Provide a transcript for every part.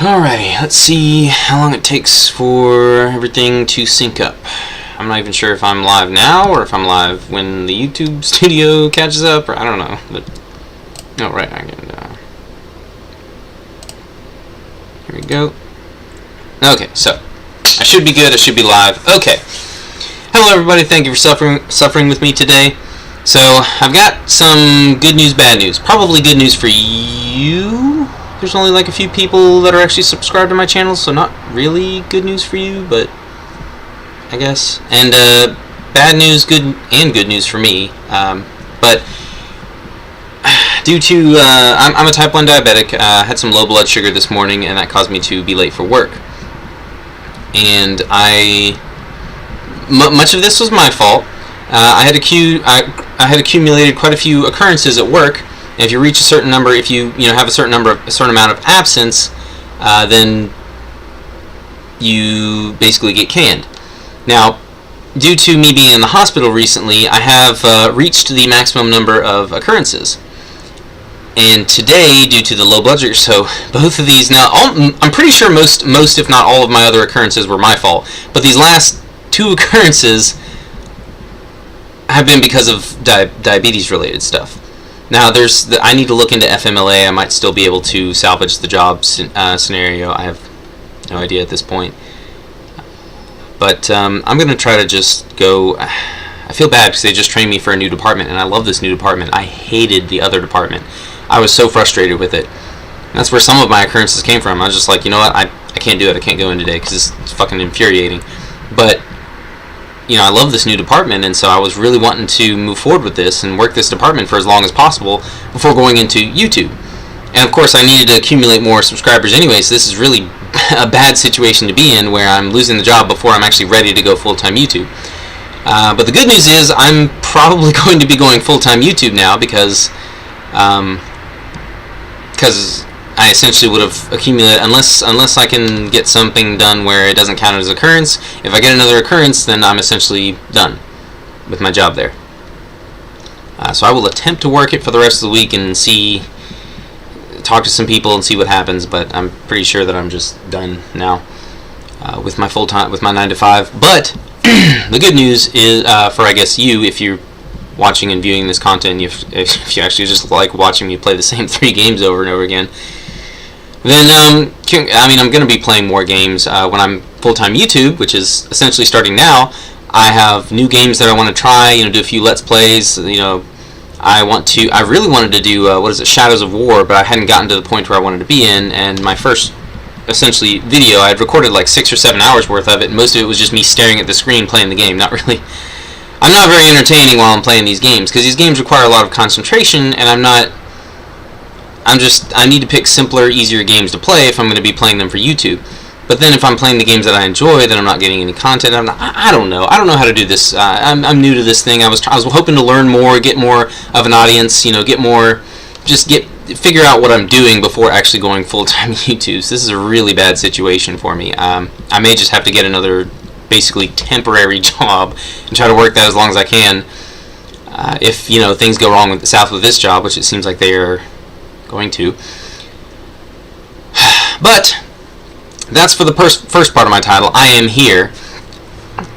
Alrighty, let's see how long it takes for everything to sync up. I'm not even sure if I'm live now or if I'm live when the YouTube studio catches up, or I don't know. But right, I can. Here we go. Okay, so I should be good. I should be live. Okay. Hello, everybody. Thank you for suffering with me today. So I've got some good news, bad news. Probably good news for you. There's only like a few people that are actually subscribed to my channel, so not really good news for you, but I guess. And bad news, good news for me. But due to I'm a type 1 diabetic. Had some low blood sugar this morning, and that caused me to be late for work. And much of this was my fault. I had accumulated quite a few occurrences at work. And if you reach a certain number, if you have a certain amount of absence, then you basically get canned. Now, due to me being in the hospital recently, I have reached the maximum number of occurrences. And today, due to the low blood sugar, so both of these now, I'm pretty sure most if not all of my other occurrences were my fault. But these last two occurrences have been because of diabetes-related stuff. Now, I need to look into FMLA. I might still be able to salvage the job scenario. I have no idea at this point. But I'm going to try to just go. I feel bad because they just trained me for a new department, and I love this new department. I hated the other department. I was so frustrated with it. And that's where some of my occurrences came from. I was just like, you know what, I can't do it. I can't go in today because it's fucking infuriating. But I love this new department, and so I was really wanting to move forward with this and work this department for as long as possible before going into YouTube. And of course, I needed to accumulate more subscribers anyway, so this is really a bad situation to be in, where I'm losing the job before I'm actually ready to go full-time YouTube. But the good news is I'm probably going to be going full-time YouTube now because I essentially would have accumulated, unless I can get something done where it doesn't count as occurrence. If I get another occurrence, then I'm essentially done with my job there. So I will attempt to work it for the rest of the week and talk to some people and see what happens. But I'm pretty sure that I'm just done now with my with my 9 to 5. But the good news is for, I guess, you, if you're watching and viewing this content, if you actually just like watching me play the same 3 games over and over again, then I'm going to be playing more games when I'm full-time YouTube, which is essentially starting now. I have new games that I want to try, do a few Let's Plays. I really wanted to do Shadows of War, but I hadn't gotten to the point where I wanted to be in. And my first essentially video, I had recorded like 6 or 7 hours worth of it, and most of it was just me staring at the screen playing the game. I'm not very entertaining while I'm playing these games, because these games require a lot of concentration, and I need to pick simpler, easier games to play if I'm going to be playing them for YouTube. But then if I'm playing the games that I enjoy, then I'm not getting any content. I don't know. I don't know how to do this. I'm new to this thing. I was hoping to learn more, get more of an audience, figure out what I'm doing before actually going full-time YouTube. So this is a really bad situation for me. I may just have to get another basically temporary job and try to work that as long as I can. If things go wrong with this job, which it seems like they are going to. But that's for the first part of my title. I am here.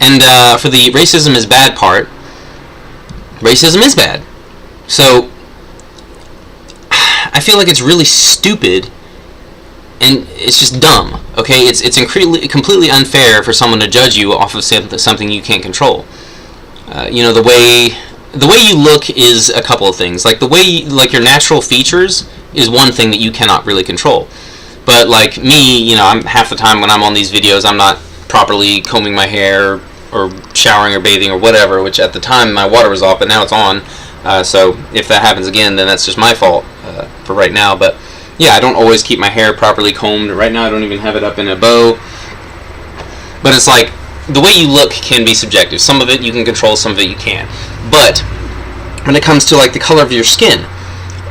And for the racism is bad part, racism is bad. So I feel like it's really stupid, and it's just dumb. Okay, it's completely unfair for someone to judge you off of something you can't control. The way you look is a couple of things. Like your natural features is one thing that you cannot really control. But like me, I'm half the time when I'm on these videos, I'm not properly combing my hair or showering or bathing or whatever. Which at the time my water was off, but now it's on. So if that happens again, then that's just my fault for right now. But yeah, I don't always keep my hair properly combed. Right now I don't even have it up in a bow. But it's like, the way you look can be subjective. Some of it you can control, some of it you can't. But when it comes to like the color of your skin,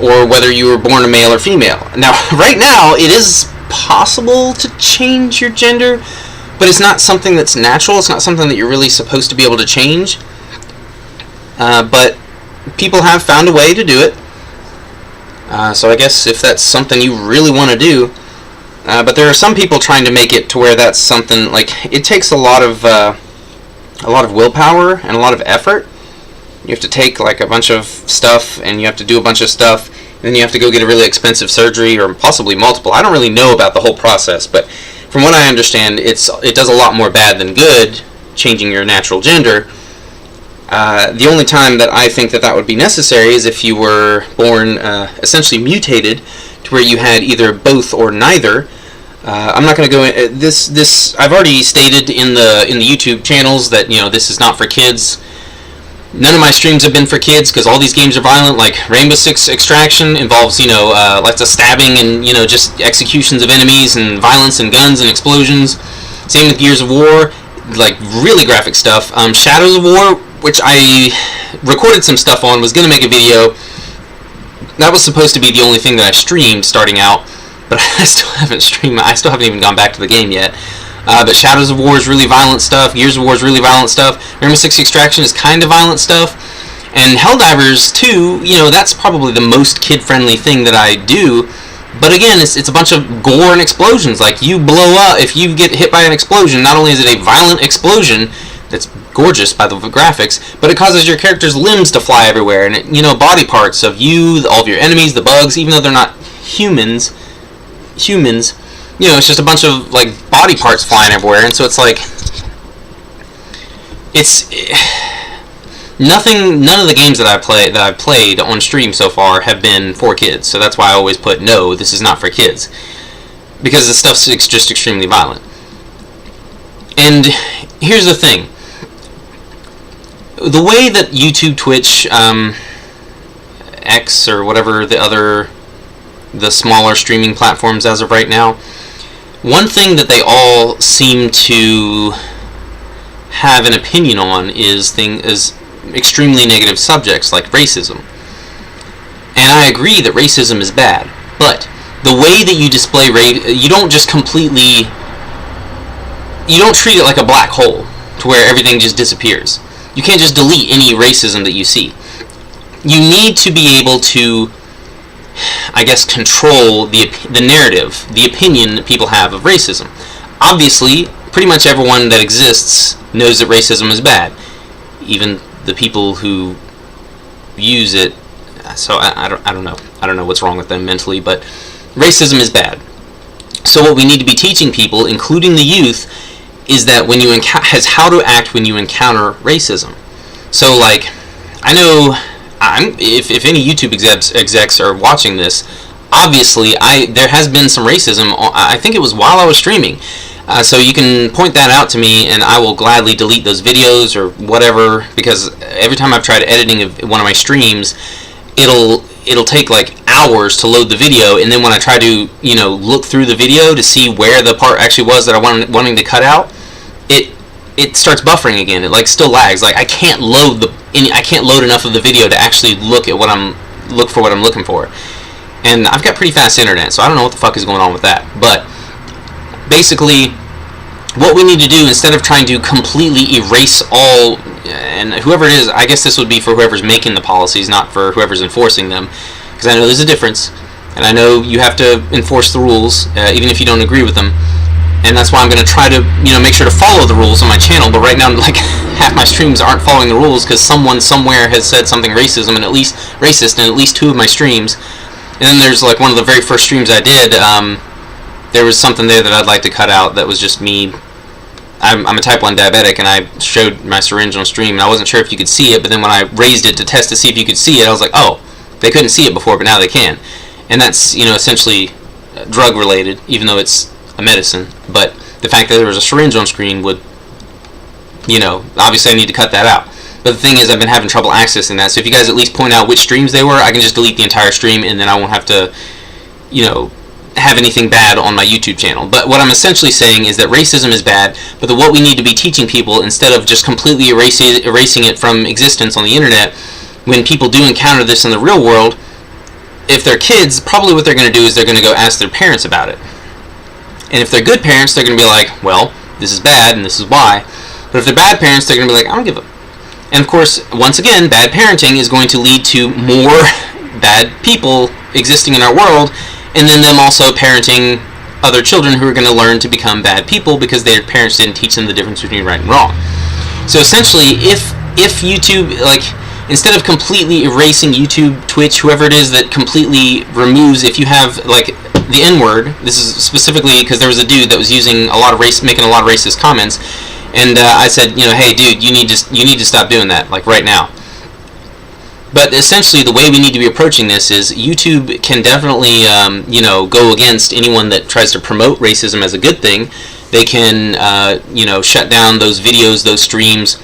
or whether you were born a male or female. Now, right now, it is possible to change your gender, but it's not something that's natural. It's not something that you're really supposed to be able to change. But people have found a way to do it. So I guess if that's something you really want to do, But there are some people trying to make it to where that's something, like, it takes a lot of willpower and a lot of effort. You have to take, like, a bunch of stuff, and you have to do a bunch of stuff, and then you have to go get a really expensive surgery, or possibly multiple. I don't really know about the whole process, but from what I understand, it does a lot more bad than good, changing your natural gender. The only time that I think that would be necessary is if you were born essentially mutated, to where you had either both or neither. I'm not going to go in this. I've already stated in the YouTube channels that this is not for kids. None of my streams have been for kids because all these games are violent. Like Rainbow Six Extraction involves lots of stabbing and just executions of enemies and violence and guns and explosions. Same with Gears of War, like really graphic stuff. Shadows of War, which I recorded some stuff on, was going to make a video. That was supposed to be the only thing that I streamed starting out, but I still haven't streamed. I still haven't even gone back to the game yet. But Shadows of War is really violent stuff. Gears of War is really violent stuff. Rainbow Six Extraction is kind of violent stuff. And Helldivers 2, that's probably the most kid-friendly thing that I do. But again, it's a bunch of gore and explosions. Like, you blow up, if you get hit by an explosion, not only is it a violent explosion that's gorgeous by the graphics, but it causes your character's limbs to fly everywhere. And, body parts of you, all of your enemies, the bugs, even though they're not humans, it's just a bunch of, like, body parts flying everywhere, and so it's like, none of the games that I've played on stream so far have been for kids, so that's why I always put, no, this is not for kids, because the stuff's just extremely violent. And here's the thing, the way that YouTube, Twitch, X, or whatever the smaller streaming platforms as of right now, one thing that they all seem to have an opinion on is extremely negative subjects like racism. And I agree that racism is bad, but the way that you display you don't just completely, you don't treat it like a black hole to where everything just disappears. You can't just delete any racism that you see. You need to be able to, I guess, control the narrative, the opinion that people have of racism. Obviously, pretty much everyone that exists knows that racism is bad. Even the people who use it. So I don't know. I don't know what's wrong with them mentally, but racism is bad. So what we need to be teaching people, including the youth, is that when you how to act when you encounter racism. So, like, I know. If any YouTube execs are watching this, obviously there has been some racism. I think it was while I was streaming. So you can point that out to me, and I will gladly delete those videos or whatever. Because every time I've tried editing one of my streams, it'll take like hours to load the video, and then when I try to look through the video to see where the part actually was that I wanting to cut out, it starts buffering again. It like still lags. Like I can't load enough of the video to actually look for what I'm looking for. And I've got pretty fast internet, so I don't know what the fuck is going on with that. But basically, what we need to do, instead of trying to completely erase all, and whoever it is, I guess this would be for whoever's making the policies, not for whoever's enforcing them, because I know there's a difference, and I know you have to enforce the rules, even if you don't agree with them. And that's why I'm going to try to, make sure to follow the rules on my channel. But right now, like, half my streams aren't following the rules because someone somewhere has said something racist in at least 2 of my streams. And then there's, like, one of the very first streams I did, there was something there that I'd like to cut out that was just me. I'm a type 1 diabetic, and I showed my syringe on stream, and I wasn't sure if you could see it, but then when I raised it to test to see if you could see it, I was like, oh, they couldn't see it before, but now they can. And that's, essentially drug-related, even though it's a medicine, but the fact that there was a syringe on screen would, obviously I need to cut that out. But the thing is, I've been having trouble accessing that, so if you guys at least point out which streams they were, I can just delete the entire stream, and then I won't have to, have anything bad on my YouTube channel. But what I'm essentially saying is that racism is bad, but what we need to be teaching people, instead of just completely erasing it from existence on the internet, when people do encounter this in the real world, if they're kids, probably what they're going to do is they're going to go ask their parents about it. And if they're good parents, they're going to be like, well, this is bad, and this is why. But if they're bad parents, they're going to be like, I don't give a... And of course, once again, bad parenting is going to lead to more bad people existing in our world, and then them also parenting other children who are going to learn to become bad people because their parents didn't teach them the difference between right and wrong. So essentially, if YouTube, like, instead of completely erasing YouTube, Twitch, whoever it is that completely removes, if you have, like, the N-word, this is specifically because there was a dude that was making a lot of racist comments, and I said, hey dude, you need to stop doing that, like, right now. But essentially, the way we need to be approaching this is YouTube can definitely, go against anyone that tries to promote racism as a good thing. They can, shut down those videos, those streams,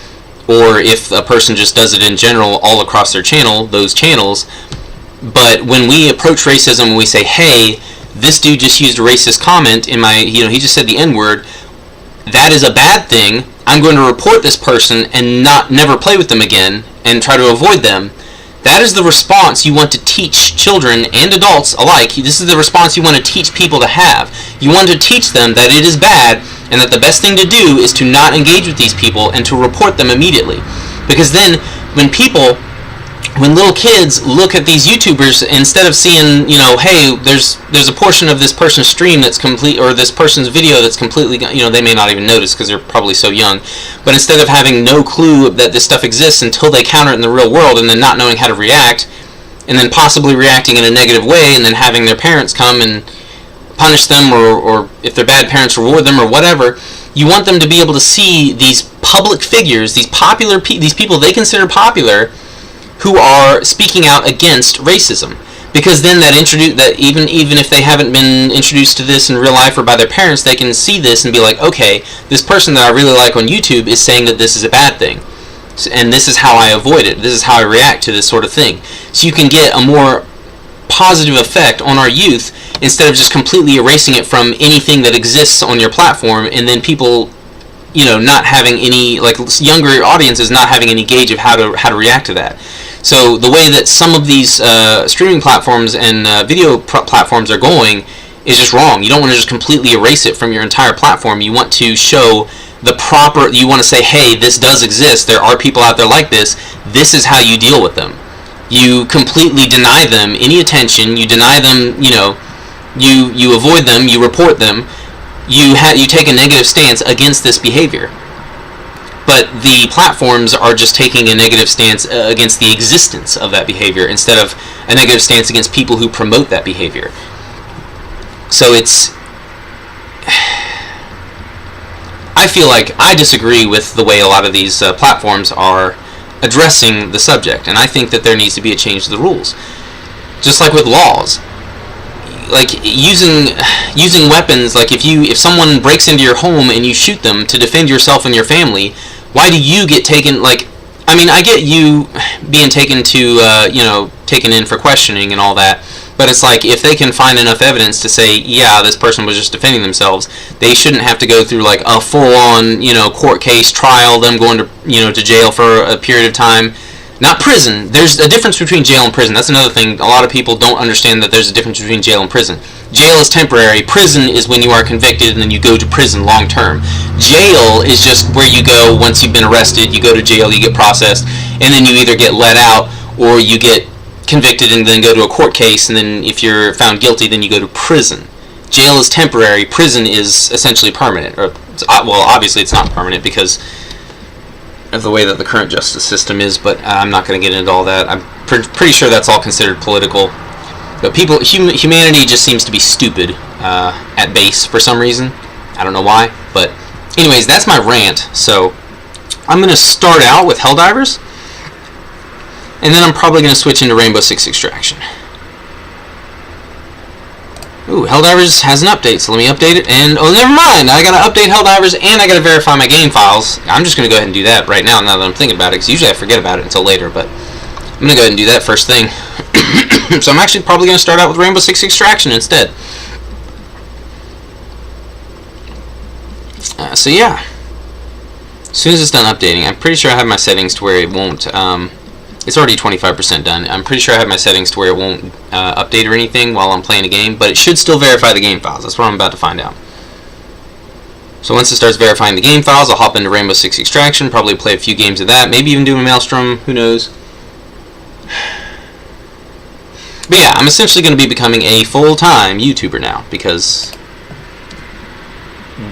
or if a person just does it in general all across their channel, those channels. But when we approach racism and we say, hey, this dude just used a racist comment in my, he just said the N-word, that is a bad thing, I'm going to report this person and never play with them again and try to avoid them. That is the response you want to teach children and adults alike. This is the response you want to teach people to have. You want to teach them that it is bad and that the best thing to do is to not engage with these people and to report them immediately. Because then when little kids look at these YouTubers, instead of seeing, hey, there's a portion of this person's stream that's complete, or this person's video that's completely, they may not even notice because they're probably so young, but instead of having no clue that this stuff exists until they counter it in the real world and then not knowing how to react, and then possibly reacting in a negative way, and then having their parents come and punish them, or if they're bad parents, reward them, or whatever, you want them to be able to see these public figures, these people they consider popular, who are speaking out against racism, because then that even if they haven't been introduced to this in real life or by their parents, they can see this and be like, okay, this person that I really like on YouTube is saying that this is a bad thing, and this is how I avoid it. This is how I react to this sort of thing. So you can get a more positive effect on our youth instead of just completely erasing it from anything that exists on your platform, and then people, not having any, like, younger audiences not having any gauge of how to react to that. So the way that some of these streaming platforms and video platforms are going is just wrong. You don't want to just completely erase it from your entire platform. You want to show you want to say, hey, this does exist. There are people out there like this. This is how you deal with them. You completely deny them any attention. You deny them, you avoid them, you report them. You take a negative stance against this behavior. But the platforms are just taking a negative stance against the existence of that behavior instead of a negative stance against people who promote that behavior. So I feel like I disagree with the way a lot of these platforms are addressing the subject, and I think that there needs to be a change to the rules. Just like with laws. Like, using weapons, like if someone breaks into your home and you shoot them to defend yourself and your family, why do you get taken, like, I mean, I get you being taken to, taken in for questioning and all that, but it's like, if they can find enough evidence to say, yeah, this person was just defending themselves, they shouldn't have to go through, like, a full-on, court case, trial, them going to, to jail for a period of time. Not prison. There's a difference between jail and prison. That's another thing. A lot of people don't understand that there's a difference between jail and prison. Jail is temporary. Prison is when you are convicted and then you go to prison long term. Jail is just where you go once you've been arrested. You go to jail, you get processed, and then you either get let out or you get convicted and then go to a court case, and then if you're found guilty, then you go to prison. Jail is temporary. Prison is essentially permanent. Well, obviously it's not permanent because of the way that the current justice system is, but I'm not going to get into all that. I'm pretty sure that's all considered political. But humanity just seems to be stupid at base for some reason. I don't know why, but anyways, that's my rant. So I'm going to start out with Helldivers, and then I'm probably going to switch into Rainbow Six Extraction. Ooh, Helldivers has an update, so let me update it, and oh, never mind, I gotta update Helldivers, and I gotta verify my game files. I'm just gonna go ahead and do that right now that I'm thinking about it, because usually I forget about it until later, but I'm gonna go ahead and do that first thing. So I'm actually probably gonna start out with Rainbow Six Extraction instead. So yeah, as soon as it's done updating, I'm pretty sure I have my settings to where it won't, it's already 25% done. I'm pretty sure I have my settings to where it won't update or anything while I'm playing a game, but it should still verify the game files. That's what I'm about to find out. So once it starts verifying the game files, I'll hop into Rainbow Six Extraction, probably play a few games of that, maybe even do a Maelstrom, who knows. But yeah, I'm essentially going to be becoming a full-time YouTuber now, because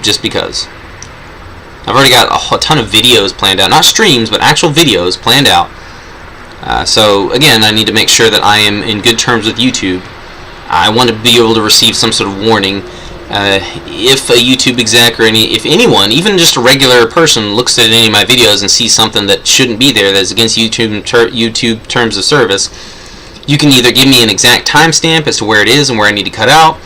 just because. I've already got a ton of videos planned out, not streams, but actual videos planned out. So again, I need to make sure that I am in good terms with YouTube. I want to be able to receive some sort of warning if a YouTube exec or if anyone, even just a regular person, looks at any of my videos and sees something that shouldn't be there, that's against YouTube terms of service. You can either give me an exact timestamp as to where it is and where I need to cut out,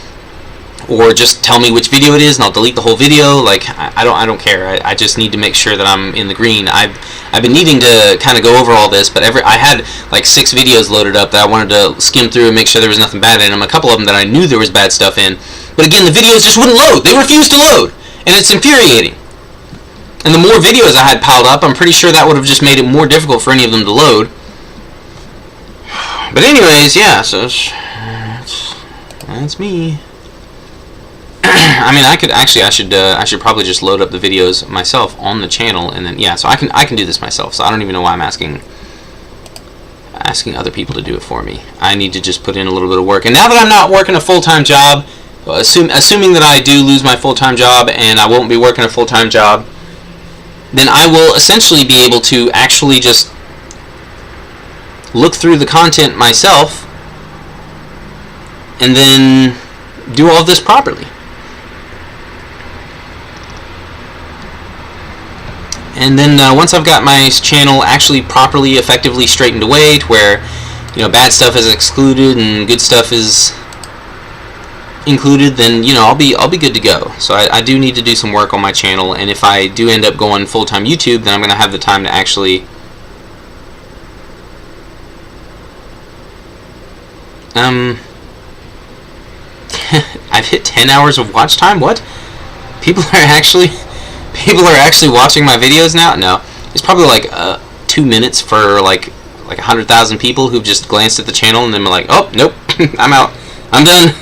or just tell me which video it is and I'll delete the whole video. Like, I don't care. I just need to make sure that I'm in the green. I've been needing to kind of go over all this, but I had like 6 videos loaded up that I wanted to skim through and make sure there was nothing bad in them. A couple of them that I knew there was bad stuff in, but again, the videos just wouldn't load. They refused to load, and it's infuriating. And the more videos I had piled up, I'm pretty sure that would have just made it more difficult for any of them to load. But anyways, yeah, so that's me. I mean, I should probably just load up the videos myself on the channel, and then so I can do this myself. So I don't even know why I'm asking other people to do it for me. I need to just put in a little bit of work. And now that I'm not working a full-time job, assuming that I do lose my full-time job and I won't be working a full-time job, then I will essentially be able to actually just look through the content myself and then do all of this properly. And then once I've got my channel actually properly, effectively straightened away to where, bad stuff is excluded and good stuff is included, then I'll be good to go. So I do need to do some work on my channel, and if I do end up going full-time YouTube, then I'm going to have the time to actually I've hit 10 hours of watch time. What? People are actually watching my videos now? No. It's probably like 2 minutes for like 100,000 people who've just glanced at the channel and then been like, oh, nope, I'm out. I'm done.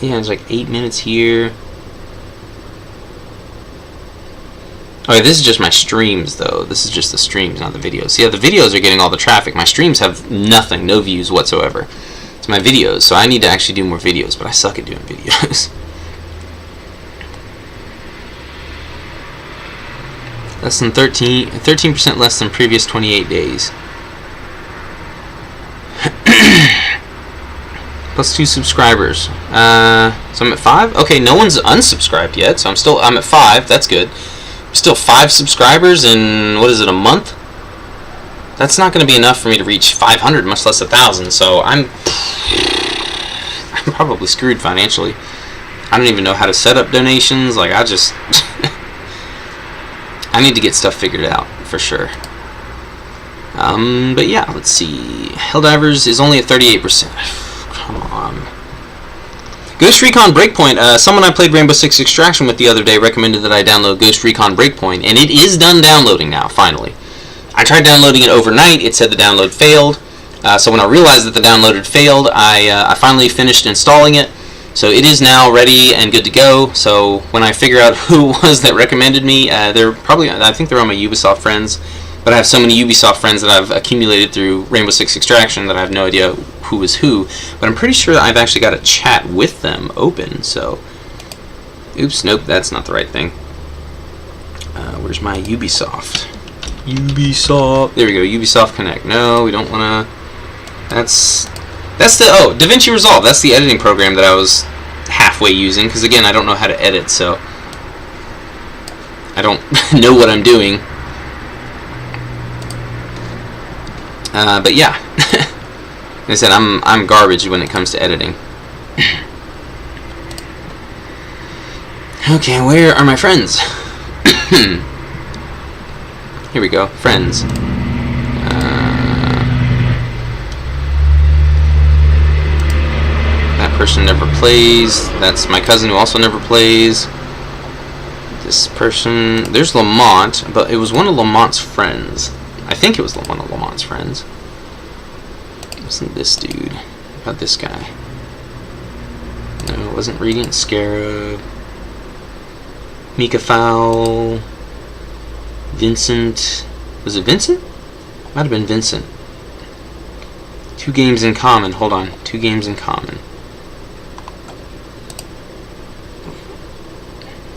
Yeah, it's like 8 minutes here. Okay, this is just my streams, though. This is just the streams, not the videos. See, the videos are getting all the traffic. My streams have nothing, no views whatsoever. It's my videos, so I need to actually do more videos, but I suck at doing videos. Less than 13% less than previous 28 days. Plus 2 subscribers. So I'm at 5? Okay, no one's unsubscribed yet, so I'm at 5. That's good. Still 5 subscribers in, what is it, a month? That's not going to be enough for me to reach 500, much less 1,000, so I'm probably screwed financially. I don't even know how to set up donations. Like, I just I need to get stuff figured out for sure. But yeah, let's see. Helldivers is only at 38%. Come on. Ghost Recon Breakpoint. Someone I played Rainbow Six Extraction with the other day recommended that I download Ghost Recon Breakpoint, and it is done downloading now, finally. I tried downloading it overnight. It said the download failed. So when I realized that the download had failed, I finally finished installing it. So it is now ready and good to go. So when I figure out who it was that recommended me, I think they're all my Ubisoft friends. But I have so many Ubisoft friends that I've accumulated through Rainbow Six Extraction that I have no idea who is who. But I'm pretty sure that I've actually got a chat with them open. So, oops, nope, that's not the right thing. Where's my Ubisoft? Ubisoft. There we go. Ubisoft Connect. No, we don't want to. That's the DaVinci Resolve. That's the editing program that I was halfway using. Because again, I don't know how to edit, so I don't know what I'm doing. But yeah, like I said, I'm garbage when it comes to editing. Okay, where are my friends? Here we go, friends. That person never plays. That's my cousin who also never plays. This person, there's Lamont, but it was one of Lamont's friends. I think it was one of Lamont's friends. It wasn't this dude. How about this guy? No, it wasn't Radiant Scarab. Mika Fowl. Vincent. Was it Vincent? Might have been Vincent. 2 games in common. Hold on. 2 games in common.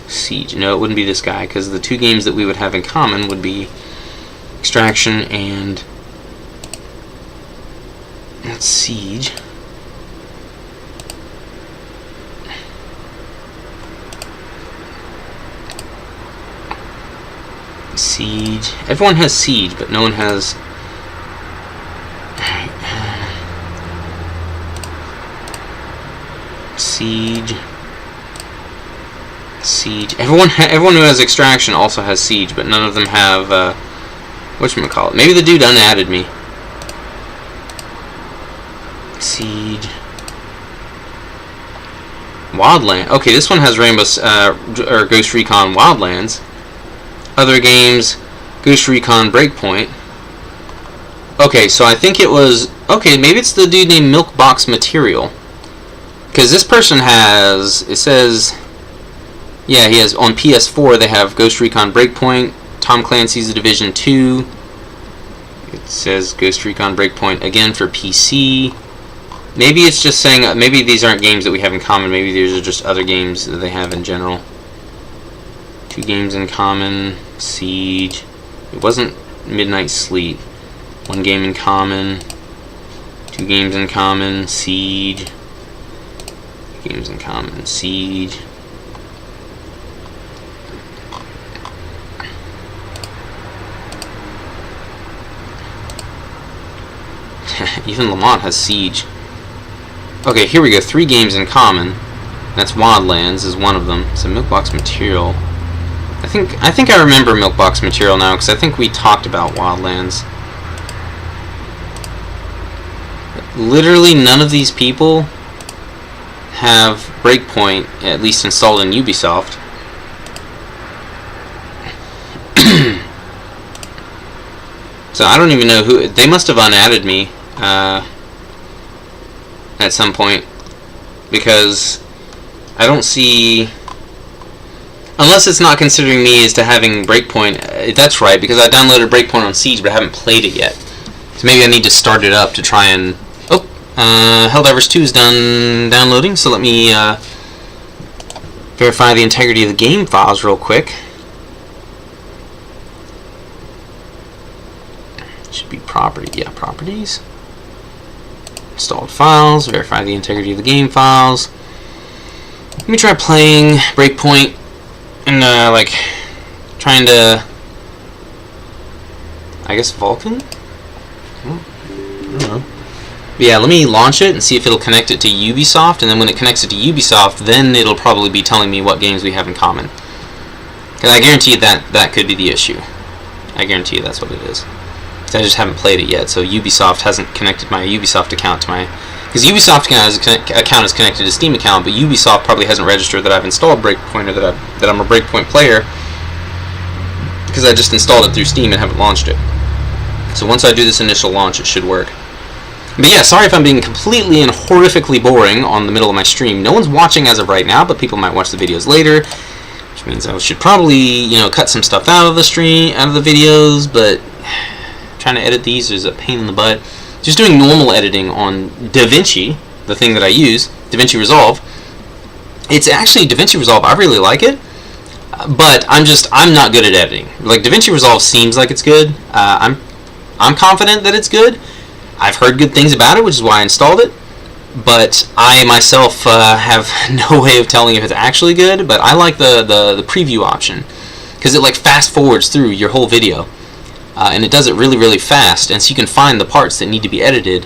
Siege. No, it wouldn't be this guy, because the 2 games that we would have in common would be Extraction and that's Siege. Siege. Everyone has Siege, but no one has. Siege. Siege. Everyone who has Extraction also has Siege, but none of them have whatchamacallit. Maybe the dude unadded me. Siege. Wildland. Okay, this one has Rainbow or Ghost Recon Wildlands. Other games, Ghost Recon Breakpoint. Okay, so I think it was. Okay, maybe it's the dude named Milkbox Material. Because this person has. It says. Yeah, he has on PS4. They have Ghost Recon Breakpoint, Tom Clancy's The Division 2. It says Ghost Recon Breakpoint again for PC. Maybe it's just saying. Maybe these aren't games that we have in common. Maybe these are just other games that they have in general. 2 games in common. Siege. It wasn't Midnight Sleep. 1 game in common. 2 games in common. Siege. Games in common. Siege. Even Lamont has Siege. Okay, here we go. 3 games in common. That's Wildlands is one of them. So Milkbox Material. I think I remember Milkbox Material now, because I think we talked about Wildlands. Literally none of these people have Breakpoint, at least installed in Ubisoft. So I don't even know who. They must have unadded me at some point, because I don't see. Unless it's not considering me as to having Breakpoint. That's right, because I downloaded Breakpoint on Siege, but I haven't played it yet. So maybe I need to start it up to try and. Oh, Helldivers 2 is done downloading, so let me verify the integrity of the game files real quick. Should be property. Yeah, properties. Installed files. Verify the integrity of the game files. Let me try playing Breakpoint. And, like, trying to, I guess, Vulcan? I don't know. But yeah, let me launch it and see if it'll connect it to Ubisoft, and then when it connects it to Ubisoft, then it'll probably be telling me what games we have in common. Because I guarantee you that could be the issue. I guarantee you that's what it is. Because I just haven't played it yet, so Ubisoft hasn't connected my Ubisoft account to my... Because Ubisoft account is connected to Steam account, but Ubisoft probably hasn't registered that I've installed Breakpoint or that I'm a Breakpoint player, because I just installed it through Steam and haven't launched it. So once I do this initial launch, it should work. But yeah, sorry if I'm being completely and horrifically boring on the middle of my stream. No one's watching as of right now, but people might watch the videos later, which means I should probably, cut some stuff out of the stream, out of the videos, but trying to edit these is a pain in the butt. Just doing normal editing on DaVinci, the thing that I use, DaVinci Resolve. It's actually DaVinci Resolve. I really like it, but I'm not good at editing. Like, DaVinci Resolve seems like it's good. I'm confident that it's good. I've heard good things about it, which is why I installed it. But I myself have no way of telling if it's actually good. But I like the preview option, because it like fast forwards through your whole video. And it does it really, really fast, and so you can find the parts that need to be edited,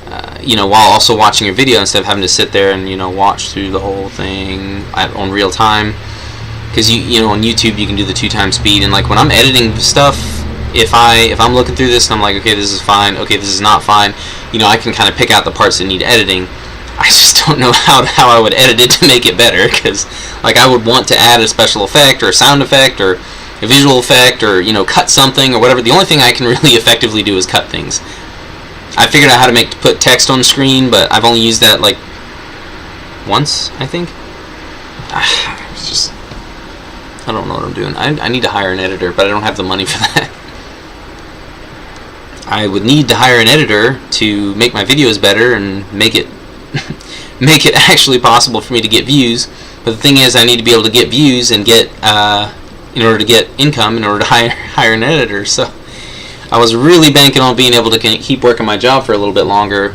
while also watching your video instead of having to sit there and watch through the whole thing on real time. Because on YouTube you can do the 2x speed, and like when I'm editing stuff, if I'm looking through this and I'm like, okay, this is fine, okay, this is not fine, I can kind of pick out the parts that need editing. I just don't know how I would edit it to make it better, because like I would want to add a special effect or a sound effect or a visual effect, or cut something or whatever. The only thing I can really effectively do is cut things. I figured out how to put text on screen, but I've only used that like once, I think. It's just, I don't know what I'm doing. I need to hire an editor, but I don't have the money for that. I would need to hire an editor to make my videos better and make it make it actually possible for me to get views. But the thing is, I need to be able to get views and get in order to get income, in order to hire an editor. So I was really banking on being able to keep working my job for a little bit longer,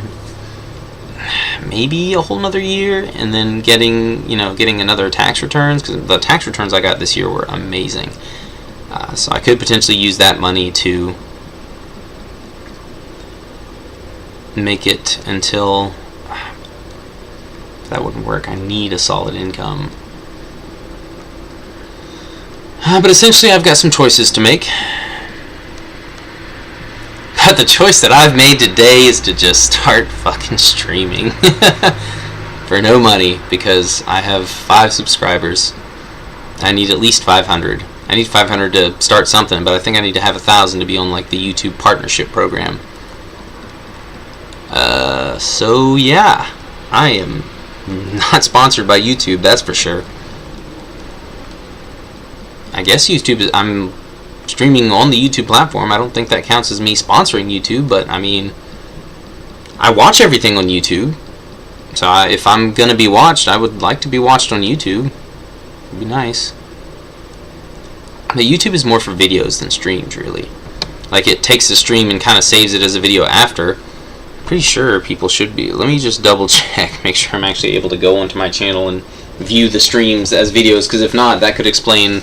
maybe a whole another year, and then getting another tax returns, because the tax returns I got this year were amazing. So I could potentially use that money to make it until that wouldn't work. I need a solid income. But essentially I've got some choices to make. But the choice that I've made today is to just start fucking streaming for no money, because I have 5 subscribers. I need at least 500. I need 500 to start something, but I think I need to have 1,000 to be on like the YouTube partnership program. So yeah, I am not sponsored by YouTube, that's for sure. I guess I'm streaming on the YouTube platform. I don't think that counts as me sponsoring YouTube, but I mean, I watch everything on YouTube. So if I'm gonna be watched, I would like to be watched on YouTube. It'd be nice. But YouTube is more for videos than streams, really. Like, it takes the stream and kind of saves it as a video after. Pretty sure people should be. Let me just double check, make sure I'm actually able to go onto my channel and view the streams as videos, because if not, that could explain a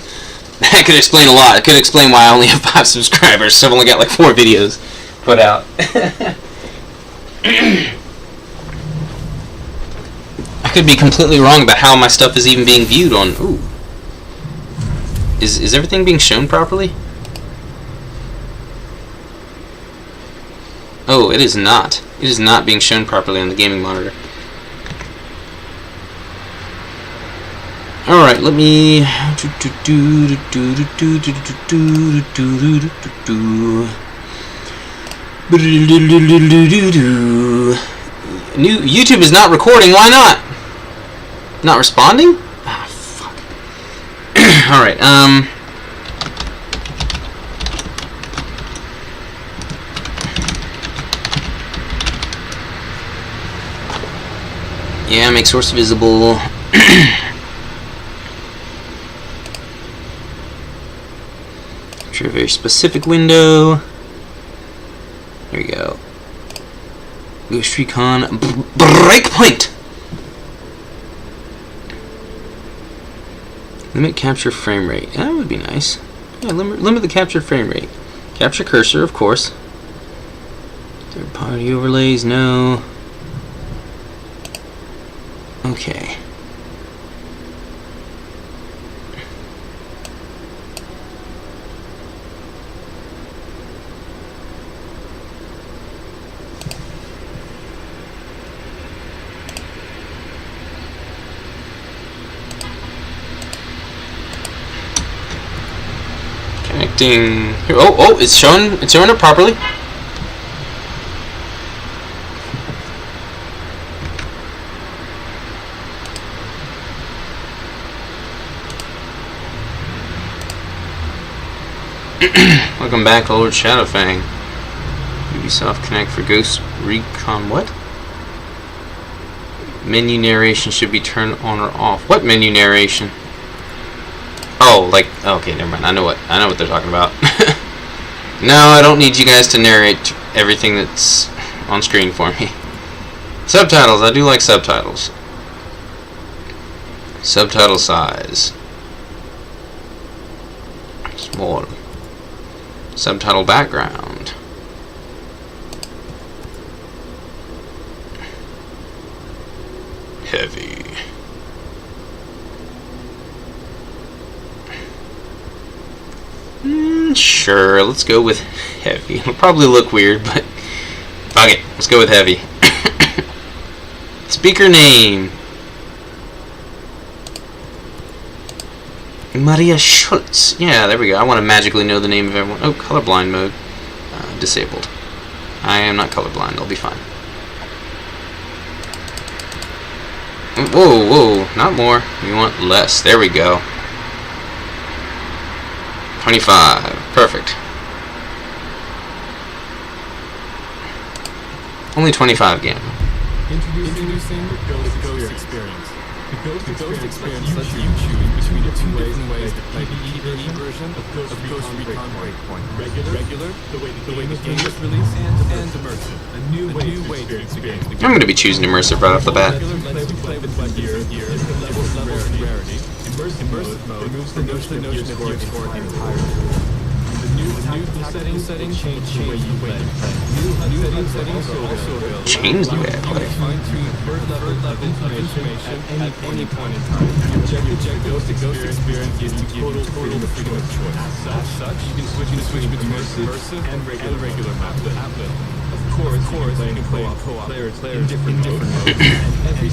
lot. It could explain why I only have 5 subscribers, so I've only got like 4 videos put out. I could be completely wrong about how my stuff is even being viewed on... Ooh. Is everything being shown properly? Oh, it is not. It is not being shown properly on the gaming monitor. Alright, let me... YouTube is not recording, why not? Not responding? Ah, fuck. Alright, yeah, make source visible. Capture a very specific window. There we go. Ghost Recon Breakpoint. Limit capture frame rate. That would be nice. Yeah, limit the capture frame rate. Capture cursor, of course. Third party overlays, no. Okay. Connecting. Here. Oh, it's showing it properly. Welcome back, Lord Shadowfang. Ubisoft Connect for Ghost Recon. What? Menu narration should be turned on or off. What menu narration? Oh, like, okay, never mind. I know what they're talking about. No, I don't need you guys to narrate everything that's on screen for me. Subtitles. I do like subtitles. Subtitle size. Small. Subtitle background. Heavy. Sure, let's go with heavy. It'll probably look weird, but fuck it. Let's go with heavy. Speaker name. Maria Schultz. Yeah, there we go. I want to magically know the name of everyone. Oh, colorblind mode. Disabled. I am not colorblind. I'll be fine. Whoa, whoa. Not more. We want less. There we go. 25. Perfect. Only 25 gamma. Introducing the Ghost Experience. The Ghost Experience lets you choose between two different ways to play the PvE version of Ghost Recon Breakpoint. Regular, the way the game was released, and immersive, a new way to experience the game. I'm going to be choosing immersive right off the bat. Play with gear, levels of rarity. Immersive mode removes the notion of gear score entirely. The new setting change the way you play. New settings also available. Change the way I play. Fine-tune bird level of information at any point in time. The Ghost Experience gives you total freedom of choice. As such, you can switch between immersive and regular map. Of course, you can play co-op players in different modes.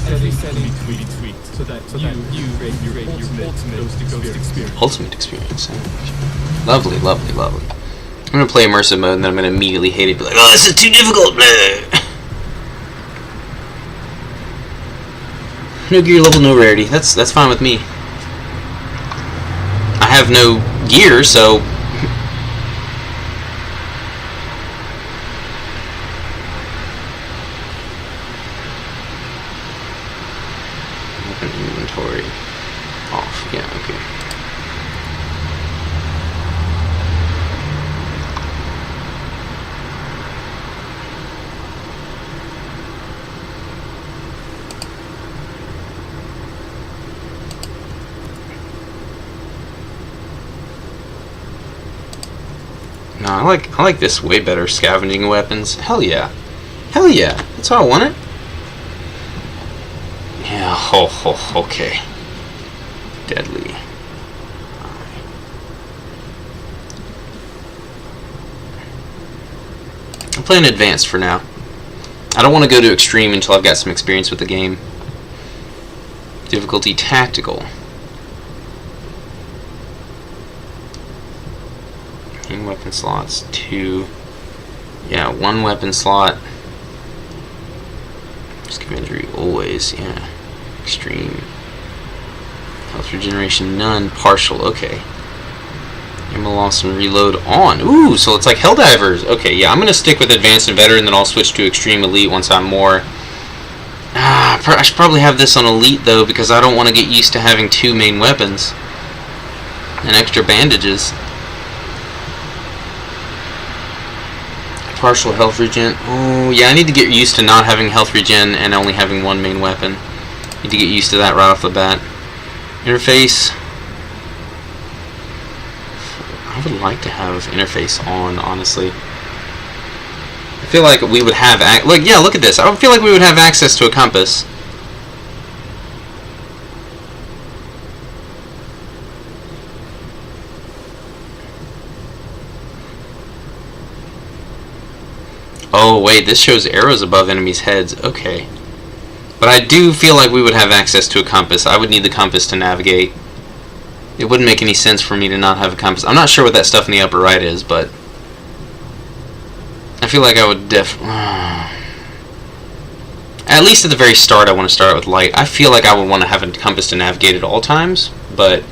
Every setting can be tweaked so that you create your ultimate Ghost Experience. Ultimate experience. Lovely, lovely, lovely. I'm going to play immersive mode and then I'm going to immediately hate it. Be like, oh, this is too difficult. No gear level, no rarity. That's fine with me. I have no gear, so... Open inventory. Off. Yeah, okay. No, I like this way better. Scavenging weapons. Hell yeah. Hell yeah. That's how I want it. Yeah, okay. Deadly. I'm playing advanced for now. I don't want to go to extreme until I've got some experience with the game. Difficulty tactical. Weapon slots, 2. Yeah, 1 weapon slot. Risk of injury always, yeah. Extreme. Health regeneration none. Partial, okay. Ammo loss and reload on. Ooh, so it's like Helldivers. Okay, yeah, I'm gonna stick with advanced and veteran, then I'll switch to extreme elite once I'm more. I should probably have this on elite though, because I don't want to get used to having 2 main weapons and extra bandages. Partial health regen. Oh, yeah, I need to get used to not having health regen and only having 1 main weapon. Need to get used to that right off the bat. Interface. I would like to have interface on, honestly. I feel like we would have... yeah, look at this. I feel like we would have access to a compass. Oh, wait, this shows arrows above enemies' heads. Okay. But I do feel like we would have access to a compass. I would need the compass to navigate. It wouldn't make any sense for me to not have a compass. I'm not sure what that stuff in the upper right is, but... I feel like I would at least at the very start, I want to start with light. I feel like I would want to have a compass to navigate at all times, but...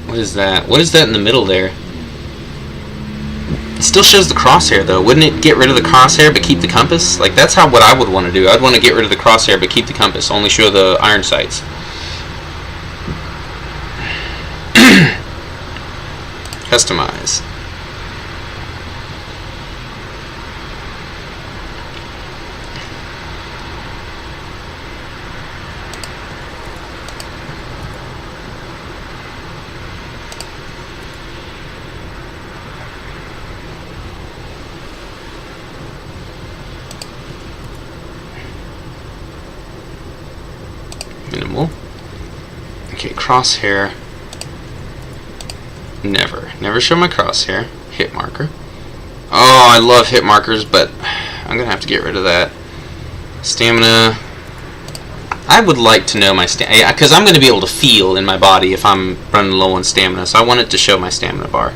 What is that? What is that in the middle there? It still shows the crosshair though. Wouldn't it get rid of the crosshair but keep the compass? Like, that's what I would want to do. I'd want to get rid of the crosshair but keep the compass. Only show the iron sights. Customize. Minimal. Okay, crosshair. Never show my crosshair. Hit marker. Oh, I love hit markers, but I'm gonna have to get rid of that. Stamina. I would like to know my stamina, because I'm gonna be able to feel in my body if I'm running low on stamina, so I want it to show my stamina bar.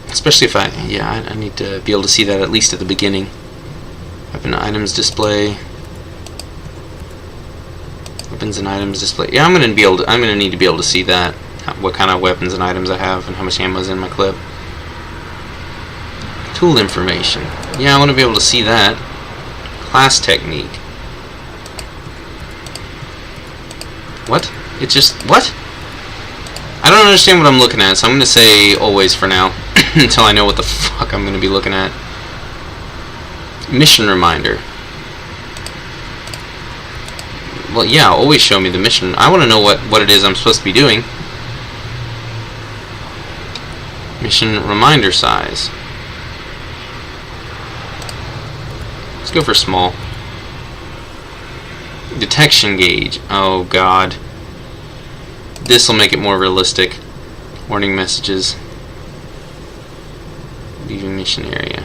Especially if I need to be able to see that at least at the beginning. Weapon items display. Weapons and items display. Yeah, I'm gonna need to be able to see that. What kind of weapons and items I have and how much ammo is in my clip. Tool information. Yeah, I want to be able to see that. Class technique. What? It just... What? I don't understand what I'm looking at, so I'm going to say always for now. Until I know what the fuck I'm going to be looking at. Mission reminder. Well, yeah, always show me the mission. I want to know what it is I'm supposed to be doing. Mission reminder size. Let's go for small. Detection gauge. Oh god. This will make it more realistic. Warning messages. Leaving mission area.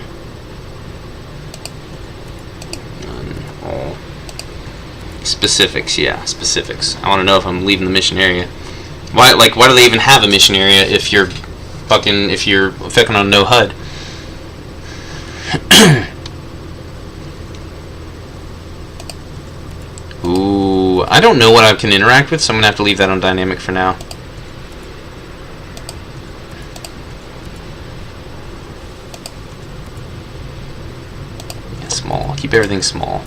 None. All. Specifics, yeah, specifics. I want to know if I'm leaving the mission area. Why do they even have a mission area if you're fucking on no HUD? Ooh, I don't know what I can interact with, so I'm gonna have to leave that on dynamic for now. Yeah, small. Keep everything small.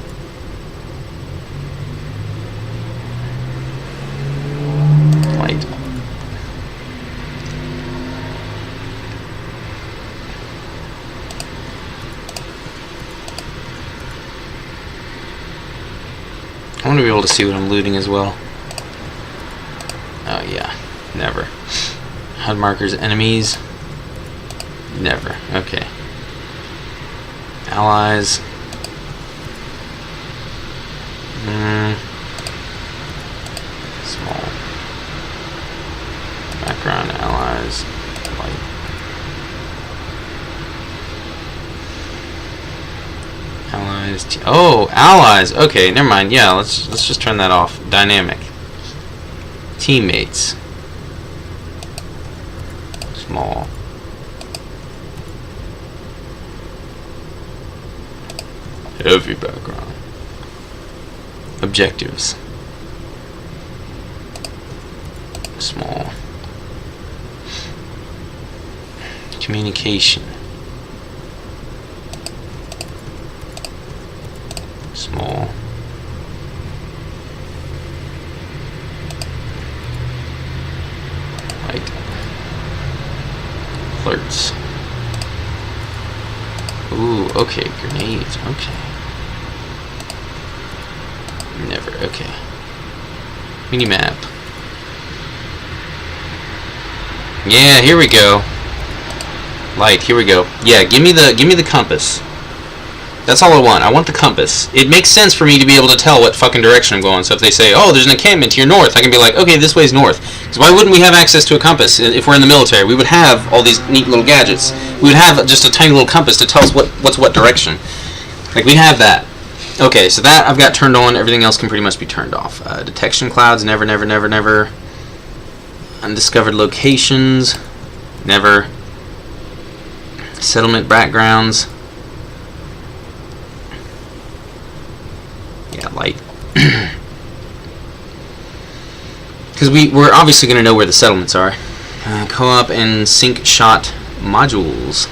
Light. I want to be able to see what I'm looting as well. Oh yeah, never. HUD markers, enemies. Never. Okay. Allies. Small. Background, allies. Light. Allies. Oh, allies. Okay, never mind. Yeah, let's just turn that off. Dynamic. Teammates. Small. Heavy background. Objectives. Small. Communication. Small. Light. Alerts. Ooh, okay, grenades, okay. Never, okay. Minimap. Yeah, here we go. Light, here we go. Yeah, give me the compass. That's all I want. I want the compass. It makes sense for me to be able to tell what fucking direction I'm going. So if they say, oh, there's an encampment to your north, I can be like, okay, this way's north. Because why wouldn't we have access to a compass if we're in the military? We would have all these neat little gadgets. We would have just a tiny little compass to tell us what's what direction. Like, we'd have that. Okay, so that I've got turned on. Everything else can pretty much be turned off. Detection clouds, never, never, never, never. Undiscovered locations, never. Settlement backgrounds. Yeah, light. Because we're obviously going to know where the settlements are. Co-op and sync shot modules.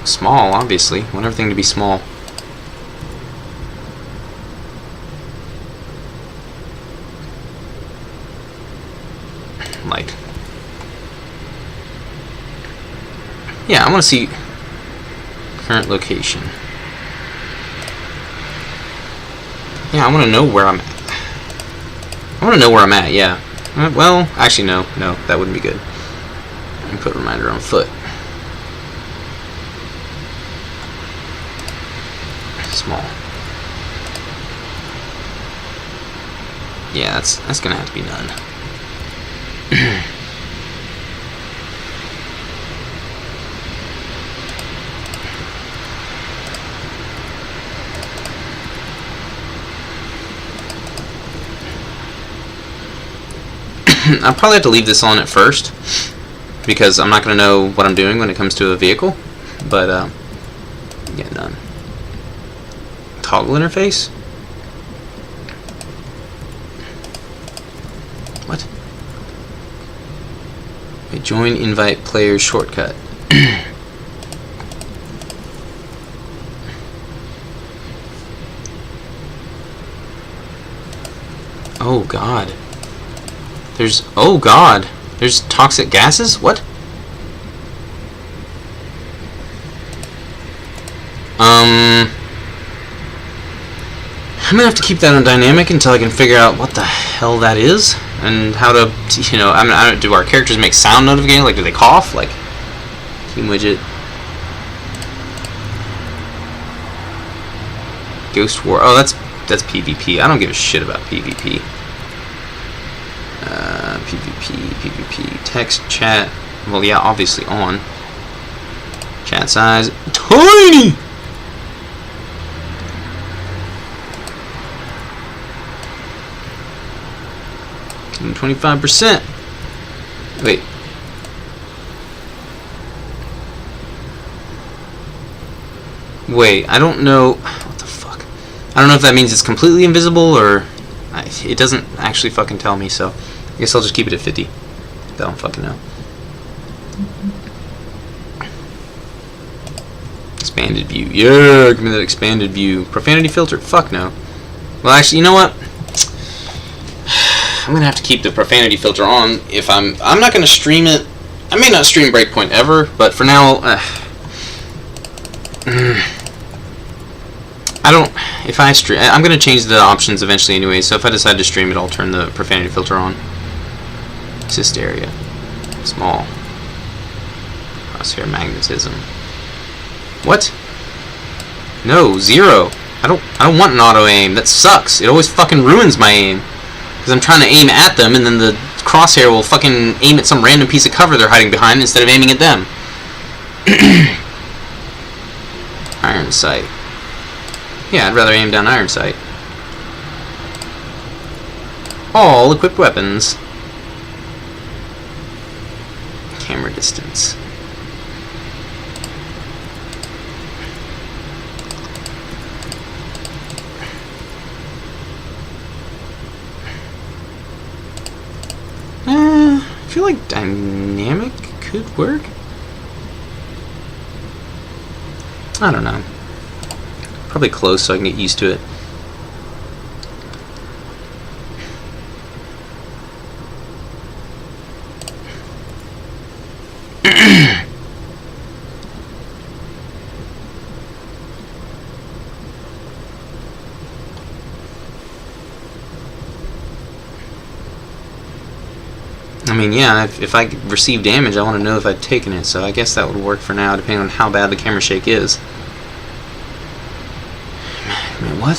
Small, obviously. I want everything to be small. Light. Yeah, I want to see current location. Yeah, I want to know where I'm at. I want to know where I'm at, yeah. Well, actually, no, that wouldn't be good. Let me put a reminder on foot. Small. Yeah, that's gonna have to be none. I'll probably have to leave this on at first because I'm not going to know what I'm doing when it comes to a vehicle, but yeah, none. Toggle interface? What? Okay, join invite player shortcut. Oh god. Oh god. There's toxic gases? What? I'm gonna have to keep that on dynamic until I can figure out what the hell that is and how to, you know, I don't, do our characters make sound notifications? Like, do they cough? Like, team widget. Ghost War. Oh, that's PvP. I don't give a shit about PvP. PvP. Text, chat. Well, yeah, obviously on. Chat size. Tiny! 25%. Wait. Wait, I don't know. What the fuck? I don't know if that means it's completely invisible or. It doesn't actually fucking tell me, so I guess I'll just keep it at 50. I don't fucking know. Expanded view. Yeah, give me that expanded view. Profanity filter? Fuck no. Well, actually, you know what? I'm gonna have to keep the profanity filter on if I'm not gonna stream it. I may not stream Breakpoint ever, but for now, I don't. If I stream, I'm gonna change the options eventually anyway. So if I decide to stream it, I'll turn the profanity filter on. Assist area, small. Crosshair magnetism. What? No, 0. I don't want an auto aim. That sucks. It always fucking ruins my aim. Because I'm trying to aim at them, and then the crosshair will fucking aim at some random piece of cover they're hiding behind instead of aiming at them. Iron sight. Yeah, I'd rather aim down iron sight. All equipped weapons. Camera distance. I feel like dynamic could work. I don't know. Probably close so I can get used to it. I mean, yeah, if I receive damage, I want to know if I've taken it, so I guess that would work for now, depending on how bad the camera shake is. Man, what?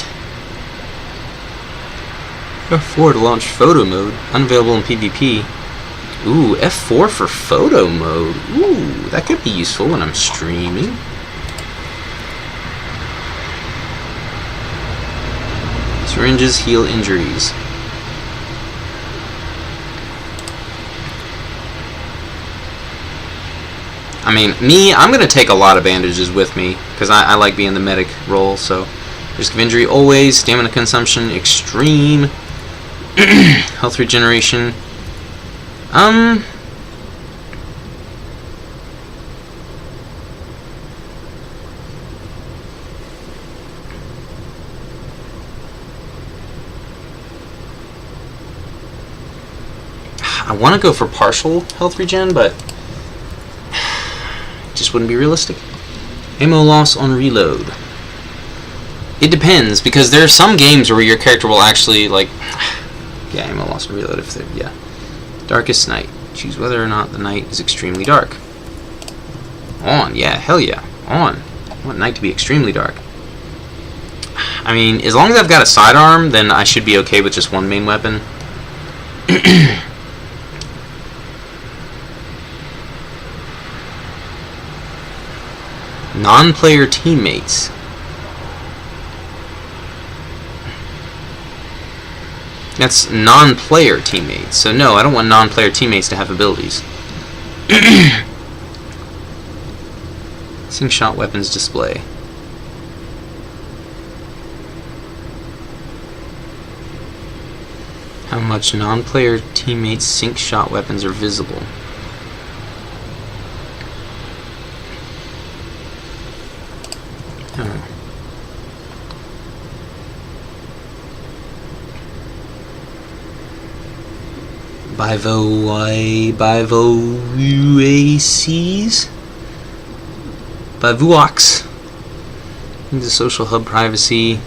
F4 to launch photo mode, unavailable in PvP. Ooh, F4 for photo mode. Ooh, that could be useful when I'm streaming. Syringes heal injuries. I mean, I'm going to take a lot of bandages with me, because I like being the medic role, so risk of injury always, stamina consumption, extreme, health regeneration, I want to go for partial health regen, but just wouldn't be realistic. Ammo loss on reload. It depends, because there are some games where your character will actually, like, yeah, ammo loss on reload if they're, yeah. Darkest night. Choose whether or not the night is extremely dark. On, yeah, hell yeah, on. I want night to be extremely dark. I mean, as long as I've got a sidearm, then I should be okay with just one main weapon. Non-player teammates. That's non-player teammates. So no, I don't want non-player teammates to have abilities. Sync shot weapons display. How much non-player teammates sync shot weapons are visible? Oh. Bivoacs? Bivoacs. The social hub privacy.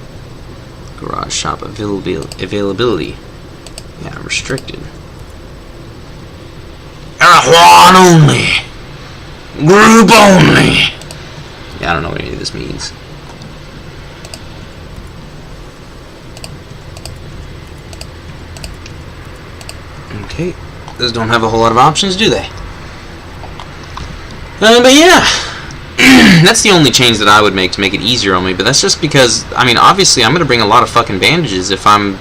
Garage shop availability. Yeah, restricted. Juan only. Group only. Yeah, I don't know what any of this means. Okay, those don't have a whole lot of options, do they? But yeah, that's the only change that I would make to make it easier on me, but that's just because, I mean, obviously I'm going to bring a lot of fucking bandages if I'm...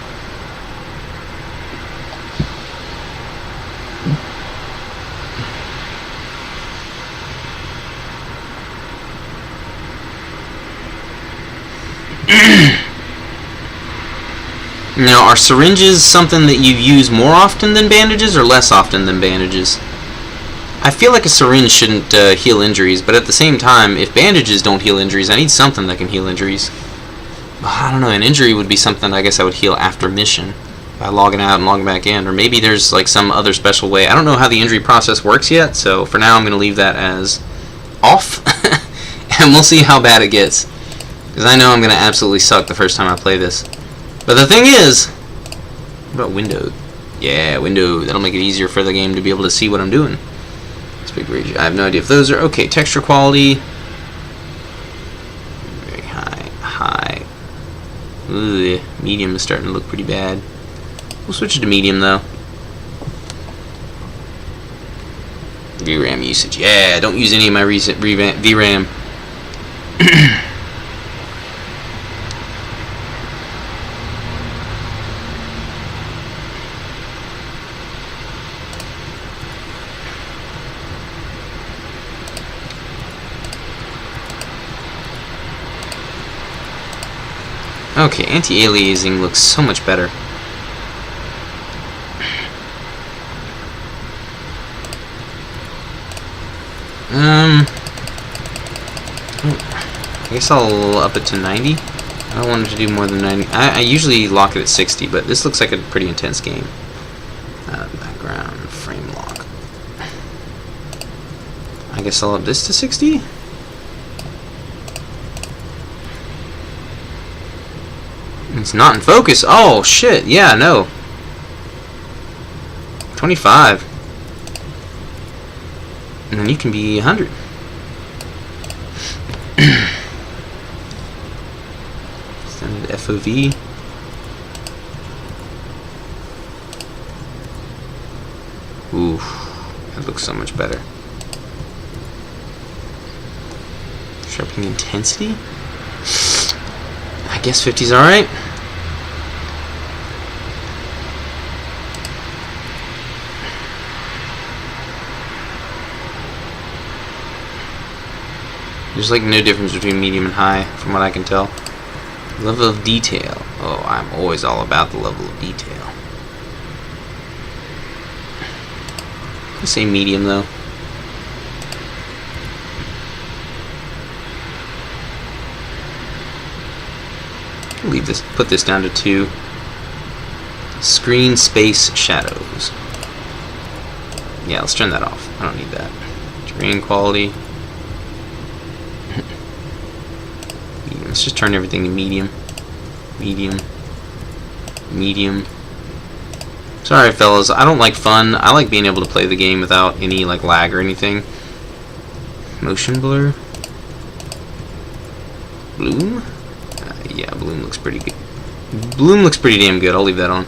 Now, are syringes something that you use more often than bandages or less often than bandages? I feel like a syringe shouldn't heal injuries, but at the same time, if bandages don't heal injuries, I need something that can heal injuries. I don't know, an injury would be something I guess I would heal after mission, by logging out and logging back in, or maybe there's like some other special way. I don't know how the injury process works yet, so for now I'm going to leave that as off, and we'll see how bad it gets. Because I know I'm going to absolutely suck the first time I play this. But the thing is, what about window? Yeah, window. That'll make it easier for the game to be able to see what I'm doing. Speak region. I have no idea if those are okay. Texture quality, very high. High. Ugh, medium is starting to look pretty bad. We'll switch it to medium though. VRAM usage. Yeah, don't use any of my recent VRAM. Okay, anti-aliasing looks so much better. I guess I'll up it to 90. I don't want it to do more than 90. I usually lock it at 60, but this looks like a pretty intense game. Background, frame lock. I guess I'll up this to 60? It's not in focus. Oh, shit. Yeah, no. 25. And then you can be 100. Standard FOV. Oof. That looks so much better. Sharpening intensity? I guess 50's alright. There's like no difference between medium and high from what I can tell. Level of detail. Oh, I'm always all about the level of detail. I'll say medium though. Leave this, put this down to 2. Screen space shadows. Yeah, let's turn that off. I don't need that. Terrain quality. Let's just turn everything to medium. Medium. Medium. Sorry, fellas. I don't like fun. I like being able to play the game without any like lag or anything. Motion blur. Bloom? Yeah, bloom looks pretty good. Bloom looks pretty damn good. I'll leave that on.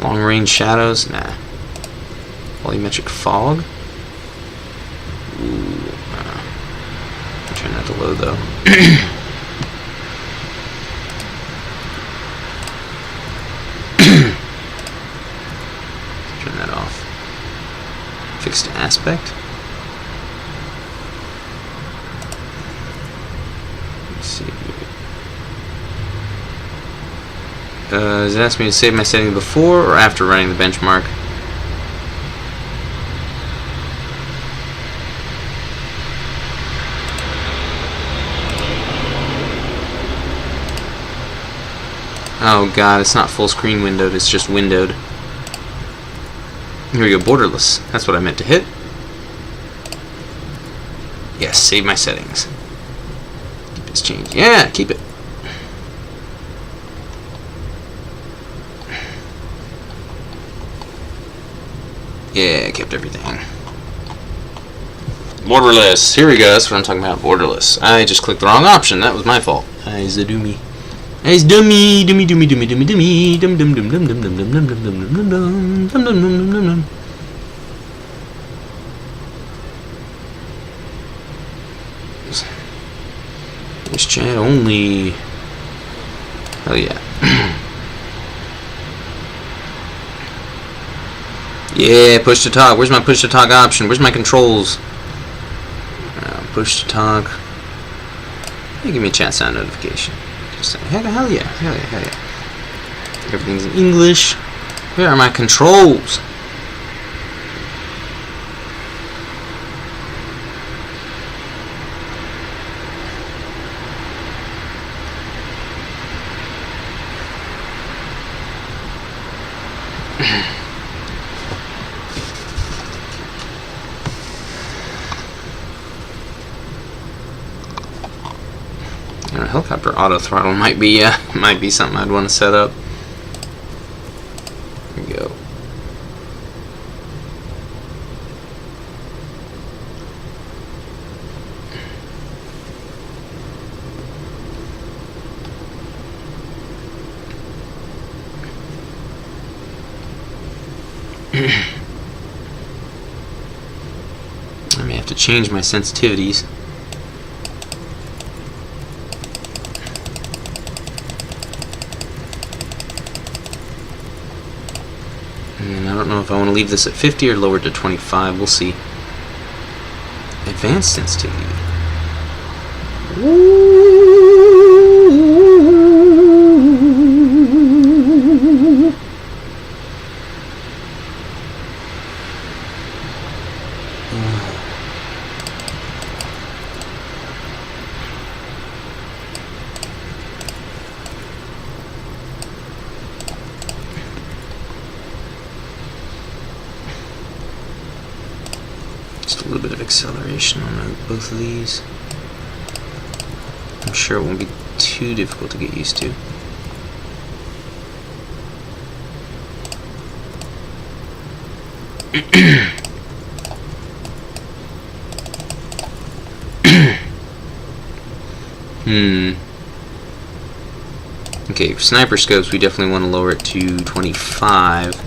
Long range shadows? Nah. Volumetric fog? Ooh. Turn that to low though. Turn that off. Fixed aspect? Let's see. Does it ask me to save my setting before or after running the benchmark? Oh god, it's not full screen windowed, it's just windowed. Here we go, borderless. That's what I meant to hit. Yes, save my settings. Keep this change. Yeah, keep it. Yeah, kept everything. Borderless. Here we go. That's what I'm talking about. Borderless. I just clicked the wrong option. That was my fault. I's a dummy. I's dummy. Dummy. Dummy. Dummy. Dummy. Dummy. Dum dum dum dum dum dum dum dum dum dum dum dum dum dum dum dum. Voice chat only. Oh yeah. Yeah, push to talk. Where's my push to talk option? Where's my controls? Push to talk. Hey, give me a chat sound notification. Just say, hell yeah, hell yeah, hell yeah. Everything's in English. Where are my controls? Helicopter auto throttle might be something I'd want to set up. There we go. I may have to change my sensitivities. And I don't know if I want to leave this at 50 or lower it to 25. We'll see. Advanced sensitivity. Just a little bit of acceleration on both of these. I'm sure it won't be too difficult to get used to. Okay, for sniper scopes, we definitely want to lower it to 25.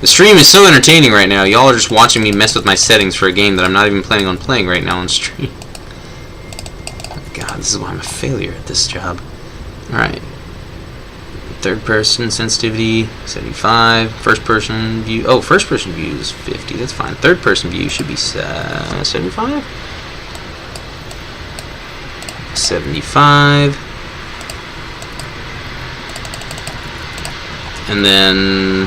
The stream is so entertaining right now. Y'all are just watching me mess with my settings for a game that I'm not even planning on playing right now on stream. God, this is why I'm a failure at this job. Alright. Third person sensitivity, 75. First person view. Oh, first person view is 50. That's fine. Third person view should be 75? 75. And then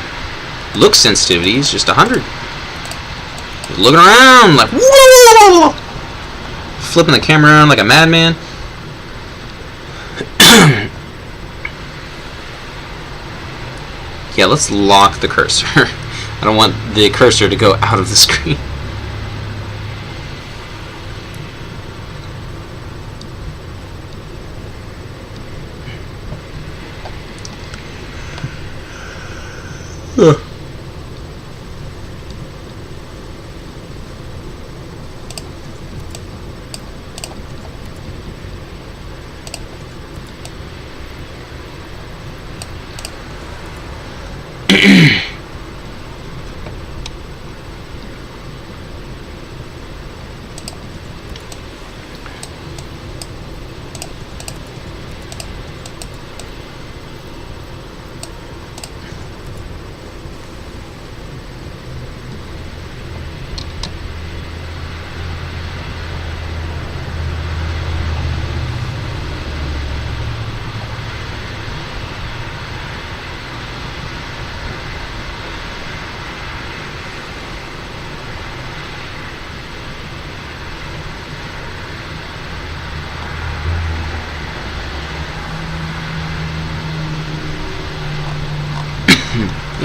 look sensitivity is just 100. Looking around like whoa! Flipping the camera around like a madman. Yeah, let's lock the cursor. I don't want the cursor to go out of the screen.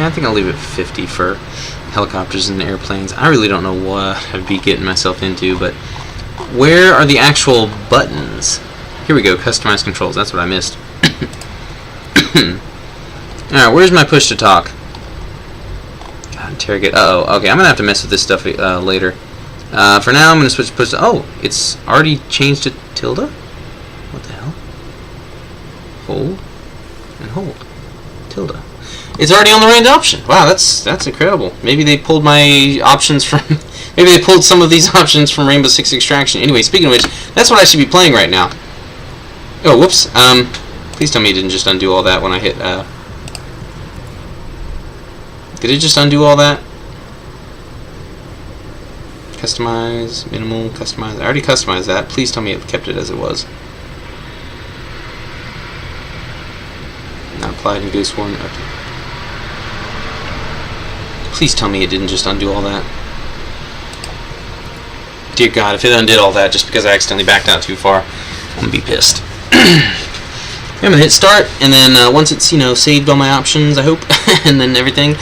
Yeah, I think I'll leave it 50 for helicopters and airplanes. I really don't know what I'd be getting myself into, but where are the actual buttons? Here we go, customize controls. That's what I missed. Alright, where's my push to talk? God, interrogate. Uh-oh. Okay, I'm going to have to mess with this stuff later. For now, I'm going to switch push to... Oh, it's already changed to tilde? What the hell? Hold. And hold. Tilde. It's already on the right option. Wow, that's incredible. Maybe they pulled my options from... Maybe they pulled some of these options from Rainbow Six Extraction. Anyway, speaking of which, that's what I should be playing right now. Oh, whoops. Please tell me it didn't just undo all that when I hit... Did it just undo all that? Customize, minimal, customize. I already customized that. Please tell me it kept it as it was. Not applied in Goose Warren. Okay. Please tell me it didn't just undo all that. Dear God, if it undid all that just because I accidentally backed out too far, I'm gonna be pissed. I'm gonna hit start, and then once it's, you know, saved all my options, I hope, and then everything,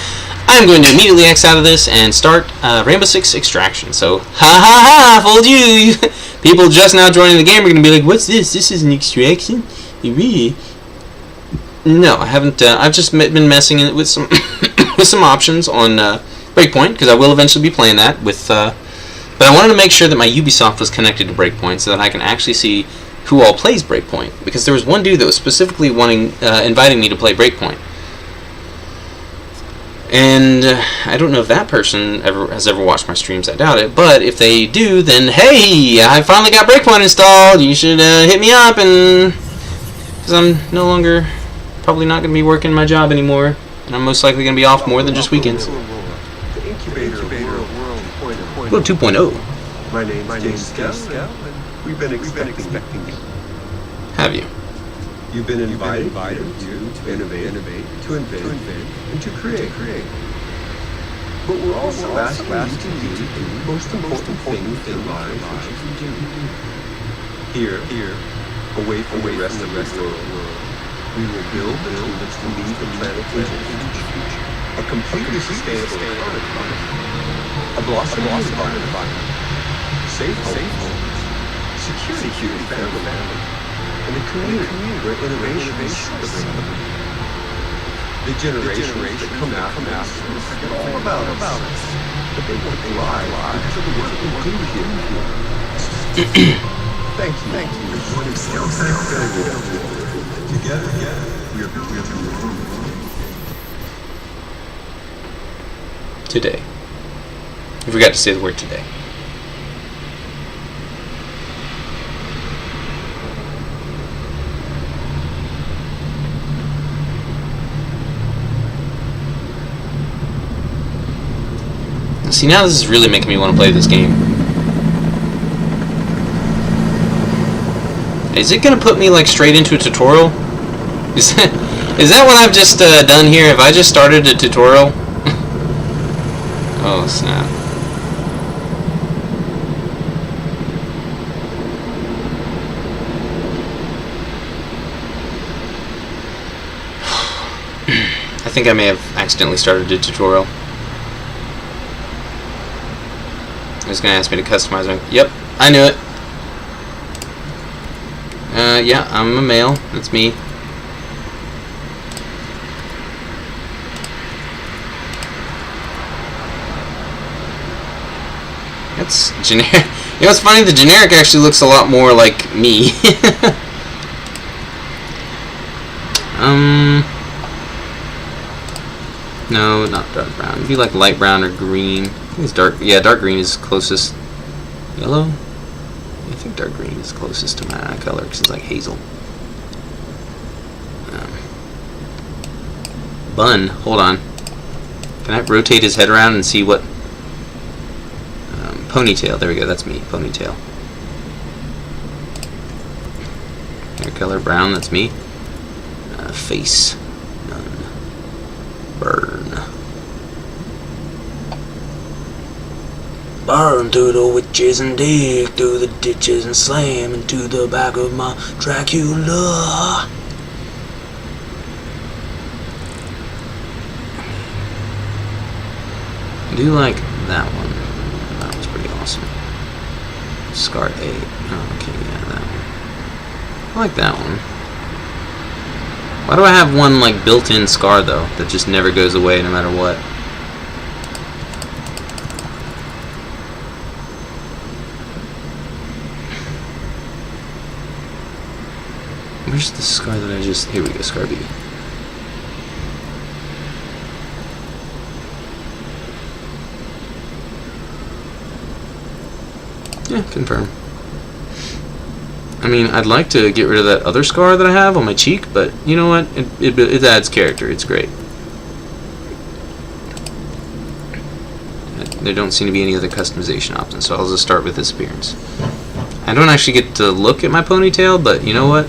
I'm going to immediately X out of this and start Rainbow Six Extraction. So, ha ha ha, fooled you! People just now joining the game are gonna be like, what's this? This is an extraction? Really? No, I haven't. I've just been messing with some with some options on Breakpoint, because I will eventually be playing that with. But I wanted to make sure that my Ubisoft was connected to Breakpoint so that I can actually see who all plays Breakpoint, because there was one dude that was specifically inviting me to play Breakpoint, and I don't know if that person has ever watched my streams. I doubt it, but if they do, then hey, I finally got Breakpoint installed. You should hit me up, and because I'm no longer probably not going to be working my job anymore, and I'm most likely going to be off more than just weekends. World 2.0. My name's Scout. We've been expecting you. Have you? You've been invited to innovate, to invent, and to create. But we're also asking you to do the most important things in life that you can do. Here, away from the rest of the world, we will build the tools to lead the planet into the future. A completely sustainable economy. A blossoming environment. Safe homes. Security family. And a community where innovation is celebrated. The generations that come after us will forget all about us. But they won't thrive because of the work we do here. Thank you for joining Scout. Together, we are building Today. You forgot to say the word today. See, now this is really making me want to play this game. Is it going to put me like straight into a tutorial? Is that what I've just done here? Have I just started a tutorial? Oh, snap. I think I may have accidentally started a tutorial. It's going to ask me to customize my... Yep, I knew it. Yeah, I'm a male. That's me. That's generic. You know what's funny? The generic actually looks a lot more like me. No, not dark brown. It'd be like light brown or green. I think it's dark. Yeah, dark green is closest. Yellow? I think dark green is closest to my color because it's like hazel. Bun. Hold on. Can I rotate his head around and see what? Ponytail. There we go. That's me. Ponytail. Hair color brown. That's me. Face. None. Burn. Burn through the witches and dig through the ditches and slam into the back of my Dracula. I do like that one. That was pretty awesome. Scar 8. Oh, okay, yeah, that one. I like that one. Why do I have one like built-in scar though that just never goes away no matter what? Where's the scar that I just... Here we go, scar B. Yeah, confirm. I mean, I'd like to get rid of that other scar that I have on my cheek, but you know what? It adds character. It's great. There don't seem to be any other customization options, so I'll just start with this appearance. I don't actually get to look at my ponytail, but you know what?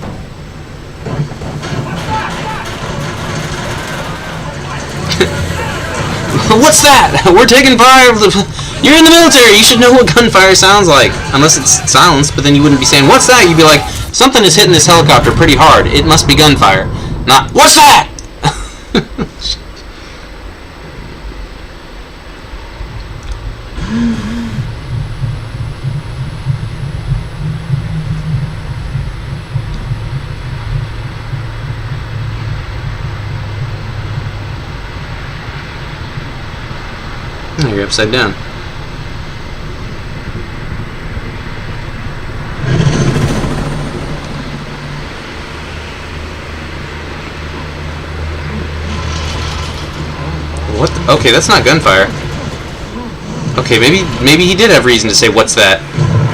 What's that? We're taking fire. You're in the military. You should know what gunfire sounds like. Unless it's silenced, but then you wouldn't be saying, what's that? You'd be like, something is hitting this helicopter pretty hard. It must be gunfire. Not, what's that? Oh, you're upside down. What the? Okay, that's not gunfire. Okay, maybe he did have reason to say, what's that?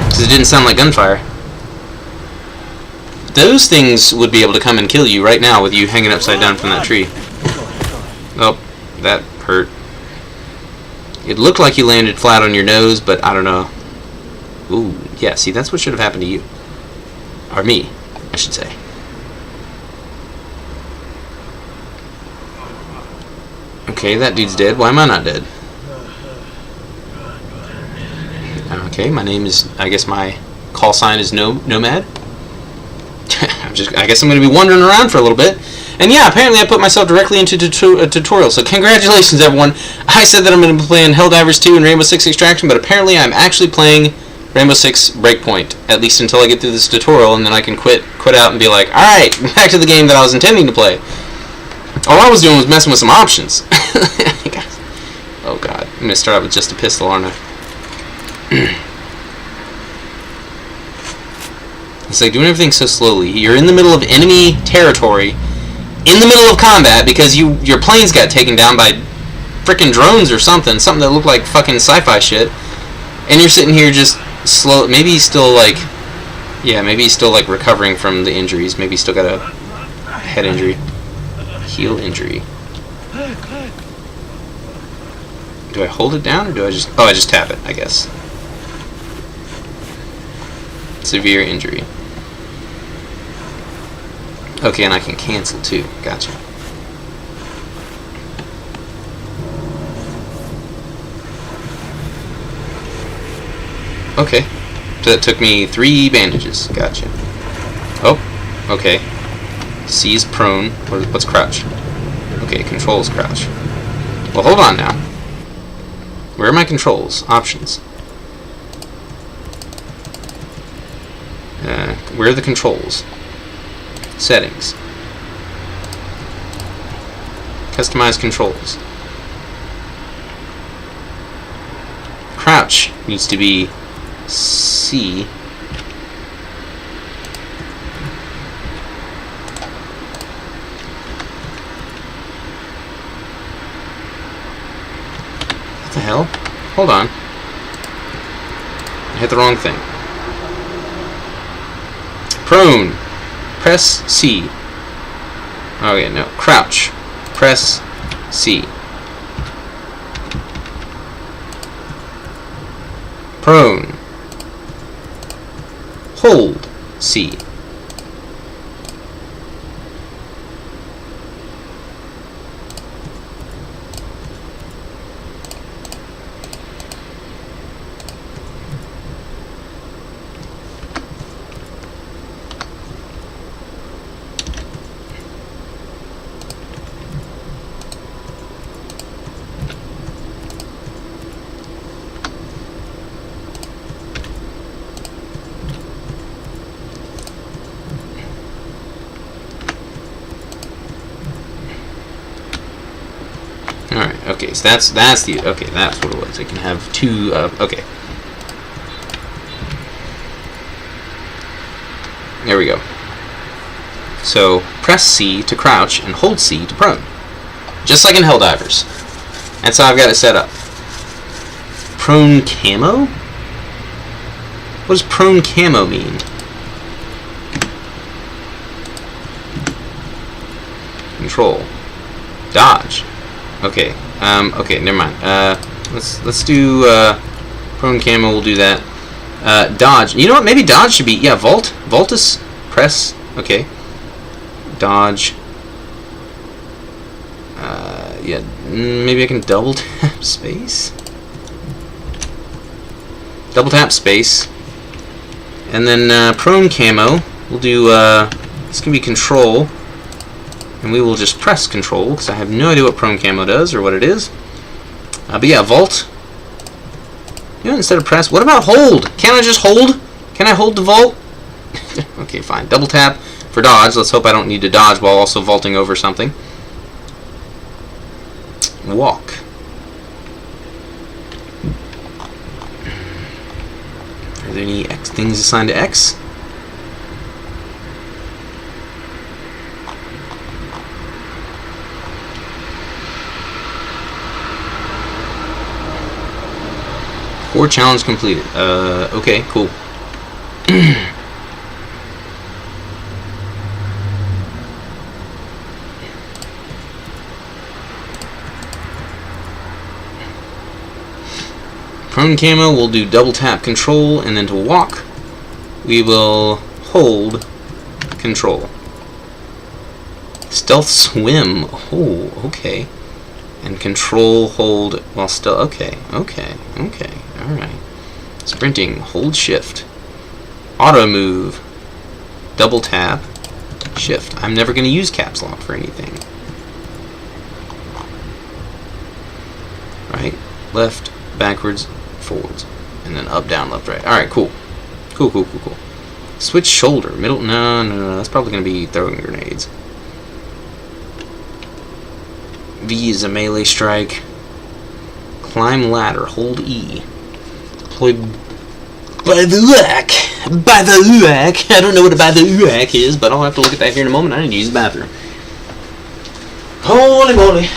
Because it didn't sound like gunfire. Those things would be able to come and kill you right now with you hanging upside down from that tree. Oh, that hurt. It looked like you landed flat on your nose, but I don't know. Ooh, yeah, see, that's what should have happened to you. Or me, I should say. Okay, that dude's dead. Why am I not dead? Okay, my name is... I guess my call sign is Nomad. I guess I'm going to be wandering around for a little bit. And yeah, apparently I put myself directly into a tutorial, so congratulations everyone. I said that I'm going to be playing Helldivers 2 and Rainbow Six Extraction, but apparently I'm actually playing Rainbow Six Breakpoint, at least until I get through this tutorial, and then I can quit out and be like, alright, back to the game that I was intending to play. All I was doing was messing with some options. Oh god, I'm going to start out with just a pistol, aren't I? It's like doing everything so slowly. You're in the middle of enemy territory, in the middle of combat, because your planes got taken down by frickin' drones or something that looked like fucking sci-fi shit, and you're sitting here just slow. Maybe he's still like, yeah, maybe he's still like recovering from the injuries. Maybe he's still got a head injury, heel injury. Do I hold it down or do I just? Oh, I just tap it, I guess. Severe injury. Okay, and I can cancel too. Gotcha. Okay. So that took me 3 bandages. Gotcha. Oh, okay. C is prone. What's crouch? Okay, controls crouch. Well, hold on now. Where are my controls? Options. Where are the controls? Settings. Customize controls. Crouch needs to be C. What the hell? Hold on. I hit the wrong thing. Prone. Press C. Okay, no. Crouch. Press C. Prone. Hold C. Alright, okay, so that's the, okay, that's what it was. I can have two, okay. There we go. So, press C to crouch and hold C to prone. Just like in Helldivers. That's how I've got it set up. Prone camo? What does prone camo mean? Control. Dodge. Okay. Okay, never mind. Let's do prone camo, we'll do that. Dodge. You know what? Maybe dodge should be, yeah, vault. Vault is press. Okay. Dodge. Yeah, maybe I can double tap space. Double tap space. And then prone camo. We'll do, this can be control. And we will just press control, because I have no idea what prone camo does or what it is. But yeah, vault. You know, instead of press, what about hold? Can't I just hold? Can I hold the vault? Okay, fine. Double tap for dodge. Let's hope I don't need to dodge while also vaulting over something. Walk. Are there any X things assigned to X? Core challenge completed. Okay, cool. Prone camo, we'll do double tap control, and then to walk, we will hold control. Stealth swim. Oh, okay. And control, hold while still. Okay, okay, okay. Alright. Sprinting, hold shift. Auto move. Double tap. Shift. I'm never going to use caps lock for anything. Right, left, backwards, forwards. And then up, down, left, right. Alright, cool. Cool, cool, cool, cool. Switch shoulder. Middle. No, no, no. That's probably going to be throwing grenades. V is a melee strike. Climb ladder. Hold E. Deploy by the whack. By the whack. I don't know what a by the whack is, but I'll have to look at that here in a moment. I need to use the bathroom. Holy moly.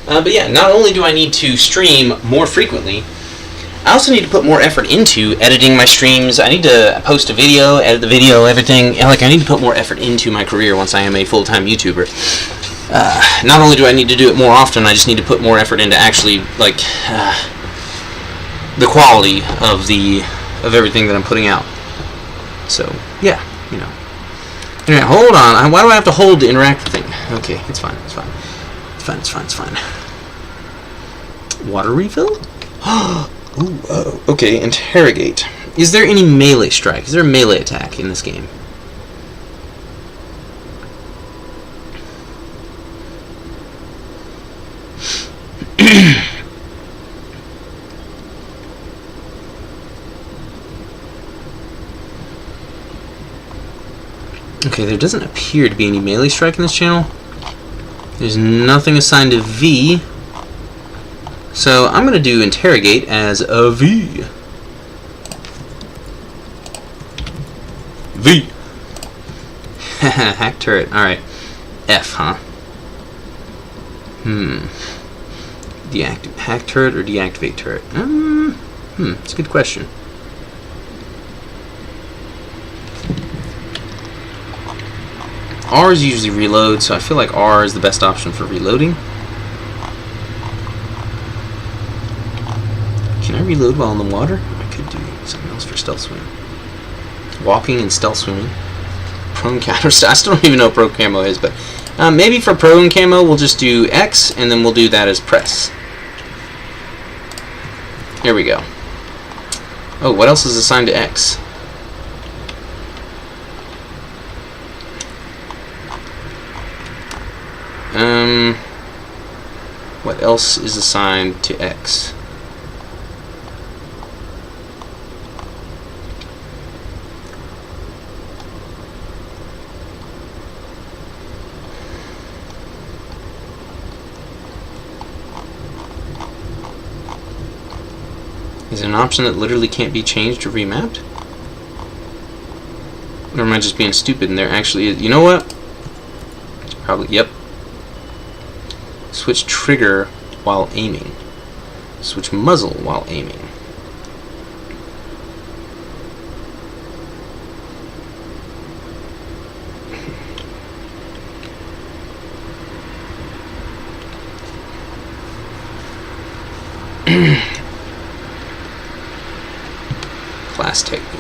But yeah, not only do I need to stream more frequently, I also need to put more effort into editing my streams. I need to post a video, edit the video, everything. Like, I need to put more effort into my career once I am a full-time YouTuber. Not only do I need to do it more often, I just need to put more effort into actually, like, the quality of everything that I'm putting out. So, yeah, you know. Anyway, hold on. Why do I have to hold to interact with the thing? Okay, it's fine, it's fine. It's fine, it's fine, it's fine. Water refill? Ooh, okay, interrogate. Is there any melee strike? Is there a melee attack in this game? Okay, there doesn't appear to be any melee strike in this channel. There's nothing assigned to V. So I'm going to do interrogate as a V. V. Hack turret. Alright. F, huh? Hack turret or deactivate turret? It's a good question. R is usually reload, so I feel like R is the best option for reloading. Can I reload while in the water? I could do something else for stealth swimming. Walking and stealth swimming. Prone counter. I still don't even know what prone camo is, but maybe for prone camo we'll just do X, and then we'll do that as press. Here we go. Oh, what else is assigned to X? What else is assigned to X? Is it an option that literally can't be changed or remapped? Or am I just being stupid and there actually is? You know what? Probably, yep. Switch trigger while aiming. Switch muzzle while aiming. Class technique.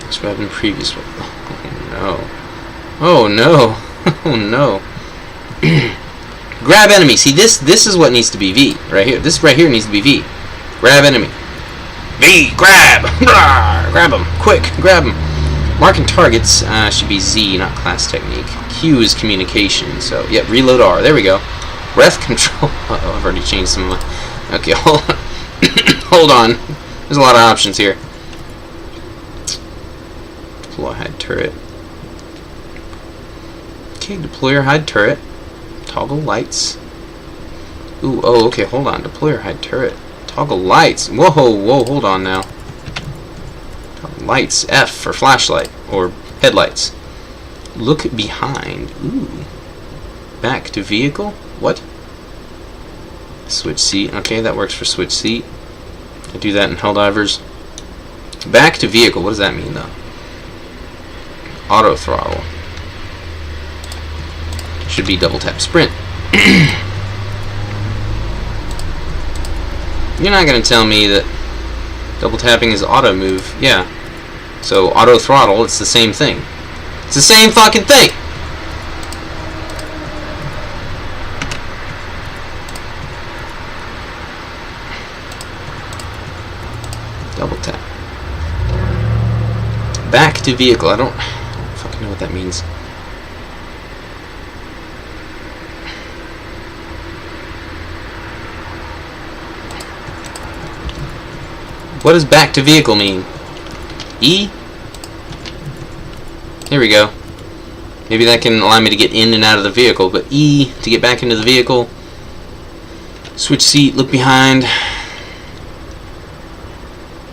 That's what happened previous one. Oh no. Oh no. Grab enemy. See, this is what needs to be V right here. This right here needs to be V. Grab enemy. V. Grab. Grab him. Quick. Grab him. Marking targets should be Z, not class technique. Q is communication. So yeah, reload R. There we go. Breath control. Uh-oh, I've already changed some of my... Okay, hold on. Hold on. There's a lot of options here. Deploy hide turret. Okay, deploy or hide turret. Toggle lights. Ooh, oh, okay, hold on. Deploy or hide turret. Toggle lights. Whoa, whoa, hold on now. Toggle lights. F for flashlight or headlights. Look behind. Ooh. Back to vehicle. What? Switch seat. Okay, that works for switch seat. I do that in Helldivers. Back to vehicle. What does that mean, though? Auto throttle. Should be double tap sprint. You're not going to tell me that double tapping is auto move. Yeah. So auto throttle, it's the same thing. It's the same fucking thing! Double tap. Back to vehicle. I don't fucking know what that means. What does back to vehicle mean? E? Here we go. Maybe that can allow me to get in and out of the vehicle, but E to get back into the vehicle. Switch seat, look behind.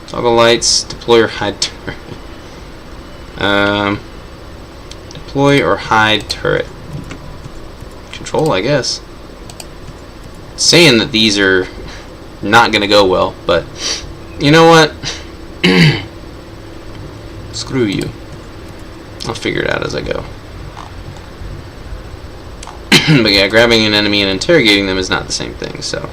Toggle lights, deploy or hide turret. Deploy or hide turret. Control, I guess. It's saying that these are not going to go well, but you know what? Screw you. I'll figure it out as I go. But yeah, grabbing an enemy and interrogating them is not the same thing, so.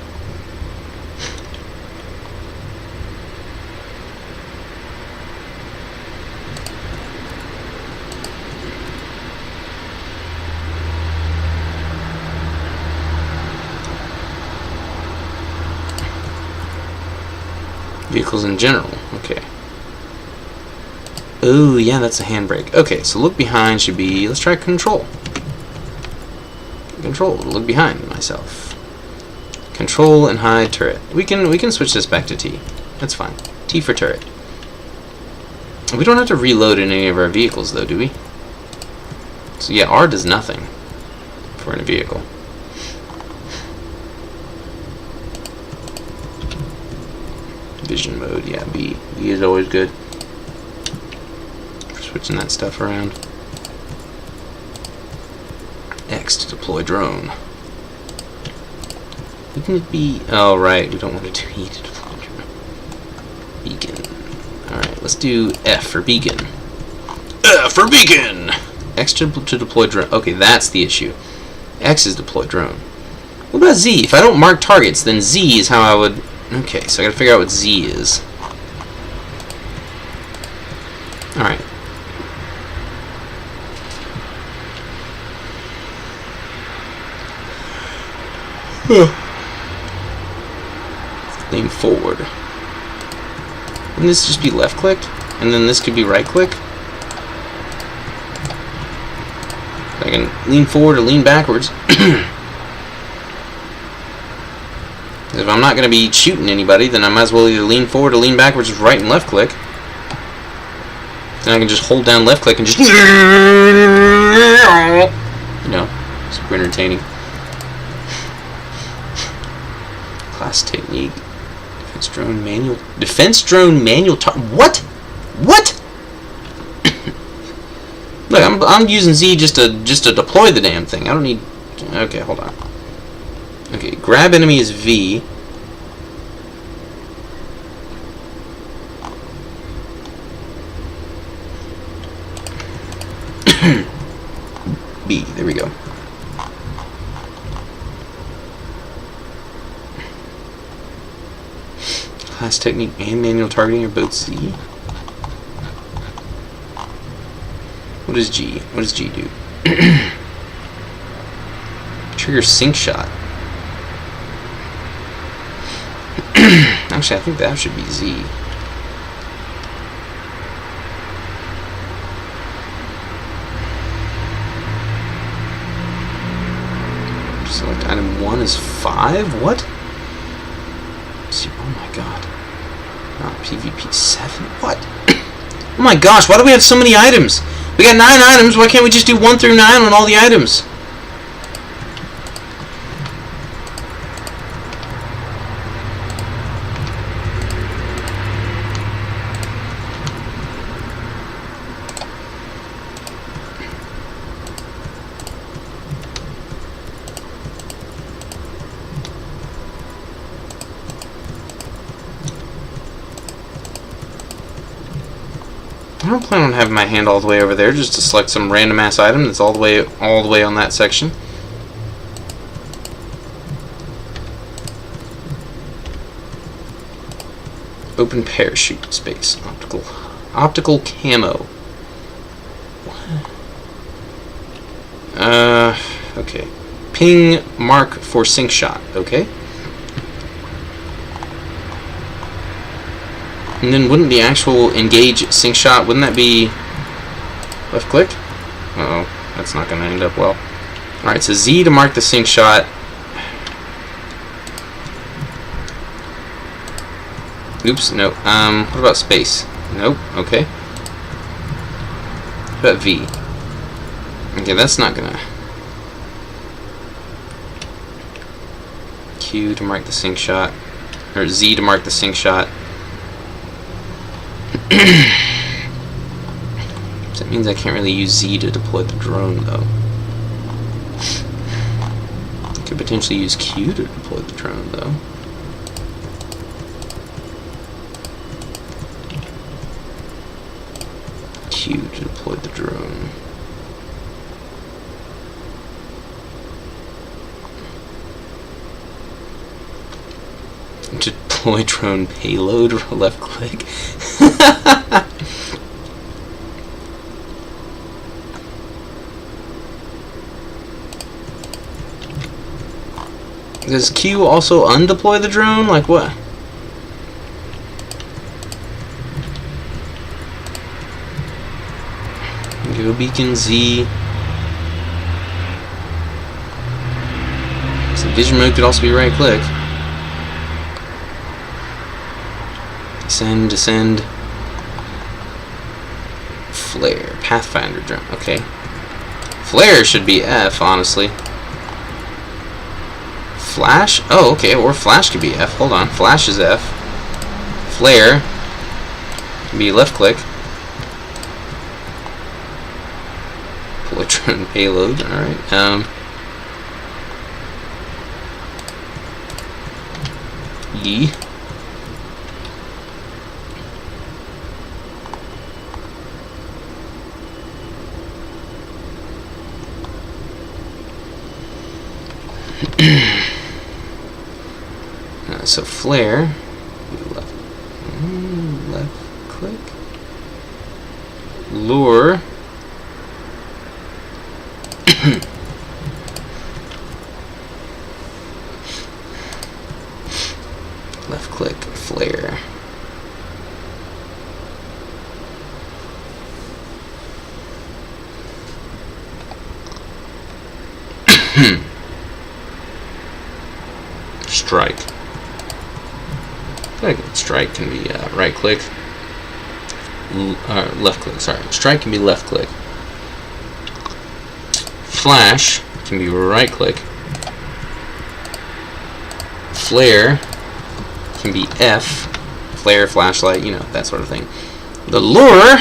Vehicles in general, okay. Oh, yeah, that's a handbrake. Okay, so look behind should be, let's try control. Control, look behind myself. Control and hide turret. We can switch this back to T. That's fine. T for turret. We don't have to reload in any of our vehicles though, do we? So yeah, R does nothing for in a vehicle. Vision mode, yeah, B. B is always good for switching that stuff around. X to deploy drone. We can be. Oh right, we don't want to do E to deploy drone. Beacon. All right, let's do F for beacon. F for beacon. X to deploy drone. Okay, that's the issue. X is deploy drone. What about Z? If I don't mark targets, then Z is how I would. Okay, so I gotta figure out what Z is. All right. Lean forward. Wouldn't this just be left clicked? And then this could be right click? I can lean forward or lean backwards. If I'm not going to be shooting anybody, then I might as well either lean forward or lean backwards with right and left click. Then I can just hold down left click and just... You know, super entertaining. Class technique. Defense drone manual. Defense drone manual. What? What? Look, I'm using Z just to deploy the damn thing. I don't need. Okay, hold on. Okay, grab enemy is V. B. There we go. Class technique and manual targeting are both Z. What is G? What does G do? Trigger sync shot. Actually, I think that should be Z. Select item 1 is 5? What? Oh my god. Not PvP 7? What? Oh my gosh, why do we have so many items? We got 9 items, why can't we just do 1 through 9 on all the items? I don't plan on having my hand all the way over there just to select some random ass item that's all the way on that section. Open parachute space. Optical camo. Okay. Ping mark for sync shot. Okay. And then wouldn't the actual engage sync shot, wouldn't that be left click? Uh-oh, that's not going to end up well. Alright, so Z to mark the sync shot. Oops, no. What about space? Nope, okay. What about V? Okay, that's not going to... Q to mark the sync shot. Or Z to mark the sync shot. So that means I can't really use Z to deploy the drone, though. I could potentially use Q to deploy the drone, though. Q to deploy the drone. To deploy drone payload, left click. Does Q also undeploy the drone? Like what? Go beacon Z. So vision mode could also be right click. Descend, descend. Flare. Pathfinder drone. Okay. Flare should be F, honestly. Flash? Oh, okay, or Flash could be F. Hold on. Flash is F. Flare can be left click. Electron payload, alright. E. So flare, left click, lure, left click, flare. Strike. Strike can be right click, left click. Sorry, strike can be left click. Flash can be right click. Flare can be F. Flare, flashlight, you know, that sort of thing. The lure.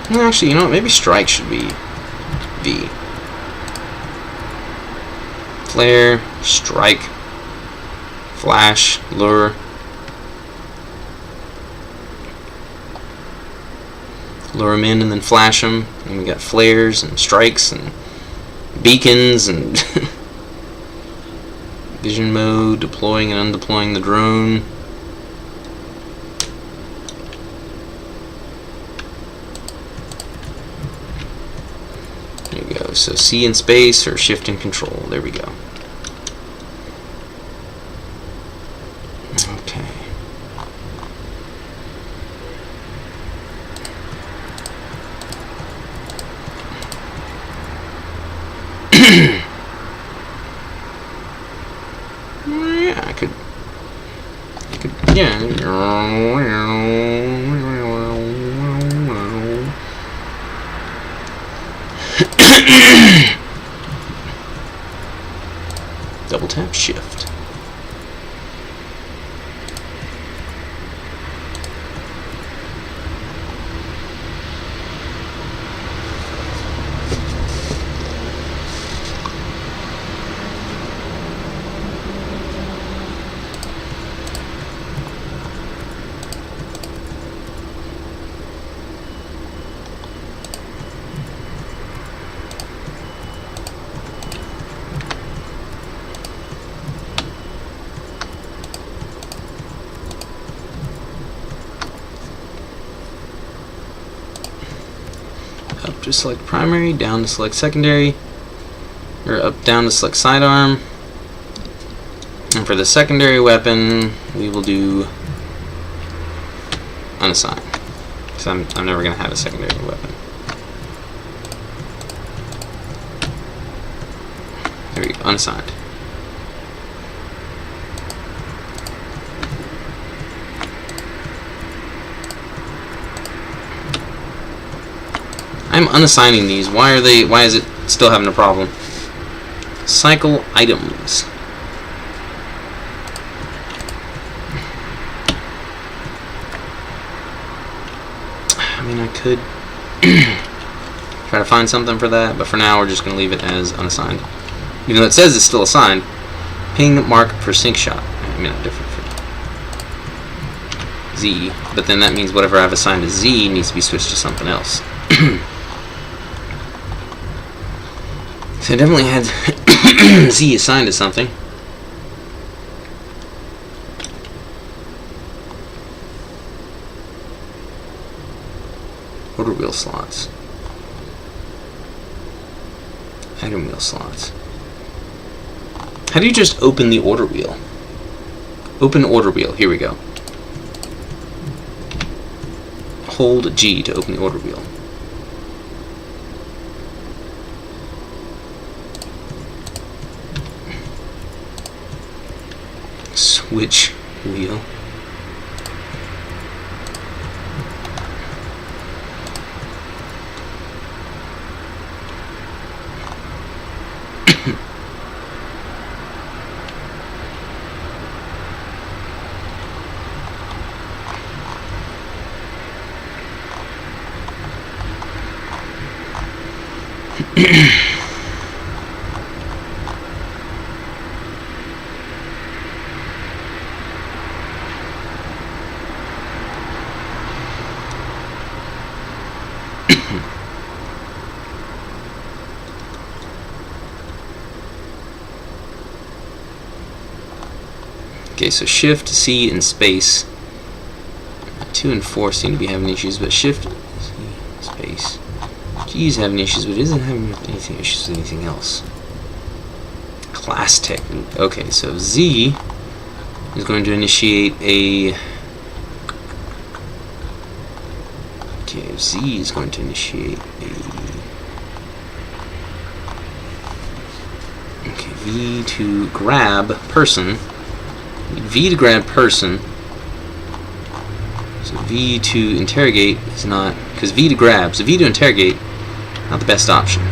Actually, you know what? Maybe strike should be V. Flare, strike, flash, lure. Lure them in and then flash them. And we got flares and strikes and beacons and vision mode, deploying and undeploying the drone. There we go. So C in space or shift and control. There we go. Okay. Yeah, I could, yeah. Double tap shift. Up to select primary, down to select secondary, or up down to select sidearm. And for the secondary weapon, we will do unassigned, because I'm never going to have a secondary weapon. There we go, unassigned. I'm unassigning these. Why is it still having a problem? Cycle items. I mean, I could try to find something for that, but for now we're just going to leave it as unassigned. Even though it says it's still assigned. Ping mark for sync shot. I mean, different for Z, but then that means whatever I've assigned to Z needs to be switched to something else. So I definitely had Z assigned to something. Order wheel slots. Item wheel slots. How do you just open the order wheel? Open order wheel. Here we go. Hold G to open the order wheel. Which wheel? Okay, so Shift, C, and space. 2 and 4 seem to be having issues, but Shift, C, space. G is having issues, but it isn't having anything issues with anything else. Class technique. Okay, so Z is going to initiate a... Okay, Z is going to initiate a... Okay, V to grab person. V to grab person. So V to interrogate is not... Because V to grab, so V to interrogate, not the best option.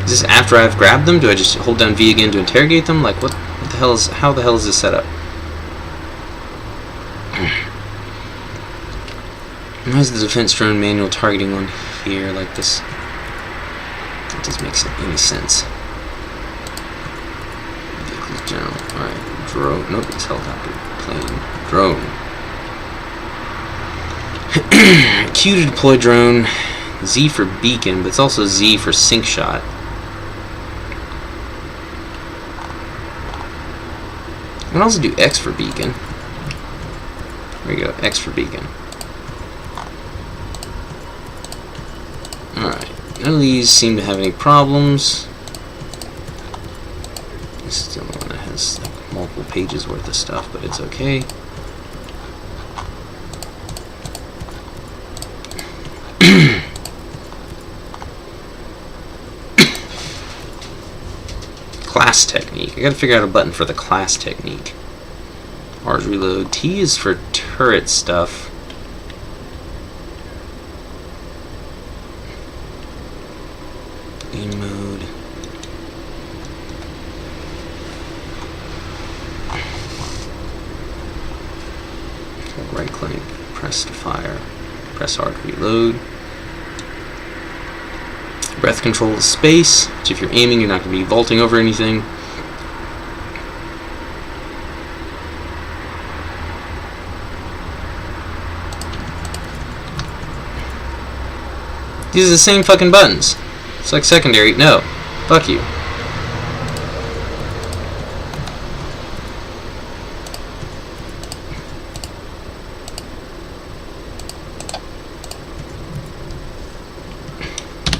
Is this after I've grabbed them? Do I just hold down V again to interrogate them? Like, what the hell is... How the hell is this set up? Why is the defense drone manual targeting on here like this? That doesn't make any sense. Vehicles general. Alright. Drone. Nope, it's helicopter. Plane. Drone. Q to deploy drone. Z for beacon, but it's also Z for sync shot. I can also do X for beacon. There we go. X for beacon. Alright. None of these seem to have any problems. This is the only one that has like multiple pages worth of stuff, but it's okay. Class technique. I gotta figure out a button for the class technique. R is reload. T is for turret stuff. Aim mode. Right click, press to fire, press R to reload. Breath control is space, which if you're aiming, you're not going to be vaulting over anything. These are the same fucking buttons. It's like secondary. No. Fuck you.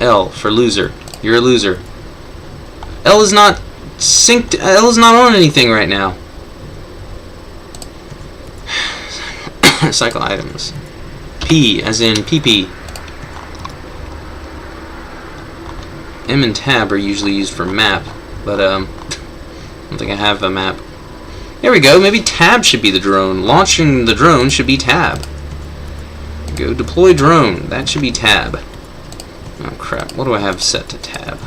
L for loser. You're a loser. L is not synced. L is not on anything right now. Cycle items. P as in PP. M and tab are usually used for map, but I don't think I have a map. There we go. Maybe tab should be the drone. Launching the drone should be tab. Go deploy drone. That should be tab. Oh crap, what do I have set to tab?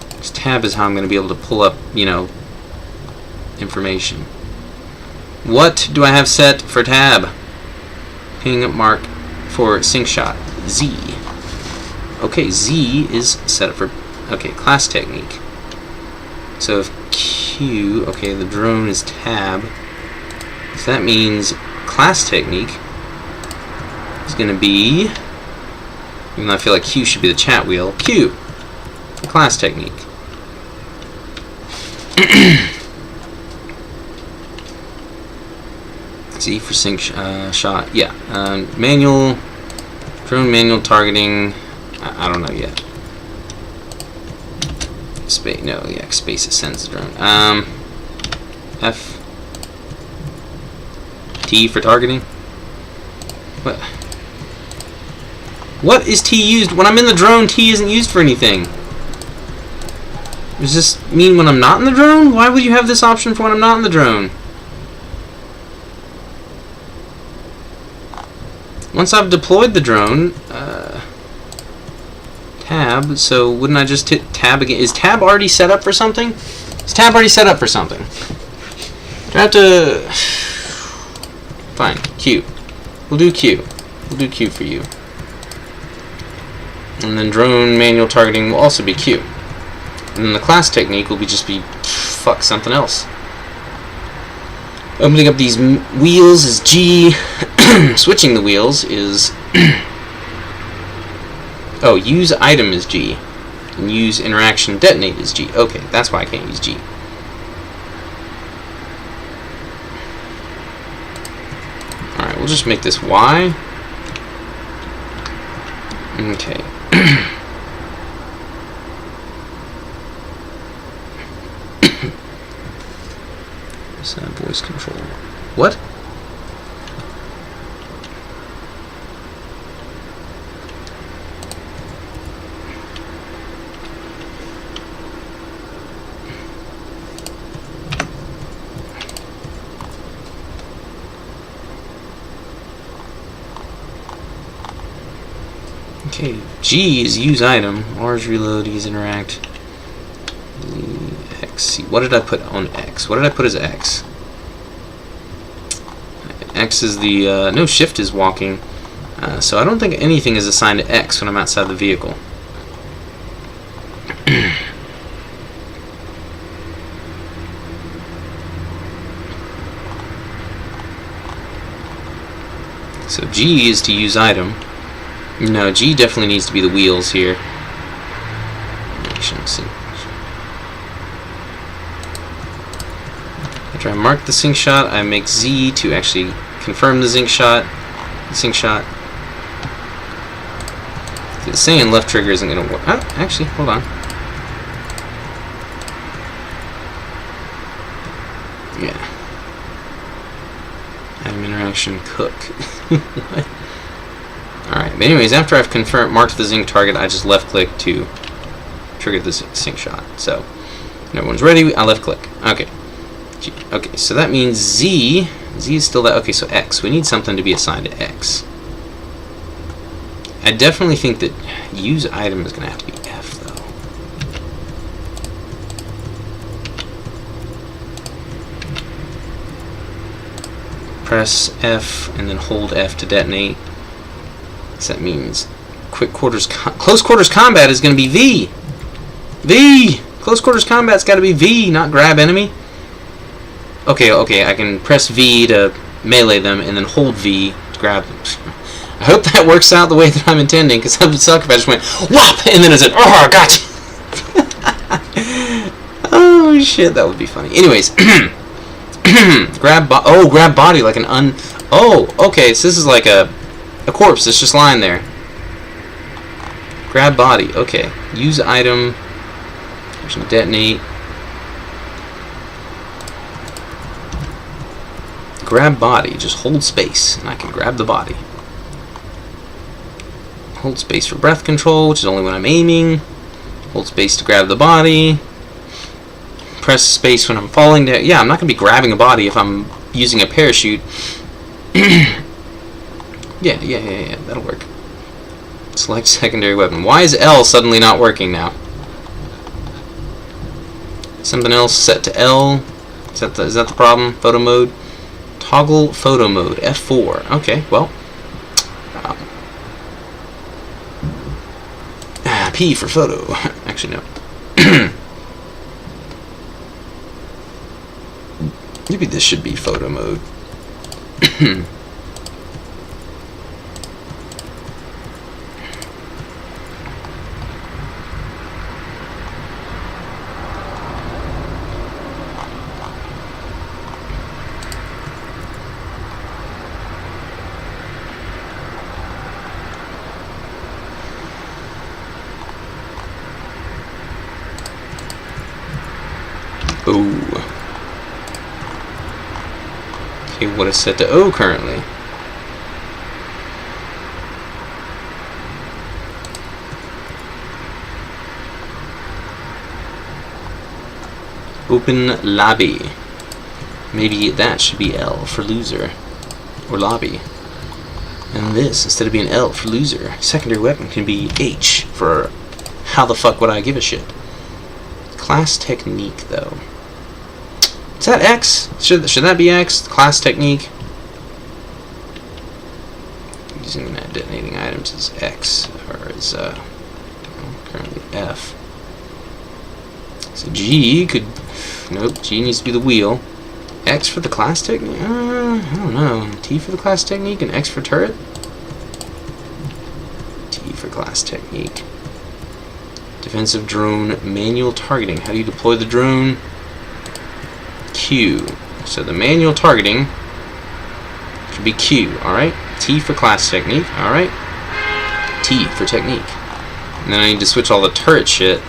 Because tab is how I'm going to be able to pull up, you know, information. What do I have set for tab? Ping mark for sync shot. Z. Okay, Z is set up for, okay, class technique. So if Q, okay, the drone is tab. So that means class technique is going to be... Even though I feel like Q should be the chat wheel. Q! Class technique. Z for sync shot. Yeah. Manual. Drone manual targeting. I don't know yet. Space. No, yeah. Space ascends the drone. F. T for targeting. What? What is T used? When I'm in the drone, T isn't used for anything. Does this mean when I'm not in the drone? Why would you have this option for when I'm not in the drone? once I've deployed the drone, tab, so wouldn't I just hit tab again? Is tab already set up for something? Is tab already set up for something? Do I have to... Fine, Q. We'll do Q. We'll do Q for you. And then drone manual targeting will also be Q. And then the class technique will be fuck, something else. Opening up these wheels is G. Switching the wheels is... oh, use item is G. And use interaction detonate is G. Okay, that's why I can't use G. Alright, we'll just make this Y. Okay. Voice control. What? Okay, G is use item, R is reload, E is interact. X. What did I put on X? What did I put as X? X is the, no, shift is walking. So I don't think anything is assigned to X when I'm outside the vehicle. So G is to use item. No, G definitely needs to be the wheels here. After I mark the sync shot, I make Z to actually confirm the sync shot. It's saying left trigger isn't going to work. Oh, actually, hold on. Yeah. Item interaction cook. What? Alright, but anyways, after I've marked the zinc target, I just left click to trigger the sync shot. So, when everyone's ready, I left click. Okay. G. Okay, so that means Z is still that. Okay, so X. We need something to be assigned to X. I definitely think that use item is going to have to be F, though. Press F and then hold F to detonate. So that means close quarters combat is going to be V. V! Close quarters combat's got to be V, not grab enemy. Okay, I can press V to melee them and then hold V to grab them. I hope that works out the way that I'm intending, because that would suck if I just went whop and then I said, oh, gotcha. Oh shit, that would be funny. Anyways, grab body like an oh, okay, so this is like a corpse that's just lying there. Grab body, okay. Use item, detonate. Grab body, just hold space, and I can grab the body. Hold space for breath control, which is only when I'm aiming. Hold space to grab the body. Press space when I'm falling down. Yeah, I'm not going to be grabbing a body if I'm using a parachute. Yeah, that'll work. Select secondary weapon. Why is L suddenly not working now? Something else set to L. Is that the problem? Photo mode? Toggle photo mode. F4. Okay, well. P for photo. Actually, no. Maybe this should be photo mode. O. Okay, what is set to O currently? Open lobby. Maybe that should be L for loser. Or lobby. And than this. Instead of being L for loser, secondary weapon can be H for how the fuck would I give a shit. Class technique, though. Is that X? Should that be X? Class technique. Using detonating items is X, or is currently F. So G could. Nope. G needs to be the wheel. X for the class technique? I don't know. T for the class technique and X for turret? T for class technique. Defensive drone manual targeting. How do you deploy the drone? Q. So the manual targeting should be Q, alright? T for class technique, alright? T for technique. And then I need to switch all the turret shit.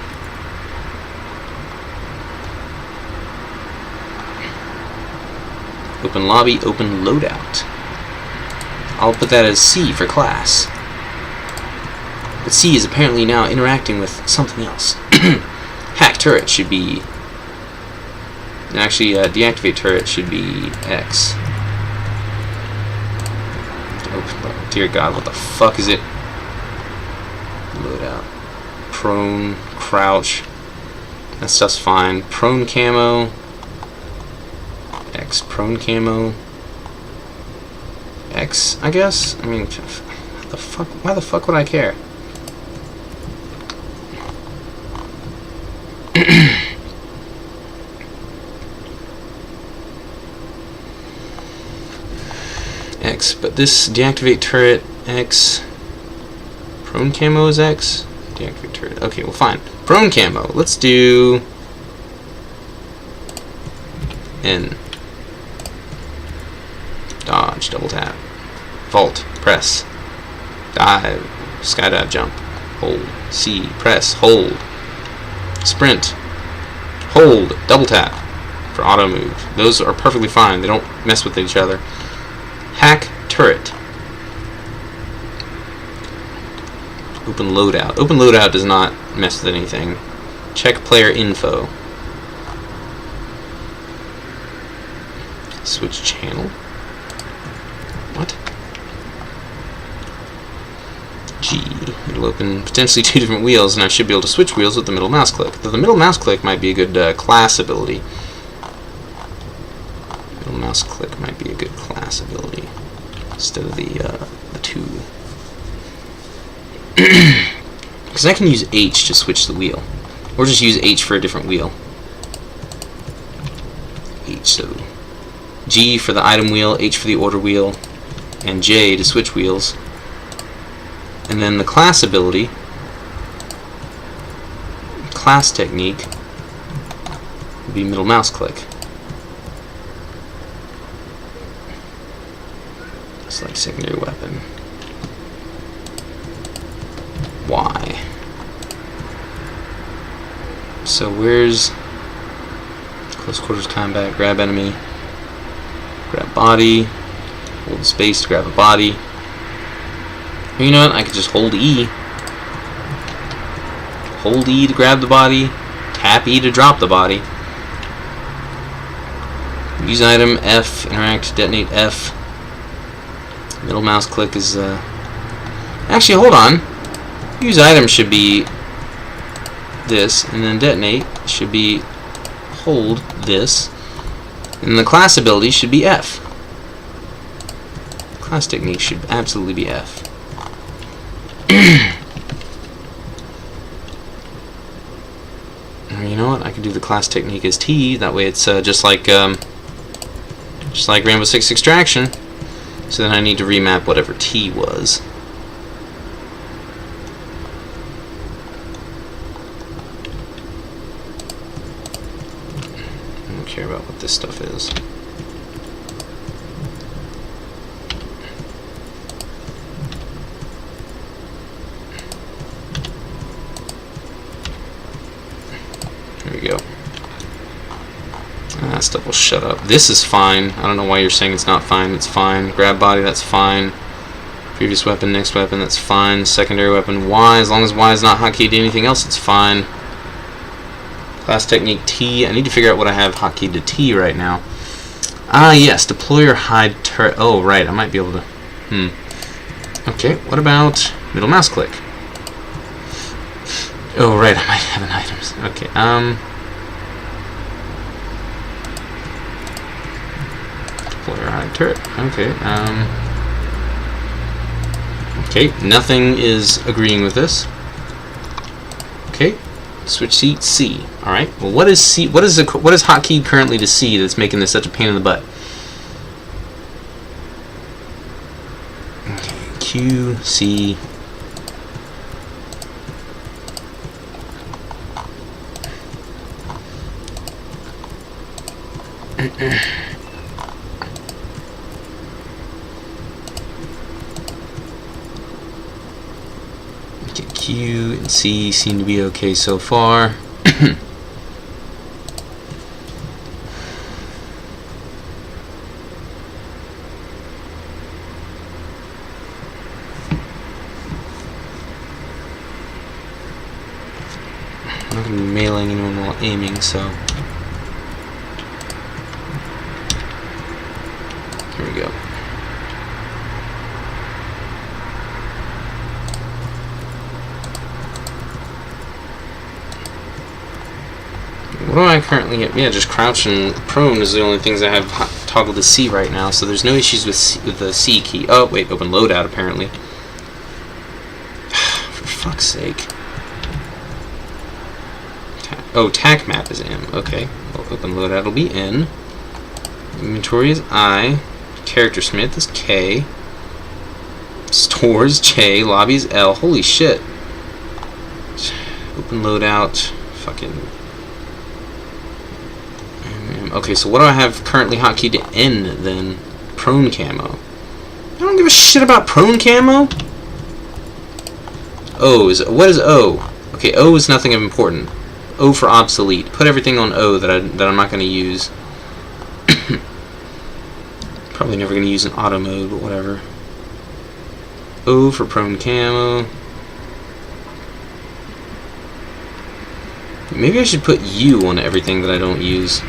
Open lobby, open loadout. I'll put that as C for class. But C is apparently now interacting with something else. Hack turret should be... Actually, deactivate turret should be X. Oh, dear God, what the fuck is it? Loadout. Prone, crouch. That stuff's fine. Prone camo. X prone camo. X, I guess? I mean, what the fuck? Why the fuck would I care? X, but this deactivate turret X. Prone camo is X. Deactivate turret. Okay, well, fine. Prone camo. Let's do N. Dodge, double tap. Vault, press. Dive, skydive, jump. Hold, C, press, hold. Sprint, hold, double tap for auto move. Those are perfectly fine. They don't mess with each other. Hack turret. Open loadout. Open loadout does not mess with anything. Check player info. Switch channel. What? G. It'll open potentially 2 different wheels, and I should be able to switch wheels with the middle mouse click. Though the middle mouse click might be a good class ability. Middle mouse click might be a good class ability instead of the 2. Because I can use H to switch the wheel, or just use H for a different wheel. H, so G for the item wheel, H for the order wheel, and J to switch wheels. And then the class ability, class technique, would be middle mouse click. Select secondary weapon. Y. So where's close quarters combat, grab enemy, grab body, hold space to grab a body. You know what? I could just hold E. Hold E to grab the body, tap E to drop the body. Use item F, interact, detonate F. Middle mouse click is actually, hold on. Use item should be this, and then detonate should be hold this, and the class ability should be F. Class technique should absolutely be F. You know what? I can do the class technique as T. That way, it's just like Rainbow Six Extraction. So then I need to remap whatever T was. I don't care about what this stuff is. There we go. That stuff will shut up. This is fine. I don't know why you're saying it's not fine. It's fine. Grab body, that's fine. Previous weapon, next weapon, that's fine. Secondary weapon, Y. As long as Y is not hotkeyed to anything else, it's fine. Class technique T. I need to figure out what I have hotkeyed to T right now. Ah, yes. Deploy or hide turret. Oh, right. I might be able to... Okay, what about middle mouse click? Oh, right, I might have an items. Okay, deploy our turret. Okay, okay, nothing is agreeing with this. Okay, switch seat C. All right. Well, what is C? What is hotkeyed currently to C that's making this such a pain in the butt? Okay, Q C. Okay, Q and C seem to be okay so far. I'm not going to be mailing anyone while aiming, so here we go. What do I currently get? Yeah, just crouch and prone is the only things I have toggled to C right now, so there's no issues with the C key. Oh, wait, open loadout apparently. For fuck's sake. Oh, tac map is M. Okay. Well, open loadout will be N. Inventory is I. Character Smith is K. Stores J. Lobby is L. Holy shit. Open loadout. Fucking. Okay, so what do I have currently hotkeyed to N then? Prone camo. I don't give a shit about prone camo. What is O? Okay, O is nothing of important. O for obsolete. Put everything on O that I'm not going to use. Probably never going to use in auto mode, but whatever. O for prone camo. Maybe I should put U on everything that I don't use.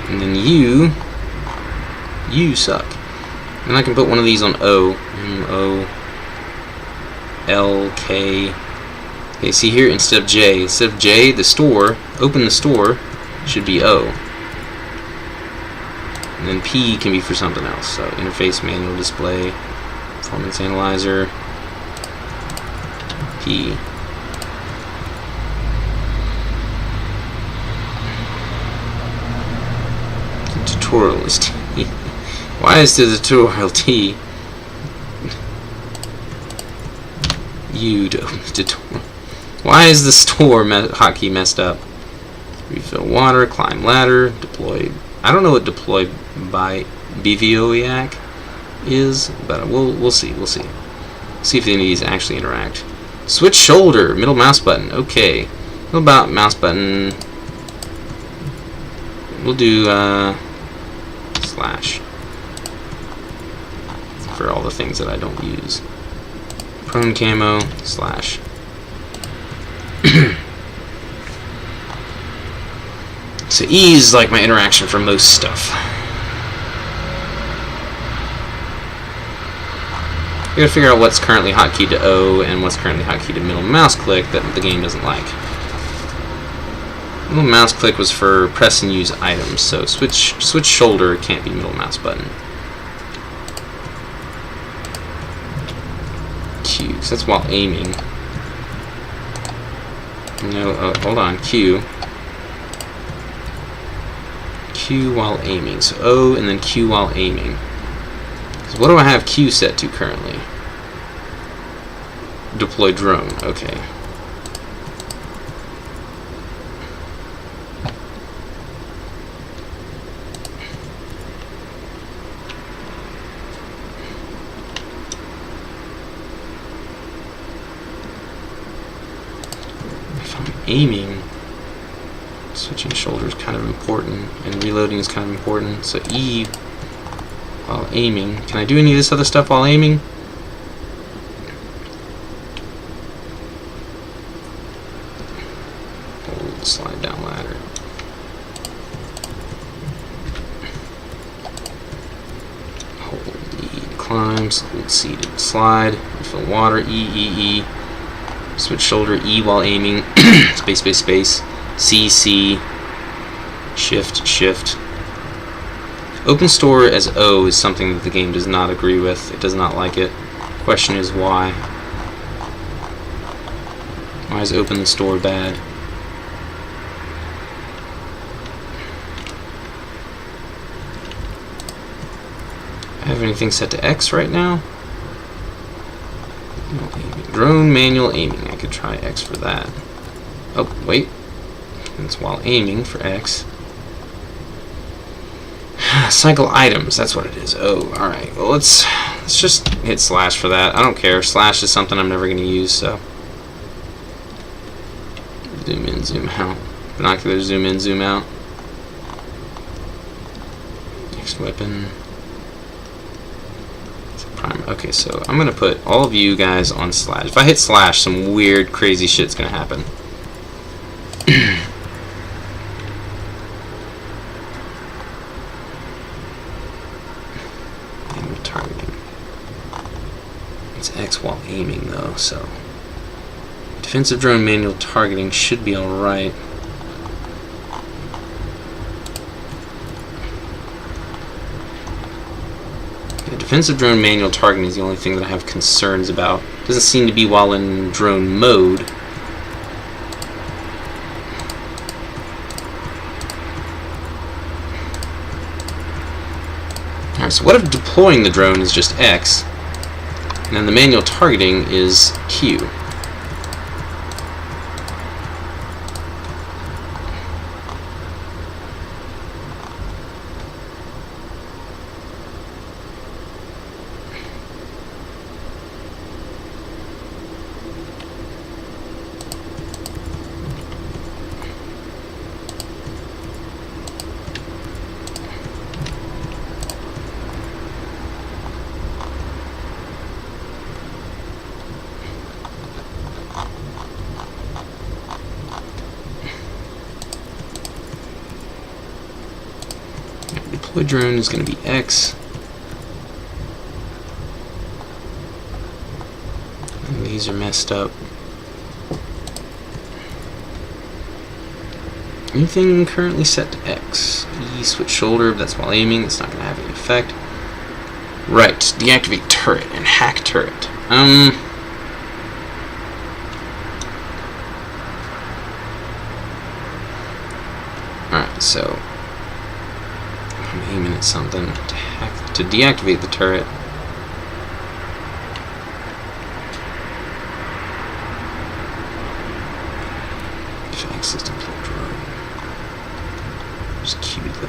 And then U suck. And I can put one of these on O. O. L. K. Okay, see here, instead of J, the store, open the store, should be O. And then P can be for something else. So interface, manual display, performance analyzer, P. The tutorial is T. Why is the tutorial T? U to open the tutorial. Why is the store hotkey messed up? Refill water, climb ladder, deploy. I don't know what deploy by BVOEAC is, but we'll see. We'll see. See if any of these actually interact. Switch shoulder, middle mouse button. Okay, middle mouse button. We'll do slash for all the things that I don't use. Prone camo slash. So E is like my interaction for most stuff. I gotta figure out what's currently hotkeyed to O and what's currently hotkeyed to middle mouse click that the game doesn't like. Middle mouse click was for press and use items, so switch shoulder can't be middle mouse button. Q, because that's while aiming. No, hold on, Q. Q while aiming. So O and then Q while aiming. So what do I have Q set to currently? Deploy drone. Okay. If I'm aiming, switching shoulder is kind of important, and reloading is kind of important. So E while aiming. Can I do any of this other stuff while aiming? Hold, slide down ladder. Hold, lead, climb, hold C to slide, fill water, E. Switch shoulder, E while aiming, space, space, space, C, shift. Open store as O is something that the game does not agree with. It does not like it. Question is why? Why is open the store bad? I have anything set to X right now? Drone manual aiming. I could try X for that. Oh, wait. It's while aiming for X. Cycle items. That's what it is. Oh, alright. Well, let's just hit slash for that. I don't care. Slash is something I'm never going to use, so. Zoom in, zoom out. Binocular, zoom in, zoom out. Next weapon. Okay, so I'm gonna put all of you guys on slash. If I hit slash, some weird, crazy shit's gonna happen. And targeting. It's X while aiming though, so defensive drone manual targeting should be alright. Defensive drone manual targeting is the only thing that I have concerns about. Doesn't seem to be while in drone mode. Alright, so what if deploying the drone is just X, and then the manual targeting is Q? Deploy drone is going to be X. And these are messed up. Anything currently set to X? E, switch shoulder, that's while aiming, that's not going to have any effect. Right, deactivate turret and hack turret. Alright, so I'm aiming at something to deactivate the turret. Effect system play drone. Just Q though.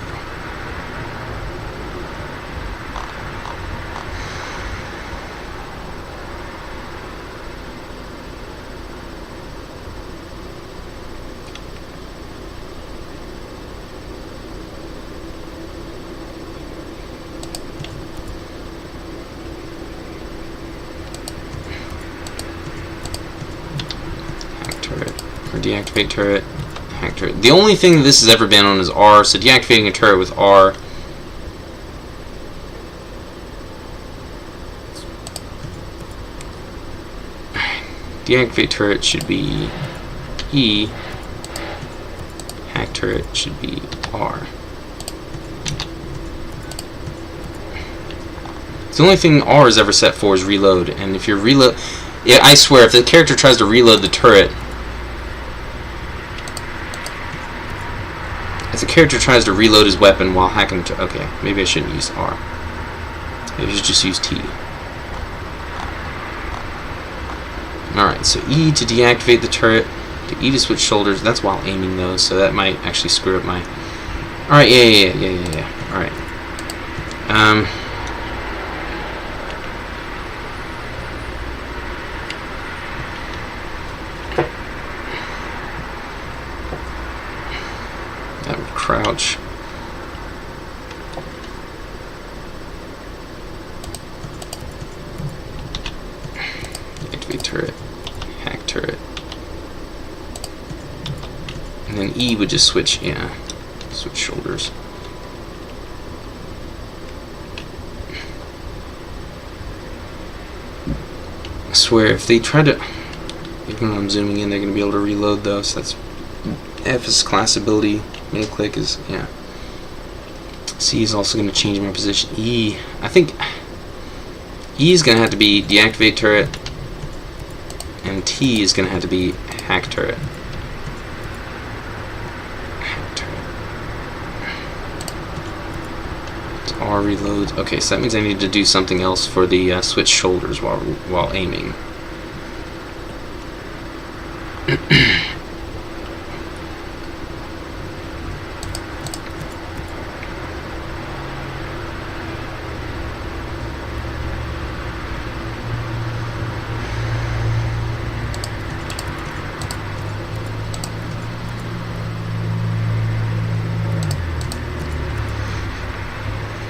Or deactivate turret, hack turret. The only thing this has ever been on is R, so deactivating a turret with R. Deactivate turret should be E. Hack turret should be R. The only thing R is ever set for is reload, and if you're reload, yeah, I swear, if the character tries to reload the turret, if the character tries to reload his weapon while hacking to, okay, maybe I shouldn't use R. Maybe I should just use T. Alright, so E to deactivate the turret, to E to switch shoulders. That's while aiming though, so that might actually screw up my... Alright, yeah. Alright. That would crouch. Activate turret. Hack turret. And then E would just switch, yeah, switch shoulders. I swear, if they try to... Even when I'm zooming in, they're going to be able to reload, though, so that's... F is class ability, middle click is... yeah. C is also going to change my position. E... I think... E is going to have to be deactivate turret, and T is going to have to be hack turret. Hack turret. R reloads. Okay, so that means I need to do something else for the switch shoulders while aiming.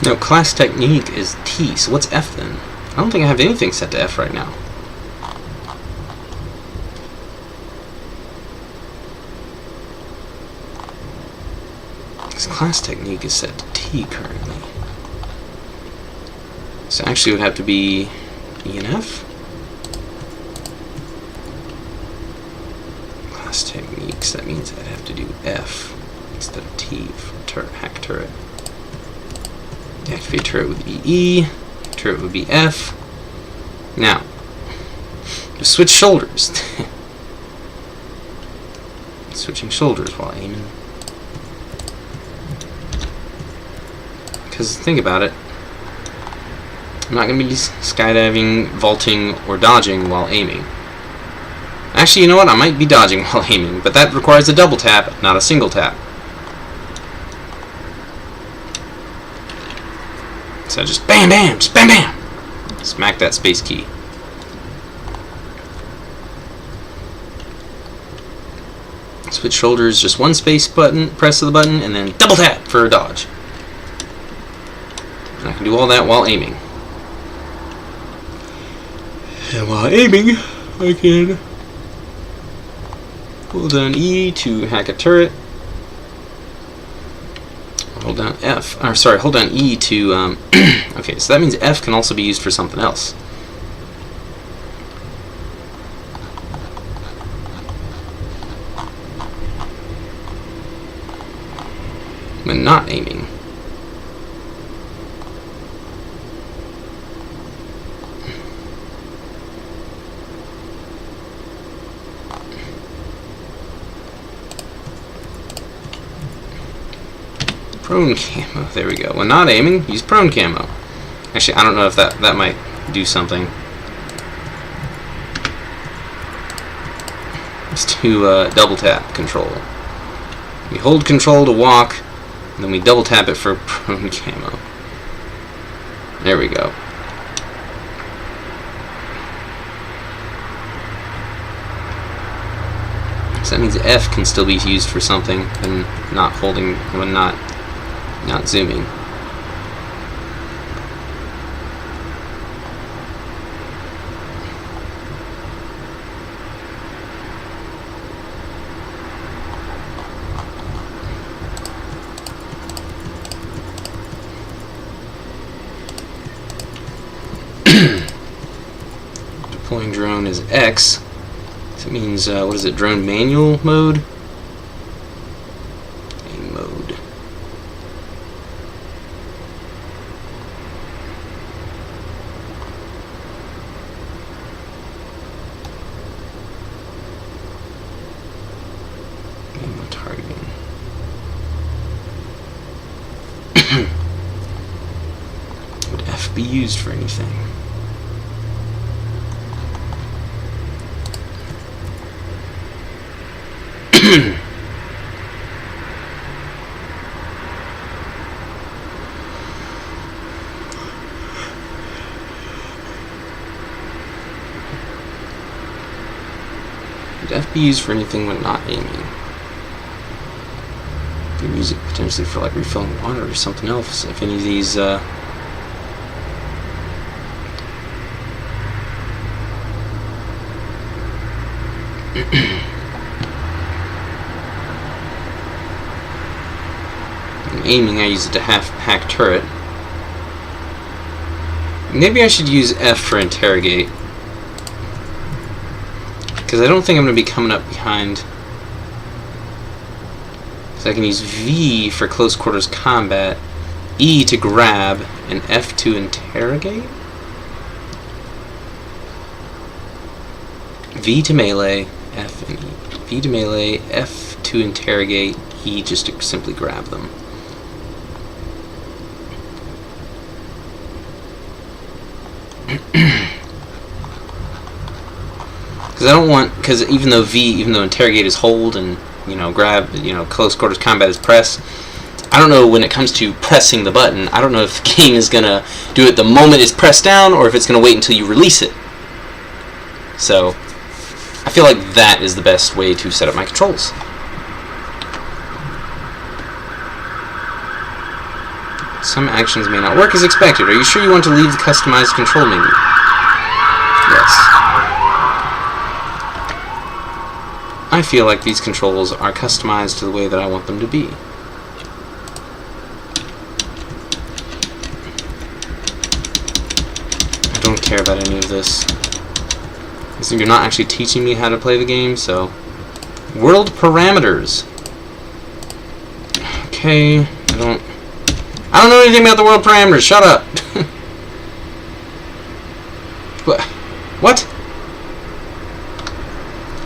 No, class technique is T, so what's F then? I don't think I have anything set to F right now. Because class technique is set to T currently. So actually it would have to be E and F? Class techniques, that means I'd have to do F instead of T for hack turret. Activate turret would be E, turret would be F. Now, just switch shoulders. Switching shoulders while aiming. Because think about it, I'm not going to be skydiving, vaulting, or dodging while aiming. Actually, you know what? I might be dodging while aiming, but that requires a double tap, not a single tap. So just bam, bam, just bam, bam. Smack that space key. Switch shoulders, just one space button, press of the button, and then double tap for a dodge. And I can do all that while aiming. And while aiming, I can hold down E to hack a turret. Hold down F, or sorry, hold down E to, okay, so that means F can also be used for something else. When not aiming. Prone camo, there we go. When not aiming, use prone camo. Actually, I don't know if that might do something. Let's do double tap control. We hold control to walk, and then we double tap it for prone camo. There we go. So that means F can still be used for something, and not holding when not zooming. Deploying drone is X. So it means, what is it, drone manual mode? Aim mode. Aim targeting. Would F be used for anything? Would F be used for anything when not aiming? You can use it potentially for like refilling water or something else. If any of these aiming, I use it to hack turret. Maybe I should use F for interrogate. Because I don't think I'm going to be coming up behind. So I can use V for close quarters combat, E to grab, and F to interrogate? V to melee, F and E. V to melee, F to interrogate, E just to simply grab them. Because I don't want, because even though interrogate is hold and, you know, grab, you know, close quarters combat is press, I don't know when it comes to pressing the button, I don't know if the game is going to do it the moment it's pressed down or if it's going to wait until you release it. So, I feel like that is the best way to set up my controls. Some actions may not work as expected. Are you sure you want to leave the customized control menu? Yes. I feel like these controls are customized to the way that I want them to be. I don't care about any of this. So you're not actually teaching me how to play the game, so... World parameters. Okay, I don't know anything about the world parameters, shut up! What?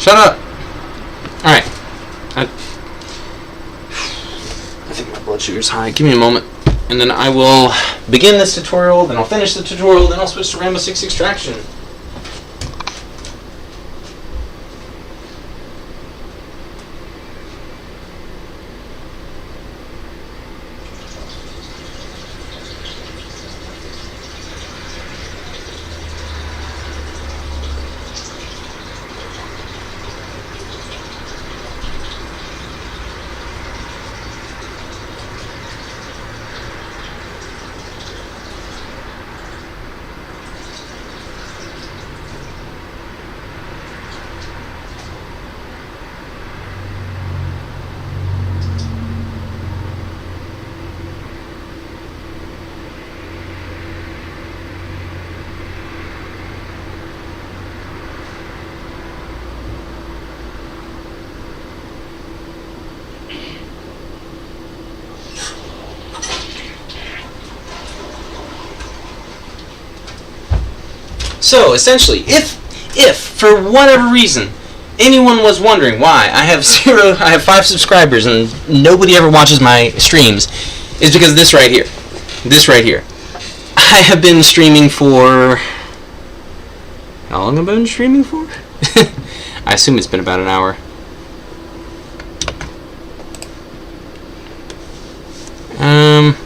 Shut up! Alright. I think my blood sugar's high. Give me a moment. And then I will begin this tutorial, then I'll finish the tutorial, then I'll switch to Rainbow Six Extraction. So, essentially, if for whatever reason anyone was wondering why I have 5 subscribers and nobody ever watches my streams, is because of this right here. This right here. I have been streaming for... How long have I been streaming for? I assume it's been about an hour.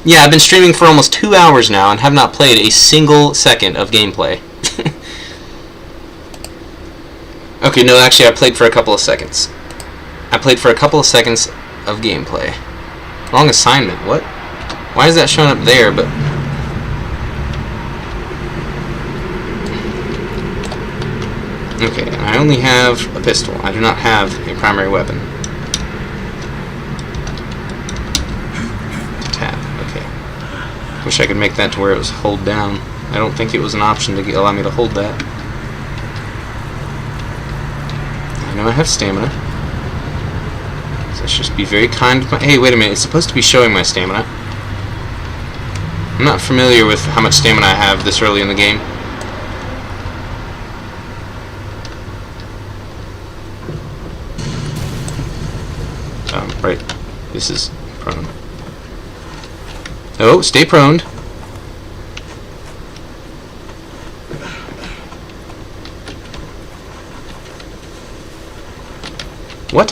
Yeah, I've been streaming for almost 2 hours now and have not played a single second of gameplay. Okay, no, actually I played for a couple of seconds. I played for a couple of seconds of gameplay. Wrong assignment, what? Why is that showing up there, but... Okay, I only have a pistol. I do not have a primary weapon. Tap, okay. Wish I could make that to where it was hold down. I don't think it was an option to allow me to hold that. I know I have stamina. So let's just be very kind with my... Hey, wait a minute. It's supposed to be showing my stamina. I'm not familiar with how much stamina I have this early in the game. Right. This is prone. Oh, stay proned. What?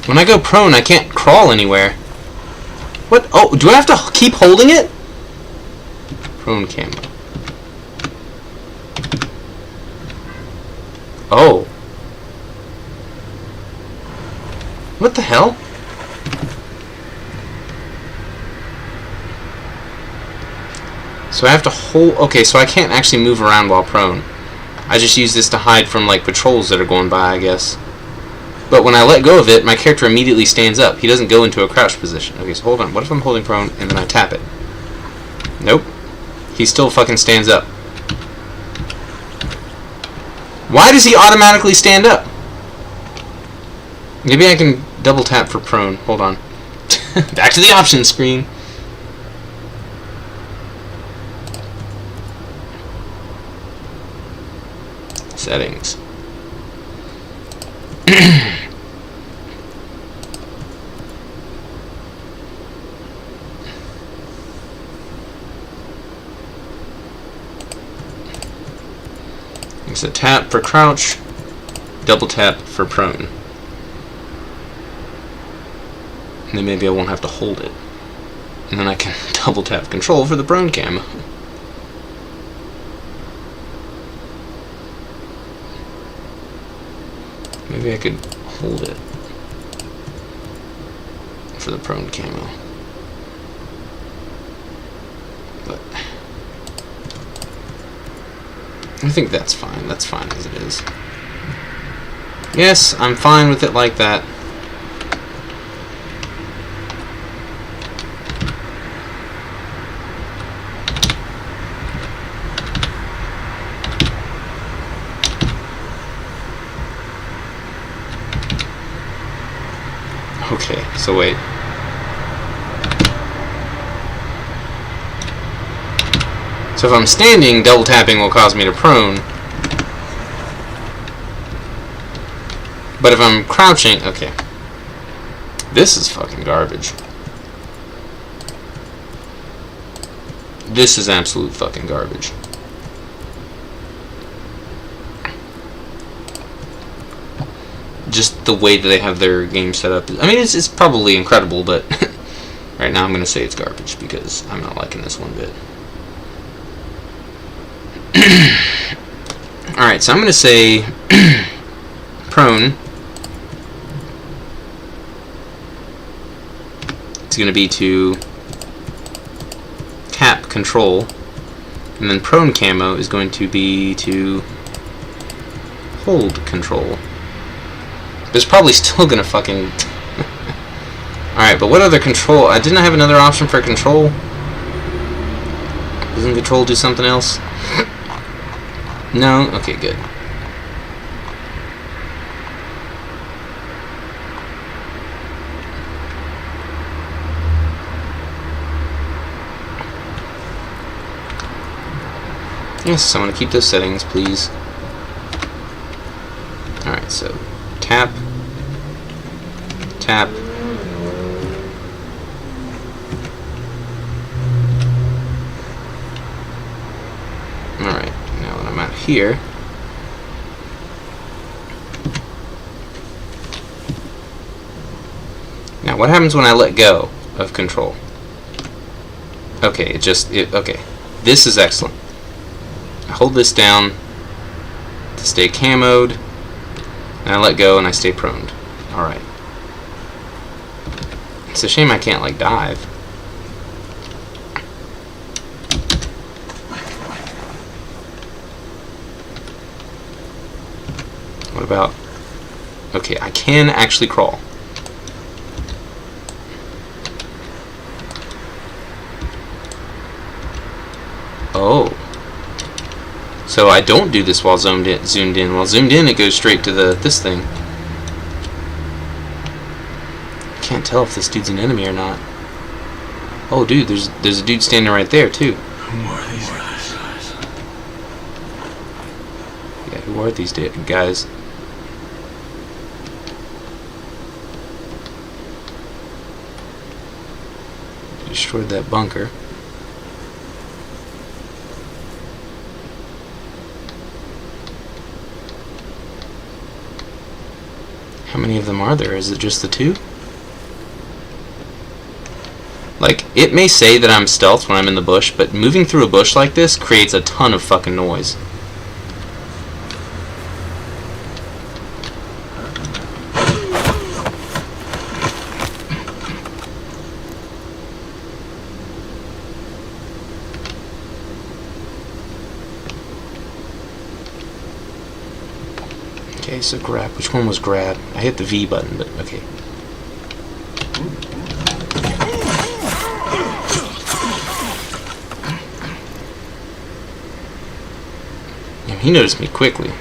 When I go prone, I can't crawl anywhere. What? Oh, do I have to keep holding it? Prone camo. Oh. What the hell? So I have to hold... Okay, so I can't actually move around while prone. I just use this to hide from, like, patrols that are going by, I guess. But when I let go of it, my character immediately stands up. He doesn't go into a crouch position. Okay, so hold on. What if I'm holding prone and then I tap it? Nope. He still fucking stands up. Why does he automatically stand up? Maybe I can double tap for prone. Hold on. Back to the options screen. Settings. It's a tap for crouch, double tap for prone. And then maybe I won't have to hold it. And then I can double tap control for the prone camo. Maybe I could hold it for the prone camo. But I think that's fine. That's fine as it is. Yes, I'm fine with it like that. Okay, so wait. So if I'm standing, double tapping will cause me to prone. But if I'm crouching, okay. This is fucking garbage. This is absolute fucking garbage. Just the way that they have their game set up. I mean, it's probably incredible, but right now I'm going to say it's garbage because I'm not liking this one bit. Alright, so I'm going to say prone. It's going to be to tap control. And then prone camo is going to be to hold control. But it's probably still going to fucking... Alright, but what other control? I didn't have another option for control. Doesn't control do something else? No? Okay, good. Yes, I want to keep those settings, please. Alright, so tap, tap, alright, now that I'm out here, now what happens when I let go of control? Okay, okay, this is excellent. I hold this down to stay camoed, and I let go and I stay proned. Alright. It's a shame I can't, like, dive. What about... Okay, I can actually crawl. Oh. So I don't do this while zoomed in. While zoomed in, it goes straight to this thing. Can't tell if this dude's an enemy or not. Oh, dude, there's a dude standing right there too. Who are these guys? Yeah, who are these guys? Destroyed that bunker. How many of them are there? Is it just the two? Like, it may say that I'm stealth when I'm in the bush, but moving through a bush like this creates a ton of fucking noise. Okay, so grab. Which one was grab? I hit the V button, but okay. Yeah, he noticed me quickly.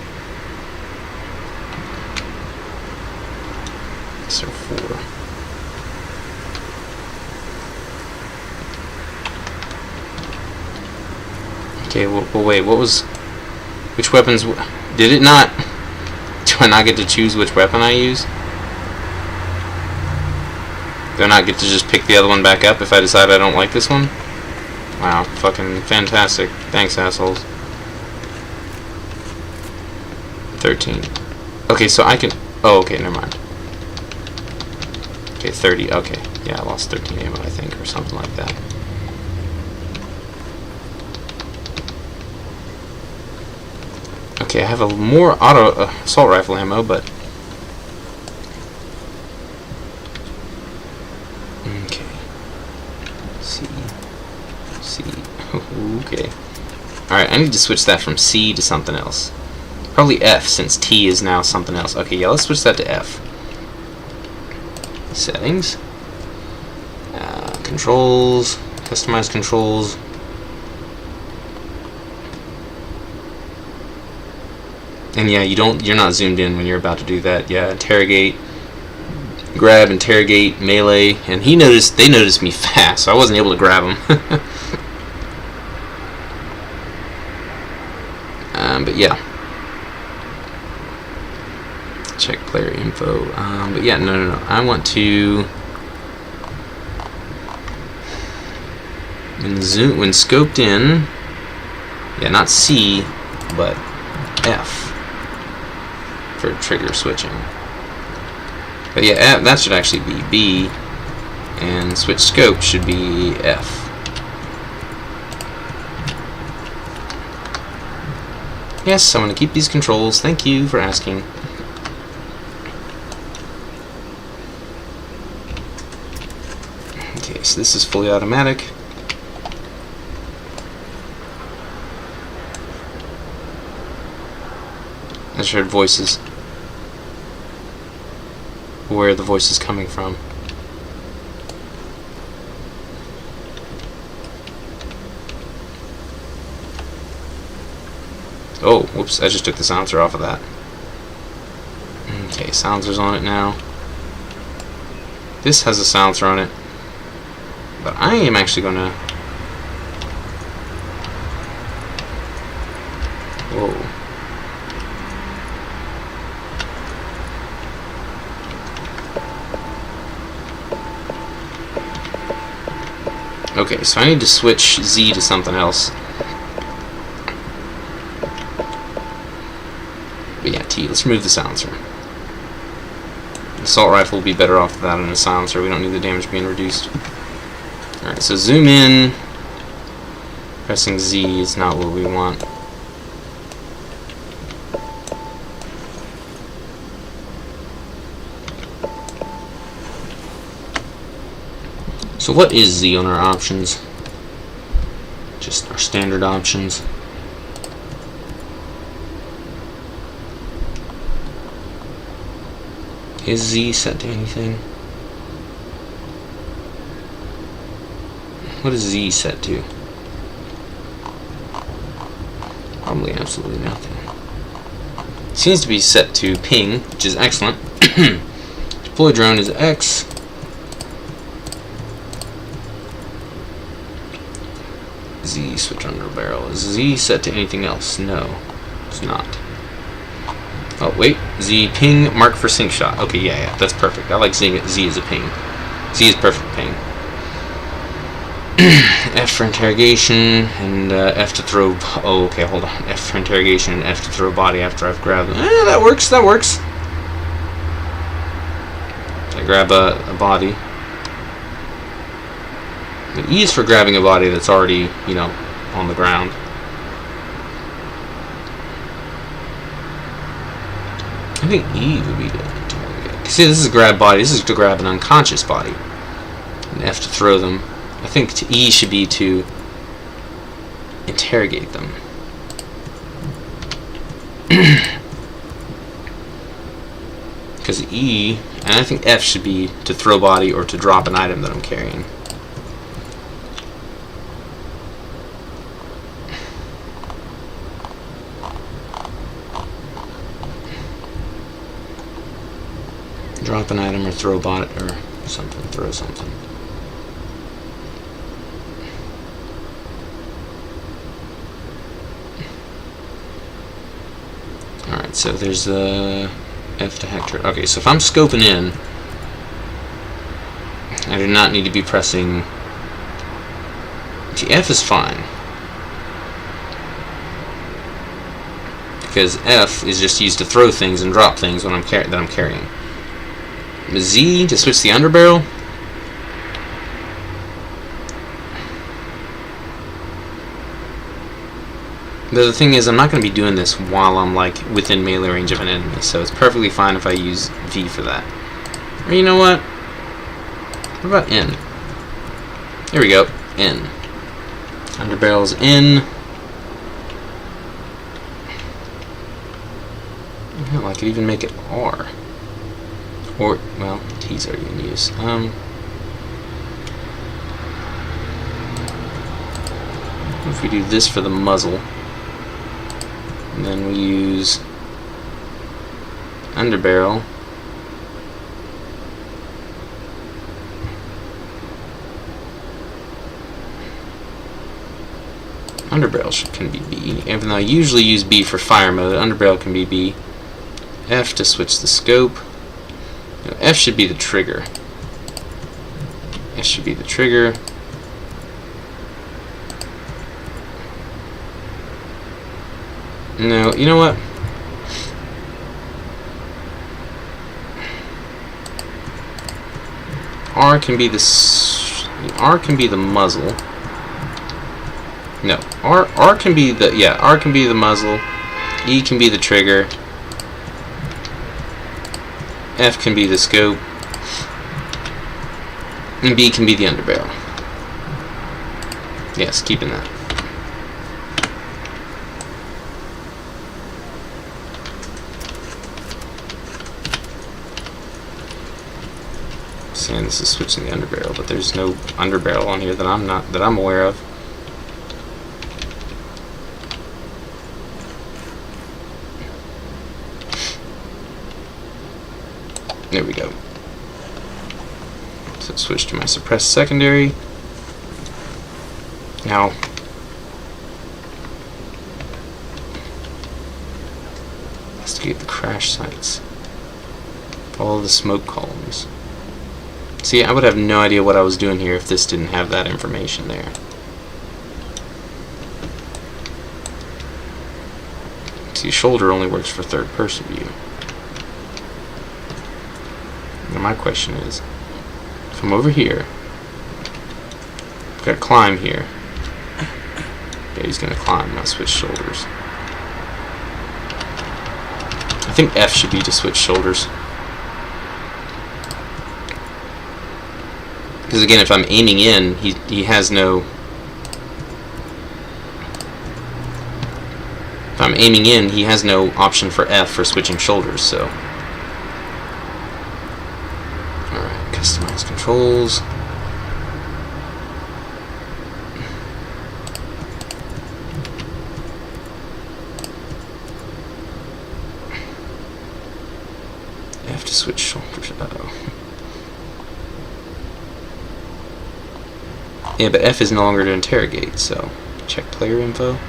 Okay, well, wait, what was... Which weapons... Did it not... Do I not get to choose which weapon I use? Do I not get to just pick the other one back up if I decide I don't like this one? Wow, fucking fantastic. Thanks, assholes. 13. Okay, so I can... Oh, okay, never mind. Okay, 30. Okay, yeah, I lost 13 ammo, I think, or something like that. Okay, I have a more auto assault rifle ammo, but... Okay. C. Okay. Alright, I need to switch that from C to something else. Probably F, since T is now something else. Okay, yeah, let's switch that to F. Settings. Controls. Customize controls. And yeah, you're not zoomed in when you're about to do that. Yeah, interrogate, grab, interrogate, melee, and they noticed me fast, so I wasn't able to grab them. But yeah, check player info. But yeah, no. I want to when scoped in. Yeah, not C, but F. For trigger switching. But yeah, that should actually be B, and switch scope should be F. Yes, I'm going to keep these controls. Thank you for asking. Okay, so this is fully automatic. I just heard voices. Where are the voices coming from? Oh, whoops, I just took the silencer off of that. Okay, silencer's on it now. This has a silencer on it. But I am actually gonna... Whoa. Okay, so I need to switch Z to something else. But yeah, T. Let's remove the silencer. The assault rifle will be better off without a silencer. We don't need the damage being reduced. Alright, so zoom in. Pressing Z is not what we want. So what is Z on our options? Just our standard options. Is Z set to anything? What is Z set to? Probably absolutely nothing. Seems to be set to ping, which is excellent. Deploy drone is X. Z switch under barrel. Is Z set to anything else? No, it's not. Oh wait, Z ping mark for sync shot. Okay, yeah, that's perfect. I like Z as a ping. Z is perfect ping. F for interrogation and F to throw. Oh, okay, hold on. F for interrogation and F to throw body after I've grabbed them. That works. That works. I grab a body. The E is for grabbing a body that's already, you know, on the ground. I think E would be to interrogate. See, this is grab body. This is to grab an unconscious body. And F to throw them. I think E should be to interrogate them. Because E, and I think F should be to throw body or to drop an item that I'm carrying. Drop an item or throw bot or something. Throw something. Alright, so there's F to Hector. Okay, so if I'm scoping in, I do not need to be pressing. F is fine, because F is just used to throw things and drop things when I'm carrying. Z to switch the underbarrel. But the thing is, I'm not going to be doing this while I'm like within melee range of an enemy, so it's perfectly fine if I use V for that. Or you know what? What about N? Here we go. N. Underbarrel's in. Hell, I could even make it R. Or, well, T's already in use. If we do this for the muzzle, and then we use underbarrel. Underbarrel can be B. Even though I usually use B for fire mode, underbarrel can be B. F to switch the scope. No, F should be the trigger. F should be the trigger. No, you know what? R can be the muzzle. No, R can be the R can be the muzzle. E can be the trigger. F can be the scope. And B can be the underbarrel. Yes, keeping that. Saying this is switching the underbarrel, but there's no underbarrel on here that I'm aware of. There we go. So switch to my suppressed secondary. Now, investigate the crash sites. Follow the smoke columns. See, I would have no idea what I was doing here if this didn't have that information there. See, shoulder only works for third-person view. Now my question is, if I'm over here, I've got to climb here. Yeah, he's going to climb, not switch shoulders. I think F should be to switch shoulders. Because again, if I'm aiming in, he has no... If I'm aiming in, he has no option for F for switching shoulders, so... Alright, customize controls. F to switch shoulders, uh-oh. Yeah, but F is no longer to interrogate, so check player info.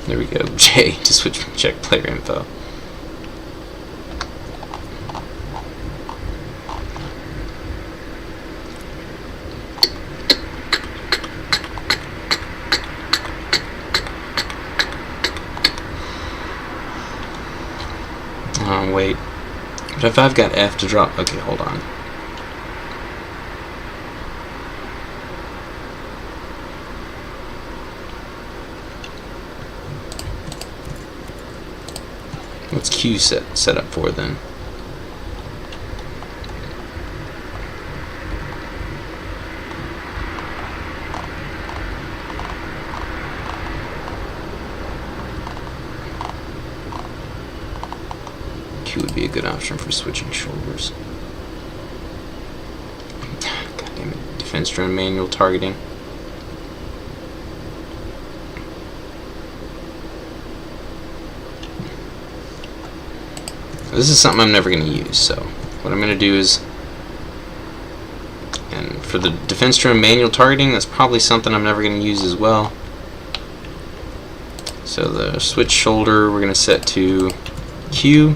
There we go, J to switch check player info. Wait. But if I've got F to drop... Okay, hold on. What's Q set up for then? Q would be a good option for switching shoulders. God damn it. Defense drone manual targeting. This is something I'm never going to use, so what I'm going to do is, and for the defense drone manual targeting, that's probably something I'm never going to use as well. So the switch shoulder we're going to set to Q.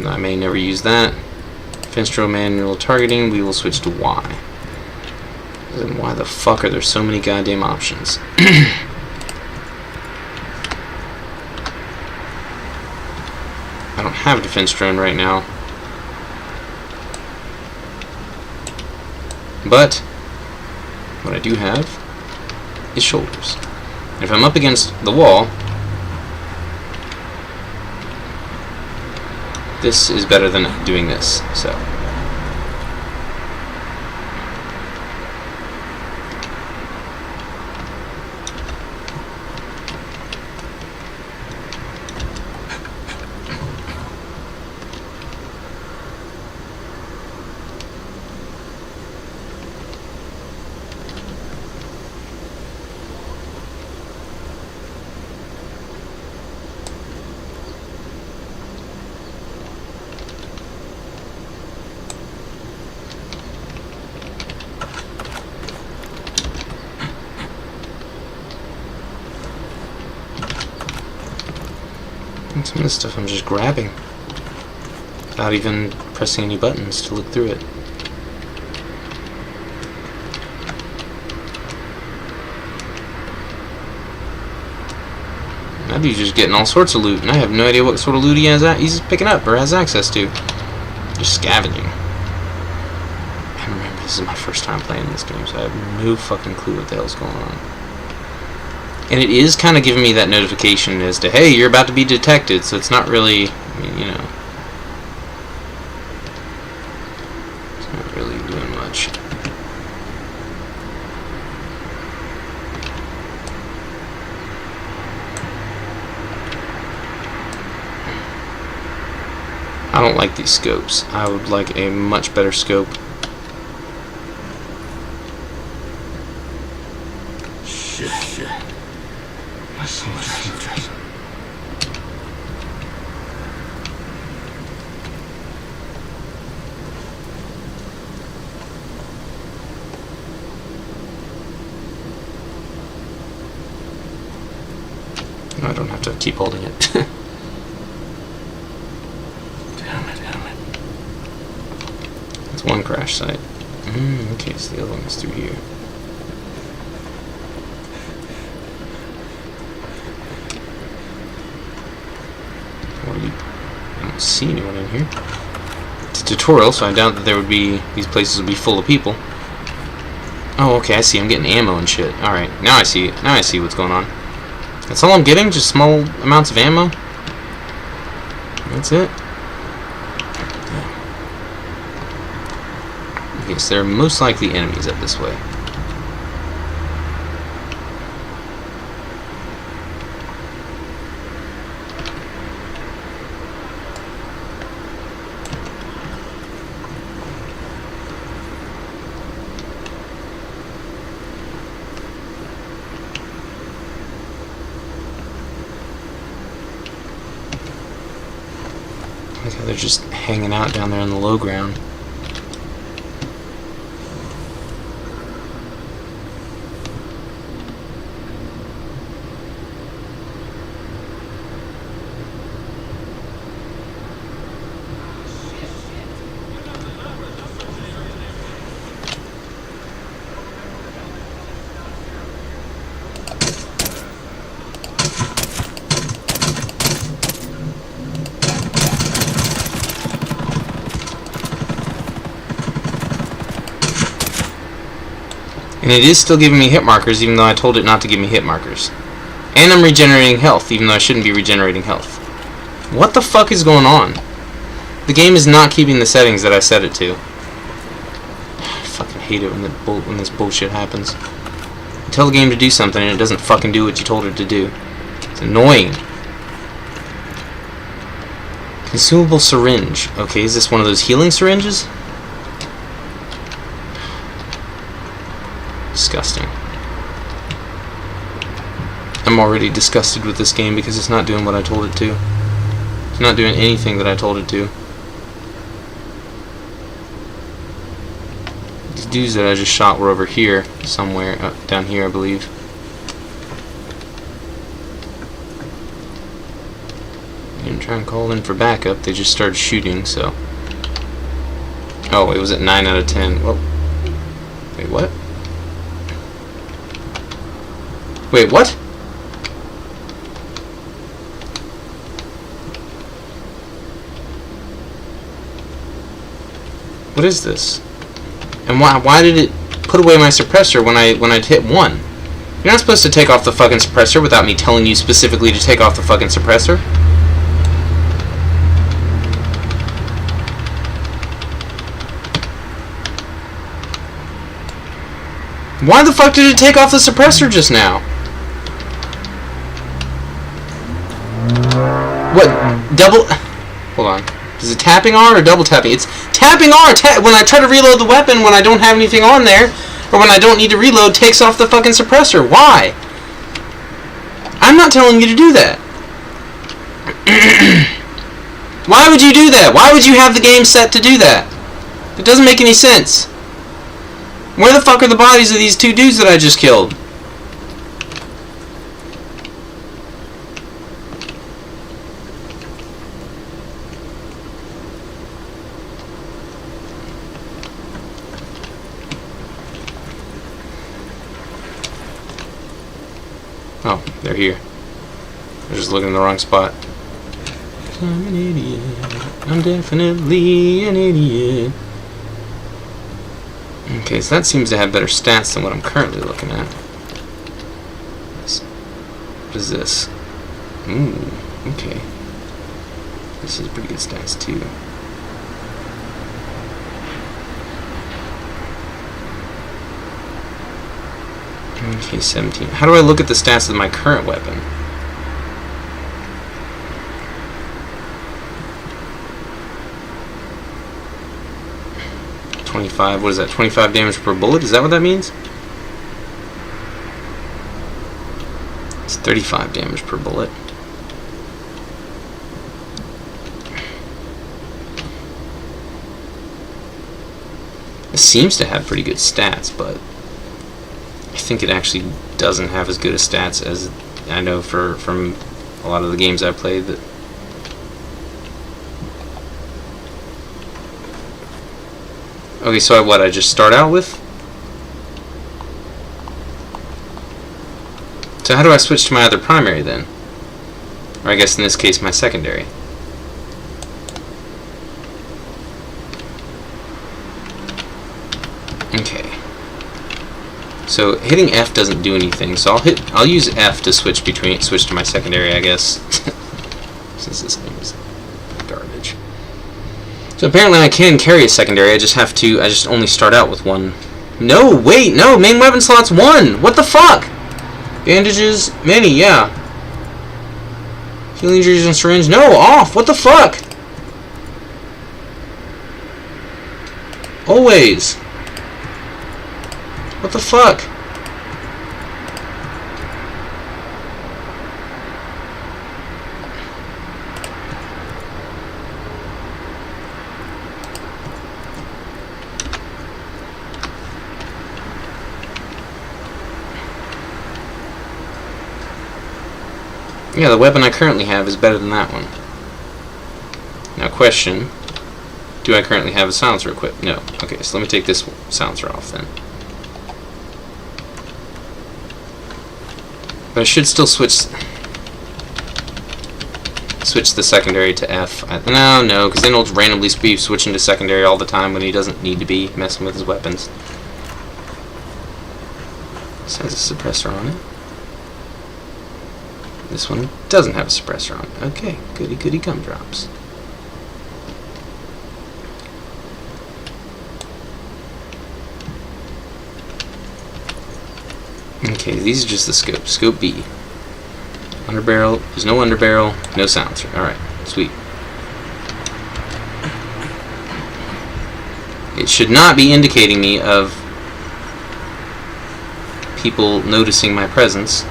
I may never use that. Defense drone manual targeting, we will switch to Y. Then why the fuck are there so many goddamn options? I don't have a defense drone right now. But what I do have is shoulders. If I'm up against the wall, this is better than doing this. So and some of this stuff I'm just grabbing without even pressing any buttons to look through it. That dude's just getting all sorts of loot, and I have no idea what sort of loot he's picking up or has access to. Just scavenging. And remember, this is my first time playing this game, so I have no fucking clue what the hell's going on. And it is kind of giving me that notification as to, hey, you're about to be detected, so it's not really, I mean, you know, it's not really doing much. I don't like these scopes. I would like a much better scope. Shit. My soldiers. No, I don't have to keep holding it. Damn it. That's one crash site. Okay, so the other one is through here. I don't see anyone in here. It's a tutorial, so I doubt that there would be, these places would be full of people. Oh, okay, I see. I'm getting ammo and shit. Alright, now I see it. Now I see what's going on. That's all I'm getting? Just small amounts of ammo? That's it? Yeah. Okay, so they're most likely enemies up this way. Like how they're just hanging out down there on the low ground. And it is still giving me hit markers, even though I told it not to give me hit markers. And I'm regenerating health, even though I shouldn't be regenerating health. What the fuck is going on? The game is not keeping the settings that I set it to. I fucking hate it when this bullshit happens. You tell the game to do something and it doesn't fucking do what you told it to do. It's annoying. Consumable syringe. Okay, is this one of those healing syringes? Disgusting. I'm already disgusted with this game because it's not doing what I told it to. It's not doing anything that I told it to. These dudes that I just shot were over here, somewhere. Down here, I believe. I didn't try and call in for backup. They just started shooting, so... Oh, it was at 9 out of 10. Whoa. Wait, what? Wait, what? What is this? And why did it put away my suppressor when I'd hit 1? You're not supposed to take off the fucking suppressor without me telling you specifically to take off the fucking suppressor. Why the fuck did it take off the suppressor just now? What? Double... Hold on. Is it tapping R or double tapping? It's tapping R! When I try to reload the weapon when I don't have anything on there, or when I don't need to reload, takes off the fucking suppressor. Why? I'm not telling you to do that. Why would you do that? Why would you have the game set to do that? It doesn't make any sense. Where the fuck are the bodies of these 2 dudes that I just killed? Oh, they're here. They're just looking in the wrong spot. I'm an idiot. I'm definitely an idiot. Okay, so that seems to have better stats than what I'm currently looking at. What is this? Ooh, okay. This is pretty good stats too. Okay, 17. How do I look at the stats of my current weapon? What is that? 25 damage per bullet? Is that what that means? It's 35 damage per bullet. It seems to have pretty good stats, but I think it actually doesn't have as good a stats as I know from a lot of the games I've played. That okay, so what I just start out with? So how do I switch to my other primary then? Or I guess in this case my secondary. Okay. So hitting F doesn't do anything, so I'll use F to switch to my secondary, I guess. Since this thing is garbage. So apparently I can carry a secondary, I just only start out with one. No, wait, no, main weapon slot's 1! What the fuck? Bandages, many, yeah. Healing injuries and syringe, no, off! What the fuck? Always. What the fuck? Yeah, the weapon I currently have is better than that one. Now question, do I currently have a silencer equipped? No. Okay, so let me take this silencer off then. But I should still switch the secondary to F. No, because then it'll randomly be switching to secondary all the time when he doesn't need to be messing with his weapons. This has a suppressor on it. This one doesn't have a suppressor on it. Okay, goody goody gumdrops. Okay, these are just the scope. Scope B. Underbarrel. There's no underbarrel. No silencer. Alright, sweet. It should not be indicating me of people noticing my presence.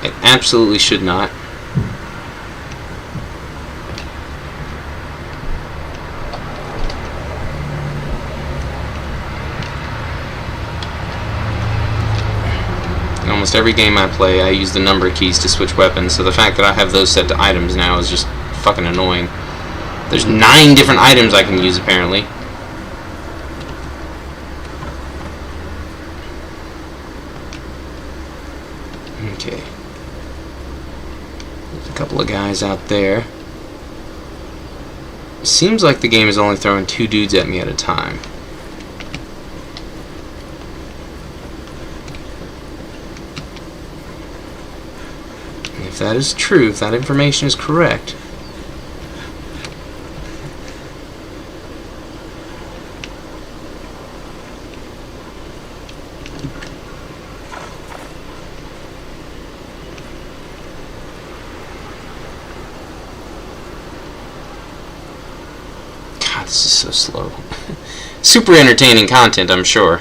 It absolutely should not. In almost every game I play, I use the number keys to switch weapons, so the fact that I have those set to items now is just fucking annoying. There's 9 different items I can use, apparently. Okay. There's a couple of guys out there. Seems like the game is only throwing 2 dudes at me at a time. And if that is true, if that information is correct, this is so slow. Super entertaining content, I'm sure.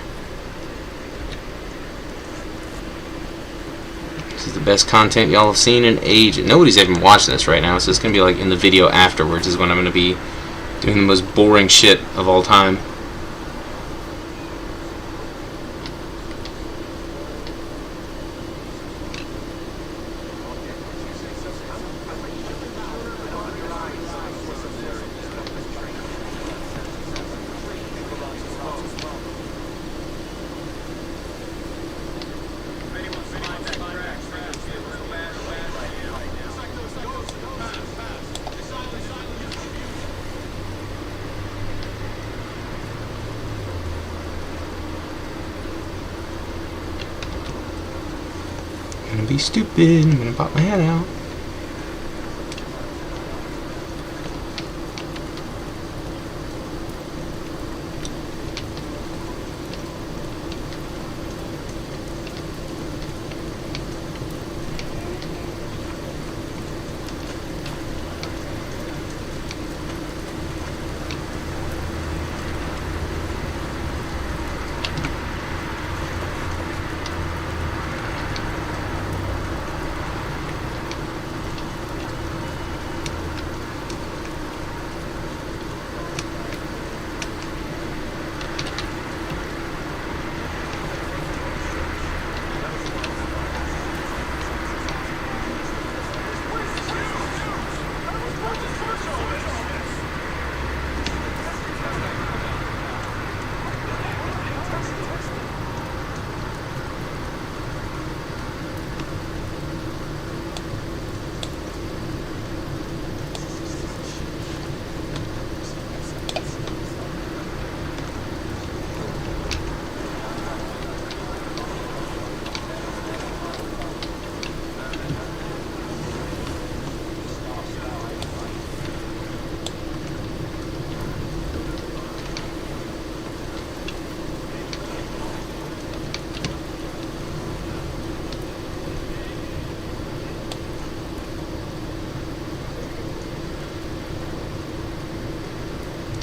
This is the best content y'all have seen in ages. Nobody's even watching this right now, so it's going to be like in the video afterwards is when I'm going to be doing the most boring shit of all time. I'm gonna be stupid. I'm gonna pop my head out.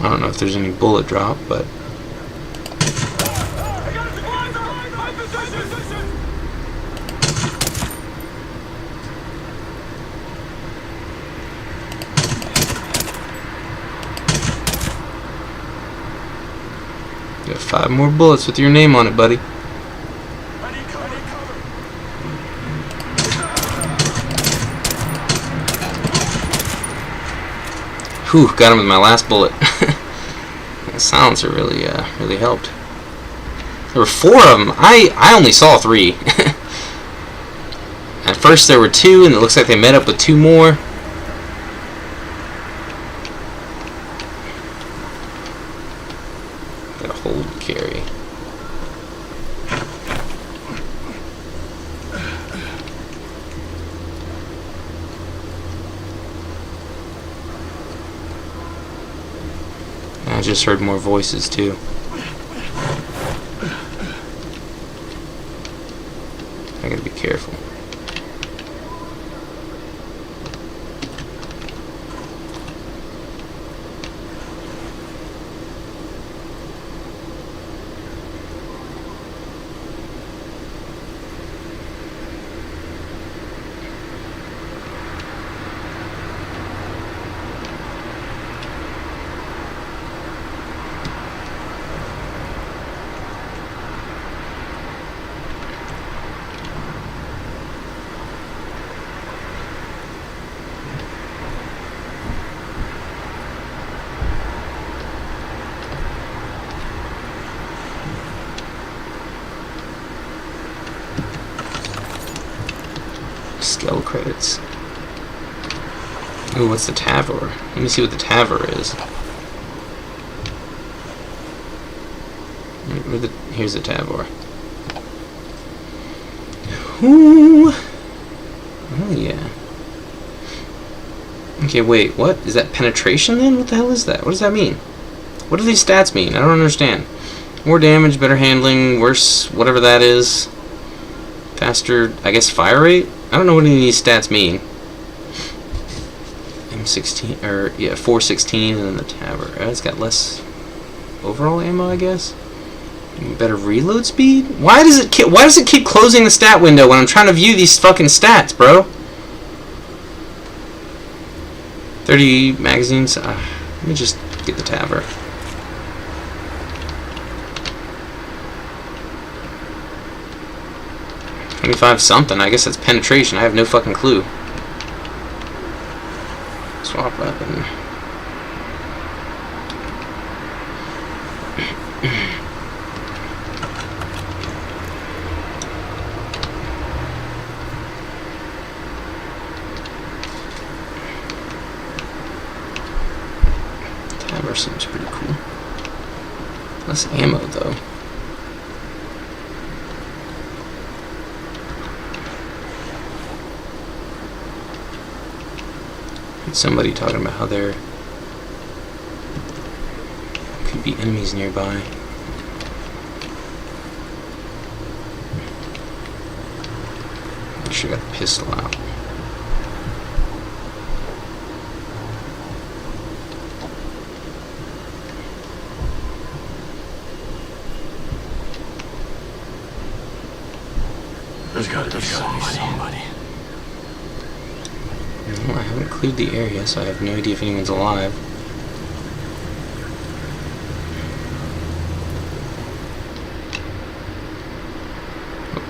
I don't know if there's any bullet drop, but you got 5 more bullets with your name on it, buddy. Whew, got him with my last bullet. That silencer really helped. There were 4 of them. I only saw 3. At first there were 2, and it looks like they met up with 2 more. Gotta hold carry. I just heard more voices too. I gotta be careful. Skill credits. Ooh, what's the Tavor? Let me see what the Tavor is. Here's the Tavor. Ooh. Oh yeah. Okay, wait, what? Is that penetration then? What the hell is that? What does that mean? What do these stats mean? I don't understand. More damage, better handling, worse, whatever that is. Faster, I guess, fire rate? I don't know what any of these stats mean. M16, or, yeah, 416, and then the Tavor. It's got less overall ammo, I guess. Better reload speed? Why does it keep closing the stat window when I'm trying to view these fucking stats, bro? 30 magazines. Let me just get the Tavor. $25 something. I guess that's penetration. I have no fucking clue. Swap weapon. Tavor seems pretty cool. Less ammo though. Somebody talking about how there could be enemies nearby. Make sure I got the pistol out. There's gotta be somebody. No, I haven't cleared the area, so I have no idea if anyone's alive.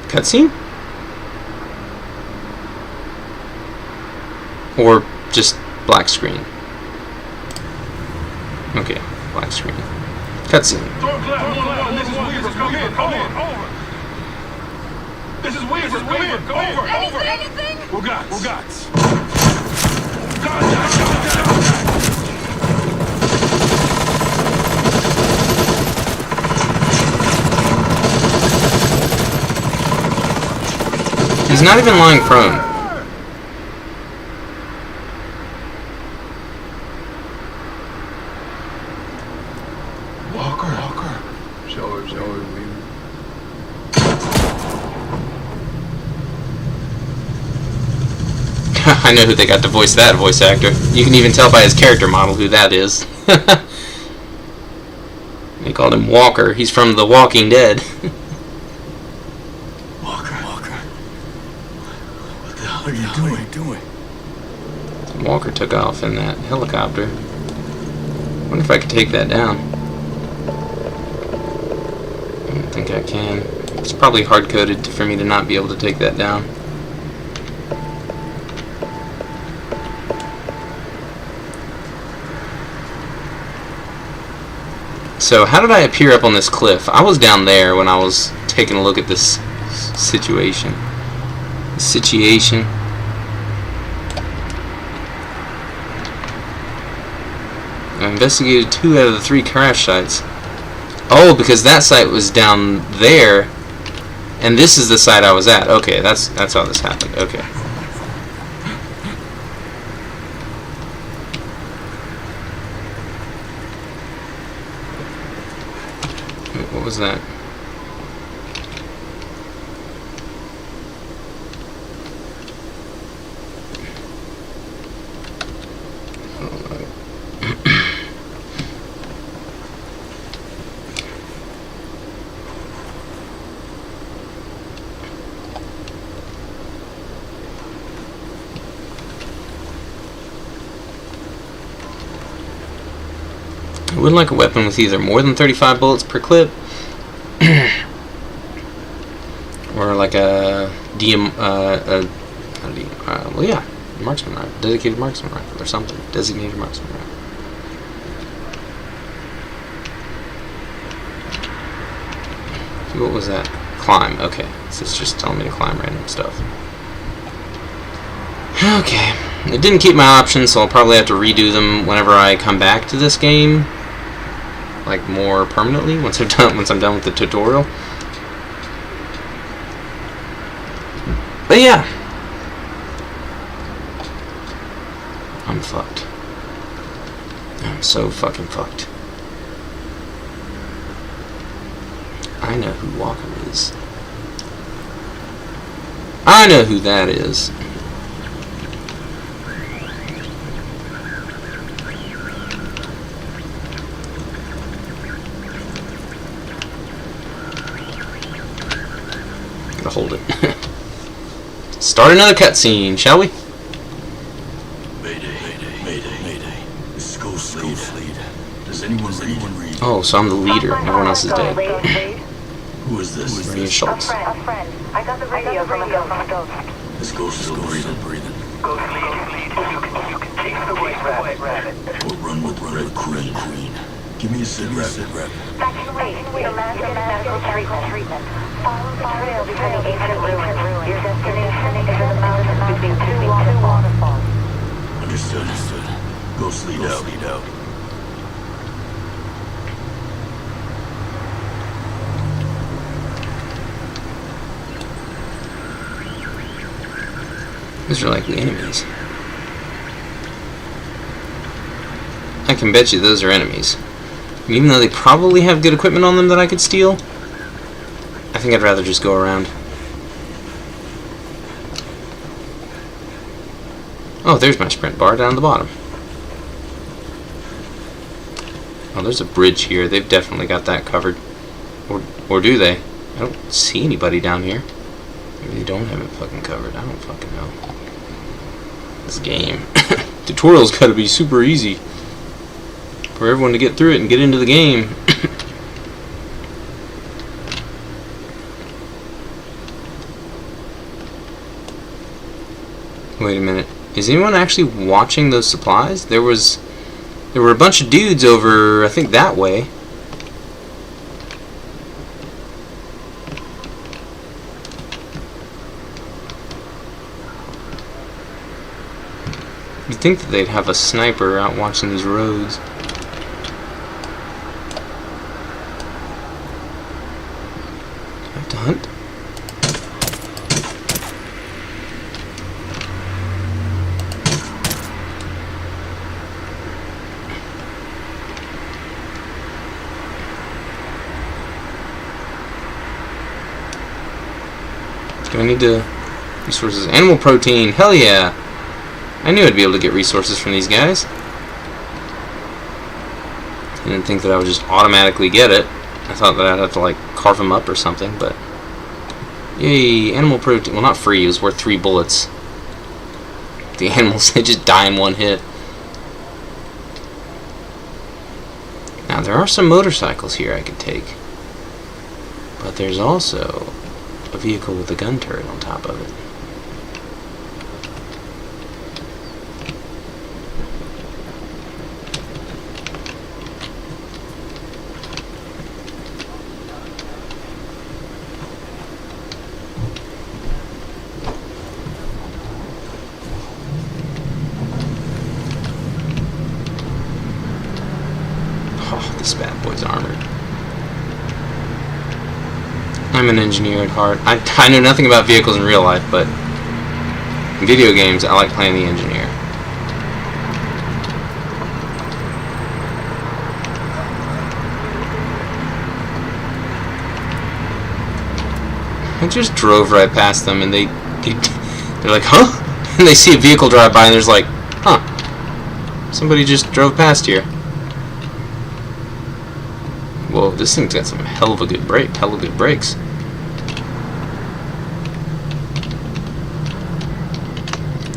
Cutscene? Or just black screen? Okay, black screen. Cutscene. This is Weaver. Come in. Over. This is Weaver. Come in. Over. Anything? We're guts. He's not even lying prone. Walker. Show her, I know who they got to voice that voice actor. You can even tell by his character model who that is. They called him Walker. He's from The Walking Dead. Walker. What the hell are you doing? Walker took off in that helicopter. Wonder if I could take that down. I don't think I can. It's probably hard-coded for me to not be able to take that down. So, how did I appear up on this cliff? I was down there when I was taking a look at this situation. I investigated 2 out of the 3 crash sites. Oh, because that site was down there, and this is the site I was at. Okay, that's how this happened. Okay. What was that? I would like a weapon with either more than 35 bullets per clip, or like a marksman rifle, dedicated marksman rifle, or something, designated marksman rifle. What was that? Climb. Okay, so it's just telling me to climb random stuff. Okay. It didn't keep my options, so I'll probably have to redo them whenever I come back to this game. Like, more permanently, once I'm done with the tutorial. But yeah. I'm fucked. I'm so fucking fucked. I know who Walker is. I know who that is. Gotta hold it. Start another cutscene, shall we? Mayday. This is Ghost Lead. Does anyone read? Oh, so I'm the leader. Everyone else is dead. Who is this? Maria Schultz. A friend. I got the radio from a ghost. This ghost is still breathing. Ghost lead. You can take the white rabbit. Or run with the red queen. Give me a sit rep. Back in the way. The land of medical treatment. Follow the trail between the ancient ruins. Your destination is in the mountains between two waterfalls. Understood. Ghost lead out. Those are likely enemies. I can bet you those are enemies. And even though they probably have good equipment on them that I could steal, I think I'd rather just go around. Oh, there's my sprint bar down the bottom. Oh, there's a bridge here. They've definitely got that covered. Or do they? I don't see anybody down here. Maybe they don't have it fucking covered. I don't fucking know. This game. Tutorial's gotta be super easy for everyone to get through it and get into the game. Wait a minute. Is anyone actually watching those supplies? There were a bunch of dudes over, I think, that way. You'd think that they'd have a sniper out watching these roads. Do I have to hunt? Do I need to... resources? Animal protein! Hell yeah! I knew I'd be able to get resources from these guys. I didn't think that I would just automatically get it. I thought that I'd have to, like, carve them up or something, but... Yay! Animal protein. Well, not free. It was worth 3 bullets. The animals, they just die in one hit. Now, there are some motorcycles here I could take. But there's also a vehicle with a gun turret on top of it. Oh, this bad boy's armored. I'm an engineer at heart. I know nothing about vehicles in real life, but in video games, I like playing the engineer. I just drove right past them, and they're like, huh? And they see a vehicle drive by, and there's like, huh? Somebody just drove past here. Whoa, this thing's got some hell of a good brakes.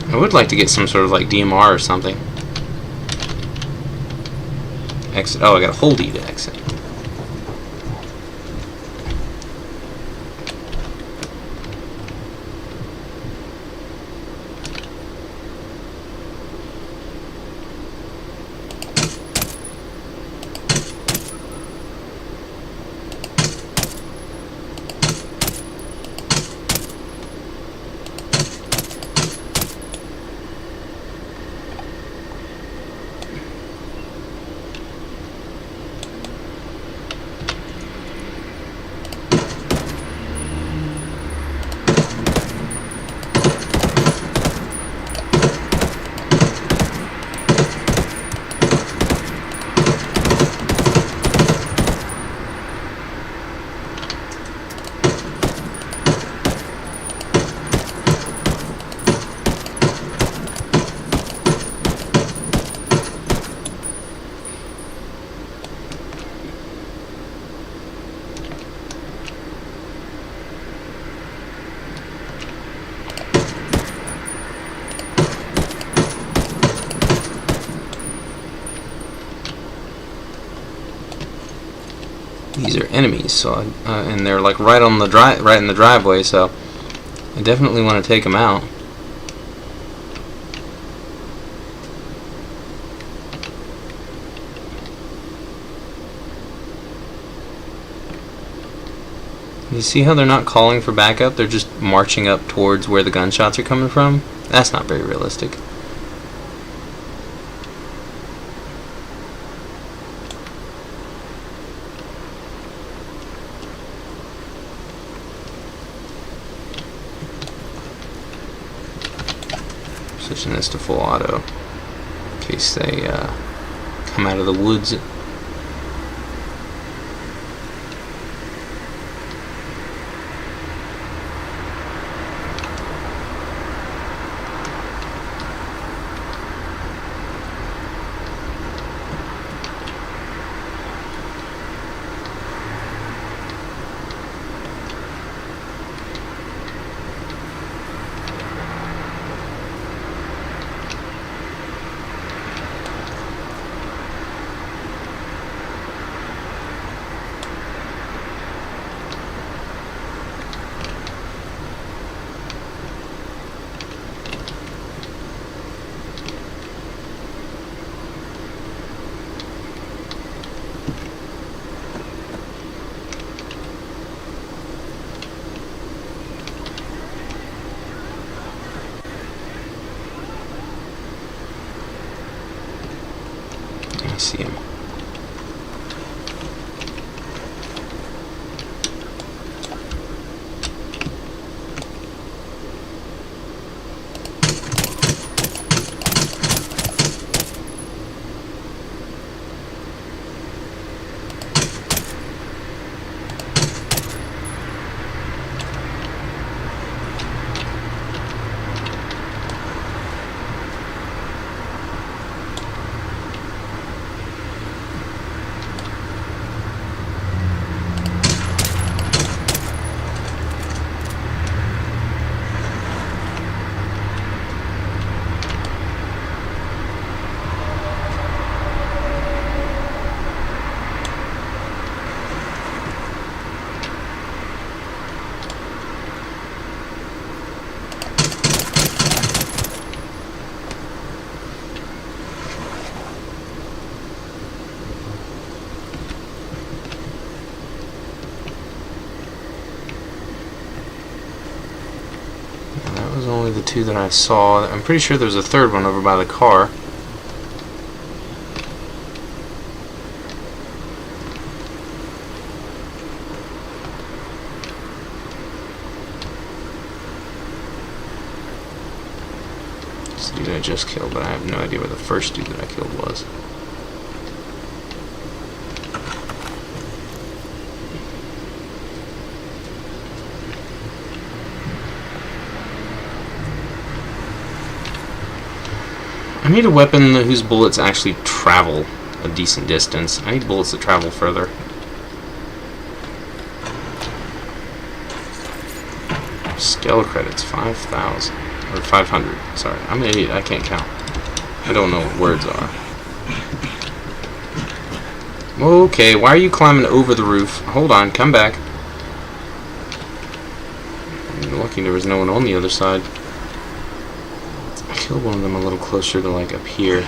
I would like to get some sort of like DMR or something. Exit. Oh, I gotta hold E to exit. these are enemies, so and they're like right in the driveway, so I definitely want to take them out. You see how they're not calling for backup? They're just marching up towards where the gunshots are coming from? That's not very realistic. Switching this to full auto in case they come out of the woods. I see him. Was only the two that I saw. I'm pretty sure there's a third one over by the car. This dude I just killed, but I have no idea where the first dude that I killed was. I need a weapon whose bullets actually travel a decent distance. I need bullets that travel further. Skill credits, 5,000. Or 500. Sorry, I'm an idiot. I can't count. I don't know what words are. Okay, why are you climbing over the roof? Hold on, come back. I'm lucky there was no one on the other side. Killed one of them a little closer to like up here.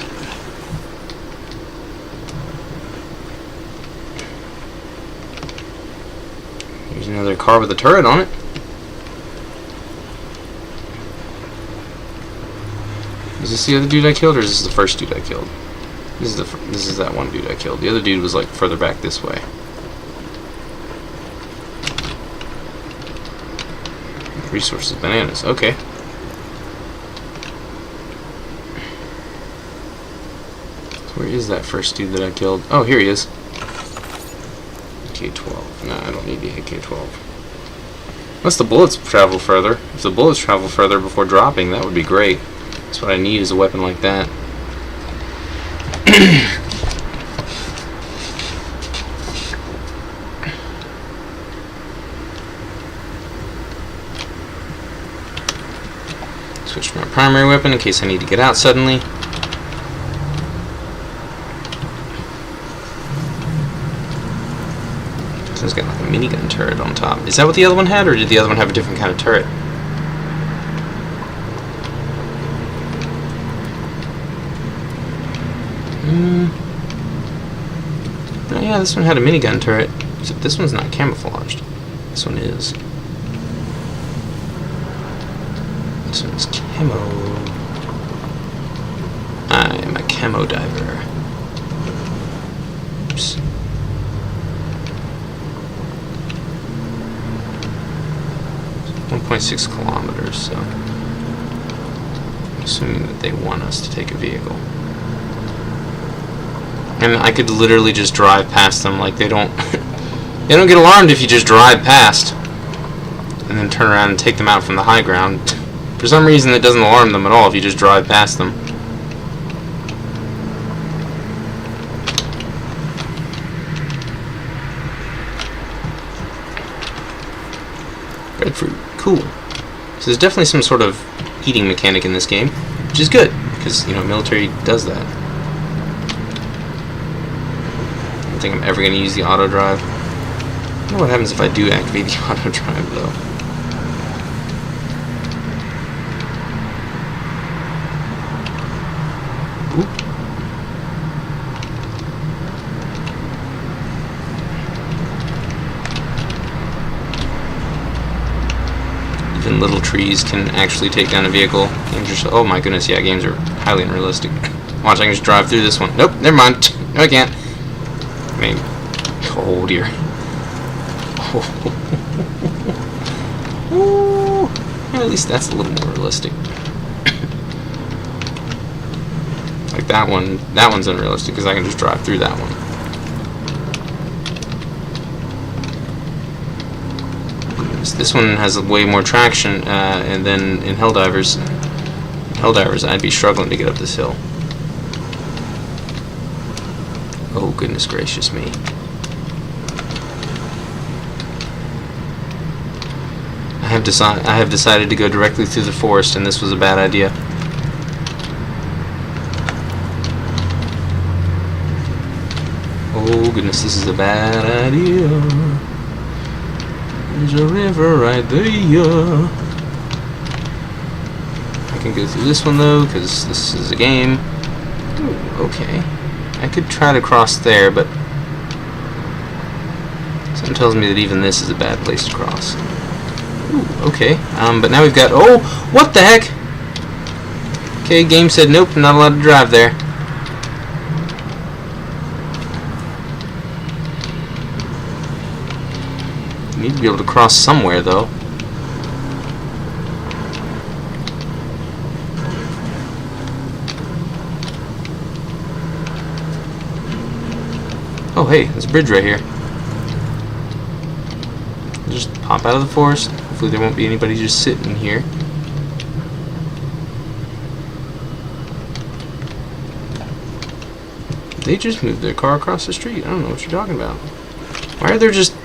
Here's another car with a turret on it. Is this the other dude I killed, or is this the first dude I killed? This is that one dude I killed. The other dude was like further back this way. Resources, bananas. Okay. Where is that first dude that I killed? Oh, here he is. AK-12. Nah, I don't need the AK-12. Unless the bullets travel further. If the bullets travel further before dropping, that would be great. That's what I need, is a weapon like that. Switch to my primary weapon in case I need to get out suddenly. one's got like a minigun turret on top. Is that what the other one had, or did the other one have a different kind of turret? Oh yeah, this one had a minigun turret. Except this one's not camouflaged. This one is. This one's camo. I am a camo diver. Oops. 1.6 kilometers, so I'm assuming that they want us to take a vehicle. And I could literally just drive past them, like they don't they don't get alarmed if you just drive past and then turn around and take them out from the high ground. For some reason it doesn't alarm them at all if you just drive past them. Breadfruit, cool. So there's definitely some sort of eating mechanic in this game, which is good, because, you know, military does that. I don't think I'm ever going to use the auto drive. I don't know what happens if I do activate the auto drive, though. Oop. Even little trees can actually take down a vehicle. Games are oh my goodness, yeah, games are highly unrealistic. Watch, I can just drive through this one. Nope, never mind. No, I can't. I mean, oh dear. Ooh, yeah, at least that's a little more realistic. Like that one's unrealistic because I can just drive through that one. This one has way more traction, and then in Helldivers, I'd be struggling to get up this hill. Oh goodness gracious me. I have decided to go directly through the forest, and this was a bad idea. Oh goodness, this is a bad idea. There's a river right there. I can go through this one though, because this is a game. Ooh, okay. I could try to cross there, but something tells me that even this is a bad place to cross. Ooh, okay. But now we've got... Oh! What the heck? Okay, game said nope, I'm not allowed to drive there. You need to be able to cross somewhere, though. Oh, hey, there's a bridge right here. Just pop out of the forest. Hopefully there won't be anybody just sitting here. They just moved their car across the street. I don't know what you're talking about. Why are there just...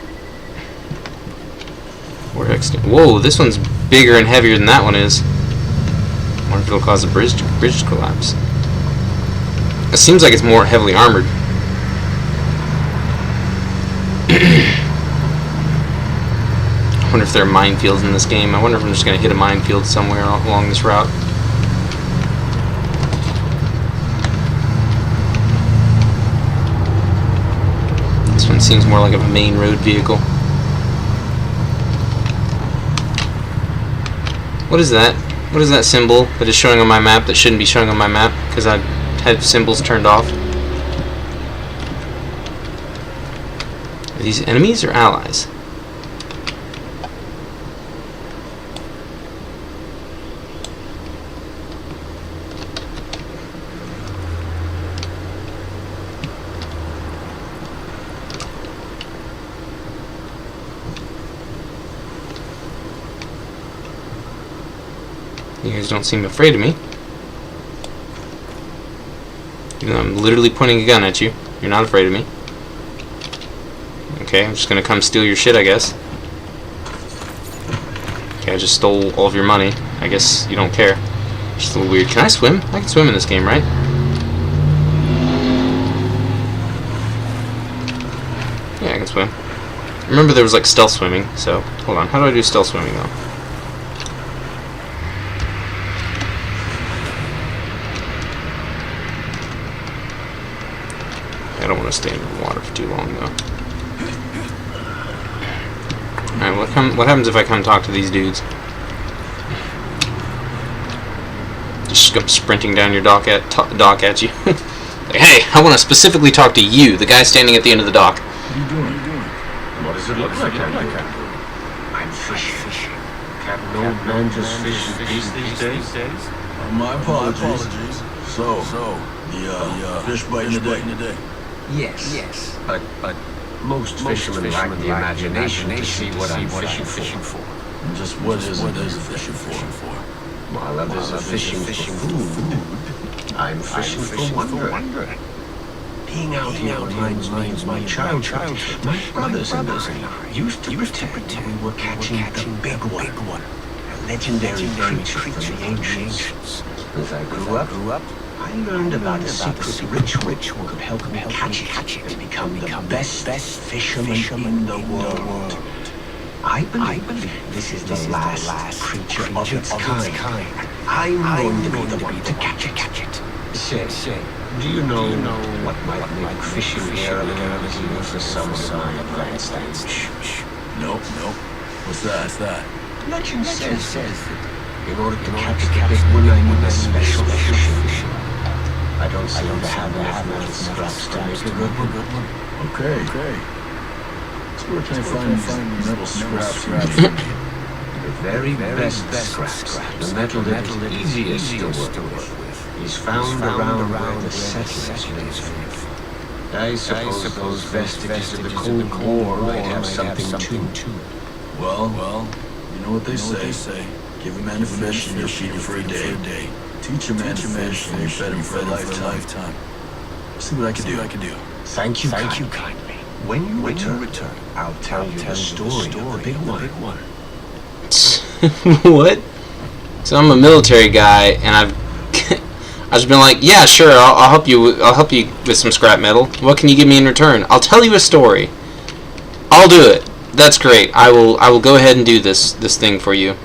Whoa, this one's bigger and heavier than that one is. I wonder if it'll cause a bridge to collapse. It seems like it's more heavily armored. I wonder if there are minefields in this game. I wonder if I'm just going to hit a minefield somewhere along this route. This one seems more like a main road vehicle. What is that? What is that symbol that is showing on my map that shouldn't be showing on my map because I had symbols turned off? Are these enemies or allies? You guys don't seem afraid of me. Even though I'm literally pointing a gun at you. You're not afraid of me. Okay, I'm just gonna come steal your shit, I guess. Okay, I just stole all of your money. I guess you don't care. Just a little weird. Can I swim? I can swim in this game, right? Yeah, I can swim. remember there was like stealth swimming, so hold on. How do I do stealth swimming though? I don't want to stay in the water for too long though. Alright, what happens if I come talk to these dudes? Just come sprinting down your dock at you. Like, hey, I want to specifically talk to you, the guy standing at the end of the dock. What are you doing? What does it look like? I'm fishing. Can't no man just fish in peace these days? My apologies. So, the fish biting today. Yes. But most fishermen lack the imagination to see what I'm fishing for. And just what is it that you're fishing for? While others are fishing for food, I'm fishing for wonder. Being out here reminds me of my childhood. My brothers and I used to pretend we were catching the big one, a legendary creature from the ancients. As I grew up, I learned about a secret ritual that could help me catch it and become the best fisherman in the world. I believe this is the last creature of its kind. I'm going to be the one to catch it. Say, do you know what might make fishing here a little easier for someone of my advanced stage? Nope. What's that? Legend says that in order to catch the big one, I need a special fishing. I don't seem to have enough metal scraps to make a good one. Okay. So where can I find metal scraps? The very best scraps, the metal that is easiest to work with, is found around where the settlers live. I suppose vestiges of the Cold War might have something too. Well, you know what they say. Give a man a fish and you'll feed him for a day. Teach a man to fish and you fed him for a lifetime. See what I can do. Thank you kindly. When you return, I'll tell you the story of the big one. What? So I'm a military guy, and I've just been like, yeah, sure, I'll help you with some scrap metal. What can you give me in return? I'll tell you a story. I'll do it. That's great. I will go ahead and do this thing for you.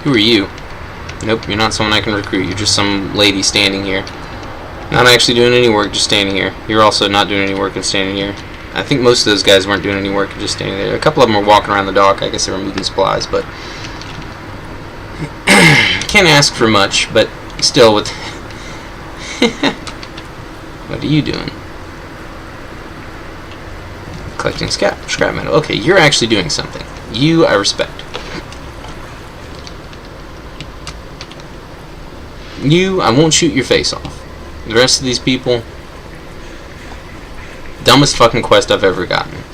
Who are you? Nope, you're not someone I can recruit. You're just some lady standing here. Not actually doing any work, just standing here. You're also not doing any work and standing here. I think most of those guys weren't doing any work and just standing there. A couple of them were walking around the dock. I guess they were moving supplies, but can't ask for much, but still with... What are you doing? Collecting scrap metal. Okay, you're actually doing something. You, I respect. You, I won't shoot your face off. The rest of these people, dumbest fucking quest I've ever gotten.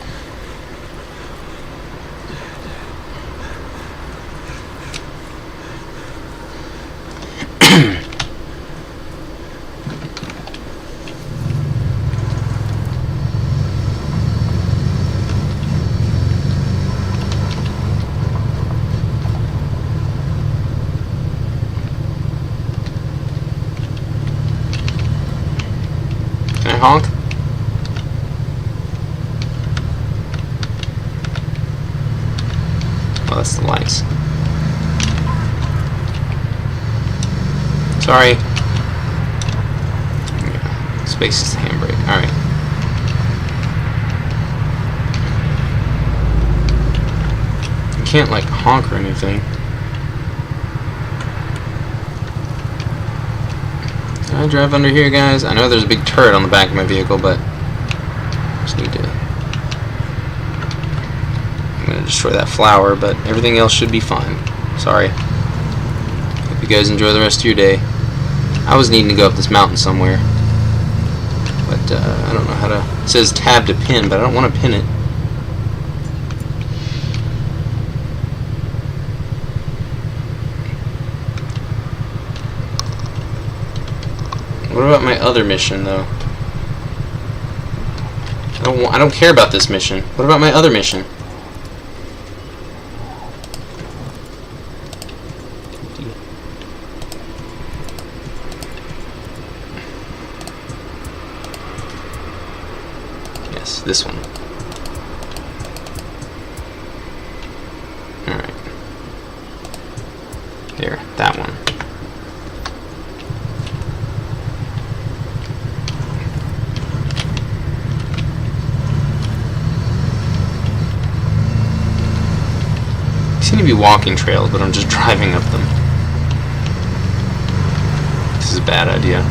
Honk. Oh, that's the lights. Sorry. Yeah. Space is the handbrake. Alright. You can't, like, honk or anything. Can I drive under here, guys? I know there's a big turret on the back of my vehicle, but just need to... I'm going to destroy that flower, but everything else should be fine. Sorry. Hope you guys enjoy the rest of your day. I was needing to go up this mountain somewhere, but I don't know how to... It says tab to pin, but I don't want to pin it. What about my other mission, though? I don't care about this mission. What about my other mission? Yes, this one. Alright. There, that one. Seem to be walking trails, but I'm just driving up them. This is a bad idea.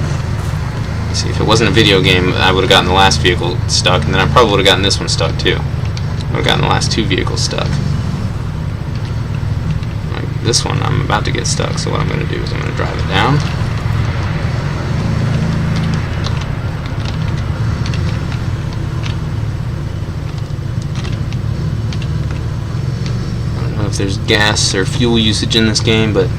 Let's see, if it wasn't a video game, I would have gotten the last vehicle stuck, and then I probably would have gotten this one stuck too. I would have gotten the last two vehicles stuck. Like this one, I'm about to get stuck, so what I'm going to do is I'm going to drive it down. If there's gas or fuel usage in this game, but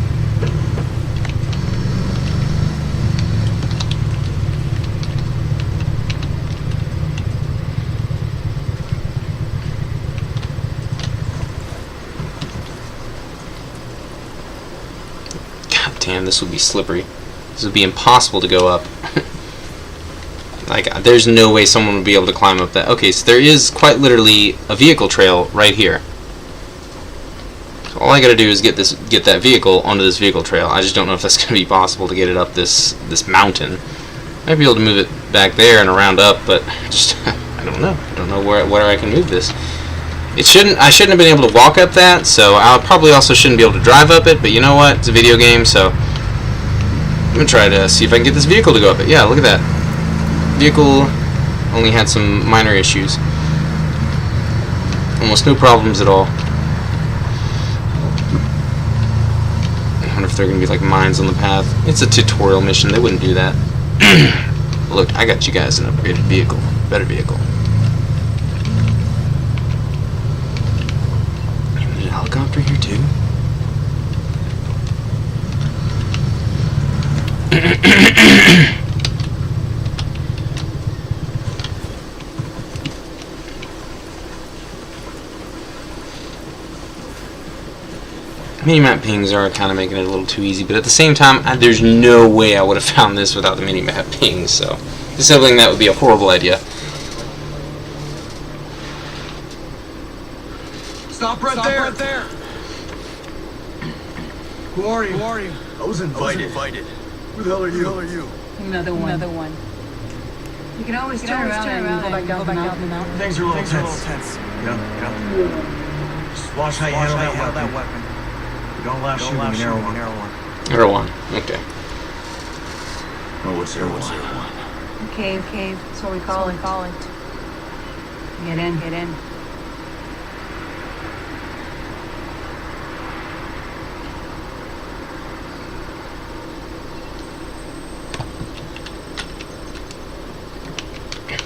god damn, this would be slippery. This would be impossible to go up. Like, there's no way someone would be able to climb up that. Okay, so there is quite literally a vehicle trail right here. All I gotta do is get that vehicle onto this vehicle trail. I just don't know if that's gonna be possible to get it up this mountain. Might be able to move it back there and around up, but just I don't know. I don't know where I can move this. I shouldn't have been able to walk up that, so I probably also shouldn't be able to drive up it. But you know what? It's a video game, so I'm gonna try to see if I can get this vehicle to go up it. Yeah, look at that. Vehicle only had some minor issues. Almost no problems at all. I wonder if there are going to be like mines on the path. It's a tutorial mission. They wouldn't do that. Look, I got you guys an upgraded vehicle. Better vehicle. There's a helicopter here too. Minimap pings are kind of making it a little too easy, but at the same time, there's no way I would have found this without the minimap pings, so disabling that would be a horrible idea. Stop right there! Who are you? I was invited. Who the hell are you? Another one. You can always turn around and go back down the mountain. Things are a little tense. Yeah. Just watch how you handle that weapon. Don't laugh shooting an arrow one. Arrow one. Okay. Oh, what's arrow one? Cave. That's what we call it. Get in.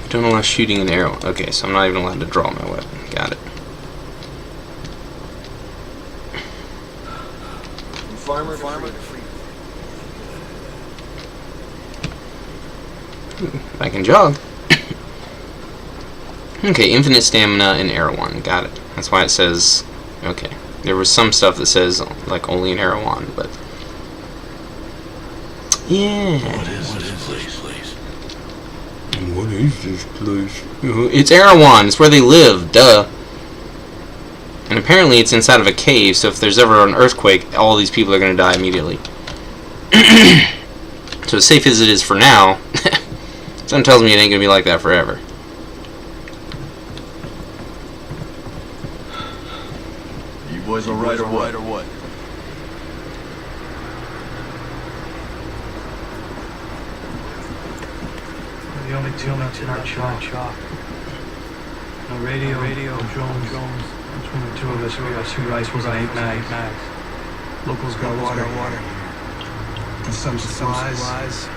Don't allow shooting an arrow. Okay, so I'm not even allowed to draw my weapon. Got it. Farmer. I can jog. Okay, infinite stamina and arrow one. Got it. That's why it says. Okay, there was some stuff that says like only an arrow one, but yeah. What is this place? What is this place? It's Erewhon. It's where they live. Duh. And apparently it's inside of a cave, so if there's ever an earthquake, all these people are going to die immediately. So as safe as it is for now, something tells me it ain't going to be like that forever. You boys alright or what? The only two nuts in our chalk. No radio, drones. Between the two of us, we got 2 rifles and 8 mags. Locals got water. And some supplies.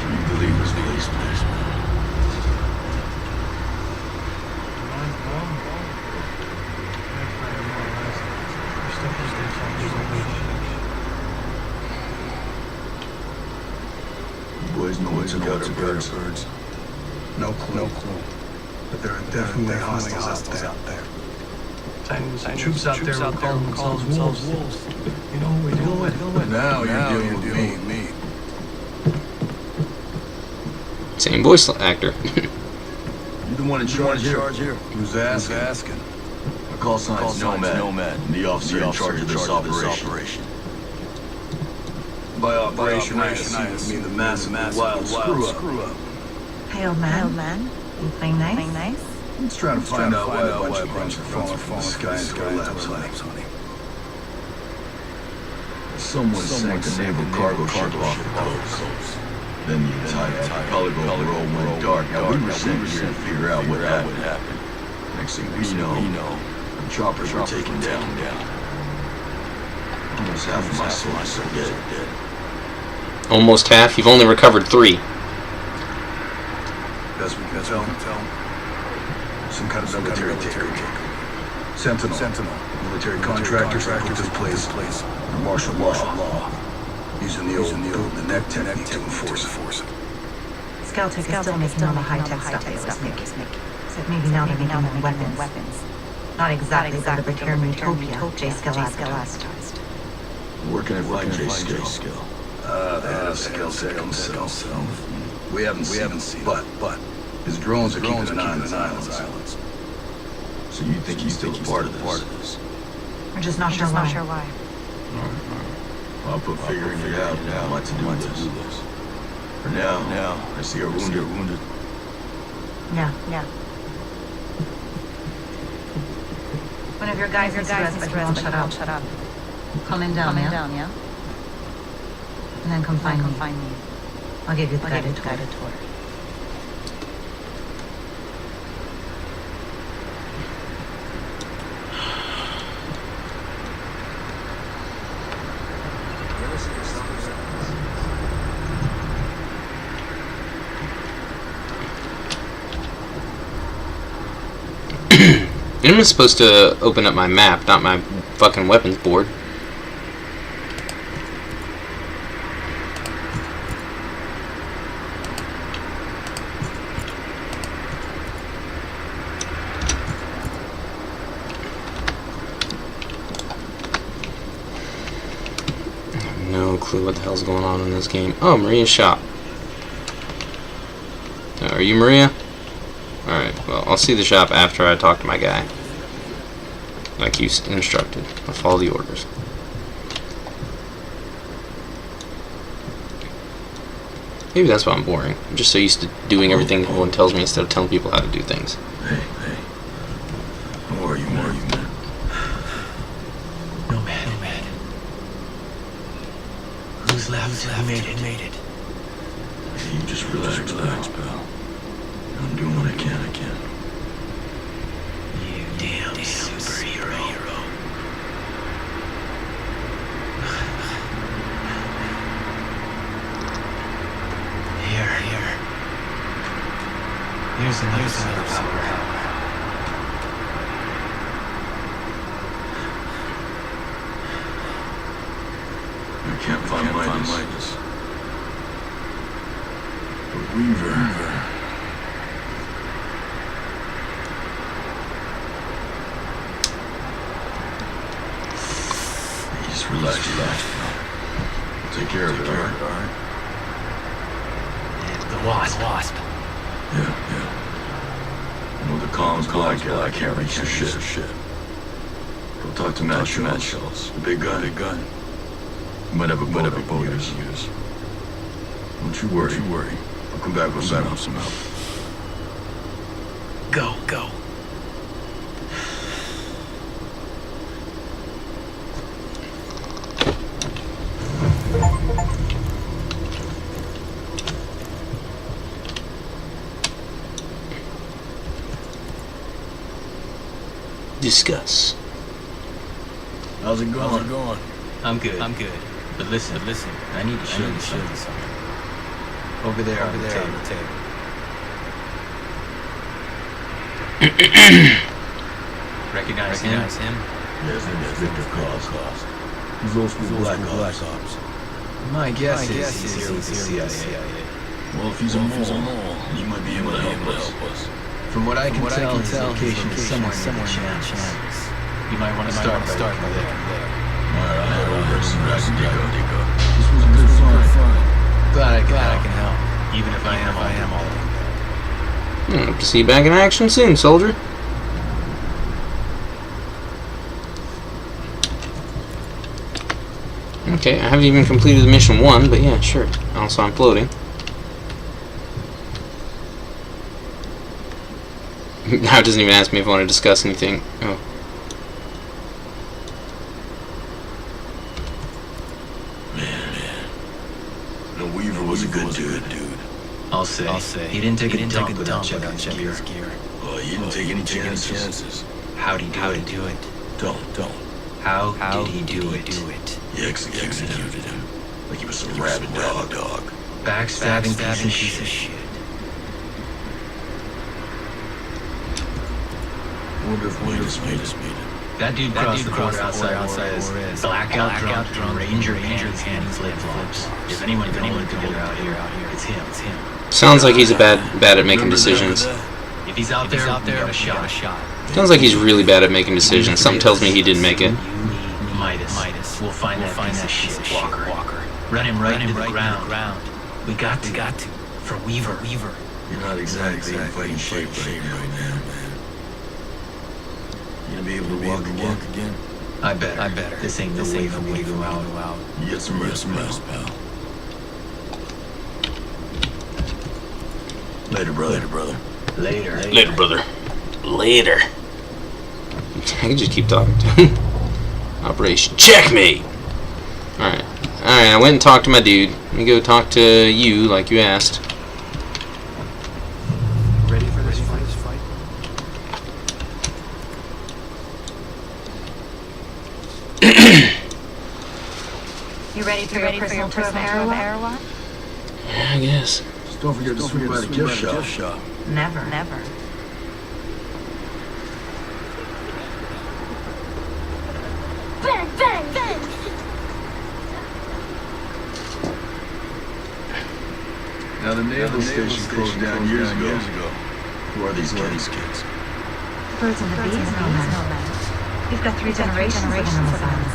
You believe this place? You boys know what's about the birds. No clue. But there are definitely hostiles out there. Troops out there who call themselves wolves. You know what we're dealing with? Now you're dealing with me. Same voice actor. You the one in charge here? Who's asking? My call sign's Nomad. The officer in charge of this operation. By operation, I mean the massive wild screw up. Hey, old man. You playing nice? Let's try to find out why a bunch of grunts are falling from the sky into our laps, honey. Someone sank a naval cargo ship off the coast. Then the entire polygon roll went dark. Now we were sent here to figure out what happened. Next thing we know, the choppers were taken down. Almost half of my soldiers are dead. Almost half? You've only recovered 3. Best we can tell. Some kind of military takeover. Sentinel. Military contractors put this place under martial law. Using the old neck technique to enforce it. Skeltec is still making all the high-tech stuff they always make. Except maybe now they're making them weapons. Not exactly the libertarian utopia J. Skill advertised. Working at like J. Skill. The head of Skeltec himself. We haven't seen but his drones are keeping an eye on his islands. So you think he's still a part of this? We're just not sure why. I'll put figuring it out now what to do this. For now, I see our wounded. Yeah. One of your guys is dressed, but he won't shut up. Come in down, yeah? And then come find me. I'll give you the guided tour. I'm supposed to open up my map, not my fucking weapons board. I have no clue what the hell's going on in this game. Oh, Maria's shop. Are you Maria? Alright, well, I'll see the shop after I talk to my guy. Like you instructed. I'll follow the orders. Maybe that's why I'm boring. I'm just so used to doing everything everyone tells me instead of telling people how to do things. Hey. How are you, man? No man. Who's left? Who made it? Hey, you just relax, pal. I'm doing what I can. You damn superhero. Here's another power. I can't find Midas. But Weaver. Relax. I'll take care of it, alright? The wasp. Yeah. I know the comms I can't reach the shit. Go talk to Matt Schultz. The big gun. You might have a boat to use. Don't you worry. I'll come back with some help. Go. Discuss. How's it going? I'm good. But listen. I need to show you something. Over there on the table. Recognize him? Yes, Victor Claus. He's old school Black Ops. My guess is he's here with the CIA. Well, if he's a mole, he might be able to help us. From what I can tell, his location is somewhere near the channels. You might want to start by there. Alright, I'll head over and see what I can dig up. This was good fun. Glad I can help. Even if I am all Hope to see you back in action soon, soldier. Okay, I haven't even completed the mission 1, but yeah, sure. Also, I'm floating. Now it doesn't even ask me if I want to discuss anything. Oh. The Weaver was a good dude. I'll say. He didn't take a dump without checking his gear. Well, he didn't take any chances. How'd he do it? Don't. How did he do it? He executed him. Like he was some rabid dog. Backstabbing piece of shit. Wonder if Wayne's made us meet him. That dude crossed the border outside Juarez. Blackout drunk, Ranger hands and flip-flops. If anyone could get out here, it's him. Sounds like he's bad at making decisions. If he's out there, a shot. Sounds like he's really bad at making decisions. Something tells me he didn't make it. Midas. We'll find that piece of shit, Walker. Run him right into the ground. We got to. For Weaver. You're not exactly in fighting shape right now, man. You gonna be able to walk again? I better. This ain't the way for me to go out. You get some rest, pal. Later, brother. Later, brother. Later. I can just keep talking to him. Operation Checkmate! Alright, I went and talked to my dude. Let me go talk to you like you asked. Ready for this fight? You ready for your personal tour of Arawa? Yeah, I guess. Just don't forget to swing by the gift shop. Never. Bang! Now the naval station closed down years ago. Who are these kids? Birds and the bees, nomad. You've got three generations living on this island.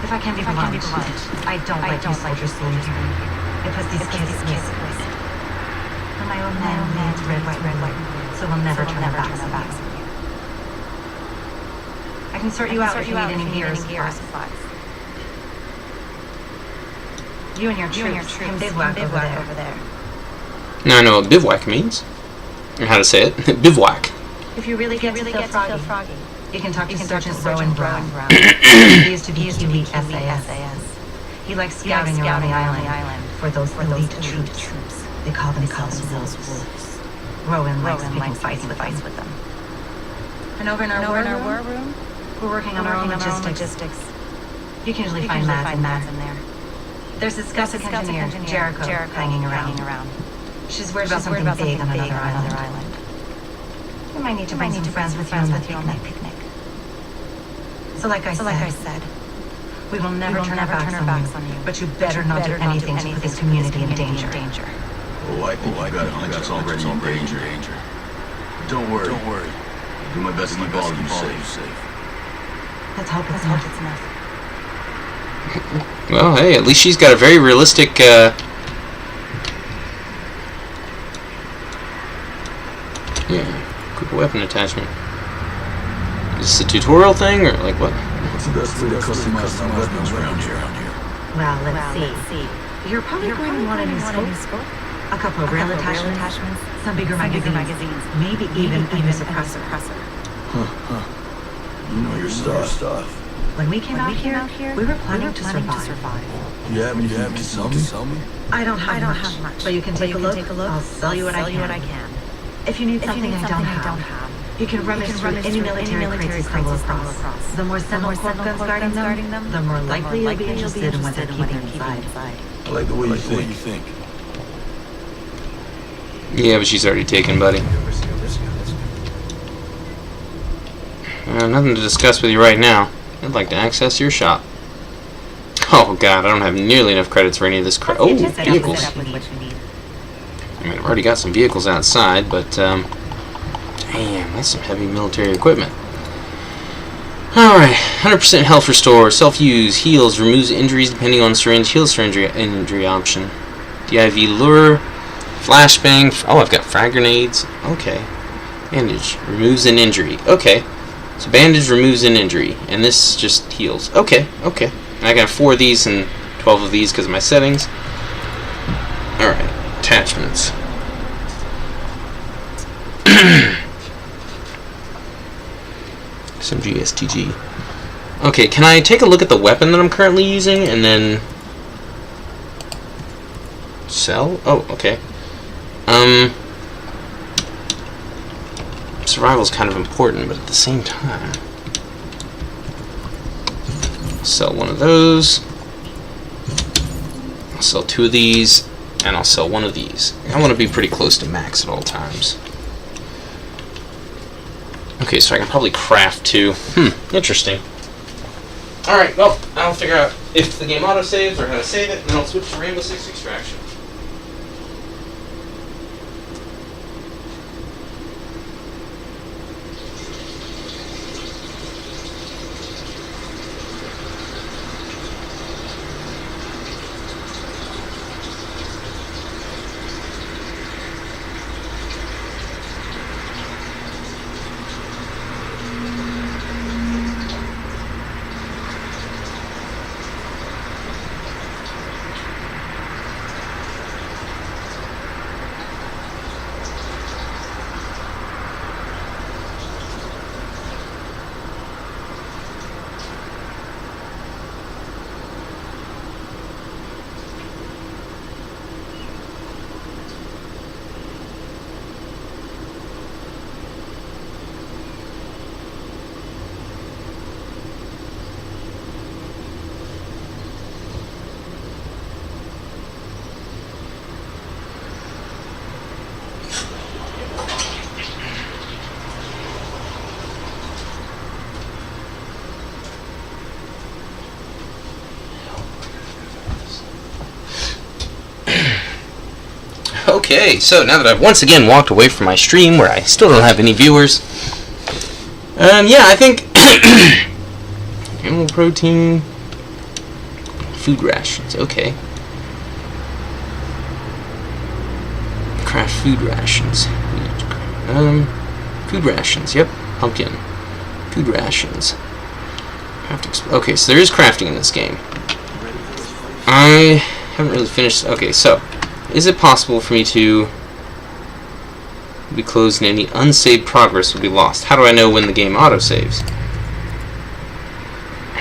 If I can be blunt, I don't like you soldiers being here. It puts these kids at risk. For my own man's red, white, so we'll never turn our backs on you. I can sort you out if you need any gear or supplies. You and your troops can bivouac over there. Now I know what bivouac means. Or how to say it. Bivouac. If you really get to feel froggy, you can talk to Sergeant Rowan Brown. He used to be elite SAS. He likes scouting around the island for those elite troops. They call themselves wolves. Rowan likes picking fights with them. And over in our war room, we're working on our own logistics. You can usually find Mads in there. There's this Scouts engineer, Jericho, hanging around. She's worried about something big on another island. We might need to bring some friends with you on that picnic. So like I said, we will never turn our backs on you. But you better not do anything to put this community in danger. Oh, I think you got a hunch it's already in danger. Don't worry. I'll do my best to keep all of you safe. Let's hope it's enough. Well, hey, at least she's got a very realistic, quick weapon attachment. Is this a tutorial thing, or like what? What's the best way to customize my weapons around here? Well, let's see. You're probably going to want a new scope, a couple of rail attachments, some bigger magazines, maybe even a suppressor. Huh. You know your stuff. When we came out here, we were planning to survive. You have anything to sell me? I don't have much, but you can take a look. I'll sell you what I can. If you need something I don't have, you can rummage through any military crates you stumble across. The more Sentinel Corp guns guarding them, the more likely you'll be interested in what they're keeping inside. I like the way you think. Yeah, but she's already taken, buddy. Nothing to discuss with you right now. I'd like to access your shop. Oh god, I don't have nearly enough credits for any of this crap. Oh, vehicles. I mean, I've already got some vehicles outside, but damn, that's some heavy military equipment. Alright, 100% health restore, self-use, heals, removes injuries depending on syringe, heals syringe injury option. DIV lure, flashbang. Oh, I've got frag grenades. Okay. Bandage removes an injury. Okay. So bandage removes an injury, and this just heals. Okay, okay. And I got 4 of these and 12 of these because of my settings. Alright, attachments. Some GSTG. Okay, can I take a look at the weapon that I'm currently using and then sell? Oh, okay. Survival's kind of important, but at the same time, sell one of those. I'll sell 2 of these, and I'll sell 1 of these. I want to be pretty close to max at all times. Okay, so I can probably craft 2. Interesting. Alright, well, I'll figure out if the game autosaves or how to save it, and then I'll switch to Rainbow Six Extraction. Okay, so now that I've once again walked away from my stream where I still don't have any viewers, yeah, I think animal protein, food rations, okay. Craft food rations. Food rations, yep, pumpkin. Food rations. Okay, so there is crafting in this game. I haven't really finished. Okay, so is it possible for me to be closed and any unsaved progress will be lost? How do I know when the game autosaves?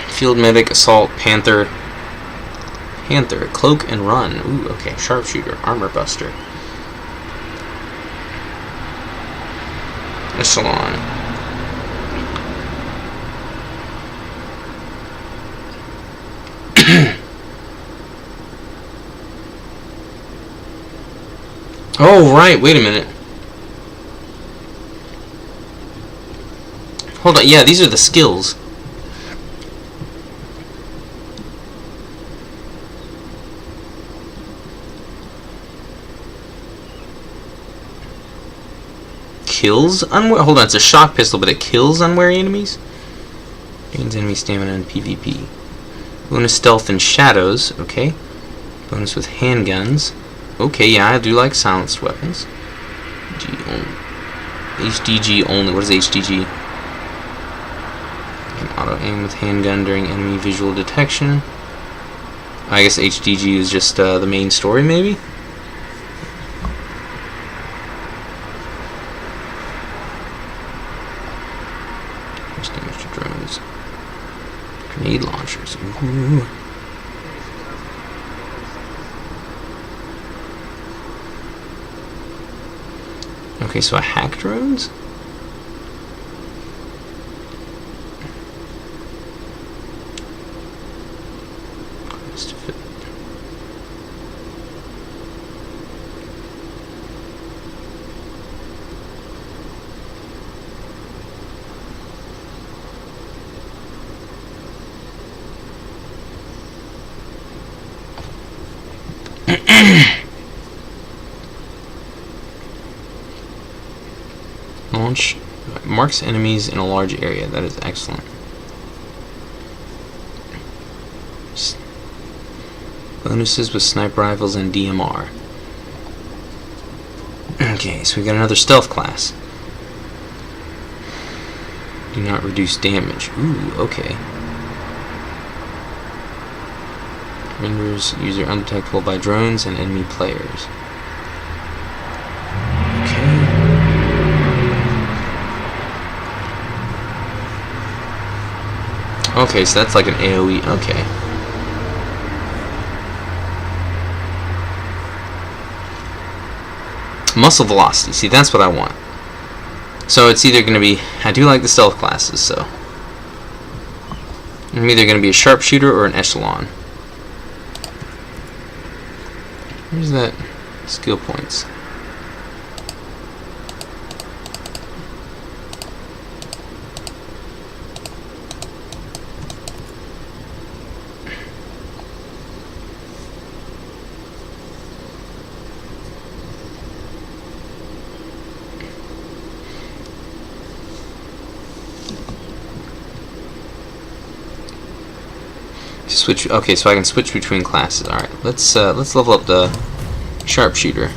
Field medic, assault, panther, cloak and run. Ooh, okay. Sharpshooter, armor buster, echelon. Oh, right, wait a minute. Hold on, yeah, these are the skills. Kills unwary? Hold on, it's a shock pistol, but it kills unwary enemies? Gains enemy stamina in PvP. Bonus stealth and shadows, okay. Bonus with handguns. Okay, yeah, I do like silenced weapons. HDG only. What is HDG? Can auto aim with handgun during enemy visual detection. I guess HDG is just the main story, maybe? First damage to drones. Grenade launchers. Ooh. Okay, so I hack drones? Launch marks enemies in a large area. That is excellent. Bonuses with sniper rifles and DMR. Okay, so we got another stealth class. Do not reduce damage. Ooh, okay. Renders user undetectable by drones and enemy players. Okay, so that's like an AoE. Okay. Muscle velocity. See, that's what I want. So it's either going to be... I do like the stealth classes, so... I'm either going to be a sharpshooter or an echelon. Where's that? Skill points. Switch. Okay, so I can switch between classes. All right, let's level up the sharpshooter.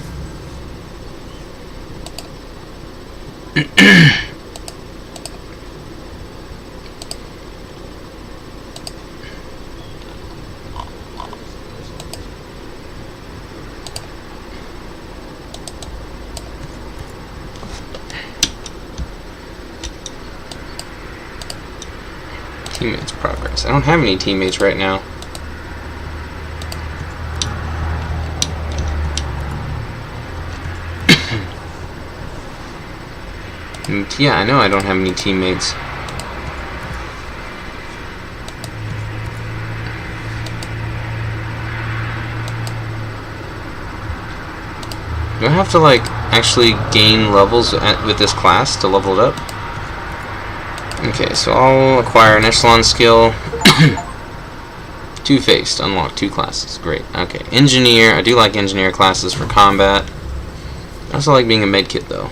Teammates progress. I don't have any teammates right now. Yeah, I know I don't have any teammates. Do I have to like actually gain levels with this class to level it up? Okay, so I'll acquire an echelon skill. Two-faced, unlock 2 classes. Great. Okay, engineer. I do like engineer classes for combat. I also like being a medkit though.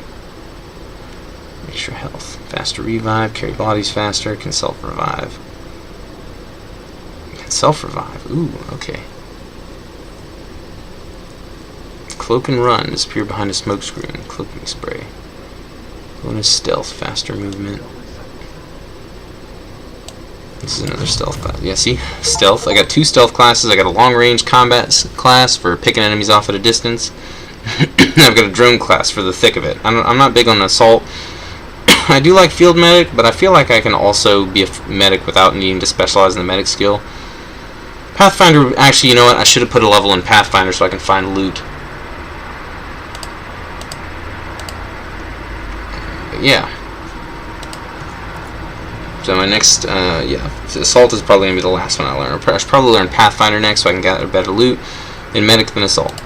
Extra health, faster revive, carry bodies faster, can self-revive. Can self-revive. Ooh, okay. Cloak and run. Disappear behind a smoke screen. Cloaking spray. Bonus stealth, faster movement. This is another stealth class. Yeah, see? Stealth. I got 2 stealth classes. I got a long-range combat class for picking enemies off at a distance. I've got a drone class for the thick of it. I'm not big on assault. I do like field medic, but I feel like I can also be a medic without needing to specialize in the medic skill. Pathfinder, actually, you know what? I should have put a level in Pathfinder so I can find loot. But yeah. So my next, yeah, assault is probably going to be the last one I learn. I should probably learn Pathfinder next so I can get better loot in medic than assault.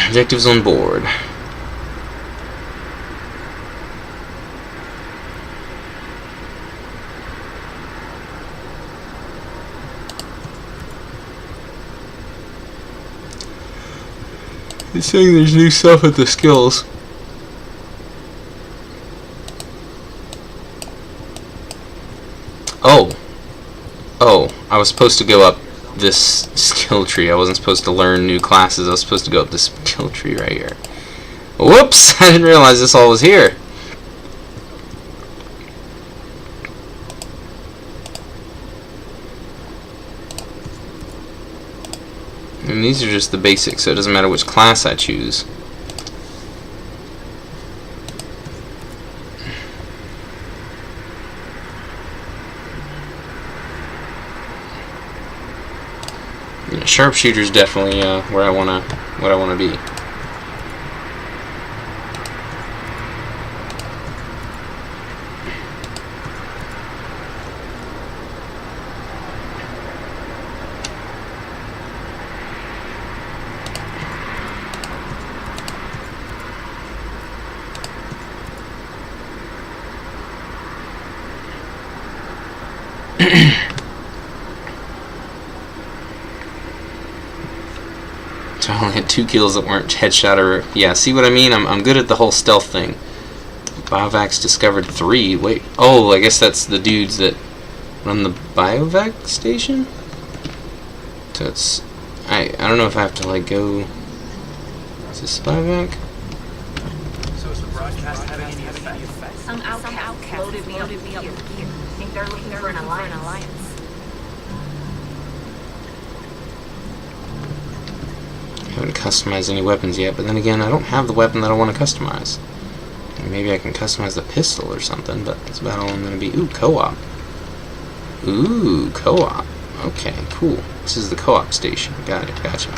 Objectives on board. It's saying there's new stuff with the skills. Oh, I was supposed to go up this skill tree. I wasn't supposed to learn new classes. I was supposed to go up this skill tree right here. Whoops! I didn't realize this all was here. And these are just the basics, so it doesn't matter which class I choose. Yeah, sharpshooter's definitely where I wanna be. So I only had 2 kills that weren't headshot or... Yeah, see what I mean? I'm good at the whole stealth thing. Biovacs discovered 3. Wait. Oh, I guess that's the dudes that run the biovac station? So it's... I don't know if I have to, like, go... Is this spy bank? So is the broadcast having any effect? Some outcast loaded me up here. Think they're looking for an alliance. I haven't customized any weapons yet, but then again, I don't have the weapon that I want to customize. Maybe I can customize the pistol or something, but that's about all I'm going to be. Ooh, co-op. Ooh, co-op. Okay, cool. This is the co-op station. Got it, gotcha.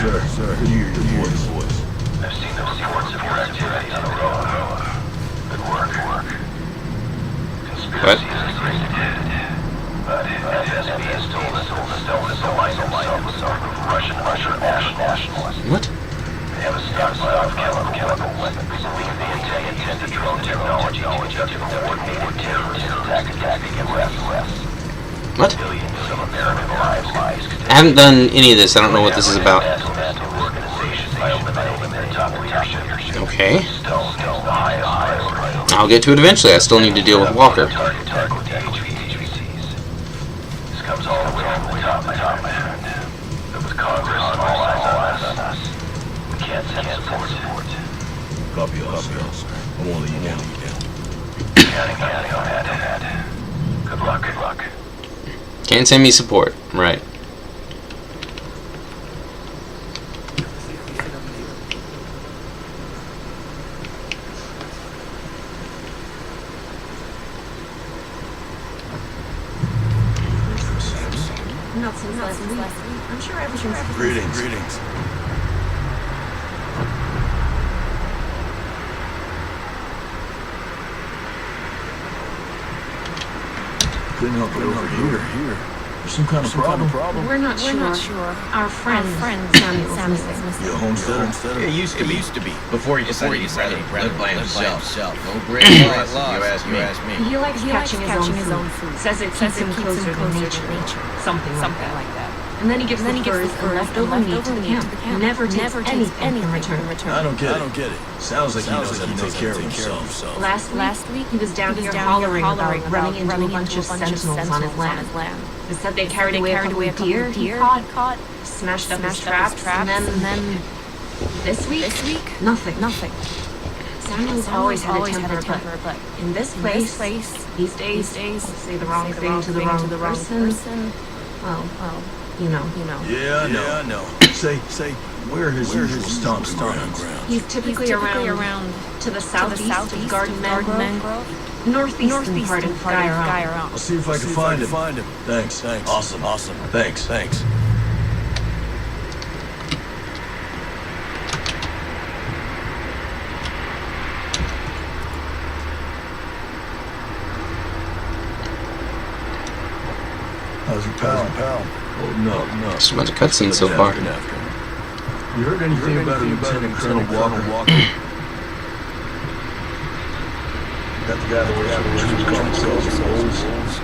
Sir, good to hear your voice. I've seen those reports of your activity on the road. Good work. Conspiracy is great. But FSB has told us to align themselves with some Russian nationalists. What? They have a stockpile of chemical weapons. We believe they intend to drone technology to conduct a coordinated terrorist attack against us. What? Billions of American lives. I haven't done any of this. I don't know what this is about. Okay. I'll get to it eventually. I still need to deal with Walker. This comes all the way from the top. There was Congress and all eyes on us. We can't send support. Copy, sir. I won't let you down. Counting on that. Good luck. Can't send me support. Right. Not since last week. I'm sure everything's Greetings. Couldn't help it over here. There's some kind of problem. We're not sure. Our friend Samuel's missing. You a homesteader? It used to be. Before he decided he'd rather live by himself. No great loss, if you ask me. He likes catching his own food. Says it keeps him closer to nature. Something like that. And then he gives the furs and leftover meat to the camp. Never takes anything in return. I don't get it. Sounds like he knows how to take care of himself. Last week, he was down here hollering about running into a bunch of sentinels on his land. They said they carried away a couple of deer he caught, smashed up his traps, and then this week, nothing. Samuel's always had a temper, but in this place, these days, say the wrong thing to the wrong person. Well, you know. Yeah, I know. Say, where his usual stomping ground? He's typically around to the southeast of Garden Mangrove, northeastern part of Gyron. I'll see if I can find him. Thanks. Awesome. Thanks. How's your pal? Oh, no. Just a bunch of cutscenes so far. You heard anything about a Lieutenant Colonel Walker? That the guy that works for the troops called themselves Wolves?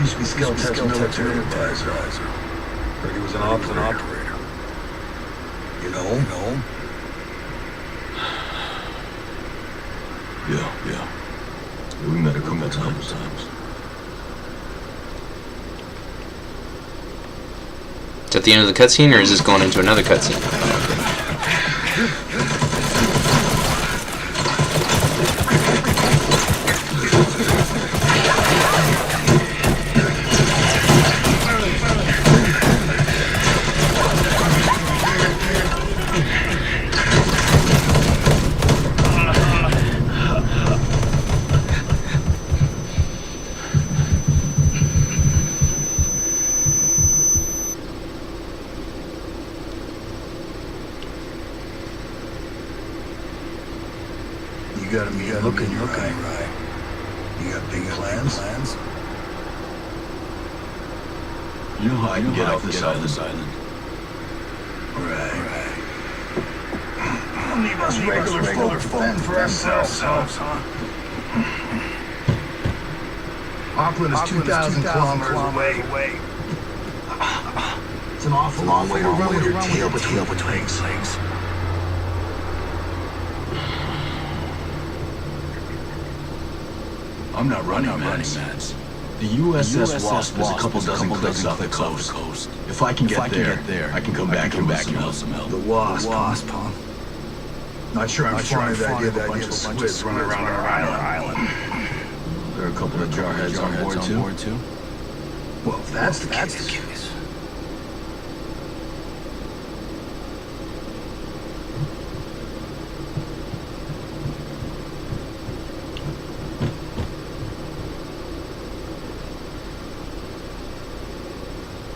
Used to be Skeleton's military advisor. Heard he was an operator. You know? Yeah. We met a couple times. Is that the end of the cutscene, or is this going into another cutscene? You gotta be looking right. You got big plans? You know how I can get off this island? Right. We'll leave us regular folk for ourselves, huh? Auckland is 2,000 kilometers away. It's an awful long way to run with your tail between legs. I'm not running, man. The USS Wasp is a couple dozen clicks off the coast. If I can get there, I can come back here with some help. The Wasp, huh? Not sure I'm fond of the idea of a bunch of squids running around our island. There are a couple of jarheads on board too. Well, if that's the case.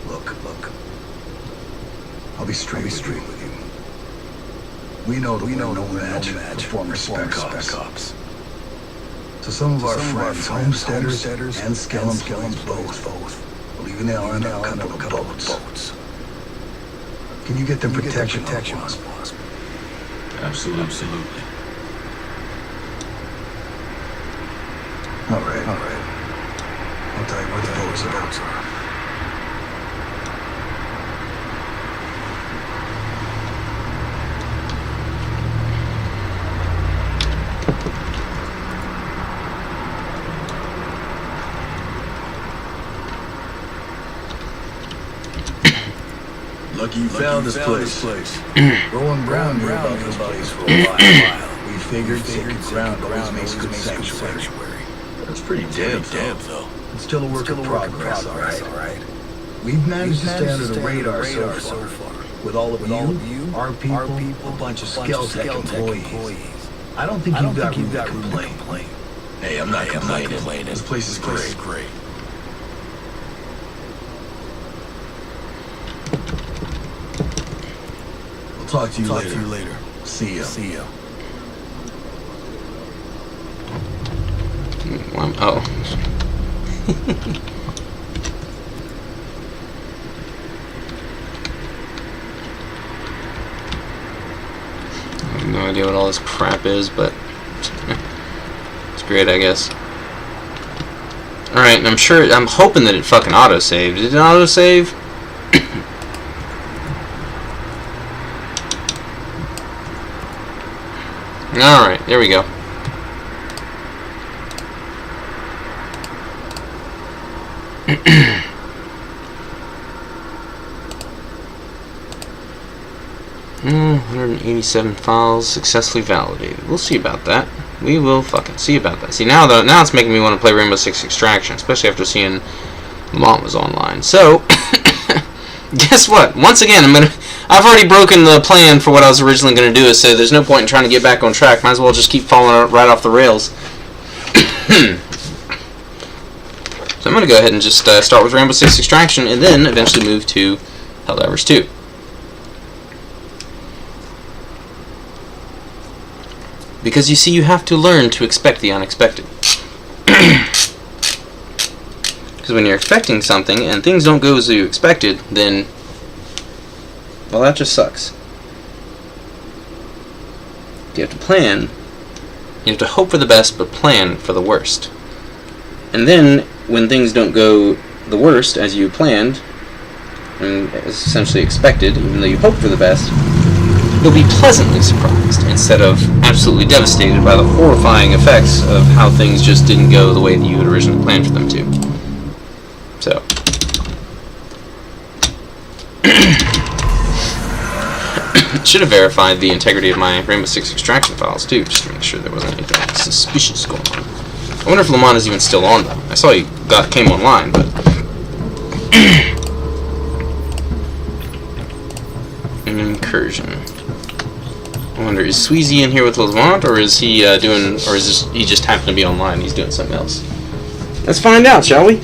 Look. I'll be straight with you. We know that we're no match for former spec ops. So some of our friends, homesteaders and skellums both, will even now end up on a couple of boats. Can you get them protection on Wasp? Absolutely. All right. I'll tell you where the boats are. Lucky you found this place. Rowan Brown knew about this place for a while. We figured sacred ground always makes good sanctuary. That's pretty damn though. It's still a work in progress, all right? We've managed to stay under the radar so far. With all of you, our people, a bunch of Skelltech employees. I don't think you've got room to complain. Hey, I'm not complaining. This place is great. Talk to you later. See ya. Oh. I have no idea what all this crap is, but it's great, I guess. Alright, I'm hoping that it fucking auto-saved. Did it auto-save? Alright, there we go. Hmm, 187 files successfully validated. We'll see about that. We will fucking see about that. See, now it's making me want to play Rainbow Six Extraction, especially after seeing Lamont was online. So, guess what? Once again, I've already broken the plan for what I was originally going to do, so there's no point in trying to get back on track. Might as well just keep falling right off the rails. So I'm going to go ahead and just start with Rainbow Six Extraction, and then eventually move to Helldivers 2. Because you see, you have to learn to expect the unexpected. Because when you're expecting something and things don't go as you expected, then, well, that just sucks. You have to plan. You have to hope for the best, but plan for the worst. And then, when things don't go the worst as you planned, and as essentially expected, even though you hoped for the best, you'll be pleasantly surprised instead of absolutely devastated by the horrifying effects of how things just didn't go the way that you had originally planned for them to. So. Should have verified the integrity of my Rainbow Six Extraction files too, just to make sure there wasn't anything suspicious going on. I wonder if Lamont is even still on though. I saw he came online, but an incursion. I wonder, is Sweezy in here with Lamont, or is he he just happened to be online? He's doing something else. Let's find out, shall we?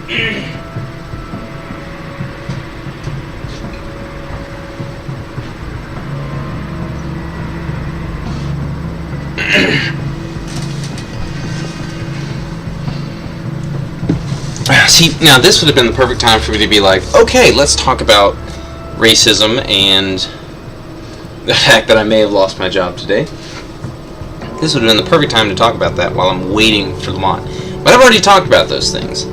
See, now this would have been the perfect time for me to be like, okay, let's talk about racism and the fact that I may have lost my job today. This would have been the perfect time to talk about that while I'm waiting for the launch. But I've already talked about those things.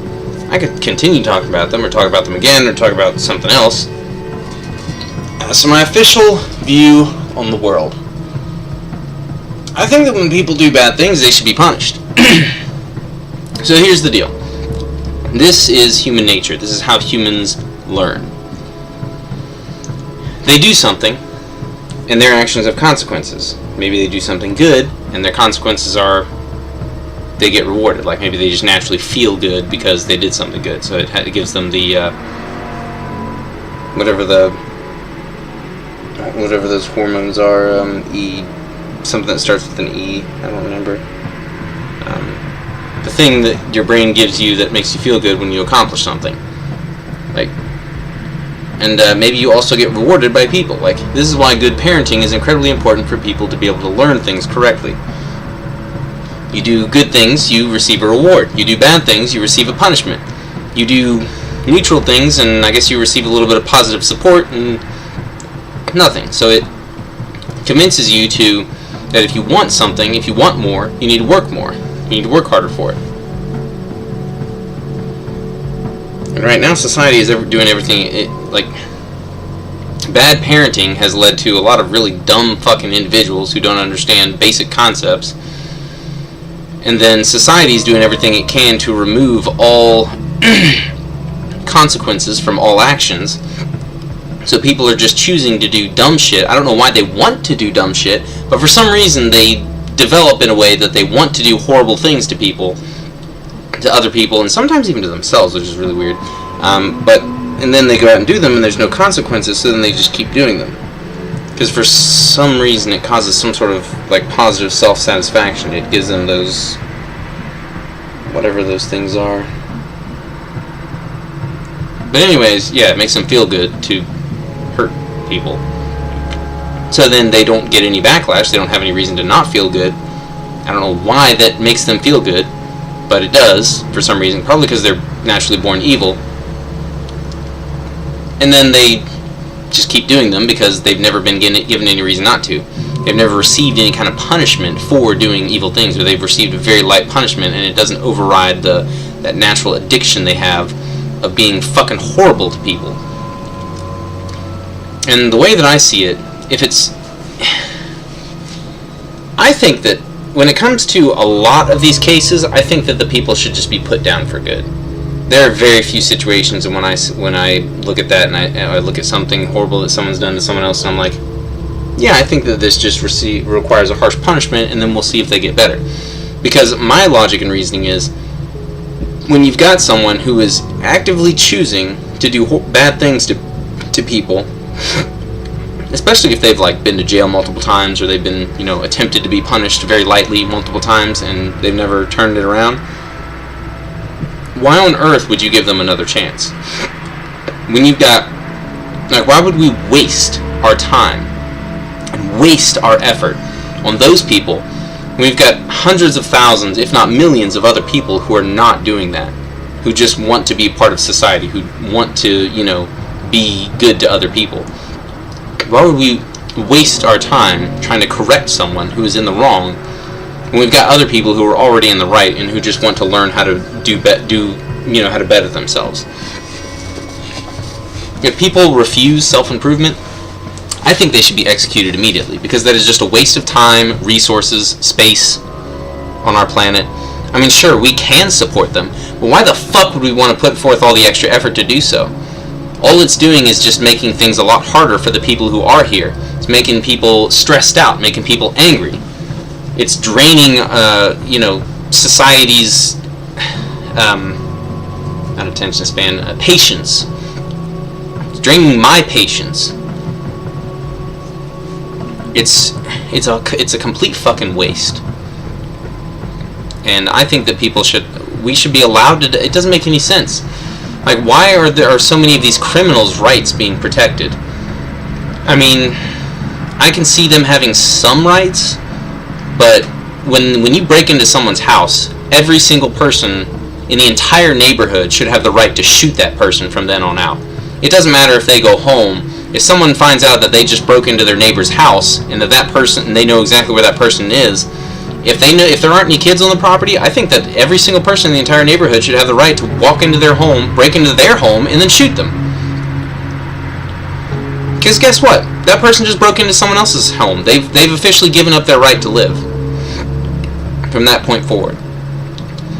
I could continue talking about them, or talk about them again, or talk about something else. So my official view on the world. I think that when people do bad things, they should be punished. So here's the deal. This is human nature. This is how humans learn. They do something, and their actions have consequences. Maybe they do something good, and their consequences are they get rewarded. Like maybe they just naturally feel good because they did something good. So it gives them the whatever those hormones are, something that starts with an E. I don't remember. The thing that your brain gives you that makes you feel good when you accomplish something. Like, and maybe you also get rewarded by people. Like, this is why good parenting is incredibly important for people to be able to learn things correctly. You do good things, you receive a reward. You do bad things, you receive a punishment. You do neutral things, and I guess you receive a little bit of positive support and nothing. So it convinces you that if you want something, if you want more, you need to work more. You need to work harder for it. And right now, society is doing everything. Bad parenting has led to a lot of really dumb fucking individuals who don't understand basic concepts. And then society is doing everything it can to remove all consequences from all actions. So people are just choosing to do dumb shit. I don't know why they want to do dumb shit, but for some reason they develop in a way that they want to do horrible things to people, to other people, and sometimes even to themselves, which is really weird. And then they go out and do them, and there's no consequences, so then they just keep doing them. Because for some reason it causes some sort of like positive self-satisfaction. It gives them those, whatever those things are. But anyways, yeah, it makes them feel good to hurt people. So then they don't get any backlash. They don't have any reason to not feel good. I don't know why that makes them feel good, but it does for some reason. Probably because they're naturally born evil. And then they just keep doing them because they've never been given any reason not to. They've never received any kind of punishment for doing evil things, or they've received a very light punishment, and it doesn't override that natural addiction they have of being fucking horrible to people. And the way that I see it, I think that when it comes to a lot of these cases, I think that the people should just be put down for good. There are very few situations, and when I look at that and I look at something horrible that someone's done to someone else, and I'm like, yeah, I think that this just requires a harsh punishment, and then we'll see if they get better. Because my logic and reasoning is, when you've got someone who is actively choosing to do bad things to people, especially if they've like been to jail multiple times, or they've been, attempted to be punished very lightly multiple times and they've never turned it around, why on earth would you give them another chance? When you've got, why would we waste our time and waste our effort on those people when we've got hundreds of thousands, if not millions, of other people who are not doing that, who just want to be part of society, who want to, be good to other people? Why would we waste our time trying to correct someone who is in the wrong when we've got other people who are already in the right and who just want to learn how to how to better themselves? If people refuse self-improvement, I think they should be executed immediately, because that is just a waste of time, resources, space on our planet. I mean, sure, we can support them, but why the fuck would we want to put forth all the extra effort to do so? All it's doing is just making things a lot harder for the people who are here. It's making people stressed out, making people angry. It's draining, society's not attention span, patience. It's draining my patience. It's a complete fucking waste. And I think that we should be allowed to. It doesn't make any sense. Like, why are so many of these criminals' rights being protected? I mean, I can see them having some rights, but when you break into someone's house, every single person in the entire neighborhood should have the right to shoot that person from then on out. It doesn't matter if they go home. If someone finds out that they just broke into their neighbor's house and that person, and they know exactly where that person is, if there aren't any kids on the property, I think that every single person in the entire neighborhood should have the right to walk into their home, break into their home, and then shoot them. Because guess what? That person just broke into someone else's home. They've officially given up their right to live from that point forward.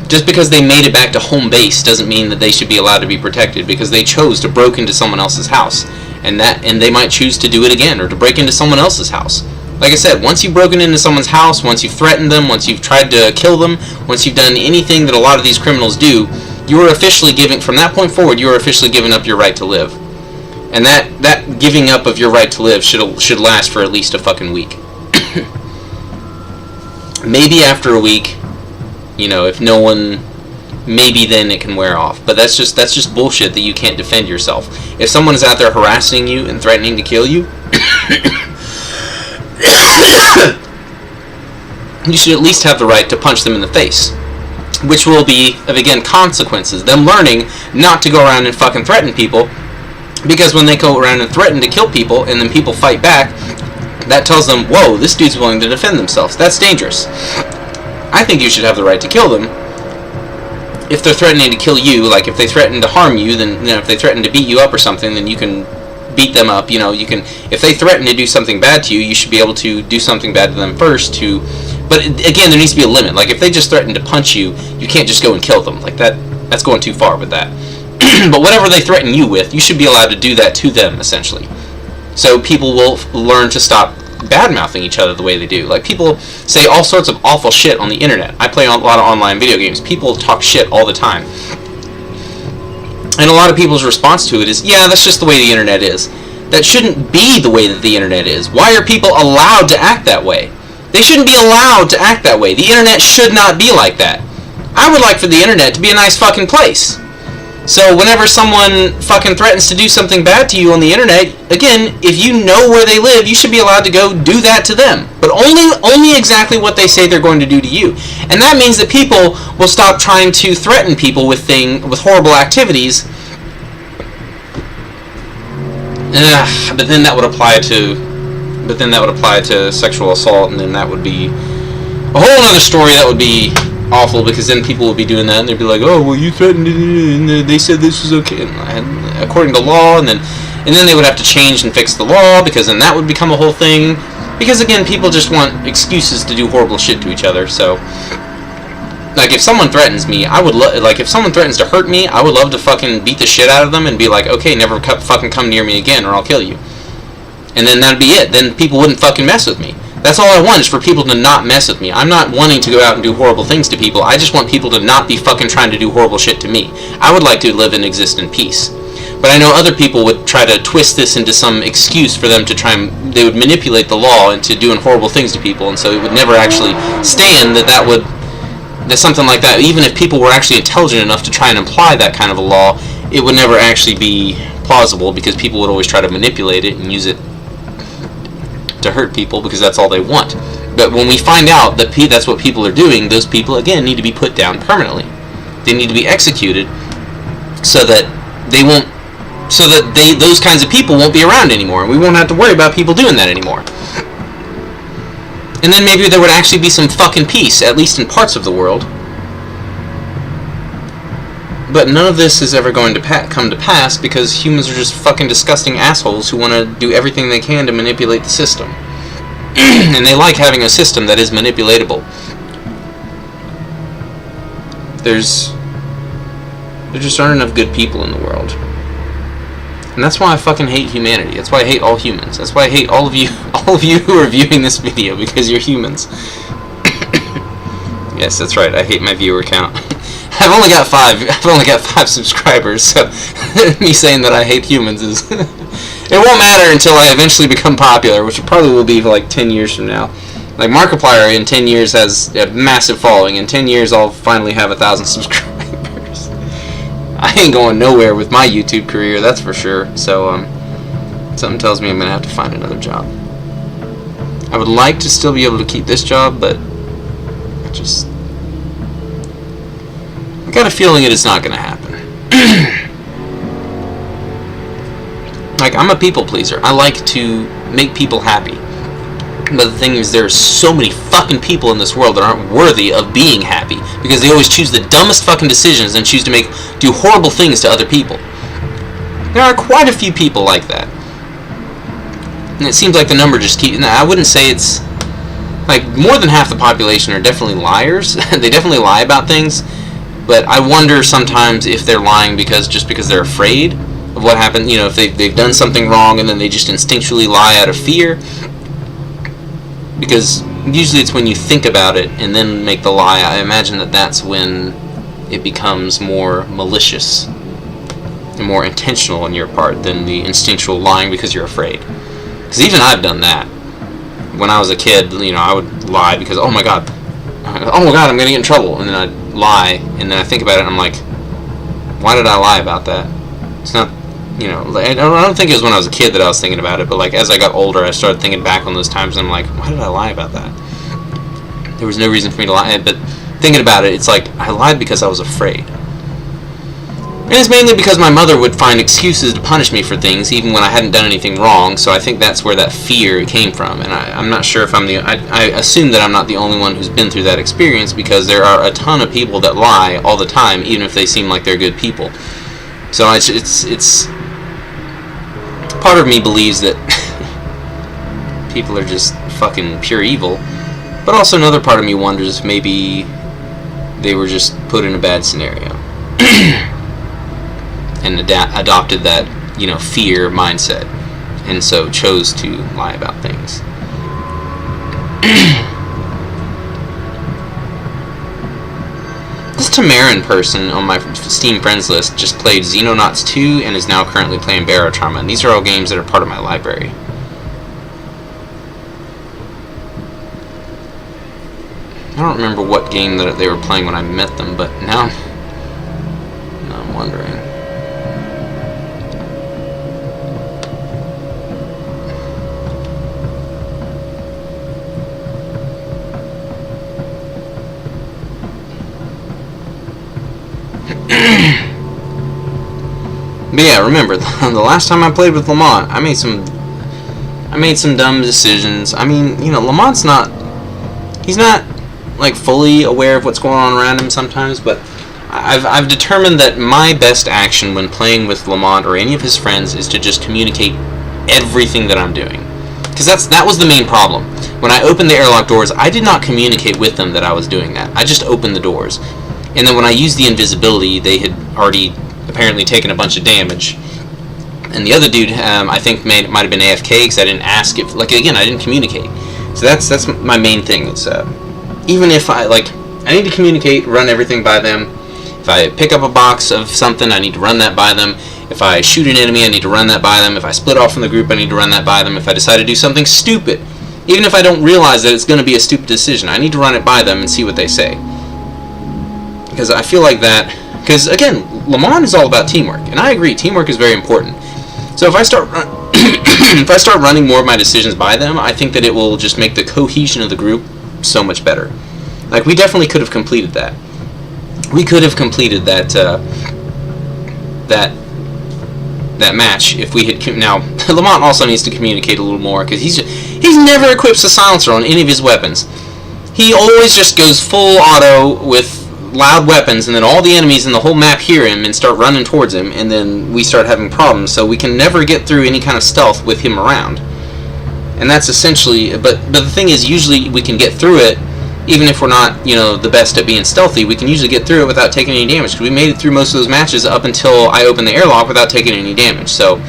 Just because they made it back to home base doesn't mean that they should be allowed to be protected, because they chose to break into someone else's house, and they might choose to do it again, or to break into someone else's house. Like I said, once you've broken into someone's house, once you've threatened them, once you've tried to kill them, once you've done anything that a lot of these criminals do, you are officially giving, from that point forward, you are officially giving up your right to live. And that giving up of your right to live should last for at least a fucking week. Maybe after a week, if no one, maybe then it can wear off. But that's just bullshit that you can't defend yourself. If someone is out there harassing you and threatening to kill you, you should at least have the right to punch them in the face. Which will be, again, consequences. Them learning not to go around and fucking threaten people. Because when they go around and threaten to kill people, and then people fight back, that tells them, whoa, this dude's willing to defend themselves. That's dangerous. I think you should have the right to kill them. If they're threatening to kill you, like if they threaten to harm you, then if they threaten to beat you up or something, then you can beat them up. You can. If they threaten to do something bad to you, you should be able to do something bad to them first. But again, there needs to be a limit. Like if they just threaten to punch you, you can't just go and kill them. Like that's going too far with that. But whatever they threaten you with, you should be allowed to do that to them, essentially. So people will learn to stop bad-mouthing each other the way they do. Like, people say all sorts of awful shit on the internet. I play a lot of online video games. People talk shit all the time. And a lot of people's response to it is, yeah, that's just the way the internet is. That shouldn't be the way that the internet is. Why are people allowed to act that way? They shouldn't be allowed to act that way. The internet should not be like that. I would like for the internet to be a nice fucking place. So whenever someone fucking threatens to do something bad to you on the internet, again, if you know where they live, you should be allowed to go do that to them. But only exactly what they say they're going to do to you. And that means that people will stop trying to threaten people with horrible activities. But then that would apply to sexual assault, and then that would be a whole other story. That would be awful, because then people would be doing that and they'd be like, oh, well, you threatened it and they said this was okay and according to law, and then they would have to change and fix the law, because then that would become a whole thing, because again, people just want excuses to do horrible shit to each other. So like, if someone threatens me, if someone threatens to hurt me, I would love to fucking beat the shit out of them and be like, okay, never fucking come near me again or I'll kill you. And then that'd be it. Then people wouldn't fucking mess with me. That's all I want, is for people to not mess with me. I'm not wanting to go out and do horrible things to people. I just want people to not be fucking trying to do horrible shit to me. I would like to live and exist in peace. But I know other people would try to twist this into some excuse for them to try and... They would manipulate the law into doing horrible things to people, and so it would never actually stand that something like that, even if people were actually intelligent enough to try and apply that kind of a law, it would never actually be plausible, because people would always try to manipulate it and use it to hurt people, because that's all they want. But when we find out that that's what people are doing, those people, again, need to be put down permanently. They need to be executed so that those kinds of people won't be around anymore, and we won't have to worry about people doing that anymore. And then maybe there would actually be some fucking peace, at least in parts of the world. But none of this is ever going to come to pass, because humans are just fucking disgusting assholes who want to do everything they can to manipulate the system. And they like having a system that is manipulatable. There just aren't enough good people in the world. And that's why I fucking hate humanity. That's why I hate all humans. That's why I hate all of you who are viewing this video, because you're humans. Yes, that's right. I hate my viewer count. I've only got 5 subscribers, so me saying that I hate humans is... It won't matter until I eventually become popular, which probably will be like 10 years from now. Like, Markiplier in 10 years has a massive following. In 10 years I'll finally have 1,000 subscribers. I ain't going nowhere with my YouTube career, that's for sure. So, something tells me I'm going to have to find another job. I would like to still be able to keep this job, but I got a feeling it is not going to happen. Like, I'm a people pleaser. I like to make people happy. But the thing is, there are so many fucking people in this world that aren't worthy of being happy, because they always choose the dumbest fucking decisions and choose to do horrible things to other people. There are quite a few people like that. And it seems like the number just keeps... I wouldn't say it's... Like, more than half the population are definitely liars. They definitely lie about things. But I wonder sometimes if they're lying just because they're afraid of what happened. You know, if they've done something wrong and then they just instinctually lie out of fear. Because usually it's when you think about it and then make the lie. I imagine that's when it becomes more malicious and more intentional on your part than the instinctual lying because you're afraid. Because even I've done that. When I was a kid, you know, I would lie because, oh my god, I'm going to get in trouble. And then I'd lie, and then I think about it and I'm like, why did I lie about that? It's not... You know, I don't think it was when I was a kid that I was thinking about it, but like as I got older, I started thinking back on those times, and I'm like, why did I lie about that? There was no reason for me to lie, but thinking about it, it's like I lied because I was afraid. And it's mainly because my mother would find excuses to punish me for things, even when I hadn't done anything wrong. So I think that's where that fear came from, and I'm not sure if I assume that I'm not the only one who's been through that experience, because there are a ton of people that lie all the time, even if they seem like they're good people. So it's part of me believes that people are just fucking pure evil, but also another part of me wonders if maybe they were just put in a bad scenario and adopted that, you know, fear mindset, and so chose to lie about things. This Tamarin person on my Steam friends list just played Xenonauts 2 and is now currently playing Barotrauma, and these are all games that are part of my library. I don't remember what game that they were playing when I met them, but now I'm wondering. But yeah, remember, the last time I played with Lamont, I made some dumb decisions. I mean, you know, Lamont's he's not like fully aware of what's going on around him sometimes, but I've determined that my best action when playing with Lamont or any of his friends is to just communicate everything that I'm doing. Because that was the main problem. When I opened the airlock doors, I did not communicate with them that I was doing that. I just opened the doors. And then when I used the invisibility, they had already apparently taken a bunch of damage. And the other dude, I think might have been AFK because I didn't ask if, like, again, I didn't communicate. So that's my main thing. It's even if I need to communicate, run everything by them. If I pick up a box of something, I need to run that by them. If I shoot an enemy, I need to run that by them. If I split off from the group, I need to run that by them. If I decide to do something stupid, even if I don't realize that it's going to be a stupid decision, I need to run it by them and see what they say. Because I feel like that... Because, again, Le Mans is all about teamwork. And I agree, teamwork is very important. So if I start running more of my decisions by them, I think that it will just make the cohesion of the group so much better. Like, we definitely could have completed that. We could have completed that match if we had... Now, Lamont also needs to communicate a little more, because he's never equips a silencer on any of his weapons. He always just goes full auto with loud weapons, and then all the enemies in the whole map hear him and start running towards him, and then we start having problems, so we can never get through any kind of stealth with him around. And that's essentially... But the thing is, usually we can get through it, even if we're not, you know, the best at being stealthy, we can usually get through it without taking any damage, because we made it through most of those matches up until I opened the airlock without taking any damage. So,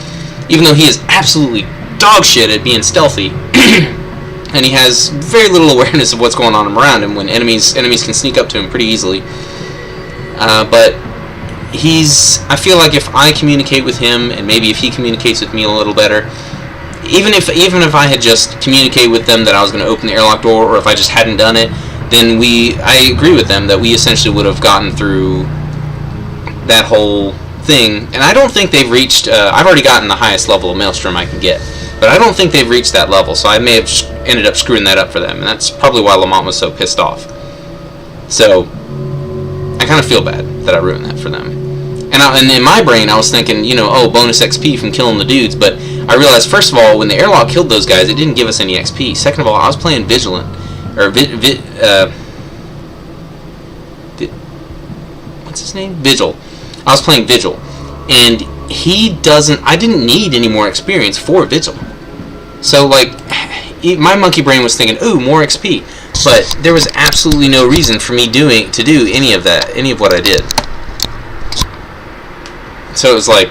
even though he is absolutely dog shit at being stealthy, and he has very little awareness of what's going on around him when enemies can sneak up to him pretty easily. But I feel like if I communicate with him, and maybe if he communicates with me a little better, even if I had just communicated with them that I was going to open the airlock door, or if I just hadn't done it, then I agree with them that we essentially would have gotten through that whole thing, and I don't think they've reached, I've already gotten the highest level of Maelstrom I can get, but I don't think they've reached that level, so I may have ended up screwing that up for them, and that's probably why Lamont was so pissed off. So, I kind of feel bad that I ruined that for them. And in my brain, I was thinking, you know, oh, bonus XP from killing the dudes, but I realized, first of all, when the airlock killed those guys, it didn't give us any XP. Second of all, I was playing Vigilant, or what's his name? Vigil. I was playing Vigil, and I didn't need any more experience for Vigil. So, like, my monkey brain was thinking, ooh, more XP, but there was absolutely no reason for me to do any of that, any of what I did. So it was like,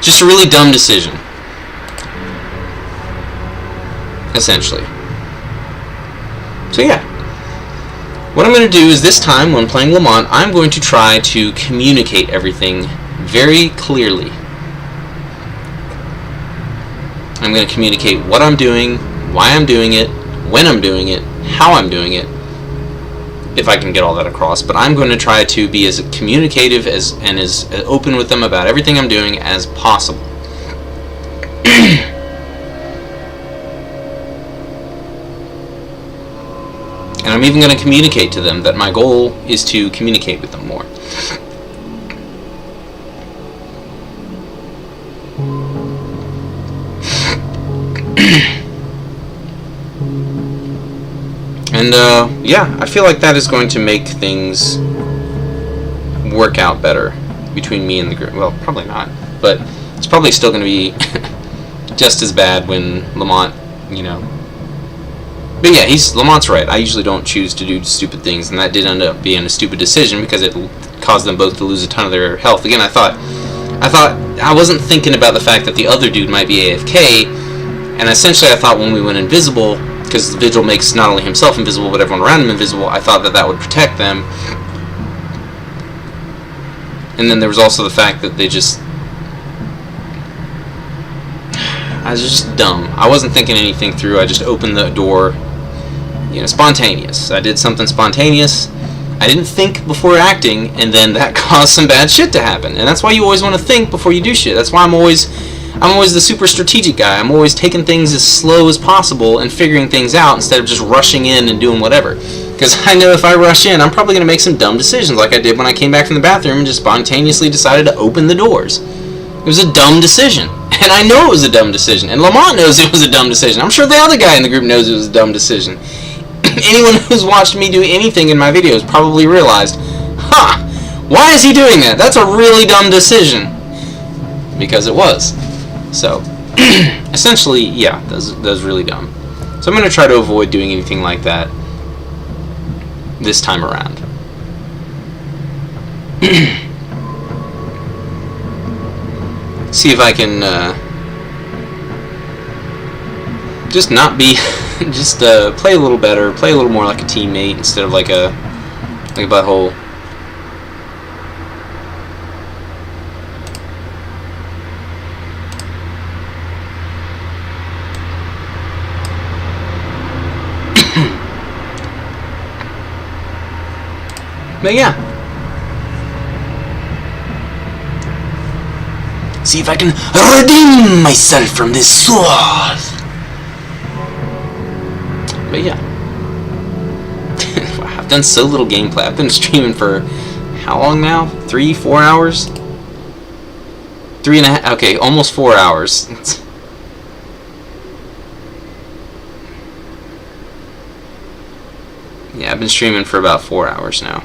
just a really dumb decision, essentially. So yeah, what I'm going to do is this time, when playing Lamont, I'm going to try to communicate everything very clearly. I'm going to communicate what I'm doing, why I'm doing it, when I'm doing it, how I'm doing it, if I can get all that across. But I'm going to try to be as communicative and as open with them about everything I'm doing as possible. And I'm even going to communicate to them that my goal is to communicate with them more. And yeah, I feel like that is going to make things work out better between me and the group. Well, probably not, but it's probably still going to be just as bad when Lamont, you know. But yeah, Lamont's right. I usually don't choose to do stupid things, and that did end up being a stupid decision because it caused them both to lose a ton of their health. Again, I wasn't thinking about the fact that the other dude might be AFK, and essentially I thought when we went invisible, because Vigil makes not only himself invisible but everyone around him invisible, I thought that would protect them. And then there was also the fact that I was just dumb. I wasn't thinking anything through. I just opened the door, you know, spontaneous. I did something spontaneous. I didn't think before acting, and then that caused some bad shit to happen. And that's why you always want to think before you do shit. That's why I'm always the super strategic guy. I'm always taking things as slow as possible and figuring things out instead of just rushing in and doing whatever. Because I know if I rush in, I'm probably going to make some dumb decisions like I did when I came back from the bathroom and just spontaneously decided to open the doors. It was a dumb decision. And I know it was a dumb decision. And Lamont knows it was a dumb decision. I'm sure the other guy in the group knows it was a dumb decision. Anyone who's watched me do anything in my videos probably realized, why is he doing that? That's a really dumb decision. Because it was. So, essentially, yeah, that was really dumb. So I'm going to try to avoid doing anything like that this time around. See if I can just not be, just play a little better, play a little more like a teammate instead of like a butthole. But yeah. See if I can redeem myself from this sword. But yeah. I've done so little gameplay. I've been streaming for how long now? 3-4 hours? 3.5, okay, almost 4 hours. Yeah, I've been streaming for about 4 hours now.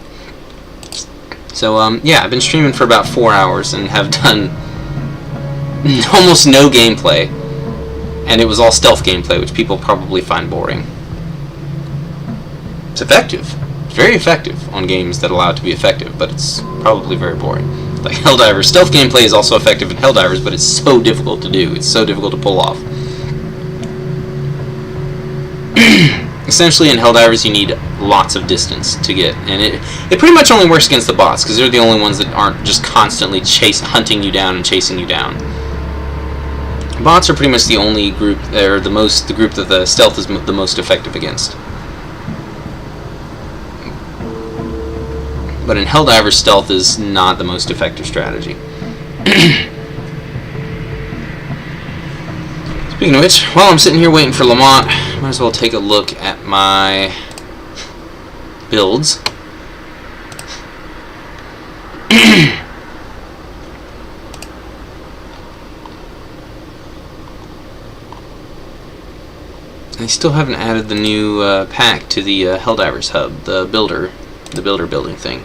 So, yeah, I've been streaming for about 4 hours and have done almost no gameplay. And it was all stealth gameplay, which people probably find boring. It's effective. It's very effective on games that allow it to be effective, but it's probably very boring. Like Helldivers. Stealth gameplay is also effective in Helldivers, but it's so difficult to do. It's so difficult to pull off. Essentially, in Helldivers, you need lots of distance to get, and it pretty much only works against the bots, because they're the only ones that aren't just constantly hunting you down and chasing you down. Bots are pretty much the only group, or the group that the stealth is the most effective against. But in Helldivers, stealth is not the most effective strategy. Speaking of which, while I'm sitting here waiting for Lamont, might as well take a look at my builds. I still haven't added the new pack to the Helldivers hub, the builder building thing.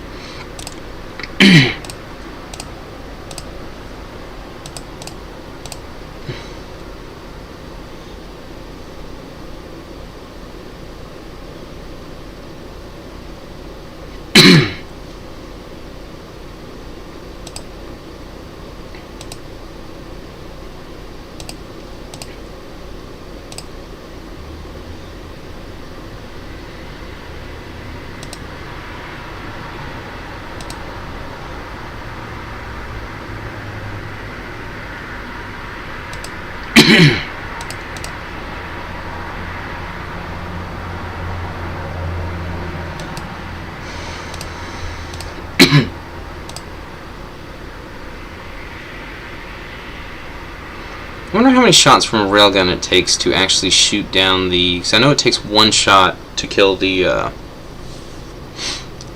I wonder how many shots from a railgun it takes to actually shoot down the... Because I know it takes one shot to kill the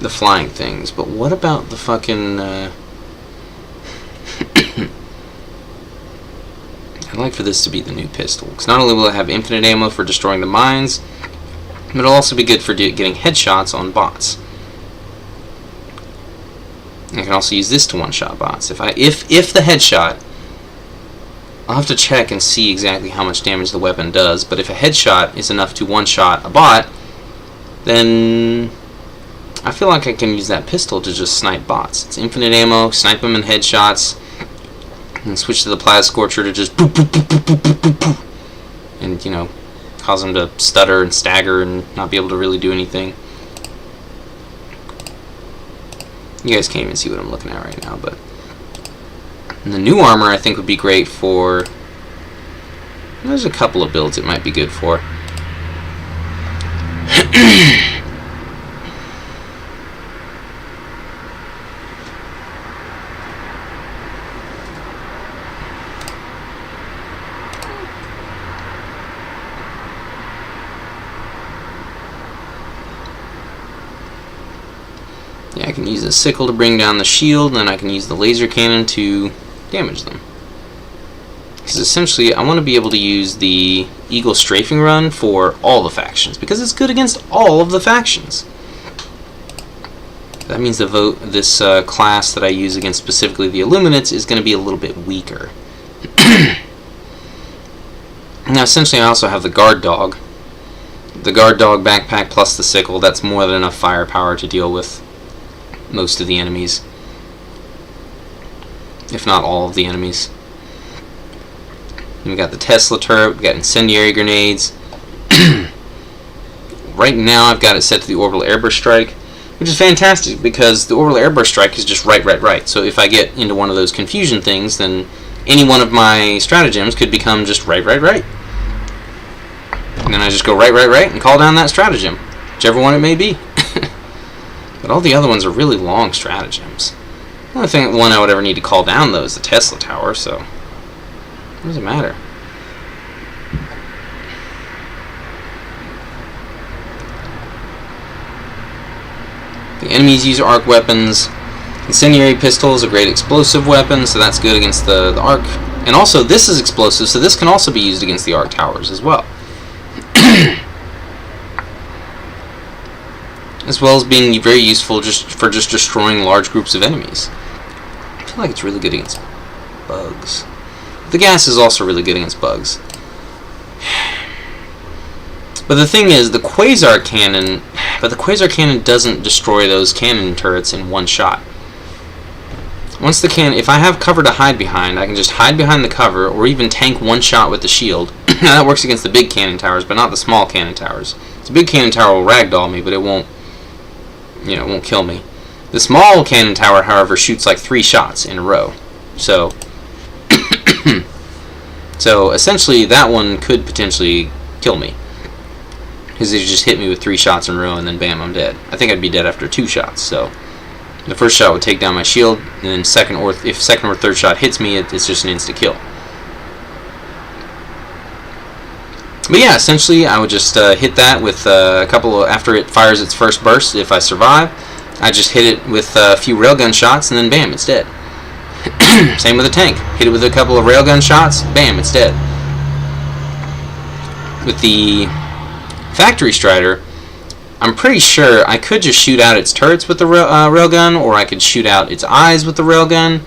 flying things, but what about the fucking... I'd like for this to be the new pistol, because not only will it have infinite ammo for destroying the mines, but it'll also be good for getting headshots on bots. I can also use this to one-shot bots. If the headshot... I'll have to check and see exactly how much damage the weapon does, but if a headshot is enough to one-shot a bot, then I feel like I can use that pistol to just snipe bots. It's infinite ammo, snipe them in headshots, and switch to the Plasma Scorcher to just boop, boop, boop, boop, boop, boop, boop, boop, and, you know, cause them to stutter and stagger and not be able to really do anything. You guys can't even see what I'm looking at right now, but... And the new armor I think would be great for... There's a couple of builds it might be good for. Yeah, I can use the sickle to bring down the shield, and then I can use the laser cannon to damage them. Because essentially, I want to be able to use the Eagle Strafing Run for all the factions, because it's good against all of the factions. That means this class that I use against specifically the Illuminates is going to be a little bit weaker. Now, essentially, I also have the Guard Dog. The Guard Dog backpack plus the sickle, that's more than enough firepower to deal with most of the enemies. If not all of the enemies. And we got the Tesla turret, we got incendiary grenades. Right now I've got it set to the orbital airburst strike, which is fantastic because the orbital airburst strike is just right. So if I get into one of those confusion things, then any one of my stratagems could become just right. And then I just go right and call down that stratagem, whichever one it may be. But all the other ones are really long stratagems. The only one I would ever need to call down, though, is the Tesla Tower, so what does it matter? The enemies use arc weapons. Incendiary pistol is a great explosive weapon, so that's good against the arc. And also, this is explosive, so this can also be used against the arc towers as well. As well as being very useful for destroying large groups of enemies. I feel like it's really good against bugs. The gas is also really good against bugs. But the thing is, the Quasar Cannon... But the Quasar Cannon doesn't destroy those cannon turrets in one shot. Once the cannon... If I have cover to hide behind, I can just hide behind the cover, or even tank one shot with the shield. Now that works against the big cannon towers, but not the small cannon towers. The big cannon tower will ragdoll me, but it won't... You know, it won't kill me. The small cannon tower, however, shoots like 3 shots in a row. So... So, essentially, that one could potentially kill me. Because it just hit me with 3 shots in a row, and then bam, I'm dead. I think I'd be dead after 2 shots, so... The first shot would take down my shield, and then if second or third shot hits me, it's just an instant kill. But yeah, essentially I would just hit that with a couple of, after it fires its first burst, if I survive, I just hit it with a few railgun shots, and then bam, it's dead. Same with the tank. Hit it with a couple of railgun shots, bam, it's dead. With the Factory Strider, I'm pretty sure I could just shoot out its turrets with the railgun, or I could shoot out its eyes with the railgun.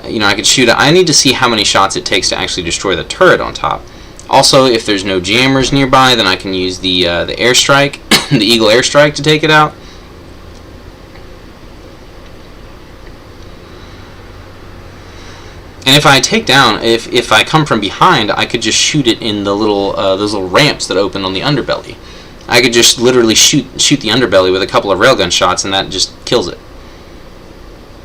You know, I could shoot. I need to see how many shots it takes to actually destroy the turret on top. Also, if there's no jammers nearby, then I can use the airstrike, the Eagle airstrike, to take it out. And if I take down, if I come from behind, I could just shoot it in the little those little ramps that open on the underbelly. I could just literally shoot the underbelly with a couple of railgun shots, and that just kills it.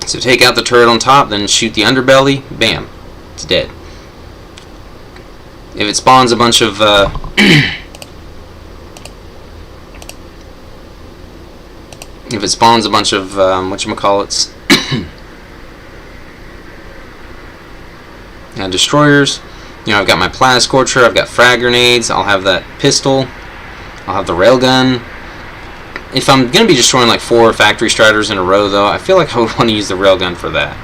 So take out the turret on top, then shoot the underbelly, bam, it's dead. If it spawns a bunch of whatchamacallits, destroyers, you know, I've got my plasma scorcher, I've got frag grenades, I'll have that pistol, I'll have the railgun. If I'm going to be destroying like 4 Factory Striders in a row, though, I feel like I would want to use the railgun for that.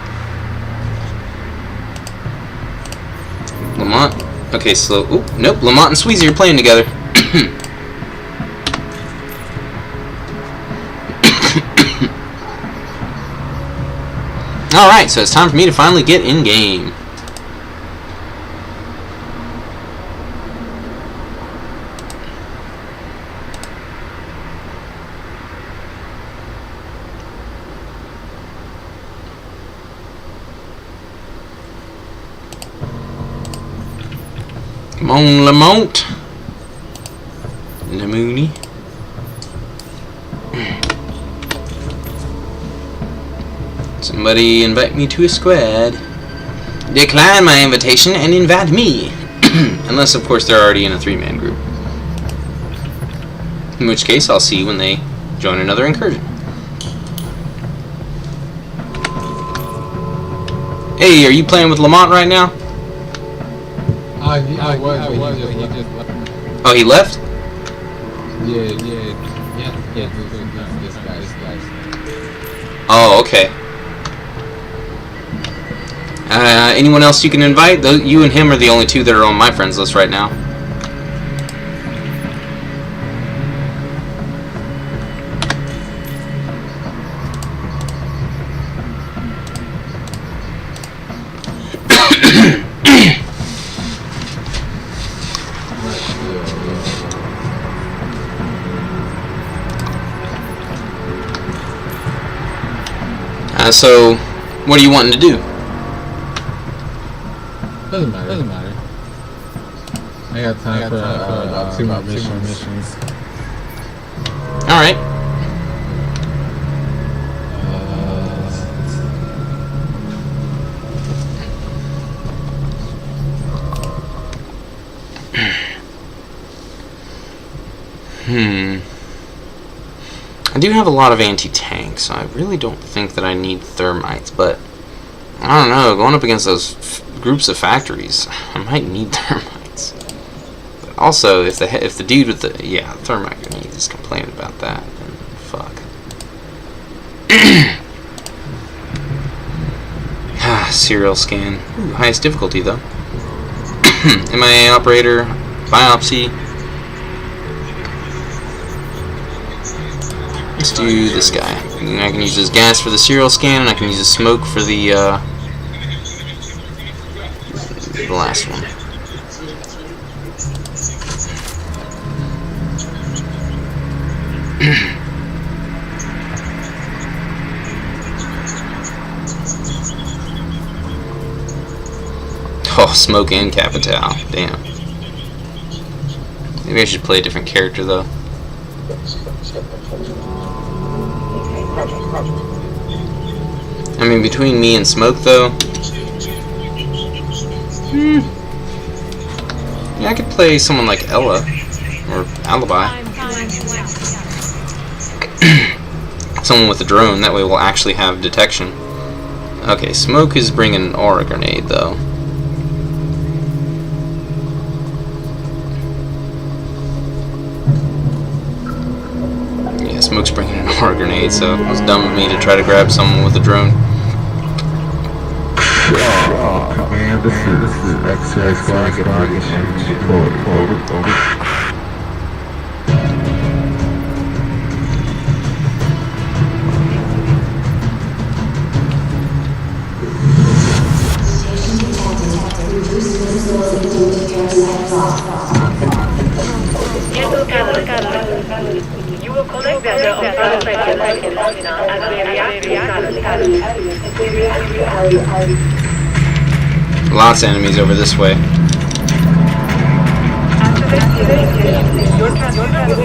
Lamont. Okay, so... Oop, nope, Lamont and Sweezy are playing together. Alright, so it's time for me to finally get in-game. Come on, Lamont. Lamooney. Somebody invite me to a squad. Decline my invitation and invite me. Unless, of course, they're already in a 3-man group. In which case, I'll see when they join another incursion. Hey, are you playing with Lamont right now? He just left. Oh, he left? Yeah, this guy. Oh, okay. Anyone else you can invite? You and him are the only 2 that are on my friends list right now. So, what are you wanting to do? Doesn't matter. I got time for about 2 more missions. Alright. I do have a lot of anti-tank, so I really don't think that I need thermites, but I don't know, going up against those groups of factories, I might need thermites. But also, if the dude with the thermite grenades is complaining about that, then fuck. Serial scan. Ooh, highest difficulty though. MIA operator, biopsy. Let's do this guy. I can use his gas for the serial scan, and I can use his smoke for the last one. Oh, smoke and capital. Damn. Maybe I should play a different character though. I mean, between me and Smoke, though, yeah, I could play someone like Ella or Alibi. someone with a drone. That way we'll actually have detection. Okay, Smoke is bringing an aura grenade, though. Yeah, Smoke's bringing an aura grenade, so it was dumb of me to try to grab someone with a drone. Man, this is X-Ray Squad over. You will collect the on-site phenomena as they react. Lots of enemies over this way. Your transmitter will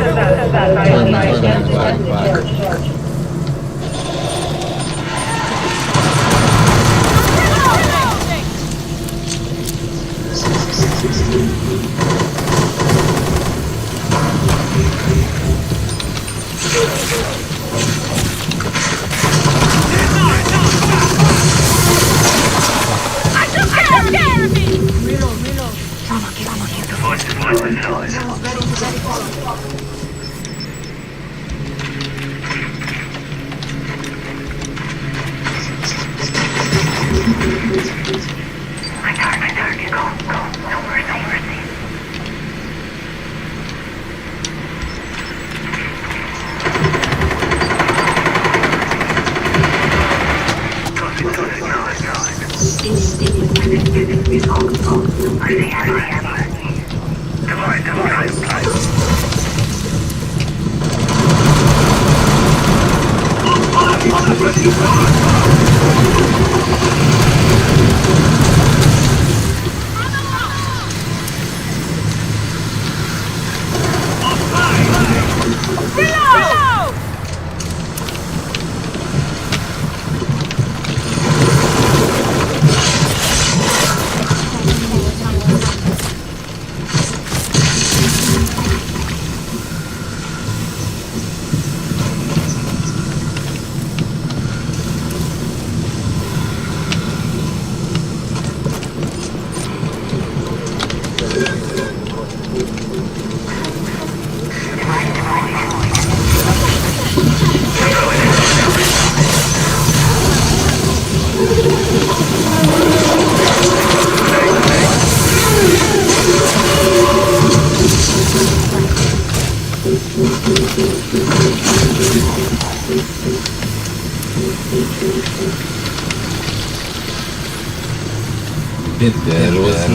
There was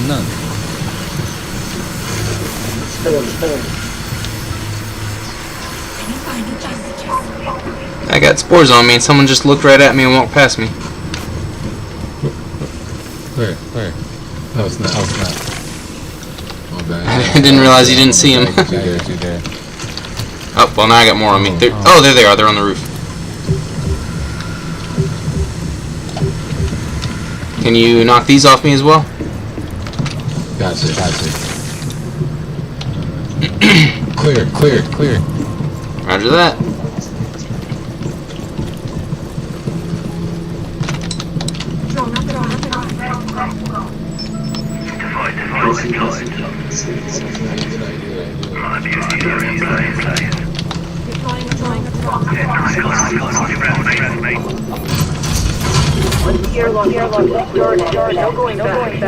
none. I got spores on me and someone just looked right at me and walked past me. Where? Oh, it's not. Oh, bad. I didn't realize you didn't see him. There. Oh, well now I got more on me. Oh, there they are. They're on the roof. Can you knock these off me as well? Gotcha. Clear. Roger that. Airlock is started. No going back.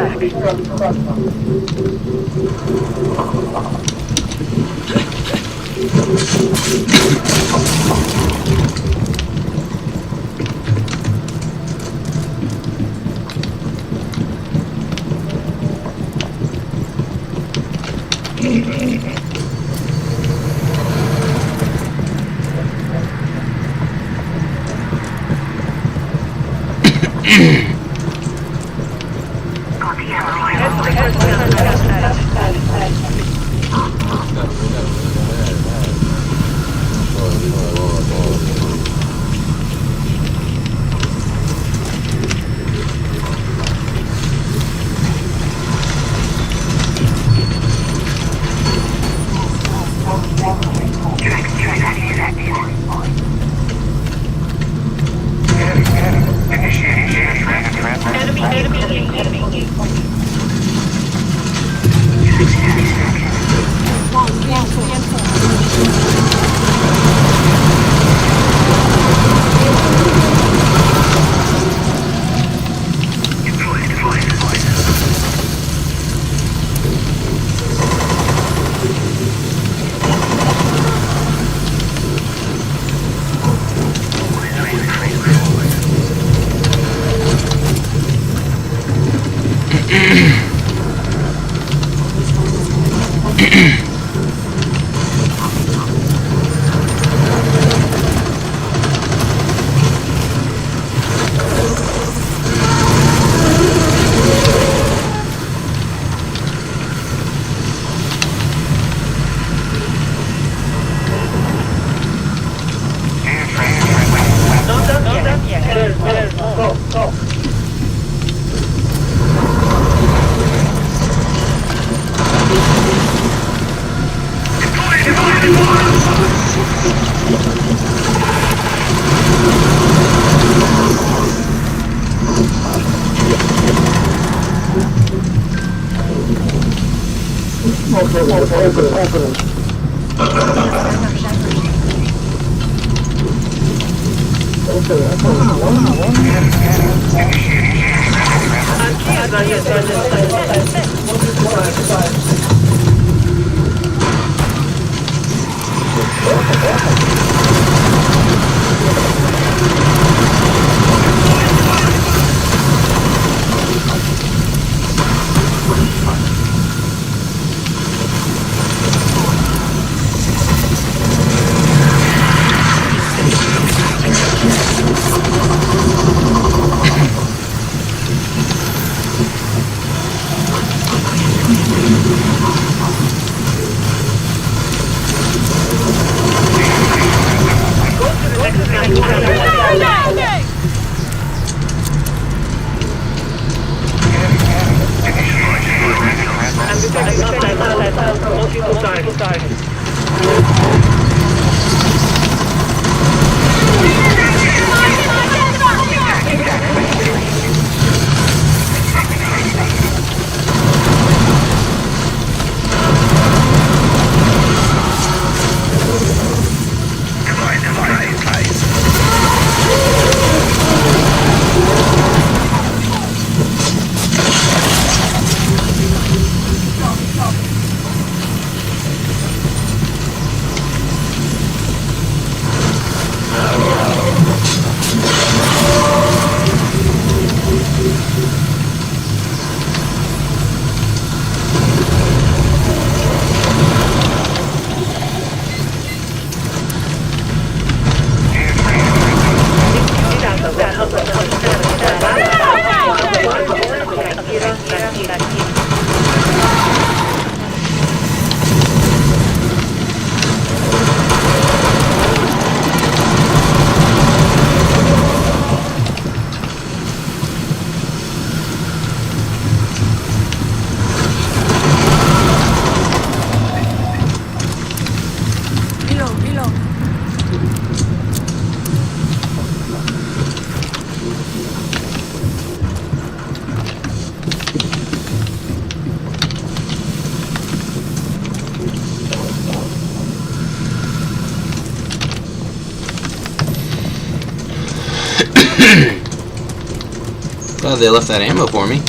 Glad they left that ammo for me.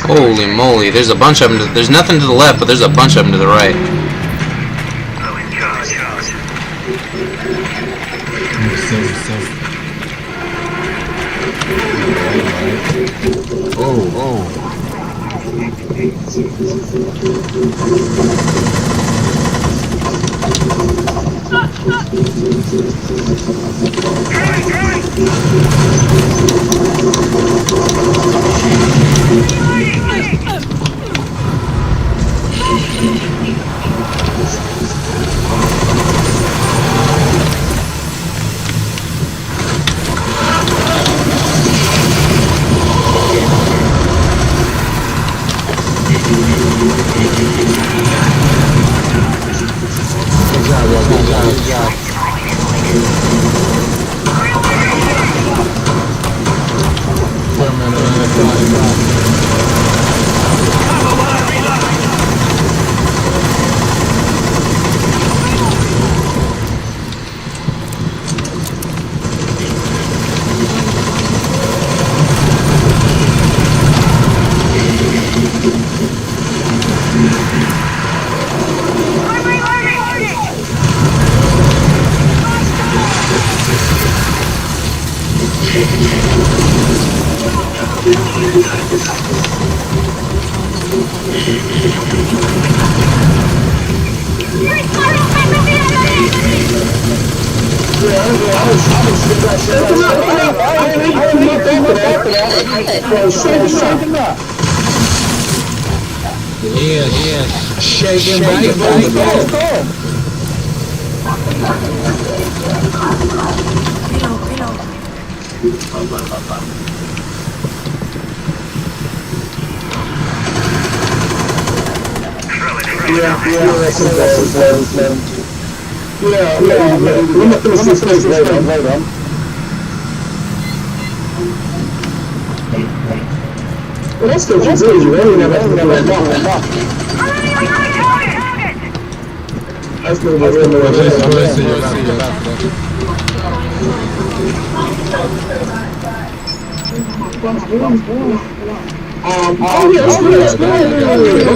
Holy moly, there's a bunch of them. There's nothing to the left, but there's a bunch of them to the right.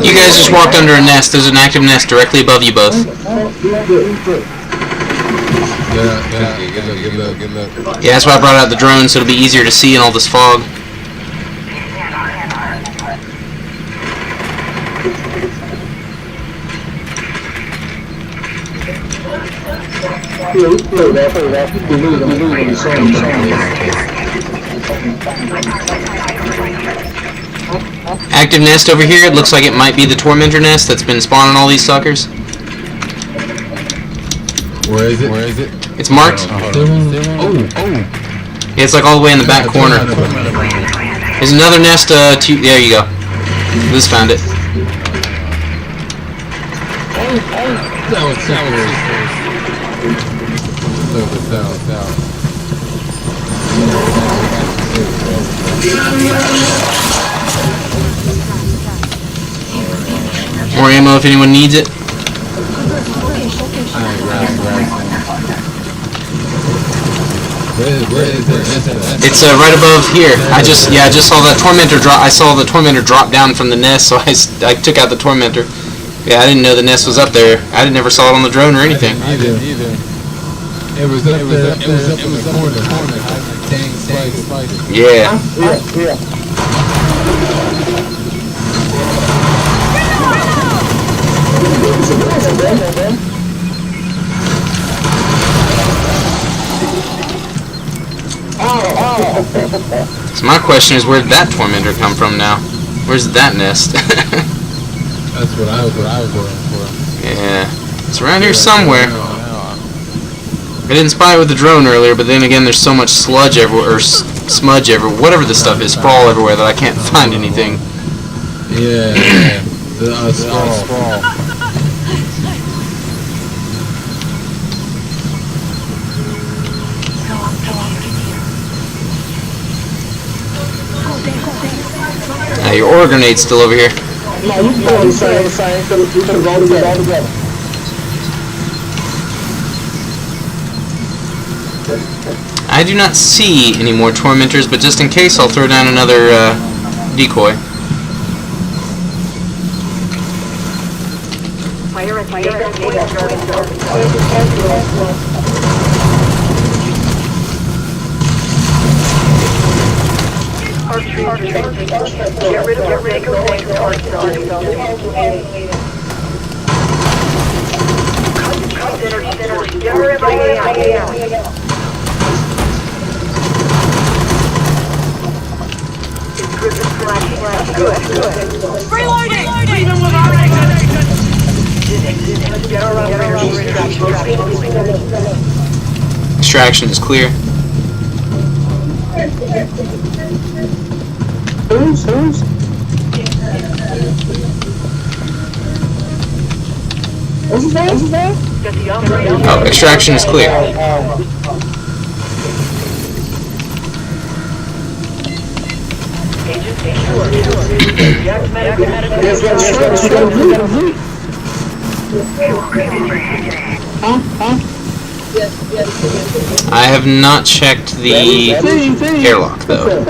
You guys just walked under a nest. There's an active nest directly above you both. Yeah, that's why I brought out the drone, so it'll be easier to see in all this fog. Active nest over here. It looks like it might be the tormentor nest that's been spawning all these suckers. Where is it? It's marked. Yeah, it's like all the way in the back corner. There's another nest. There you go. Liz found it. More ammo if anyone needs it. It's right above here. I just saw that tormentor drop. I saw the tormentor drop down from the nest, so I took out the tormentor. Yeah, I didn't know the nest was up there. I never saw it on the drone or anything. Either. It was up there. It was up in the corner. Dang spider. Yeah. So my question is, where'd that tormentor come from now? Where's that nest? That's what I was going for. Yeah, it's around here somewhere. I didn't spy it with the drone earlier, but then again, there's so much sludge everywhere, or smudge everywhere, whatever the stuff is, sprawl everywhere that I can't find anything. Yeah. The sprawl. Now your ore grenade's still over here. I do not see any more tormentors, but just in case, I'll throw down another decoy. Get rid of things Cut energy source. Get her MIA out. Good. Reloading! Even with our exit! Get our Extraction is clear. Who's? Is there? Oh, extraction is clear. I have not checked the airlock though.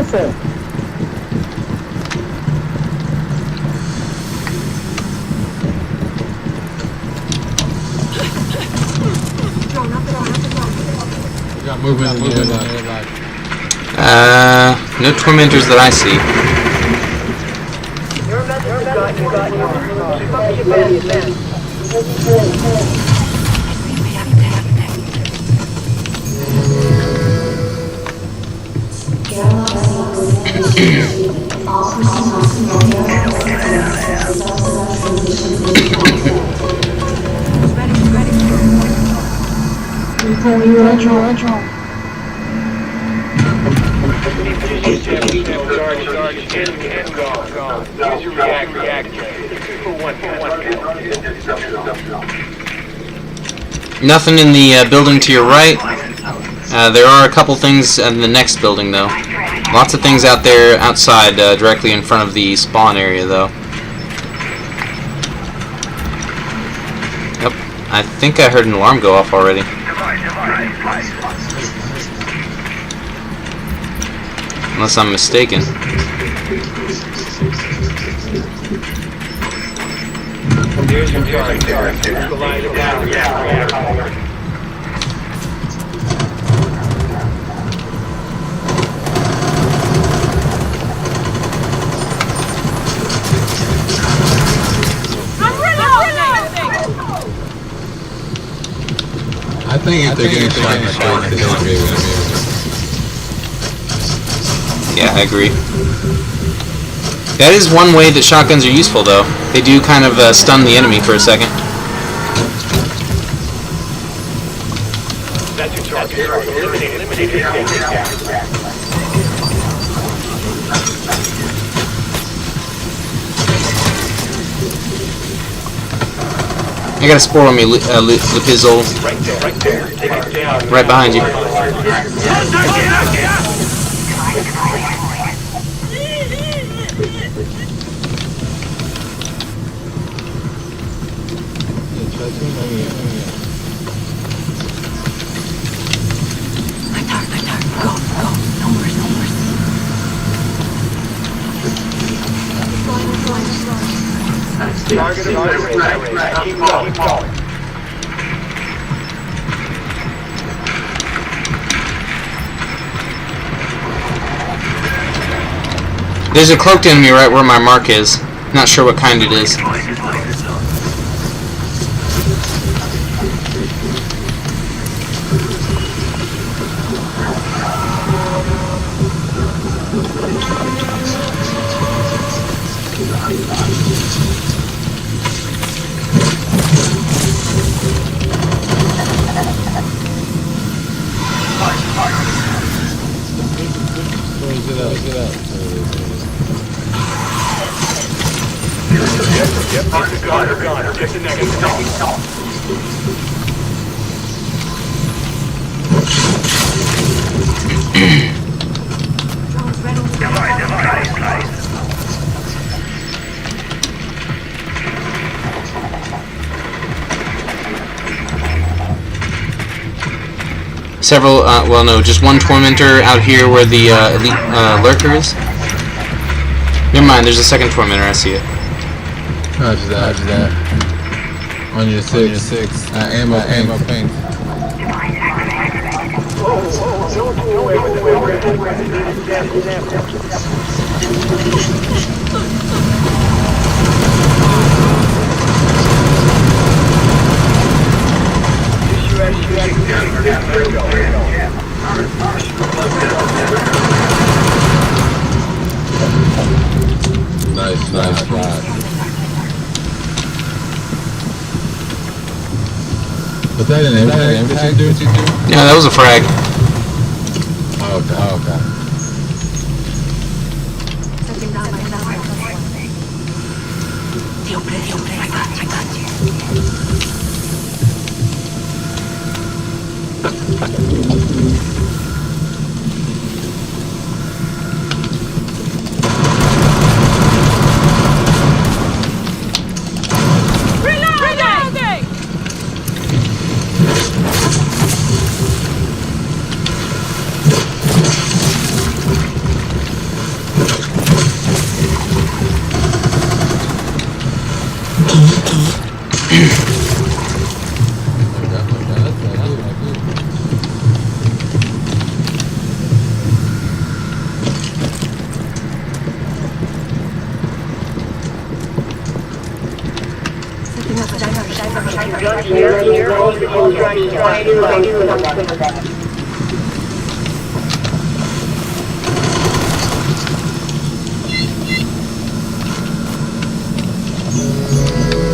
Got movement in the airlock. No tormentors that I see. Your message got you. Keep up your best. Nothing in the building to your right. There are a couple things in the next building though. Lots of things out there outside, directly in front of the spawn area though. Yep, I think I heard an alarm go off already. Unless I'm mistaken. Here's your target. Neutralize the reactor. I think if they're getting shot in the face, they don't be able to. Yeah, I agree. That is one way that shotguns are useful, though. They do kind of stun the enemy for a second. That's your target. Eliminate it. I got a spore on me, Lipizzle. Right there. Take it down. Right behind you. Go. No worries. Target is right. Keep going. There's a cloaked enemy right where my mark is. Not sure what kind it is. Close it up. Yep. Gun. Get the next. Several, well no, just one tormentor out here where the elite lurker is. Never mind, there's a second tormentor, I see it. Roger that. On your six. Ammo paint. Nice shot. Was that an impact, dude? Yeah, that was a frag. Okay.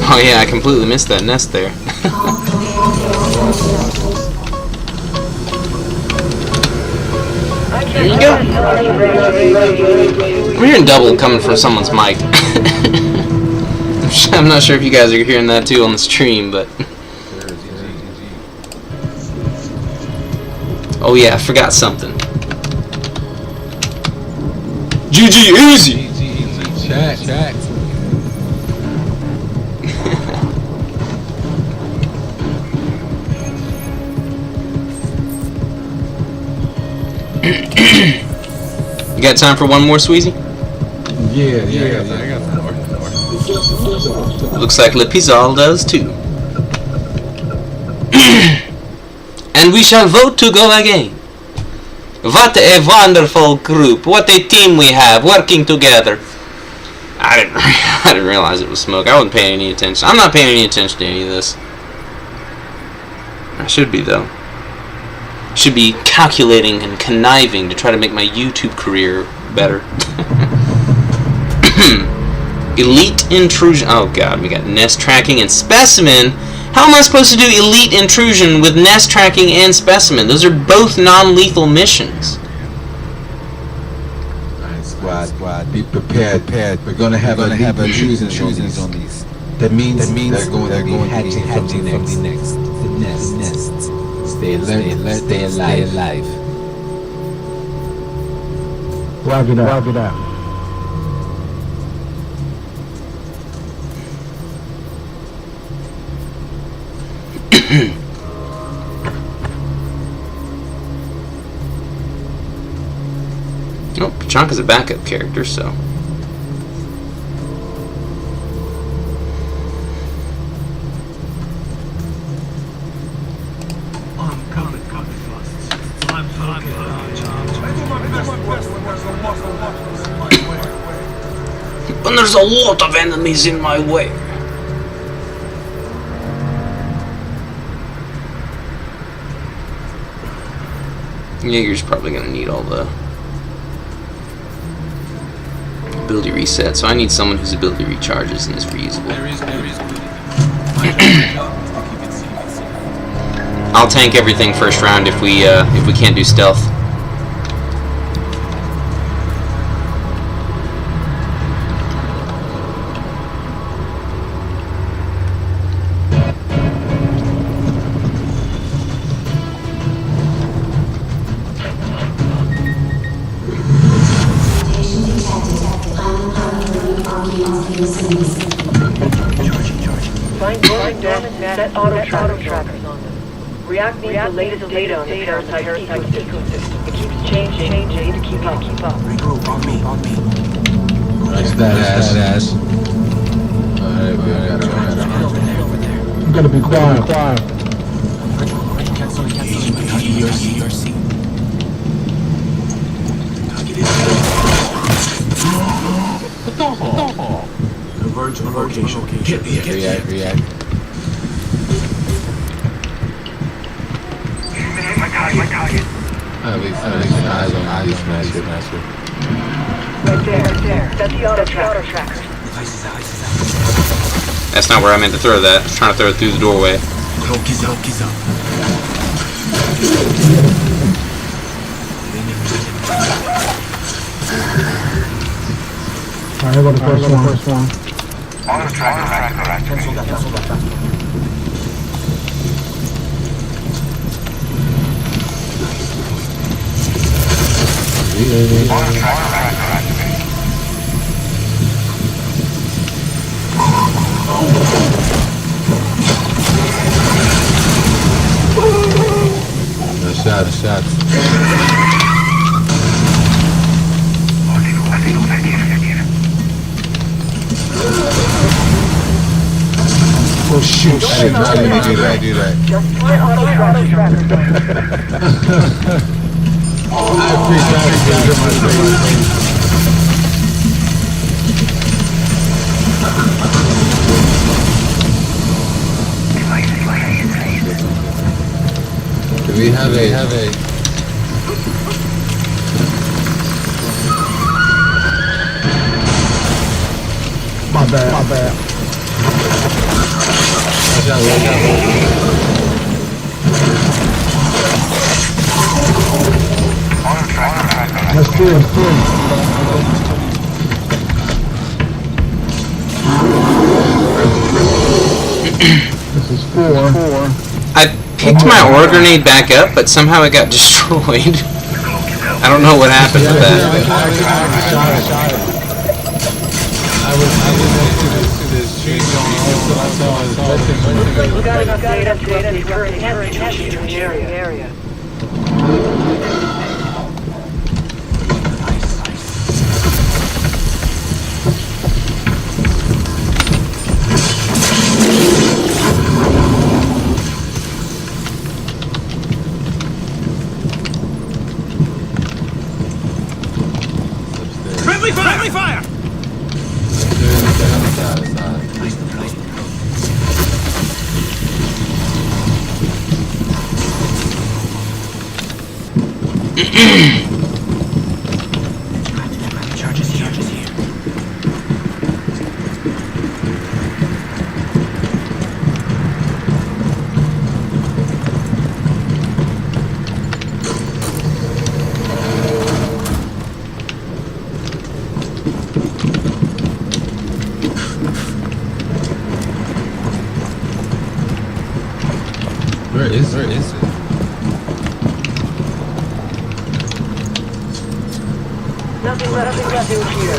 Oh yeah, I completely missed that nest there. There you go. I'm hearing double coming from someone's mic. I'm not sure if you guys are hearing that too on the stream, but... Oh yeah, I forgot something. GG easy! Check. You got time for one more, Sweezy? Yeah, I got more. Looks like Lepizal does too. And we shall vote to go again. What a wonderful group. What a team we have working together. I didn't realize it was smoke. I wasn't paying any attention. I'm not paying any attention to any of this. I should be though. Should be calculating and conniving to try to make my YouTube career better. Elite intrusion. Oh god, we got nest tracking and specimen. How am I supposed to do elite intrusion with nest tracking and specimen? Those are both non-lethal missions. Alright, squad. Be prepared. We're gonna have intrusions on these. That means they're going to be hatching from the next. The nest. Stay alert, stay alive. Roger that. Oh, Pachanka's a backup character, so... And there's a lot of enemies in my way. Jaeger's probably gonna need all the ability reset, so I need someone whose ability recharges and is reusable. I'll tank everything first round if we can't do stealth. Set auto trackers on them. Reacting to the latest data on the parasite ecosystem. It keeps changing. Need to keep up. Regroup on me. Nice ass. Alright, Over there. I'm gonna be quiet. Your seat. Target is Converge on location. Get the React. At least eyes on master. Right there. That's the auto tracker. That's not where I meant to throw that. I was trying to throw it through the doorway. Alright, how about the first one? Auto tracker. Cancel that. Auto tracker activated. No shots. Oh shoot. I didn't do that. Just my auto tracker. I appreciate it. Do we have a My bad. watch out. Auto tracker activated. That's good. This is 4. I picked my ore grenade back up, but somehow it got destroyed. I don't know what happened with that. I was next to this tree going on, so I saw his blessing. We got enough data to update current tension in the area. Friendly fire! Charges here. Where is it? Nothing left to do here.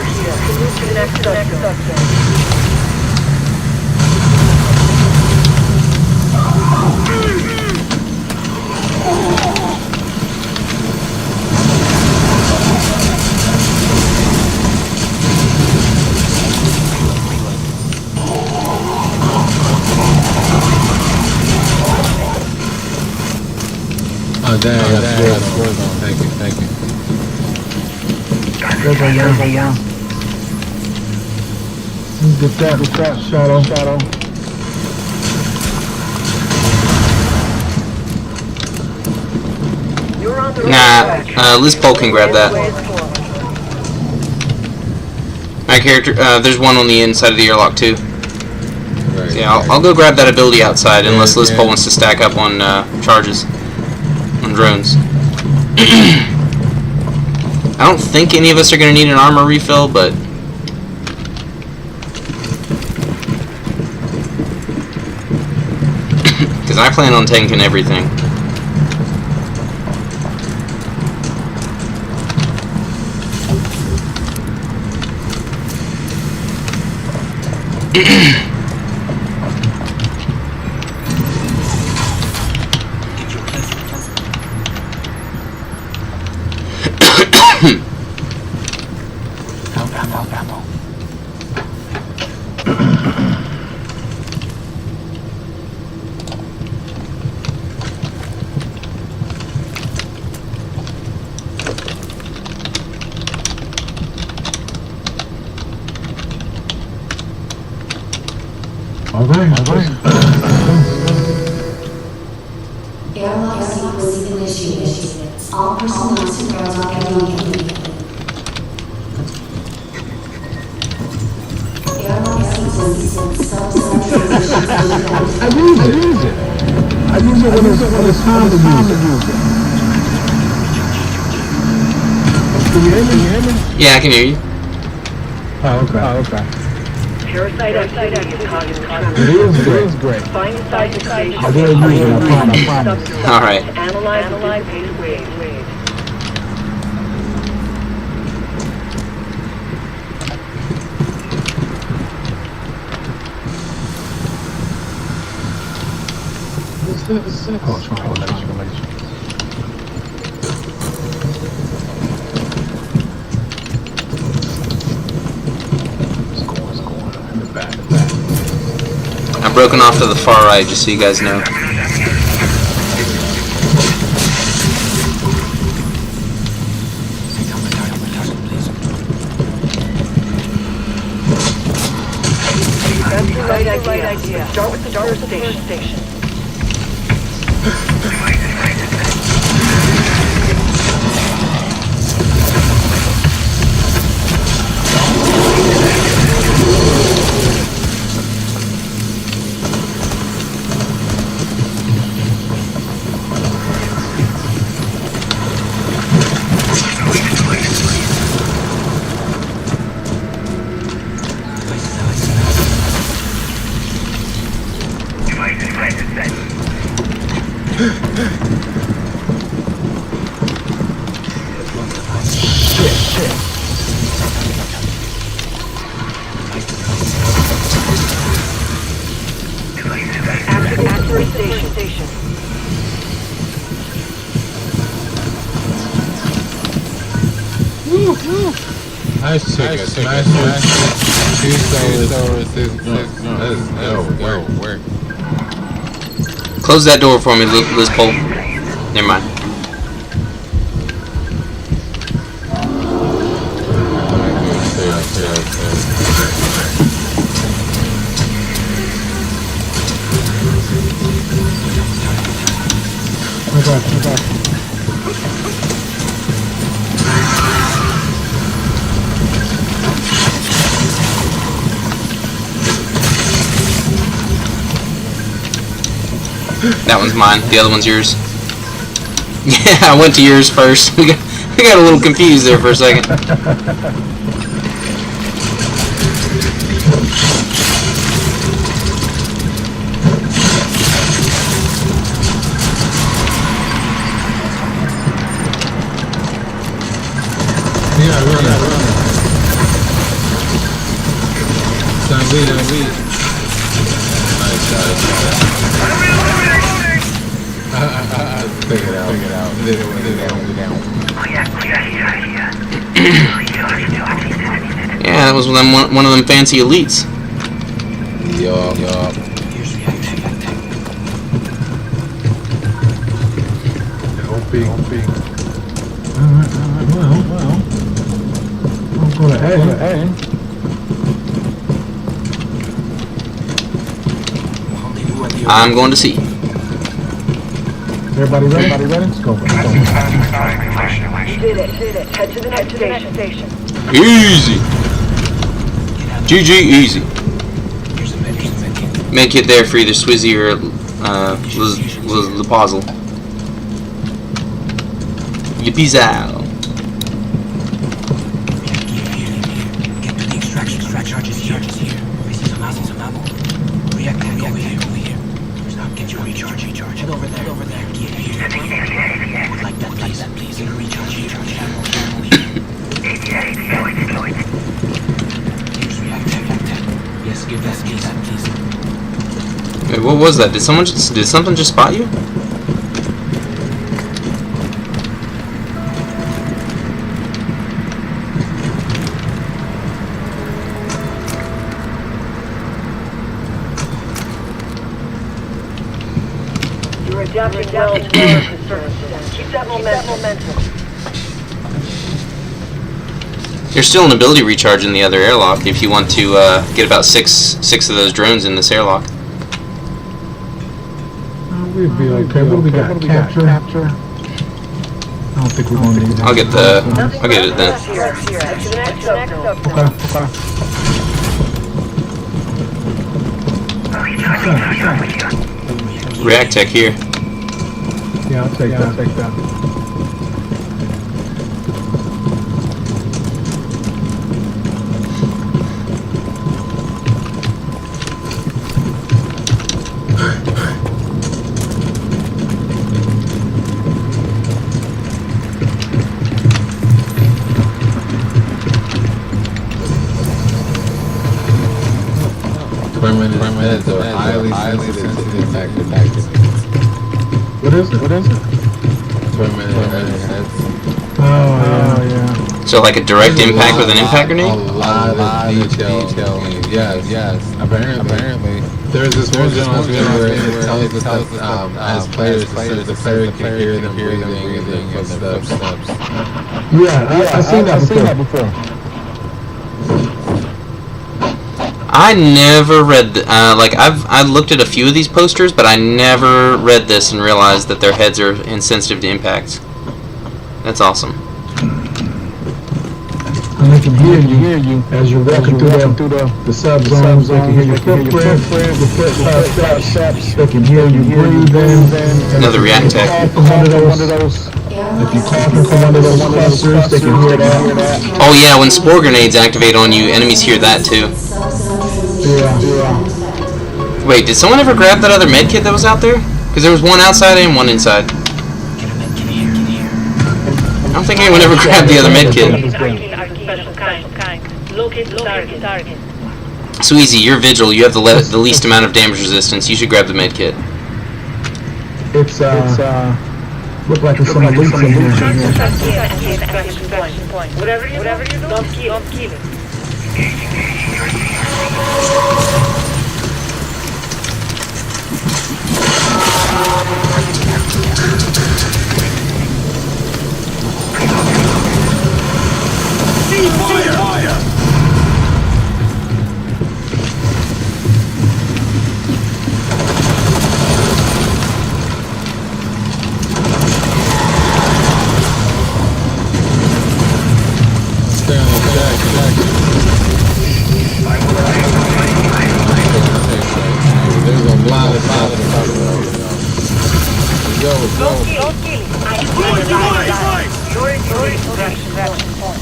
Move to the next substance. Oh, dang, I got scores on. Thank you. Get that. Shadow. You're on the Nah, Liz Pole can grab that. My character, there's one on the inside of the airlock too. Right, So yeah, I'll go grab that ability outside unless Liz Pole wants to stack up on charges, on drones. I don't think any of us are going to need an armor refill, but because I plan on tanking everything. Ammo. Airlock sequence initiated. All personnel to airlock immediately. Airlock sequence sub-transition. I use it. I use it when it's time to use it. Can you hear me? Yeah, I can hear you. Oh, okay. Parasite activity is causing tremors. It is great. Find a site to station. I will use it, I promise. All right. Analyze dissipated waves. Oh, triangulation. In the back. I'm broken off to the far right, just so you guys know. That's the right idea. Start with the first station. Activate station. Nice chicken. Work. Close that door for me, Liz Pole. Never mind. That one's mine. The other one's yours. Yeah, I went to yours first. We got a little confused there for a second. Yeah, that was one of them fancy elites. Yup. Don't be. Alright, well. I'm gonna add. I'm going to see. Everybody ready? Let's go. You did it. Head to the next station. Easy. GG, easy. Make it there for either Swizzy or Lipazzle. Yippee out. Get to the extraction charges here. I see some ammo. React over here. Get your recharge. Head over there. Would like that, please. Get a recharge. Ammo here. Here's react. Yes, give that, please. Wait, what was that? Did something just spot you? You're adapting well to circumstances. Keep that momentum. There's still an ability recharge in the other airlock if you want to get about six of those drones in this airlock. We'd be okay. What do we got? Capture. I don't think we're going to need that. I'll get it then. React tech here. Yeah, I'll take that. Permanent heads are highly sensitive tactics. What is it? Permanent heads. Oh, yeah. So like a direct impact with an impact A grenade? lot of detail. Yes. Apparently. There's this one where it tells us that as players, the player can hear them breathing and their footsteps. Yeah, I've seen that before. I never read I looked at a few of these posters, but I never read this and realized that their heads are insensitive to impacts. That's awesome. And they can hear you as you're walking through the sub-zones. They can hear your footprint, your steps. They can hear you breathing. Another react tech. If you call from one of those clusters, they can hear that. Oh yeah, when spore grenades activate on you, enemies hear that too. Yeah. Wait, did someone ever grab that other med kit that was out there? Because there was one outside and one inside. I don't think anyone ever grabbed the other med kit. So easy, you're Vigil, you have the least amount of damage resistance, you should grab the med kit. It's look like it's some loot in here. Whatever you do, don't kill it. Fire! There's a lot of stuff. Go. Don't kill it. I You're in extraction point.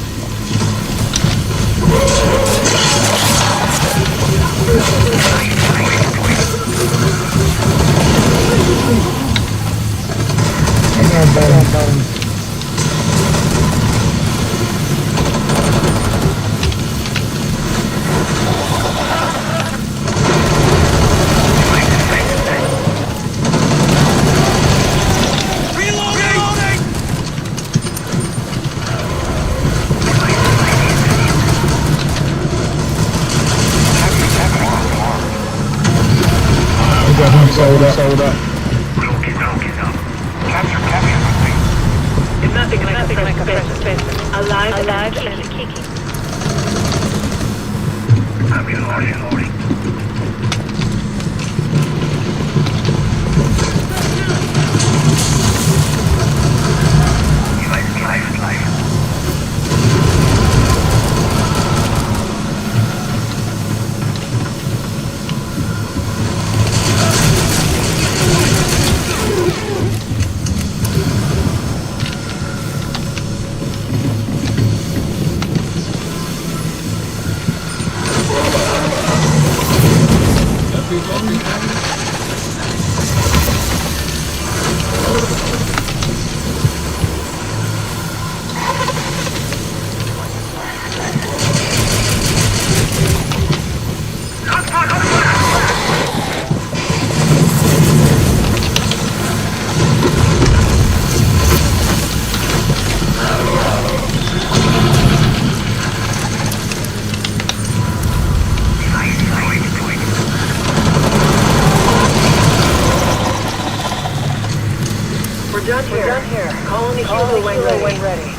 Sold up. It's nothing like a specimen. Alive and kicking. I'm reloading. Life. We're done here. Call on the hero when ready.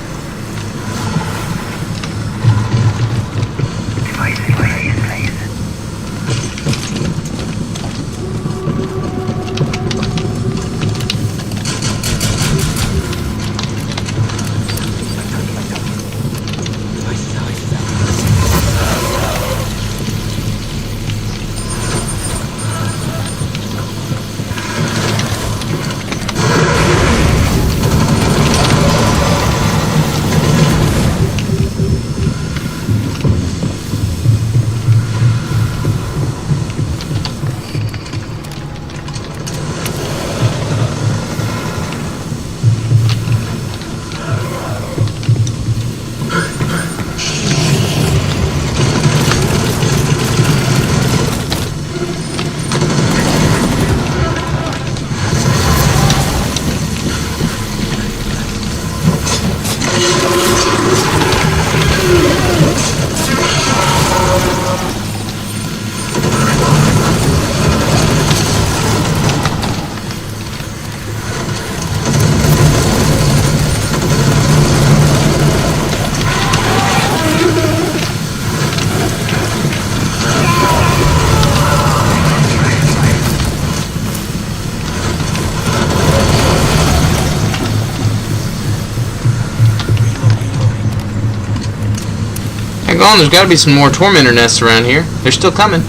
Well, there's got to be some more tormentor nests around here. They're still coming.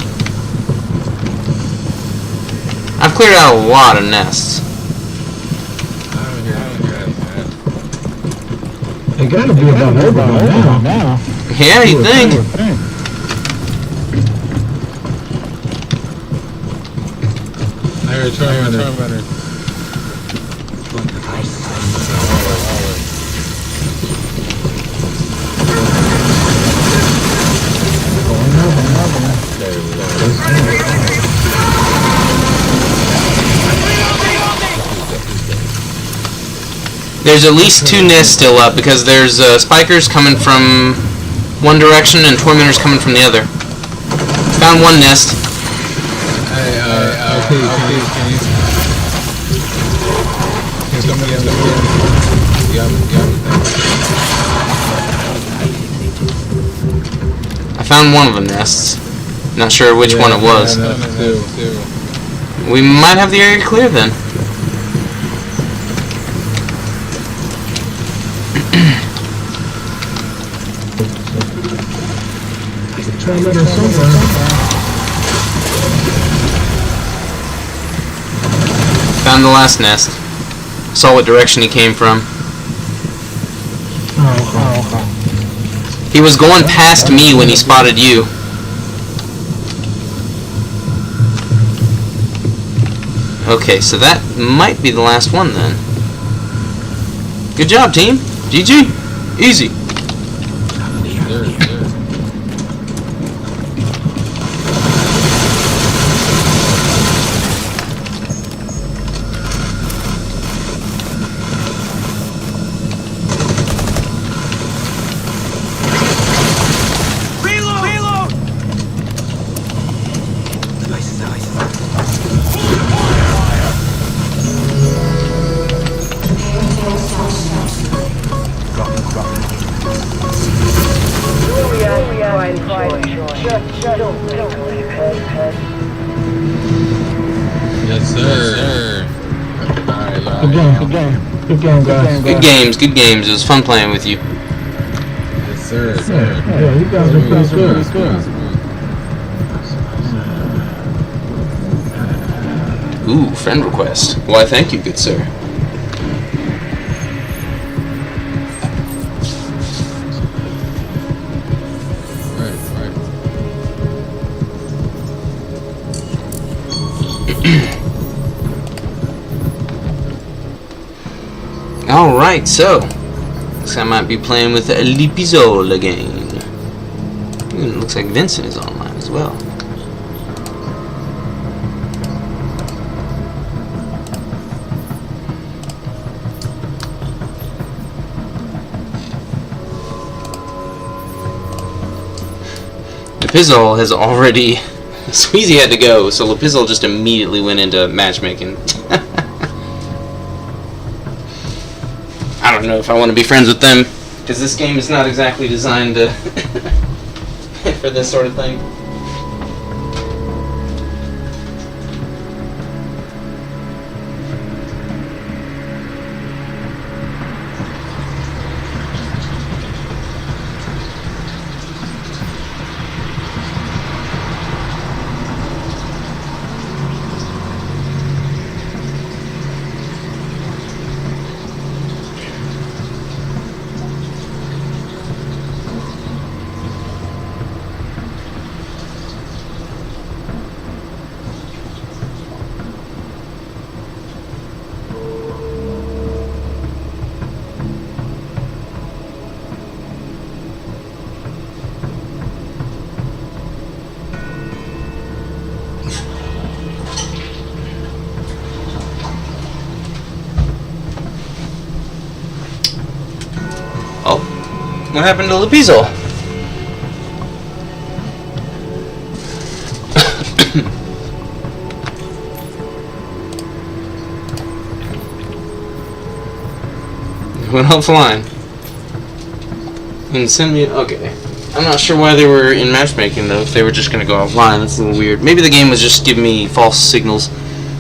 I've cleared out a lot of nests. They gotta be about over now. Yeah, you think? I heard tormentor. There's at least 2 nests still up because there's spikers coming from one direction and tormentors coming from the other. Found one nest. Hey, can somebody else I found one of the nests. Not sure which one it was. We might have the area clear then. Found the last nest. Saw what direction he came from. He was going past me when he spotted you. Okay, so that might be the last one then. Good job, team. GG. Easy. Yes, sir. Good games. Good games. It was fun playing with you. Yes, sir. Yeah, you guys are pretty good. Ooh, friend request. Why, thank you, good sir. Alright, so looks like I might be playing with Lipizol again. It looks like Vincent is online as well. Lipizol has already... Sweezy had to go, so Lipizol just immediately went into matchmaking. I don't know if I want to be friends with them, because this game is not exactly designed to for this sort of thing. What happened to Lipizol? Went offline. And send me... Okay. I'm not sure why they were in matchmaking, though, if they were just going to go offline. That's a little weird. Maybe the game was just giving me false signals,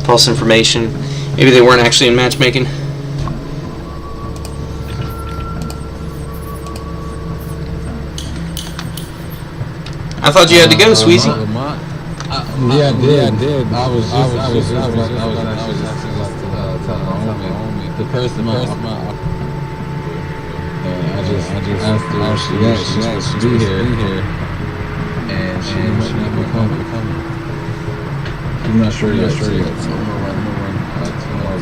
false information. Maybe they weren't actually in matchmaking. I thought you had to go, Sweezy. Yeah, I did. I was actually just telling my homie, the person, I just asked her where she's supposed to be here, and she never coming. I'm not sure yet, so I'm gonna run tomorrow.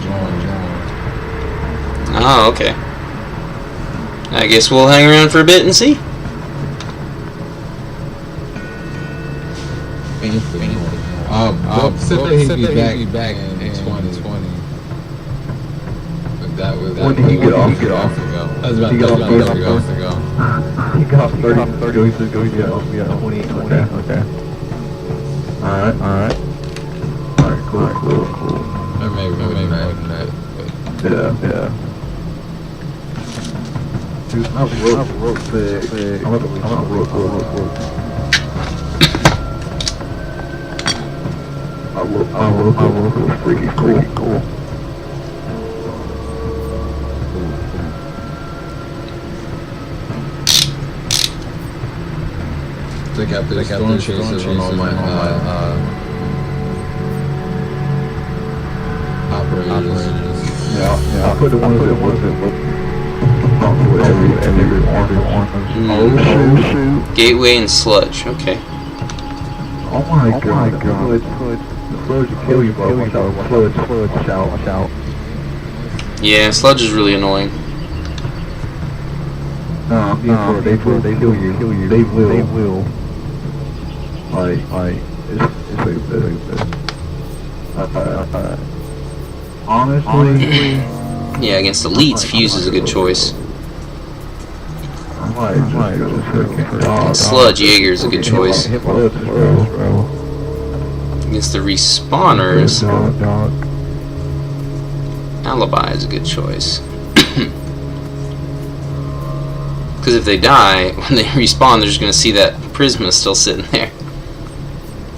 Oh, okay. I guess we'll hang around for a bit and see. Said that he'd be back in 2020. But that was When did he get off? That was about 30 hours ago. He got 30 weeks ago. Yeah, 20. Okay. Alright, cool. Or maybe more than that. Yeah. Dude, I'm real sick. I'm real. I look freaky cool. They got the storm chasers on all my operators. Yeah. I put the ones that look every orange. Shoot. Gateway and sludge. Okay. Oh my god. Sludge will kill you, bro. Sludge, shout. Yeah, sludge is really annoying. No, they will kill you. They will. Like, it's way better. Honestly, yeah, against elites, fuse is a good choice. And sludge Jaeger is a good choice. Against the respawners, alibi is a good choice. Because if they die, when they respawn, they're just going to see that Prisma still sitting there.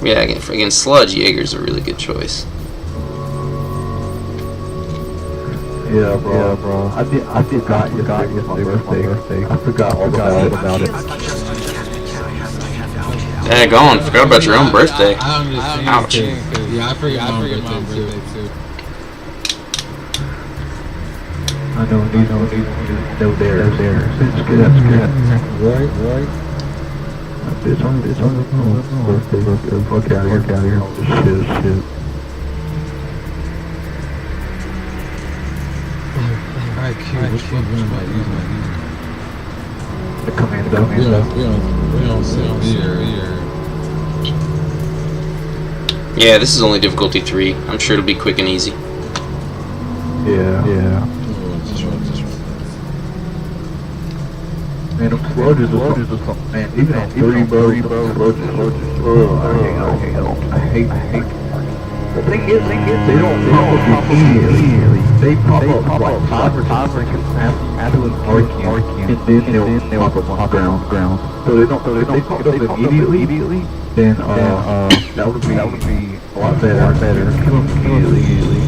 Yeah, against sludge, Jaeger's a really good choice. Yeah, bro. I forgot my birthday. I forgot all about it. Daggone, forgot about your own birthday. Ouch. Yeah, I forgot my birthday too. I know, no there. That's good. Right. Bitch, on the birthday. Fuck out of here. Shit. Alright, Q, which one am I using? The commando. We don't sit here. Yeah, this is only difficulty 3. I'm sure it'll be quick and easy. Yeah. Man, them sludges or something, man. Even on 3, bro. I hate. The thing is, they don't pop up immediately. They pop up like 5 or 6 after an arcane, and then they'll pop up on ground. So they pop up immediately. Then that would be a lot better. Kill them immediately.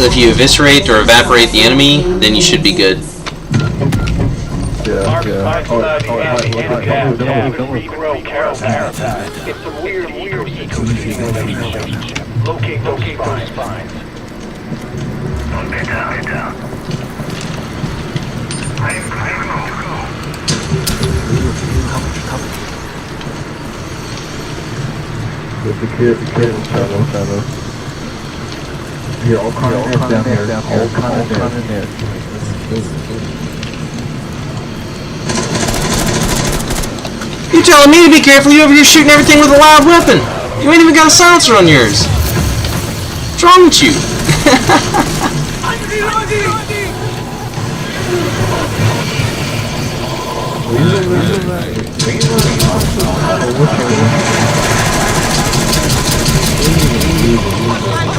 If you eviscerate or evaporate the enemy, then you should be good. Yeah. It's a weird ecosystem. Locate those spines. Get down. The kid, shadow. Here, all kind of nets down here. All kind of nets. You're telling me to be careful? You over here shooting everything with a loud weapon. You ain't even got a silencer on yours. What's wrong with you?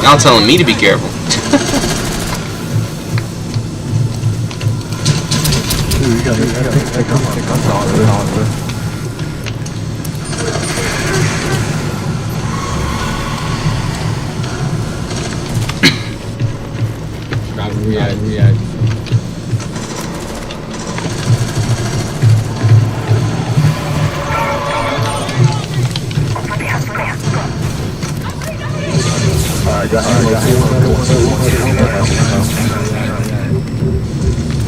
Y'all telling me to be careful. Dude, you gotta React. got ammo too.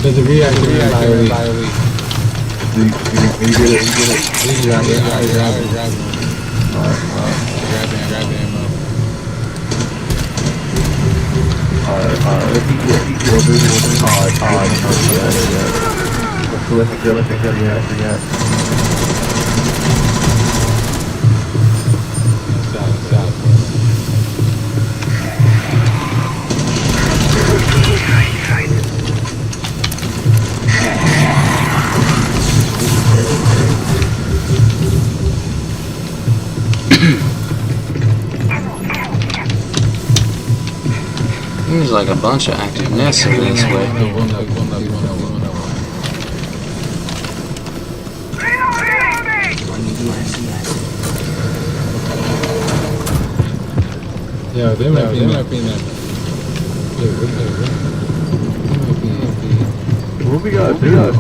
There's a reactor entirely. You get it. You grab it. Grab the ammo. There's like a bunch of active nests over this way. Yeah, they might be in that. What we gotta do? No,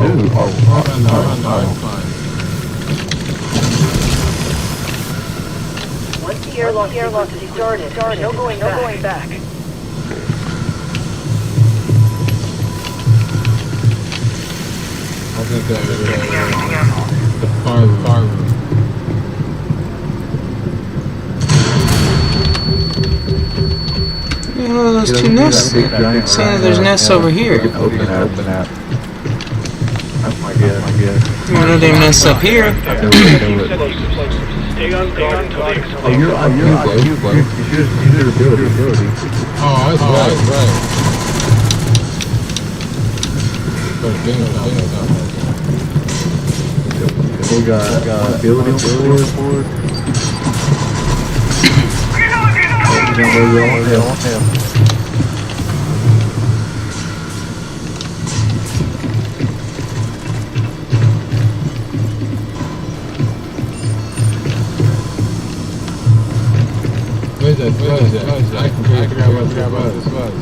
Once the airlock is started, no going back. I think that the far room. Oh, those two nests. Saying that there's nests over here. Open that. That's my guess. There are no damn nests up here. Stay on guard until they Oh, you're on you, bro. You should have built it. Oh, that's right. We got building forward. Where's that? I can figure out what this was.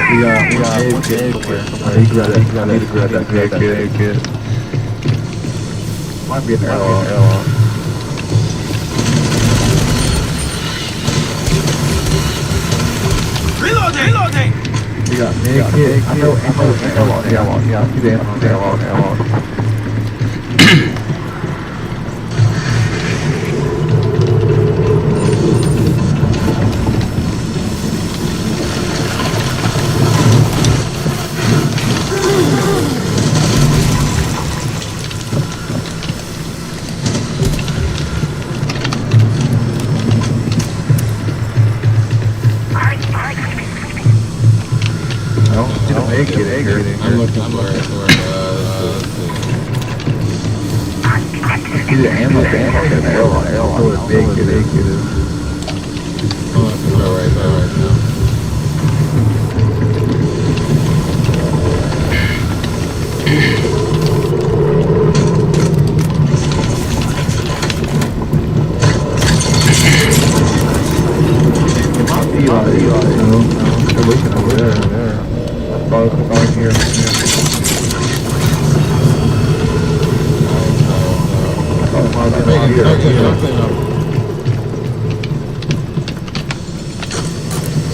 We got egg kit somewhere. I need to grab that egg kit. Might be an airlock. Reloading! We got egg kit. I know airlock. Yeah, I see the airlock. I'm looking for see the ammo in the airlock. Oh, it's big. I'm looking for right now. It might be like, they're looking over there. About here.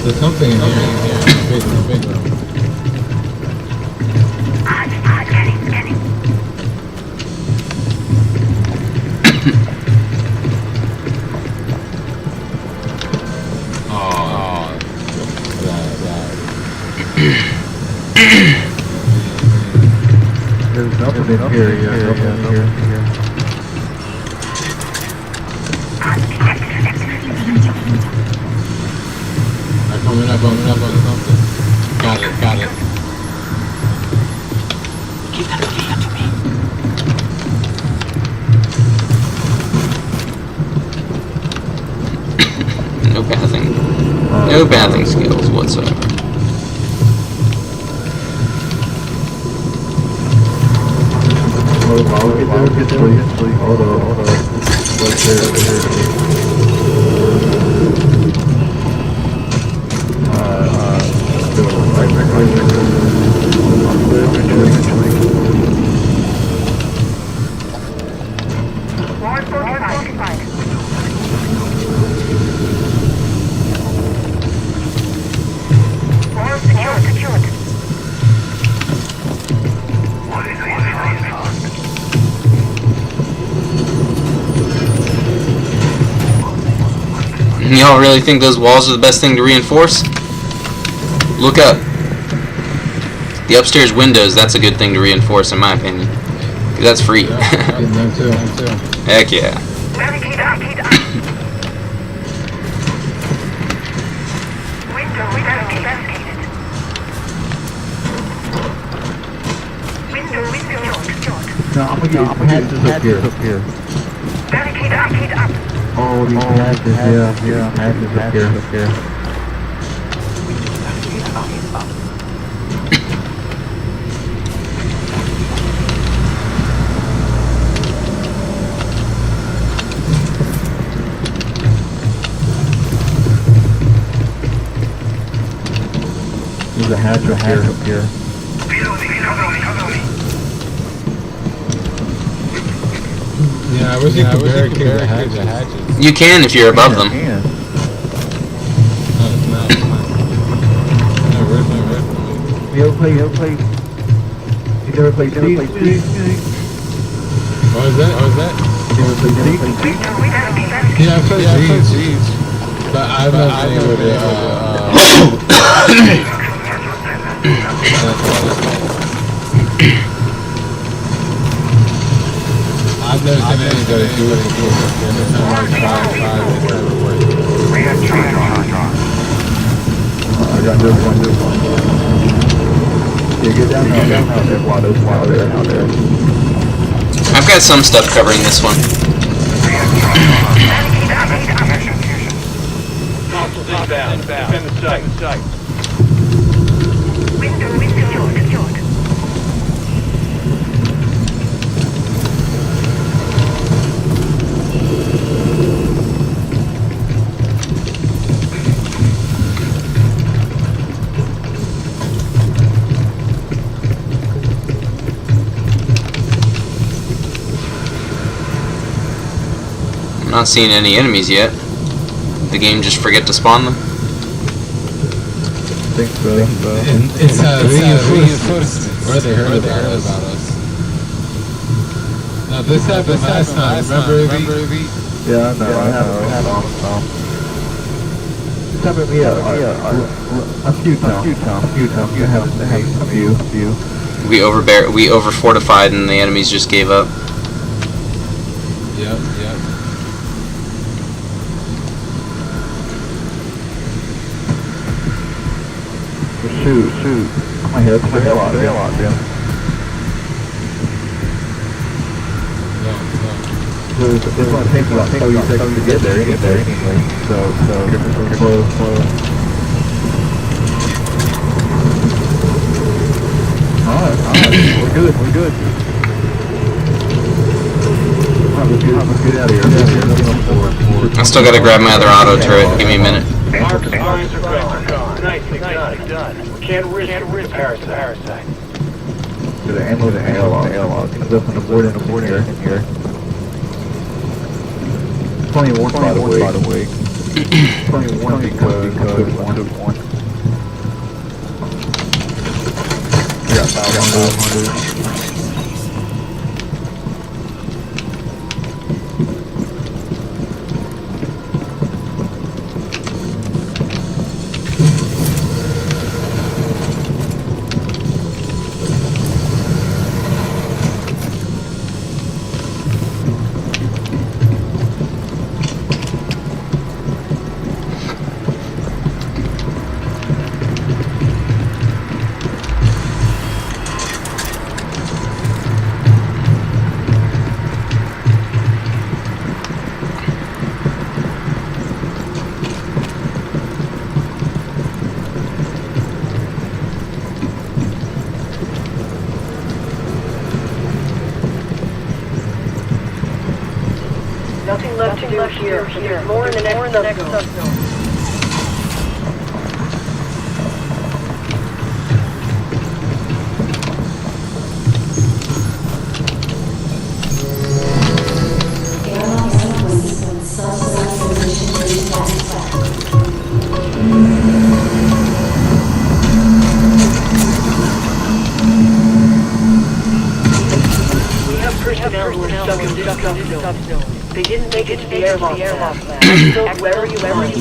There's something in here. Big room. There's nothing in here. I'm coming up on something. Got it. Give that to me. No bathing skills whatsoever. Hold on. What's there? Y'all really think those walls are the best thing to reinforce? Look up. The upstairs windows, that's a good thing to reinforce in my opinion. 'Cause that's free. Heck yeah. No, I'm gonna get patches up here. Oh, these patches, yeah, patches up here. There's a hatch up here. Yeah, I wish you could barricade the hatches. You can if you're above them. No, it's not. You ever play? You never played Siege? What was that? You ever played Siege? Yeah, I played Siege. But I've not been able to, I've never seen anybody do it before. Every time I try, it never works. I got this one. Yeah, get down there, while they're out there. I've got some stuff covering this one. Defend the site. Window secured. I'm not seeing any enemies yet. The game just forget to spawn them? I think so. It's reinforcement. Where they heard about us. Now this happened last time. Remember V? Yeah, I know. I have It's happened to me a few times. You have a few. We over fortified and the enemies just gave up. Yep. Shoot. My head's the hell out of him. So it's gonna take about 30 seconds to get there anyway. So close. Alright, we're good. Let's get out of here. I still gotta grab my other auto turret. Give me a minute. Mark's lines are gone. Nicely done. We can't risk the parasite. To the airlock. Comes up on the board in here. Plenty of warning by the way. Plenty of warning because one. Yeah, 500. Nothing left to do here. There's more in the next subzone. Airlock sequence subsonic position detected. We have personnel who were stuck in this tough zone. They didn't make it to the airlock lab. Exfil wherever you find.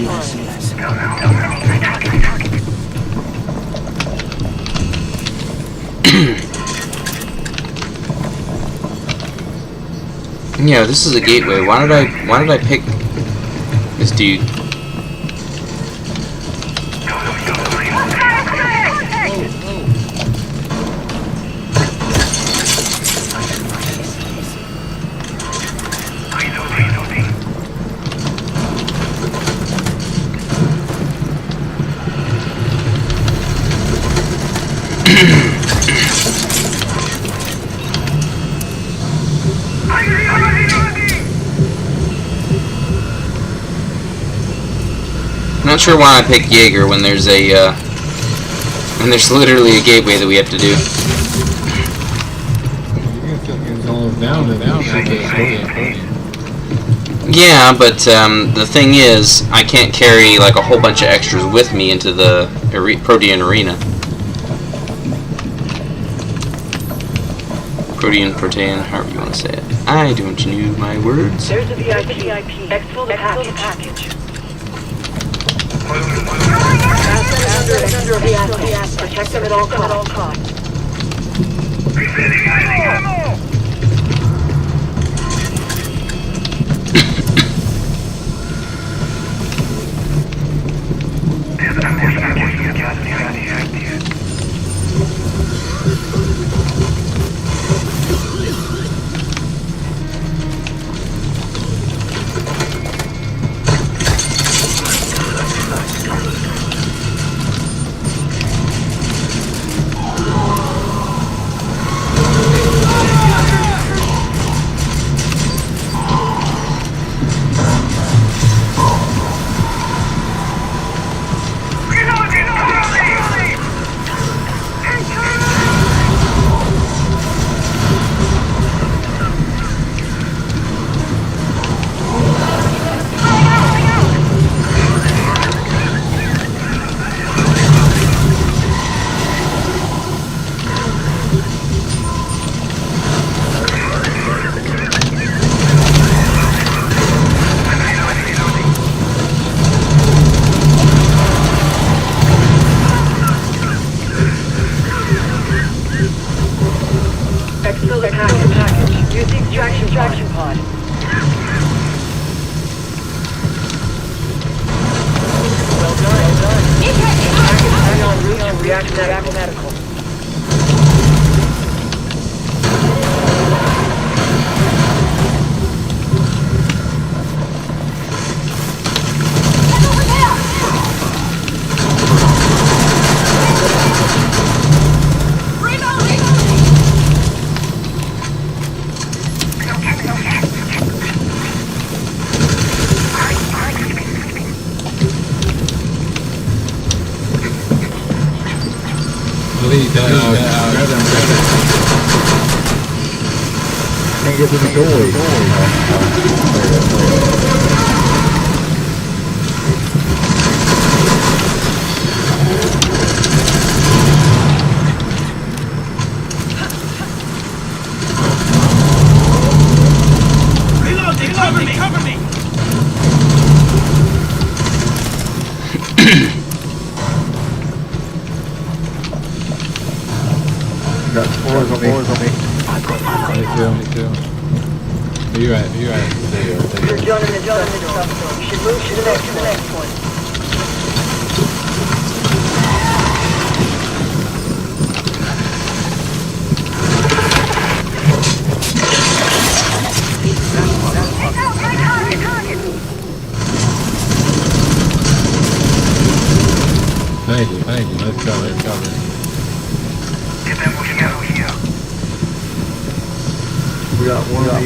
Yeah, this is a gateway. Why did I pick this dude? I'm not sure why I picked Jaeger when there's literally a gateway that we have to do. Yeah, but the thing is, I can't carry like a whole bunch of extras with me into the Protean arena. Protean, however you want to say it. I don't know my words. There's a VIP. Exfil the package. Under the asset. Protect them at all costs. Extraction pod. Well done. Package on route to react medical. Can't get to the door. Reloading! Cover me! Got fours on me. Me too. Where you at? You're done in the tough zone. You should move to the next one. Thank you. Let's go. We got one head.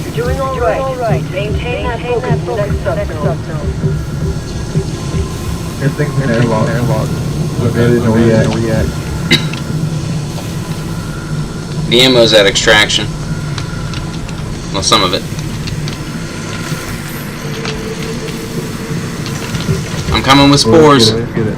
You're doing all right. Maintain that focus in the next sub-zone. Everything's in airlock. Ready to react. The ammo's at extraction. Well, some of it. I'm coming with spores. Let's get it.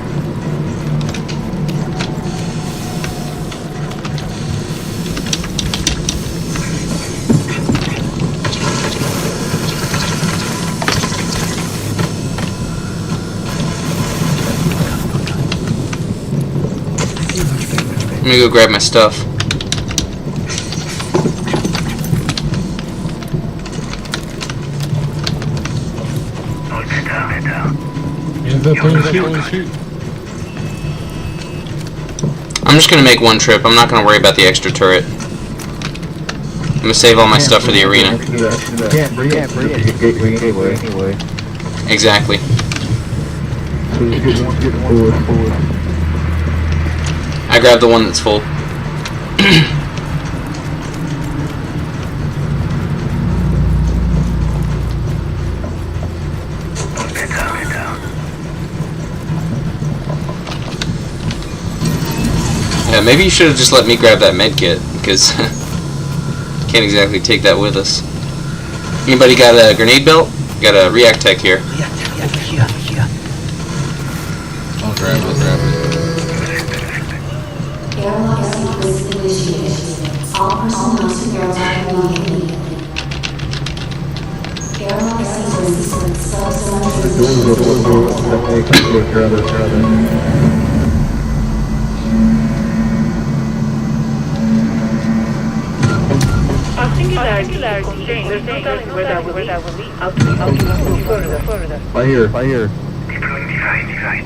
Let me go grab my stuff. I'm just gonna make one trip. I'm not gonna worry about the extra turret. I'm gonna save all my stuff for the arena. Can't bring it anyway. Exactly. So just get one forward. I grabbed the one that's full. Yeah, maybe you should have just let me grab that med kit, because can't exactly take that with us. Anybody got a grenade belt? Got a react tech here. I'll grab it. Airlock sequence initiated. All personnel to airlock immediately. Airlock sequence subzone Singularity constrained. There's no telling where that will lead. I'll keep further. Right here. Deploying device.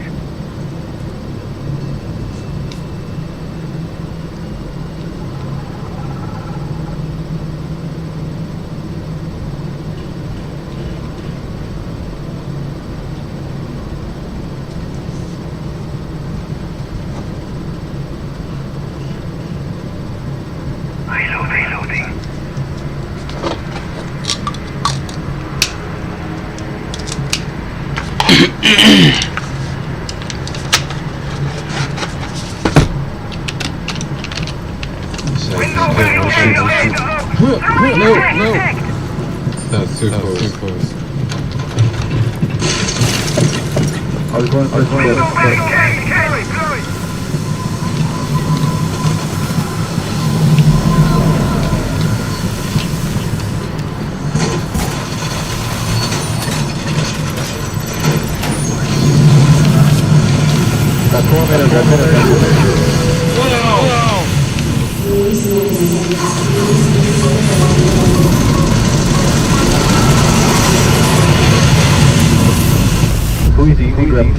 Reloading. No. That's too close. I was going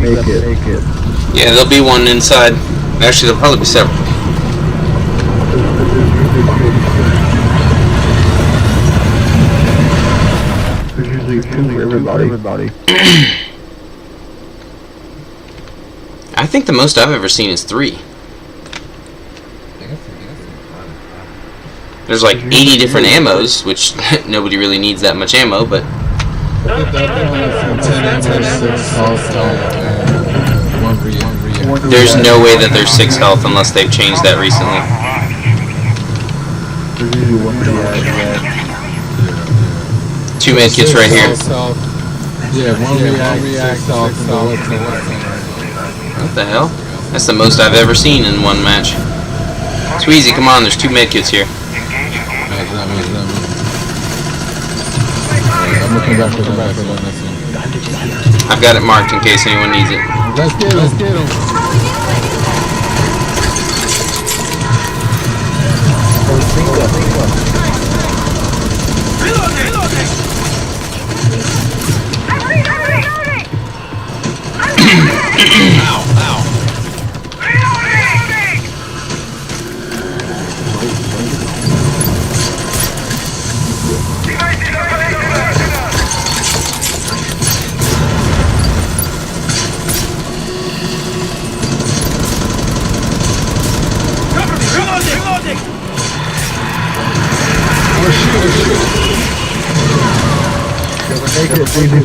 make it. Yeah, there'll be one inside. Actually, there'll probably be several. There's usually two for everybody. I think the most I've ever seen is 3. There's like 80 different ammos, which nobody really needs that much ammo, but there's no way that there's 6 health unless they've changed that recently. There's usually one Two med kits right here. Yeah, one react south. What the hell? That's the most I've ever seen in one match. Sweezy, come on, there's 2 med kits here. I'm looking back for the next one. I've got it marked in case anyone needs it. Let's get him.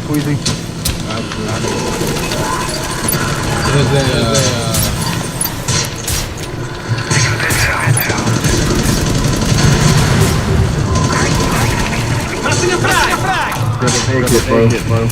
Squeezing. gonna make it, bro.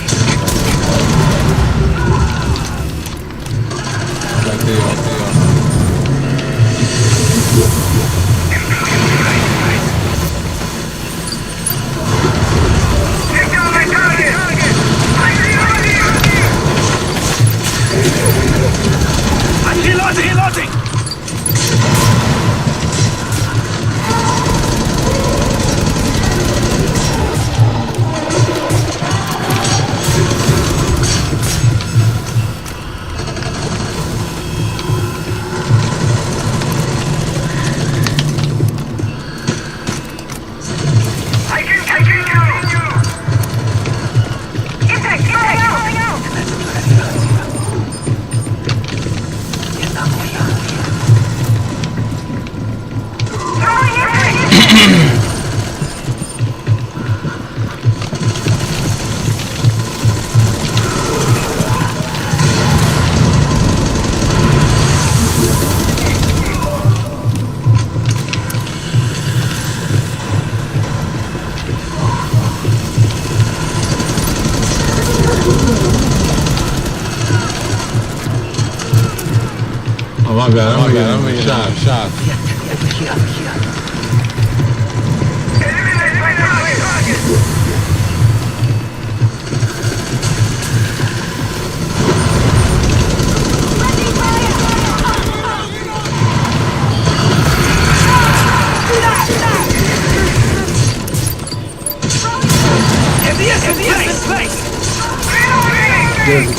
Oh my bad, I'm in shot.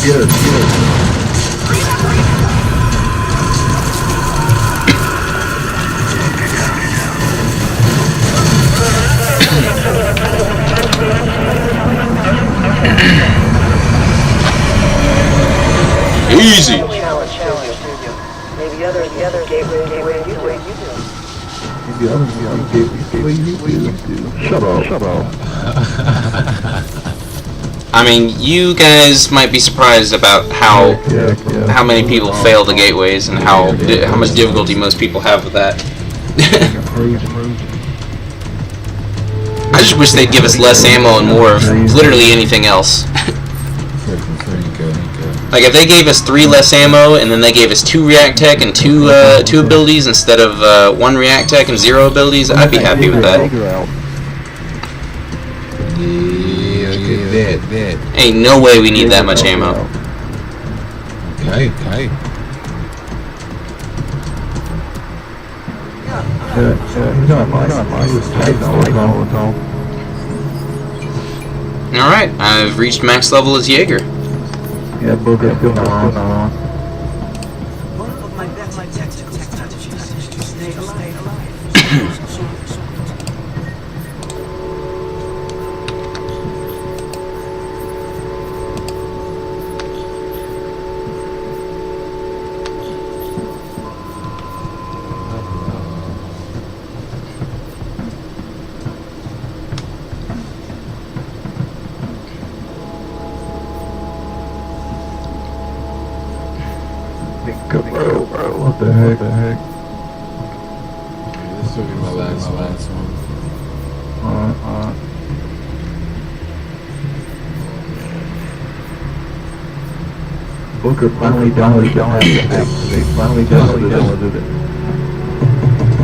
Get it. Easy. Maybe the other gateway you do. Shut up. I mean, you guys might be surprised about how many people fail the gateways and how much difficulty most people have with that. I just wish they'd give us less ammo and more of literally anything else. Like if they gave us 3 less ammo and then they gave us 2 react tech and 2 abilities instead of 1 react tech and 0 abilities, I'd be happy with that. Ain't no way we need that much ammo. Okay. Alright, I've reached max level as Jaeger. Yeah, both are still not on. One of my tactical strategies is to stay alive. Bro, what the heck? This will be my last one. Booker finally downloaded it. They finally downloaded it.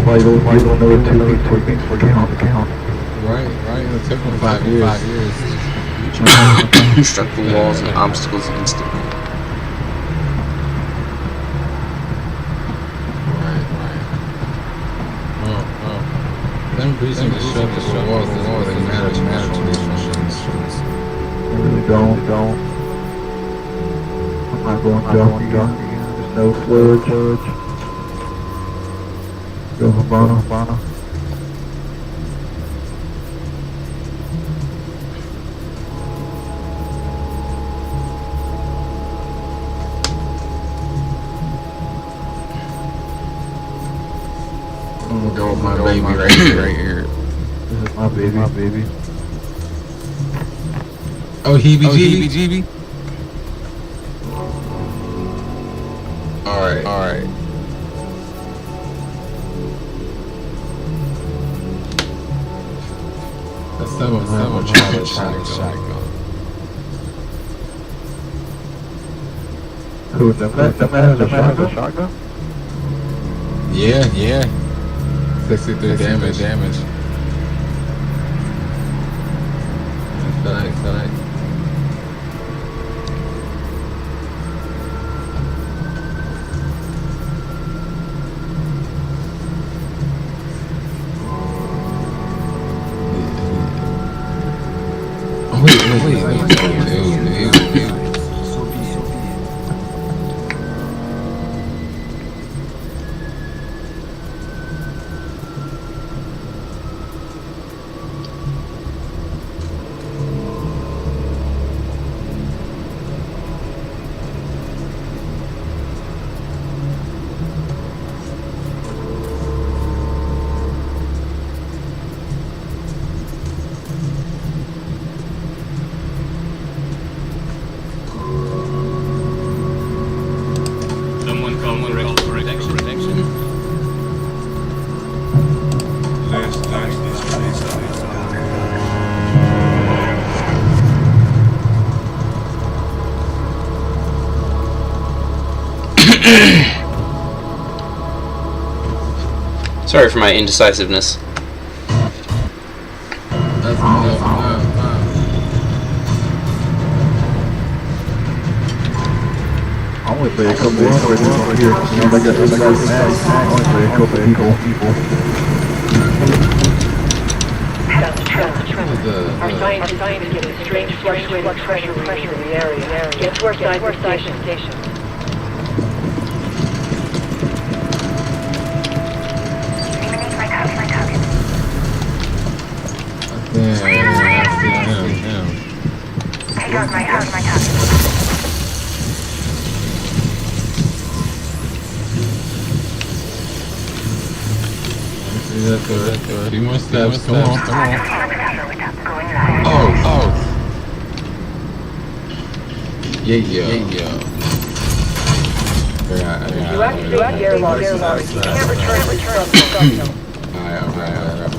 Why you don't know it 2 weeks for count. Right. It took me 5 years. Struck the walls and obstacles instantly. Them breaching the walls doesn't really matter to these missions. I really don't. I'm not going down again. There's no sludge. Go Habana. I'm gonna go with my baby right here. This is my baby. Oh, heebie-jeebie? Alright. That's Some of them are trying to shotgun. Who, the man has a shotgun? Yeah. 63 damage. Nice. Wait. Someone call for protection. Last night Sorry for my indecisiveness. I only play a couple of here. I got this guy's mad. I only play a couple of people. Our scientists get a strange fluctuating pressure in the area. Get to our station. A few more steps. Come on. Oh. Yeah. You activate the airlock. You can't return. Alright.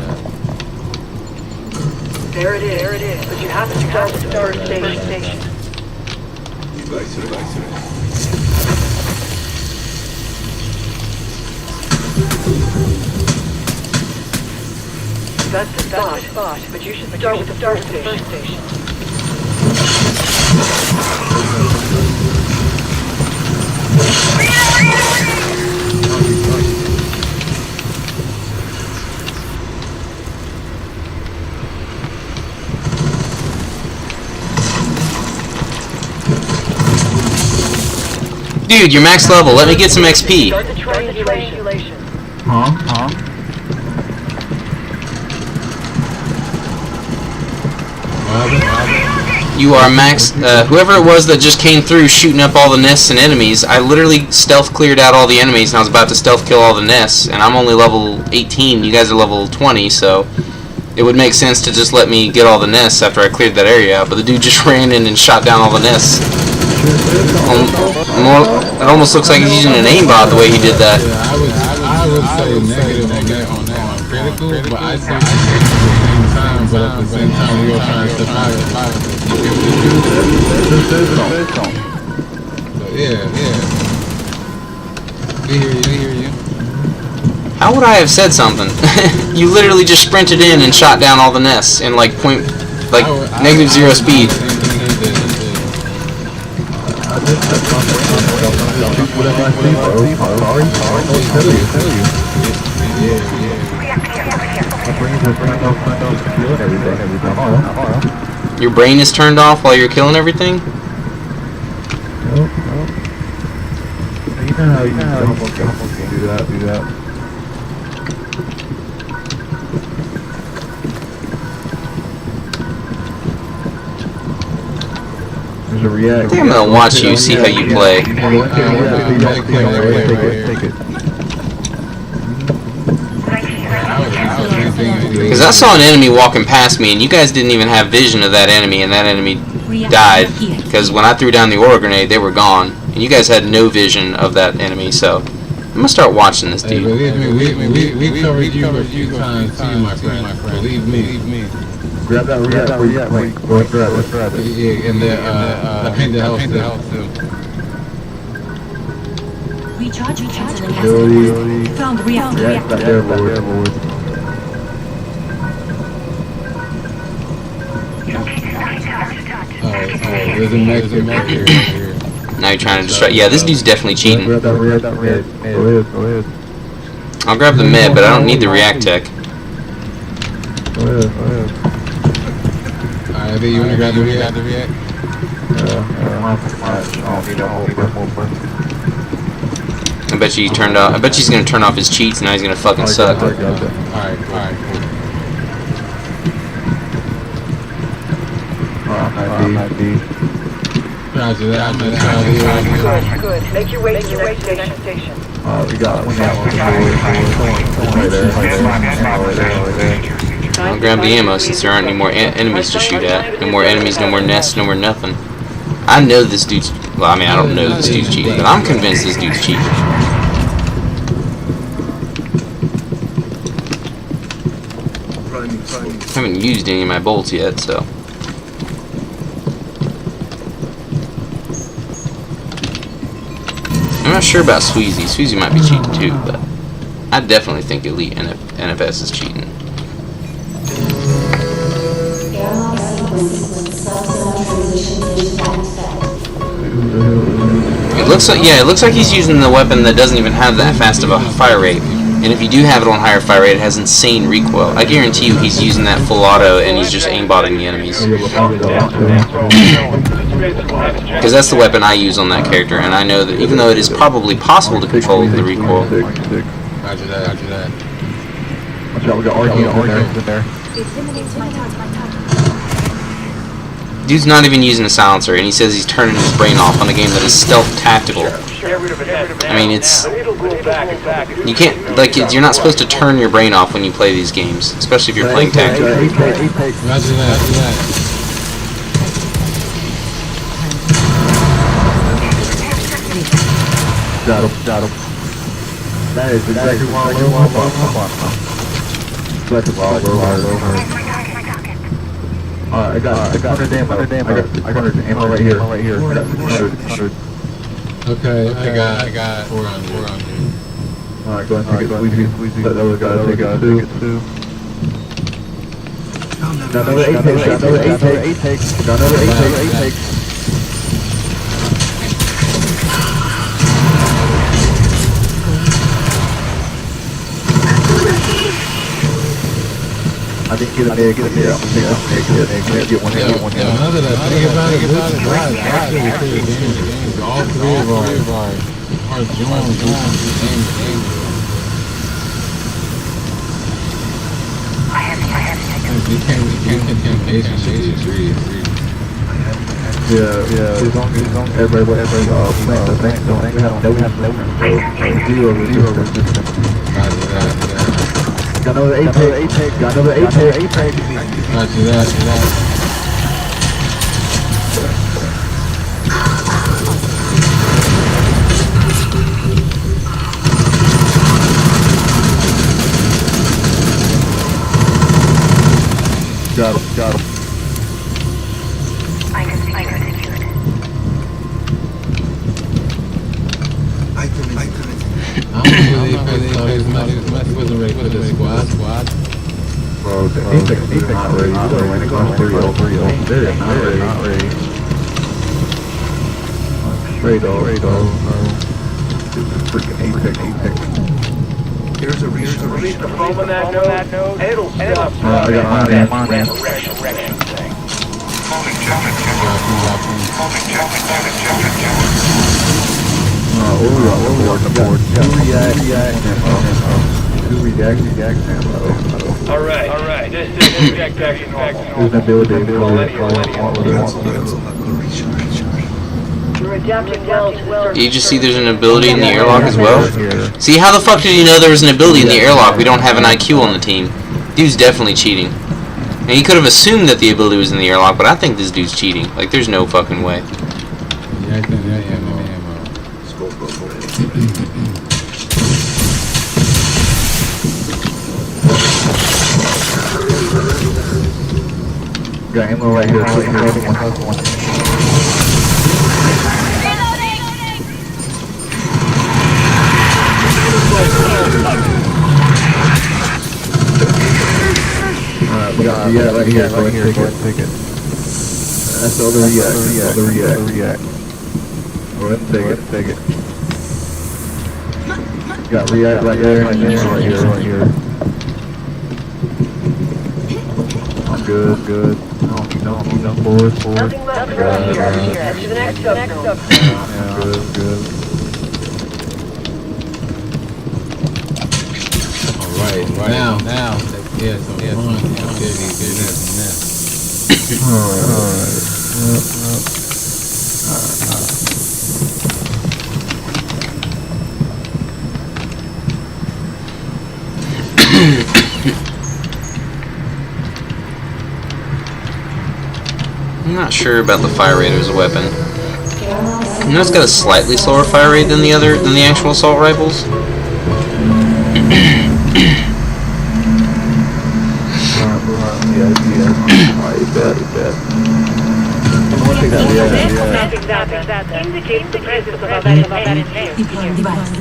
There it is. But you have to start the storage station. That's the spot, but you should start with the first station. Dude, you're max level. Let me get some XP. Start the triangulation. Huh? You are max. Whoever it was that just came through shooting up all the nests and enemies, I literally stealth cleared out all the enemies and I was about to stealth kill all the nests, and I'm only level 18. You guys are level 20, so it would make sense to just let me get all the nests after I cleared that area out. But the dude just ran in and shot down all the nests. It almost looks like he's using an aimbot the way he did that. I would say negative on that one. Critical, but I say at the same time, but at the same time we are trying to survive. So yeah. We hear you. How would I have said something? You literally just sprinted in and shot down all the nests in like negative 0 speed. Your brain is turned off while you're killing everything? You know how you do that. There's a react. I think I'm gonna watch you, see how you play. Because I saw an enemy walking past me, and you guys didn't even have vision of that enemy, and that enemy died. Because when I threw down the aura grenade, they were gone. And you guys had no vision of that enemy, so I'm gonna start watching this Hey, dude. believe me, we covered you a few times too, my friend. Believe me. Grab that link. Go grab it. Yeah, and the pin to help too. Recharging Ability. Found the reactor. React back there, Lord. Alright, there's a mech here. Now you're trying to distract. Yeah, this dude's definitely cheating. Grab that react. Go ahead. I'll grab the med, but I don't need the react tech. Go ahead. Alright, you wanna grab the react? I bet you he turned off. I bet he's gonna turn off his cheats. Now he's gonna fucking suck. Alright, cool. Roger that. Good. Make your way to the next station. We got one out. Right there. I'll grab the ammo since there aren't any more enemies to shoot at. No more enemies, no more nests, no more nothing. I know this dude's... Well, I mean, I don't know this dude's cheating, but I'm convinced this dude's cheating. I haven't used any of my bolts yet, so... I'm not sure about Sweezy. Sweezy might be cheating too, but... I definitely think Elite NFS is cheating. Airlock sequence self-zone transition into effect. It looks like he's using the weapon that doesn't even have that fast of a fire rate. And if you do have it on higher fire rate, it has insane recoil. I guarantee you he's using that full auto and he's just aimbotting the enemies. Because that's the weapon I use on that character, and I know that even though it is probably possible to control the recoil. Roger that. Watch out, we got arguments in there. Dude's not even using a silencer, and he says he's turning his brain off on a game that is stealth tactical. I mean, it's... You can't... Like, you're not supposed to turn your brain off when you play these games, especially if you're playing tactical. Roger that. Got him. That is exactly what I want. Select the ball, low. I got 100 ammo. I got 100 ammo right here. 100. Okay, I got 400. Alright, go ahead and take it. Squeeze. Let the other guy take it too. Got another 8 takes. I didn't get a egg. Get one. Now that I think about it, this is actually pretty dangerous. All three of our joints decontamination should be Yeah. As long everybody plant the thing, don't have no zero resistance. Got another 8 take. Roger that. Got him. I can secure it. I can. I don't believe his mess wasn't ready for the squad. Bro, the Apex not ready. They're not ready. Straight up. Freaking Apex. Here's a Release the foam on that node, and it'll stop. I got mine. Resurrection thing. Two react ammo. Alright. This is react action. There's an ability to We're adapting well to the You just see there's an ability in the airlock as well? See, how the fuck did you know there was an ability in the airlock? We don't have an IQ on the team. Dude's definitely cheating. And he could have assumed that the ability was in the airlock, but I think this dude's cheating. Like, there's no fucking way. Got ammo right here. Another one. Alright, we got right here. Go ahead, take it. That's the other react. Go ahead and take it. Got react right there, and right here. Good. No, forward. Nothing left here. Head to the next zone. Good. Alright, now. Yeah, so I'm not sure about the fire rate as a weapon. You know, it's got a slightly slower fire rate than the actual assault rifles. Indicates the presence of a valid Deploying device.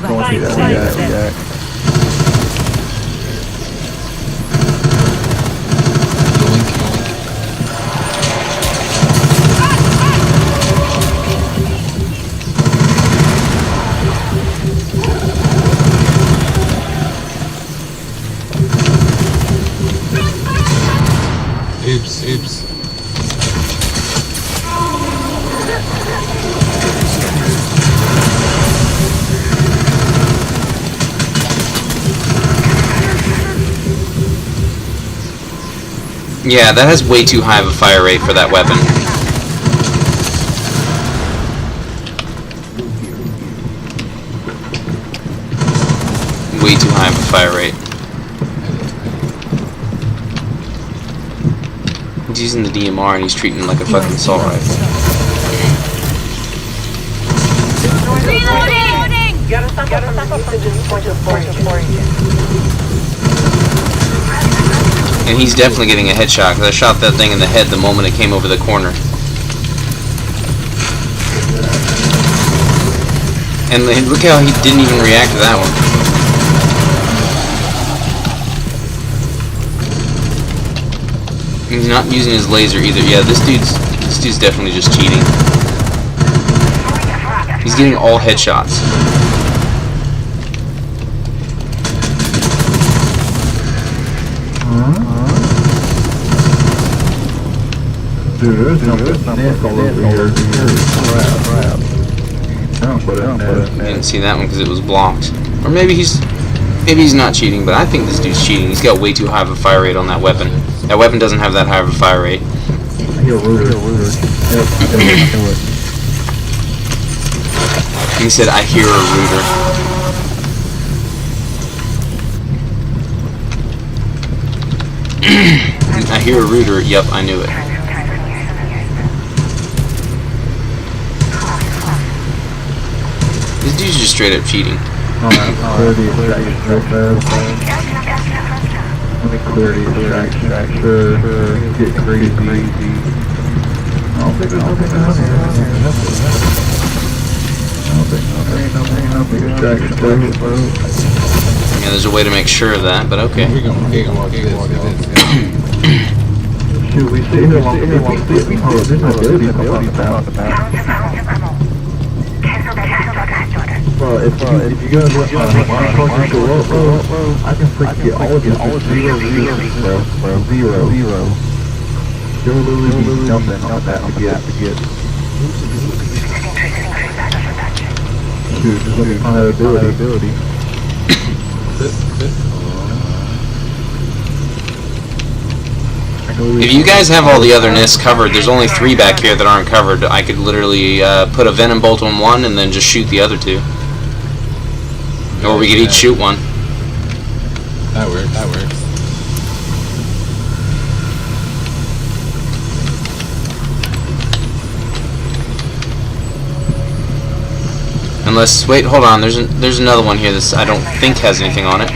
Oops. Yeah, that has way too high of a fire rate for that weapon. Way too high of a fire rate. He's using the DMR and he's treating it like a fucking assault rifle. Reloading! Get us from this point of origin. And he's definitely getting a headshot, because I shot that thing in the head the moment it came over the corner. And look how he didn't even react to that one. He's not using his laser either. Yeah, this dude's definitely just cheating. He's getting all headshots. Dude, there's something all over here. Crap. I didn't see that one because it was blocked. Or maybe he's not cheating, but I think this dude's cheating. He's got way too high of a fire rate on that weapon. That weapon doesn't have that high of a fire rate. I hear a rooter. He said, I hear a rooter. I hear a rooter. Yep, I knew it. This dude's just straight up cheating. Let me clear these distractions. Sure. Get crazy. I don't think there's nothing down here. Nothing distraction. Yeah, there's a way to make sure of that, but okay. Shoot, we stay here long enough. Oh, there's no ability to come out the back. Well, if you guys want to go up, I can freaking get all of this for zero. There will literally be nothing on that to get. Shoot, just looking for that ability. If you guys have all the other nests covered, there's only 3 back here that aren't covered. I could literally put a venom bolt on one and then just shoot the other 2. Or we could each shoot one. That works. Unless, wait, hold on. There's another one here that I don't think has anything on it.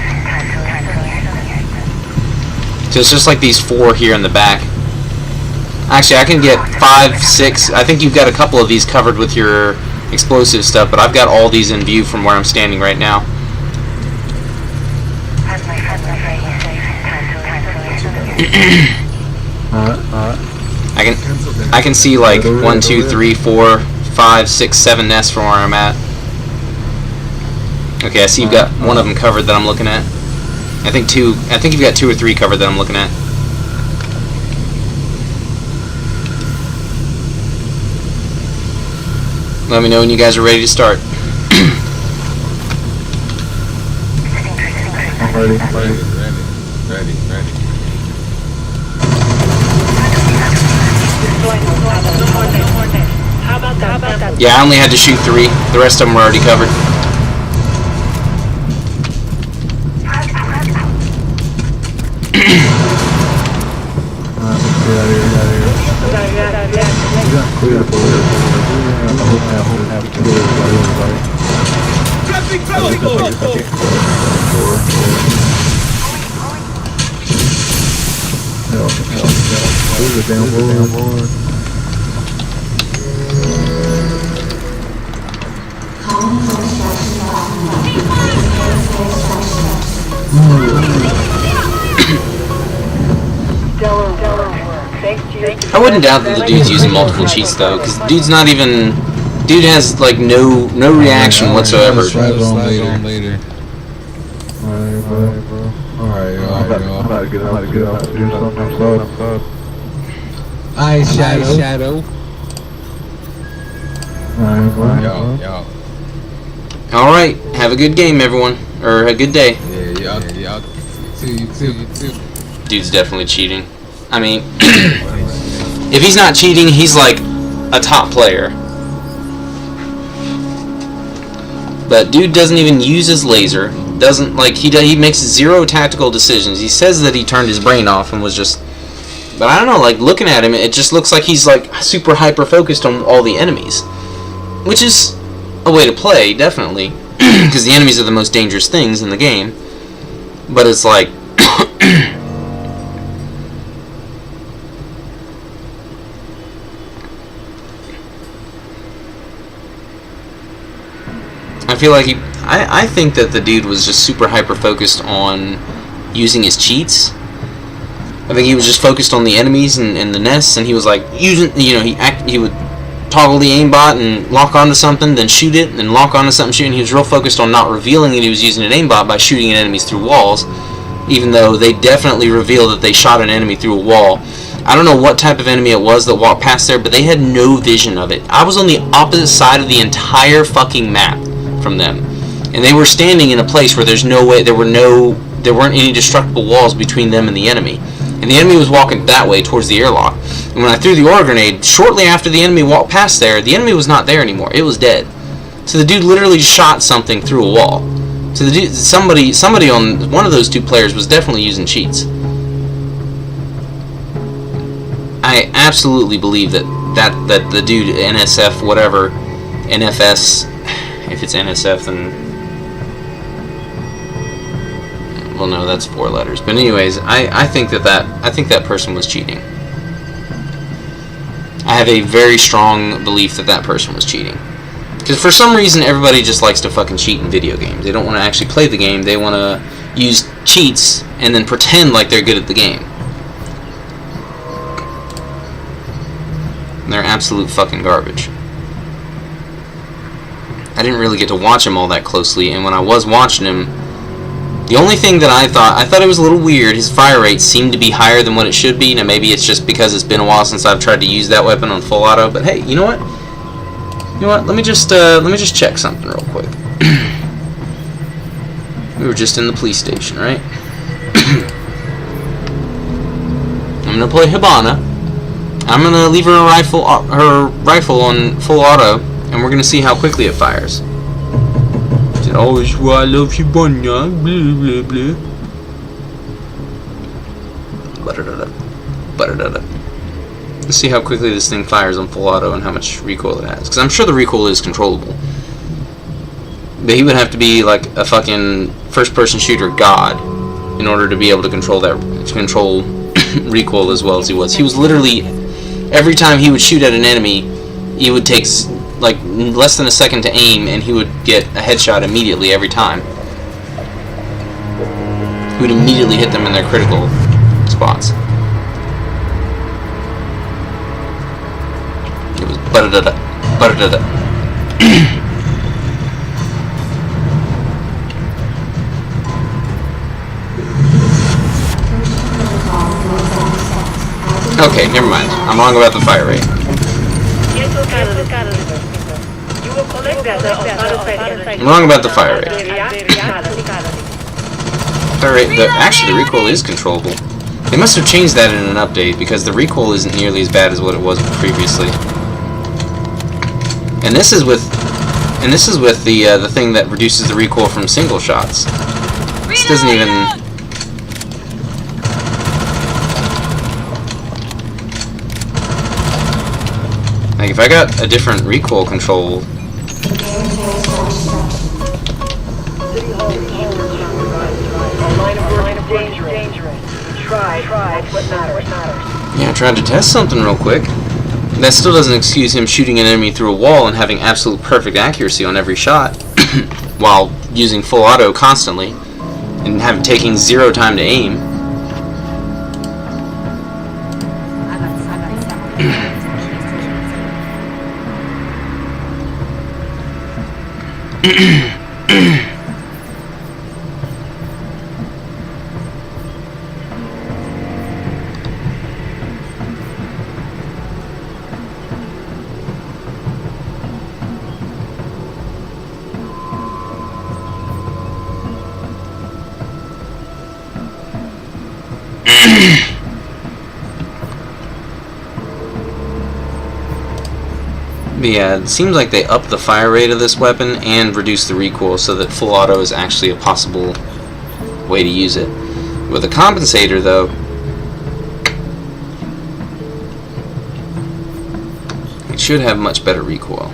So it's just like these 4 here in the back. Actually, I can get 5, 6. I think you've got a couple of these covered with your explosive stuff, but I've got all these in view from where I'm standing right now. I can see like 1, 2, 3, 4, 5, 6, 7 nests from where I'm at. Okay, I see you've got one of them covered that I'm looking at. I think you've got 2 or 3 covered that I'm looking at. Let me know when you guys are ready to start. I'm ready. Yeah, I only had to shoot 3. The rest of them were already covered. I wouldn't doubt that the dude's using multiple cheats though, because dude has like no reaction whatsoever. Alright, get out, do something. Alright, Shadow. Alright, have a good game, everyone. Or a good day. Yeah. You too. Dude's definitely cheating. I mean, if he's not cheating, he's like a top player. But dude doesn't even use his laser. Doesn't like he makes 0 tactical decisions. He says that he turned his brain off and was just. But I don't know. Like looking at him, it just looks like he's like super hyper focused on all the enemies, which is a way to play, definitely, because the enemies are the most dangerous things in the game. But it's like. I feel like I think that the dude was just super hyper focused on using his cheats. I think he was just focused on the enemies and the nests, and he was like using, he would toggle the aimbot and lock onto something, then shoot it, and then lock onto something, shoot, and he was real focused on not revealing that he was using an aimbot by shooting at enemies through walls, even though they definitely revealed that they shot an enemy through a wall. I don't know what type of enemy it was that walked past there, but they had no vision of it. I was on the opposite side of the entire fucking map from them, and they were standing in a place where there's no way, there weren't any destructible walls between them and the enemy, and the enemy was walking that way towards the airlock. And when I threw the aura grenade, shortly after the enemy walked past there, the enemy was not there anymore. It was dead. So the dude literally shot something through a wall. So the dude, somebody on one of those 2 players was definitely using cheats. I absolutely believe that the dude NSF whatever, NFS. If it's NSF, then... Well, no, that's 4 letters. But anyways, I think that person was cheating. I have a very strong belief that person was cheating. Because for some reason, everybody just likes to fucking cheat in video games. They don't want to actually play the game. They want to use cheats and then pretend like they're good at the game. And they're absolute fucking garbage. I didn't really get to watch him all that closely, and when I was watching him, the only thing that I thought it was a little weird, his fire rate seemed to be higher than what it should be. Now maybe it's just because it's been a while since I've tried to use that weapon on full auto, but hey, you know what? Let me just check something real quick. We were just in the police station, right? I'm gonna play Hibana. I'm gonna leave her rifle on full auto, and we're gonna see how quickly it fires. Said, "Oh, it's why I love Hibana." Blah blah blah. Let's see how quickly this thing fires on full auto and how much recoil it has. Because I'm sure the recoil is controllable. But he would have to be like a fucking first-person shooter god in order to be able to control recoil as well as he was. He was literally every time he would shoot at an enemy, he would take like less than a second to aim, and he would get a headshot immediately every time. He would immediately hit them in their critical spots. It was ba-da-da-da, ba-da-da-da. Okay, never mind. I'm wrong about the fire rate. I'm wrong about the fire rate. Actually, the recoil is controllable. They must have changed that in an update, because the recoil isn't nearly as bad as what it was previously. And this is with the thing that reduces the recoil from single shots. This doesn't even. Like, if I got a different recoil control. Yeah, I tried to test something real quick. That still doesn't excuse him shooting an enemy through a wall and having absolute perfect accuracy on every shot, while using full auto constantly, and taking 0 time to aim. But yeah, it seems like they upped the fire rate of this weapon and reduced the recoil so that full auto is actually a possible way to use it. With a compensator, though, it should have much better recoil.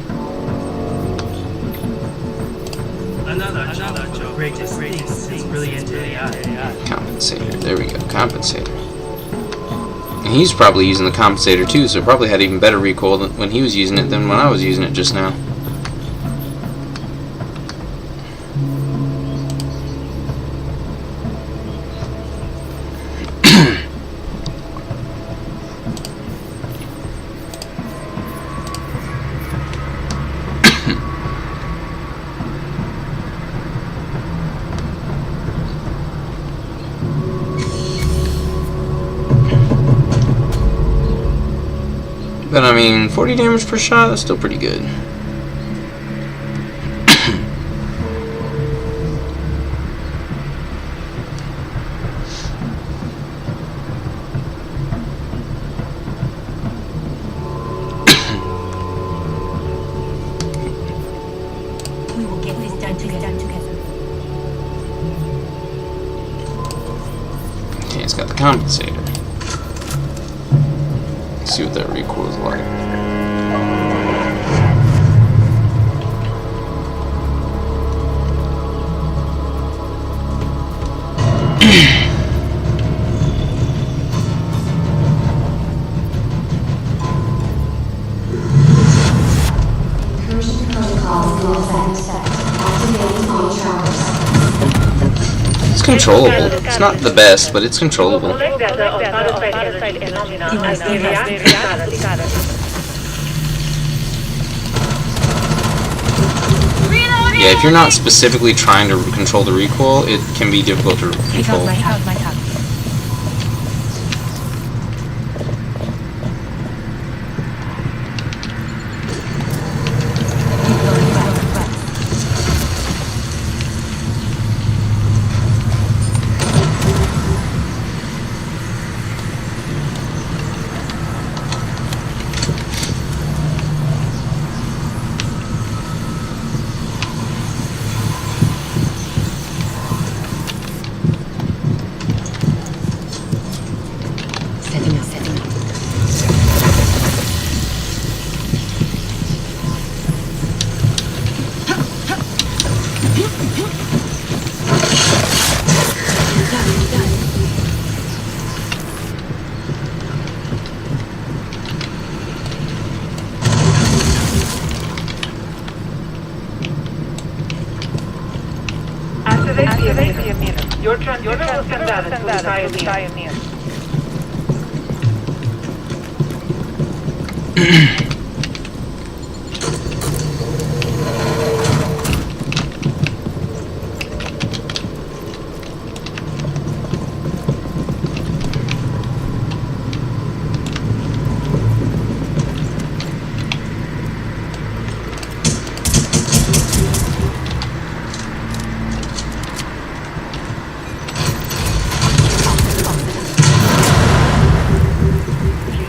Another joke. Greatest things is brilliant AI. Compensator. There we go. Compensator. And he's probably using the compensator too, so it probably had even better recoil than when he was using it than when I was using it just now. But I mean, 40 damage per shot, that's still pretty good. We will get this done together. Okay, it's got the compensator. Let's see what that recoil is like. It's controllable. It's not the best, but it's controllable. Yeah, if you're not specifically trying to control the recoil, it can be difficult to control. Your transition will send that to the Pioneer.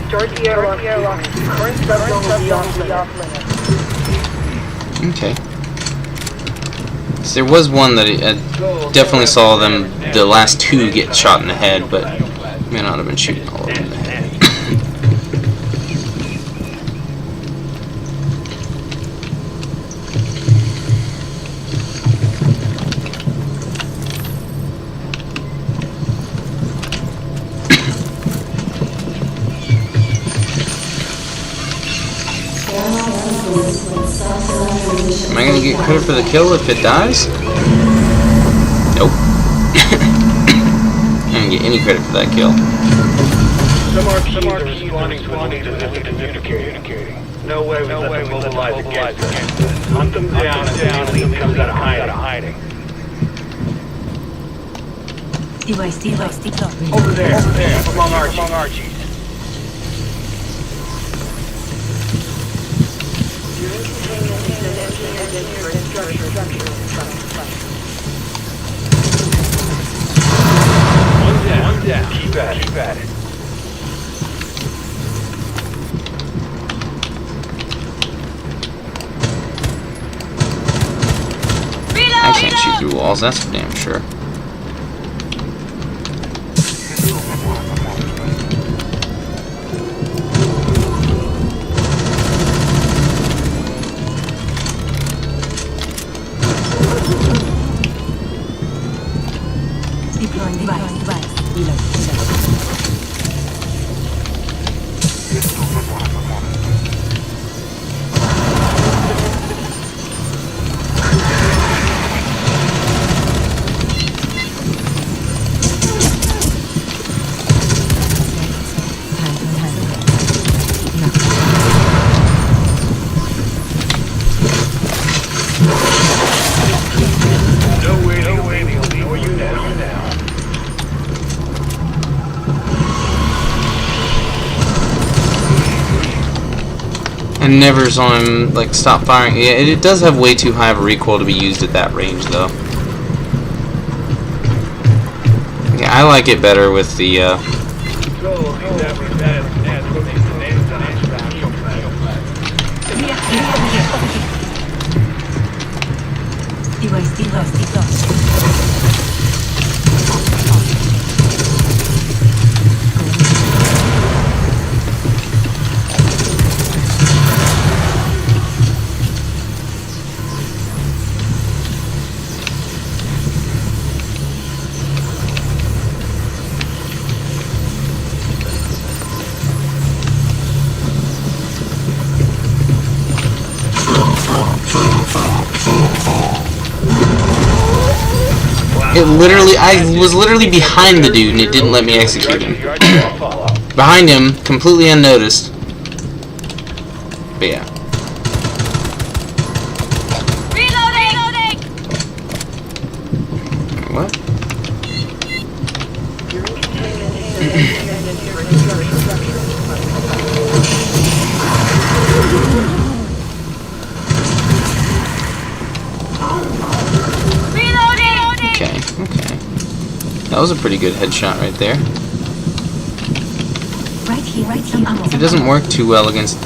Start the airlock. Current subzone will be off limits. Okay. So there was one that I definitely saw them, the last two, get shot in the head, but may not have been shooting all of them in the head. Am I gonna get credit for the kill if it dies? Nope. I didn't get any credit for that kill. Some are responding to the communicating. No way we let them mobilize against us. Hunt them down as the elite comes out of hiding. Over there, among Archies. One down. Keep at it. I can't shoot through walls, that's for damn sure. I never saw him like stop firing. Yeah, it does have way too high of a recoil to be used at that range, though. Yeah, I like it better with the. It literally, I was literally behind the dude and it didn't let me execute him. Behind him, completely unnoticed. But yeah. Reloading! What? Okay. That was a pretty good headshot right there. It doesn't work too well against...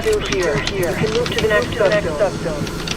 through here. You can move to the next subzone.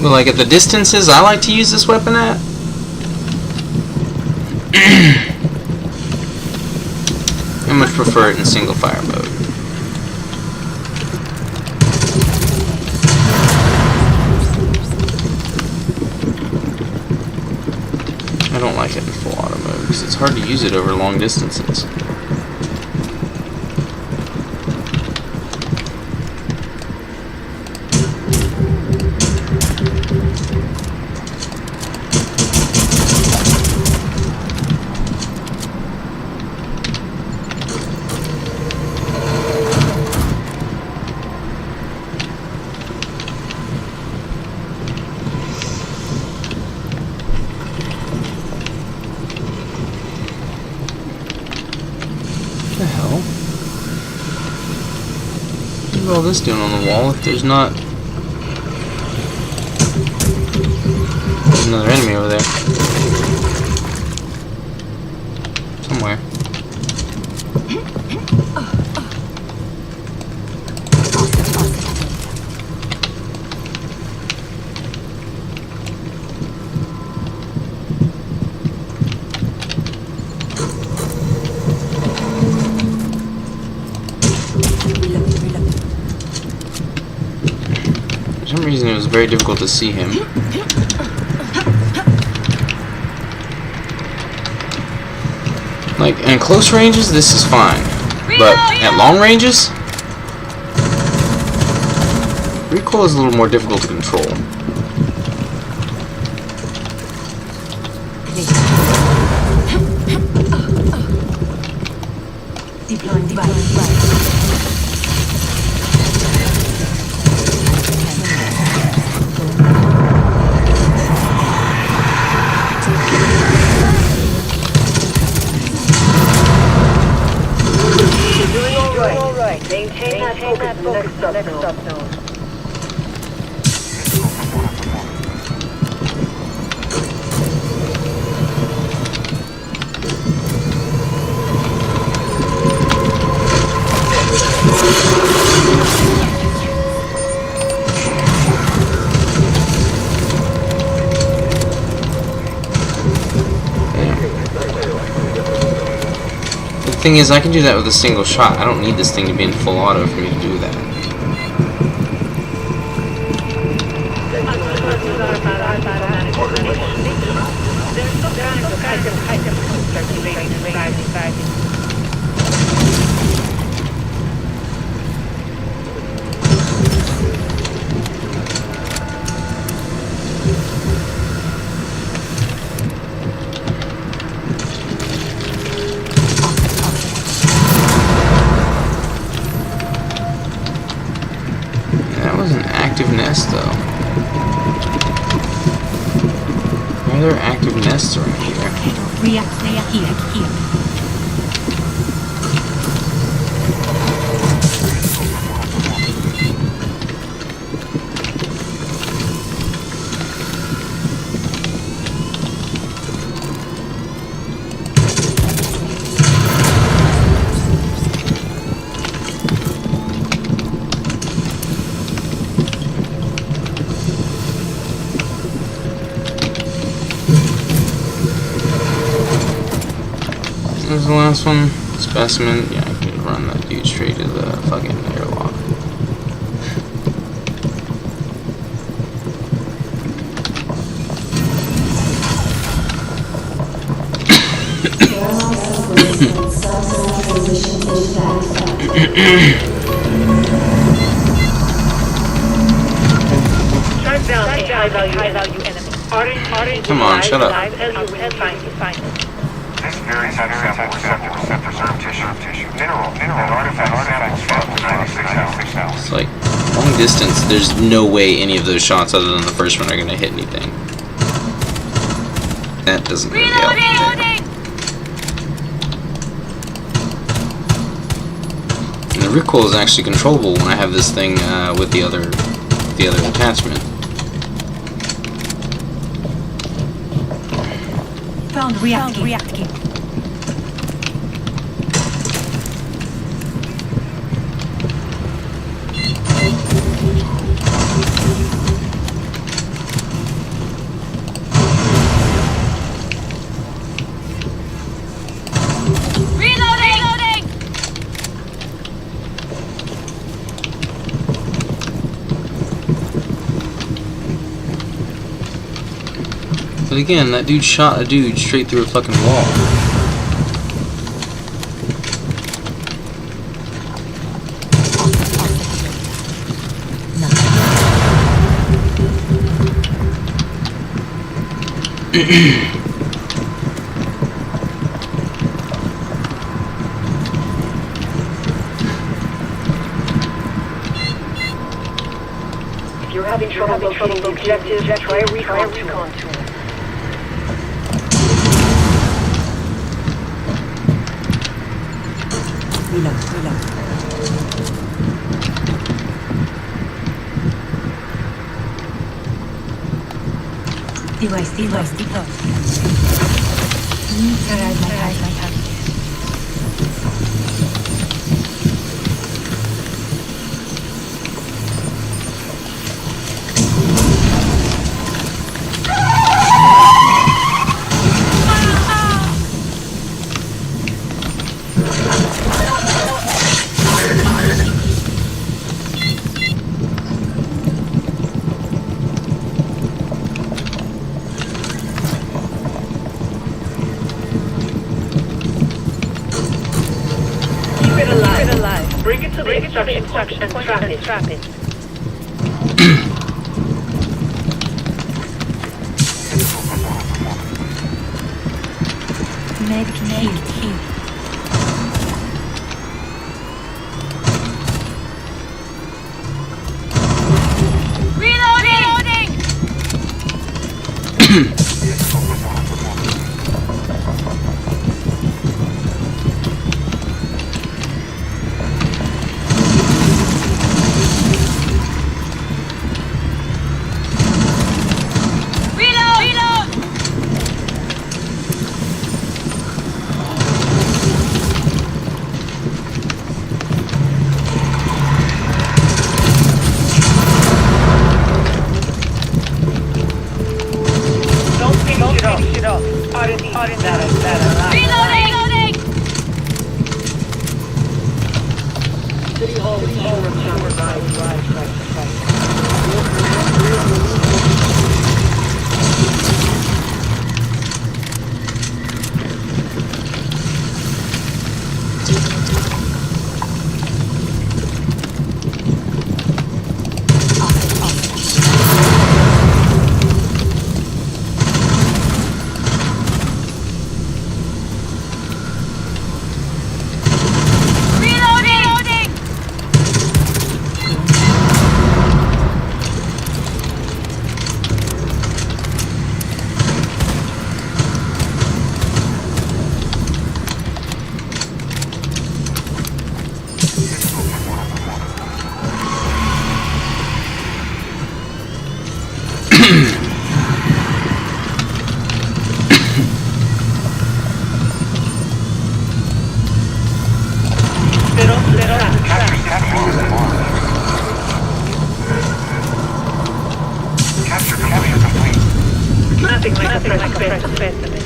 Well, like at the distances I like to use this weapon at, I much prefer it in single fire mode. I don't like it in full auto mode because it's hard to use it over long distances. What the hell? What's all this doing on the wall if there's not... There's another enemy over there. Somewhere. For some reason it was very difficult to see him. Like, in close ranges, this is fine. But at long ranges, recoil is a little more difficult to control. Maintain that focus in the next subzone. The thing is, I can do that with a single shot. I don't need this thing to be in full auto for me to do that. Active nest though. Why are there active nests around here? React here. There's the last one. Specimen. Yeah, I can run that dude straight to the fucking airlock. Track down a high-value enemy. Come on, shut up. Very sample receptor tissue. Mineral and artifact samples 96 cells. Like, long distance, there's no way any of those shots other than the first one are going to hit anything. That doesn't really help. And the recoil is actually controllable when I have this thing with the other attachment. Found react key. But again, that dude shot a dude straight through a fucking wall. If you're having trouble locating the objective, try a recon tool. Reload. Device. Bring it to the extraction and trap it. Medic. Reloading!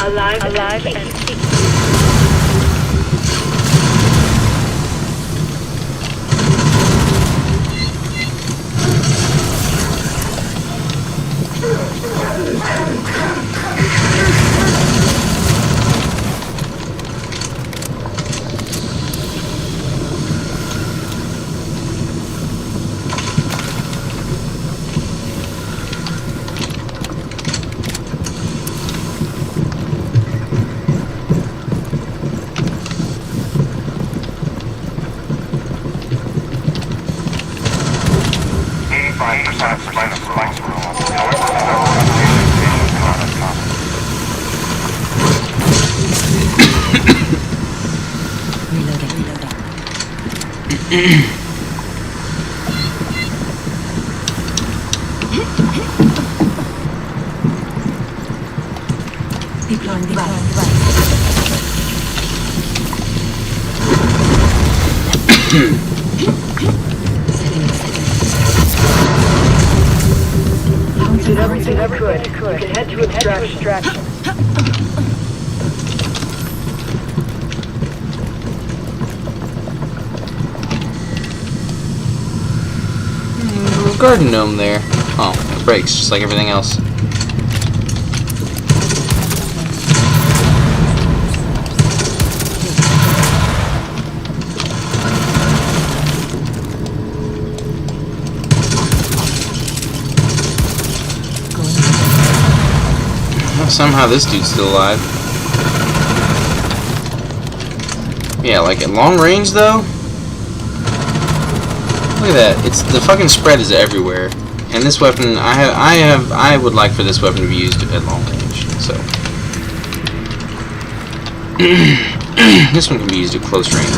Alive and key. Deploying device. You did everything you could. You can head to extraction. Little garden gnome there. Oh, it breaks just like everything else. Somehow this dude's still alive. Yeah, like at long range though. Look at that. It's the fucking spread is everywhere. And this weapon, I would like for this weapon to be used at long range. So this one can be used at close range.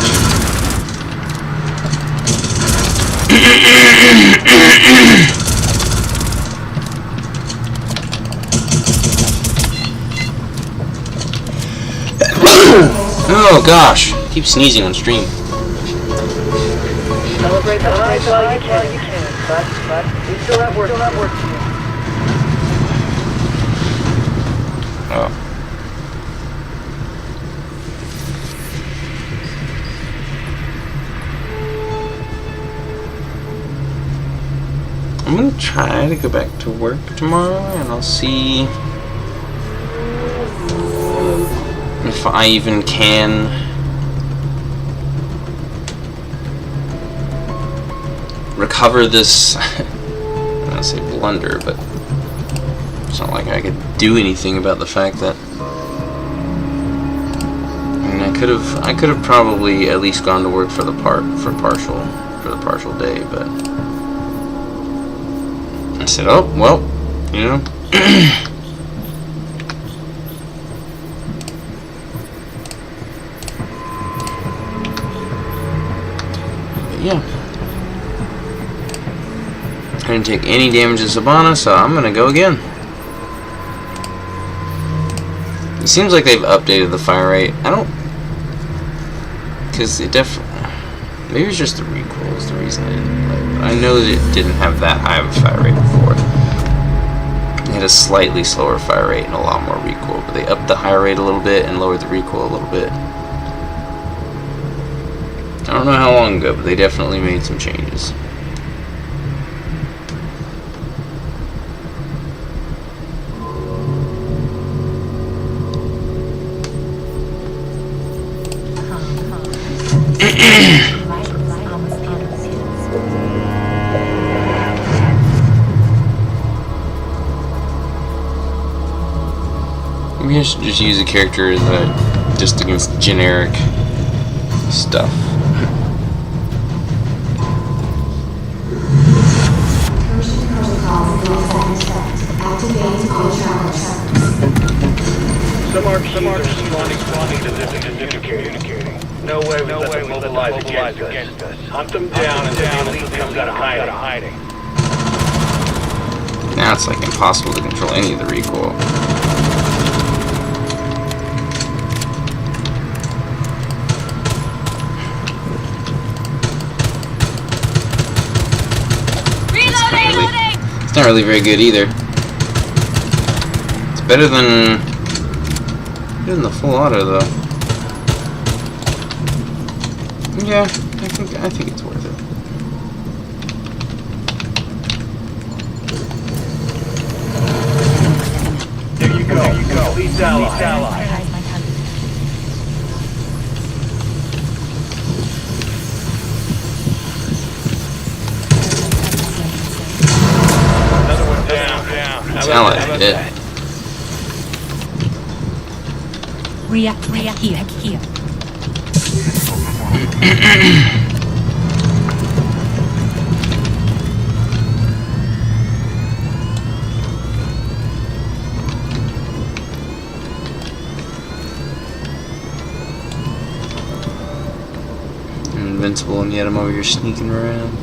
Oh gosh, I keep sneezing on stream. Celebrate the highs while you can, but we still have work to do. Oh. I'm gonna try to go back to work tomorrow, and I'll see if I even can recover this. I don't want to say blunder, but it's not like I could do anything about the fact that I mean, I could have probably at least gone to work for the partial day, but I said, oh well, you know. Yeah. I didn't take any damage to Sabana, so I'm gonna go again. It seems like they've updated the fire rate. I don't... Because it definitely... Maybe it's just the recoil is the reason I didn't play it. But I know that it didn't have that high of a fire rate before. It had a slightly slower fire rate and a lot more recoil. But they upped the fire rate a little bit and lowered the recoil a little bit. I don't know how long ago, but they definitely made some changes. Maybe I should just use a character that just against generic stuff. Some are responding to this communicating. No way we let them mobilize against us. Hunt them down until the elite comes out of hiding. Now it's like impossible to control any of the recoil. It's not really very good either. It's better than the full auto though. Yeah, I think it's worth it. There you go. Please ally. Another one down. It's ally dead. React here. invincible, and yet I'm over here sneaking around.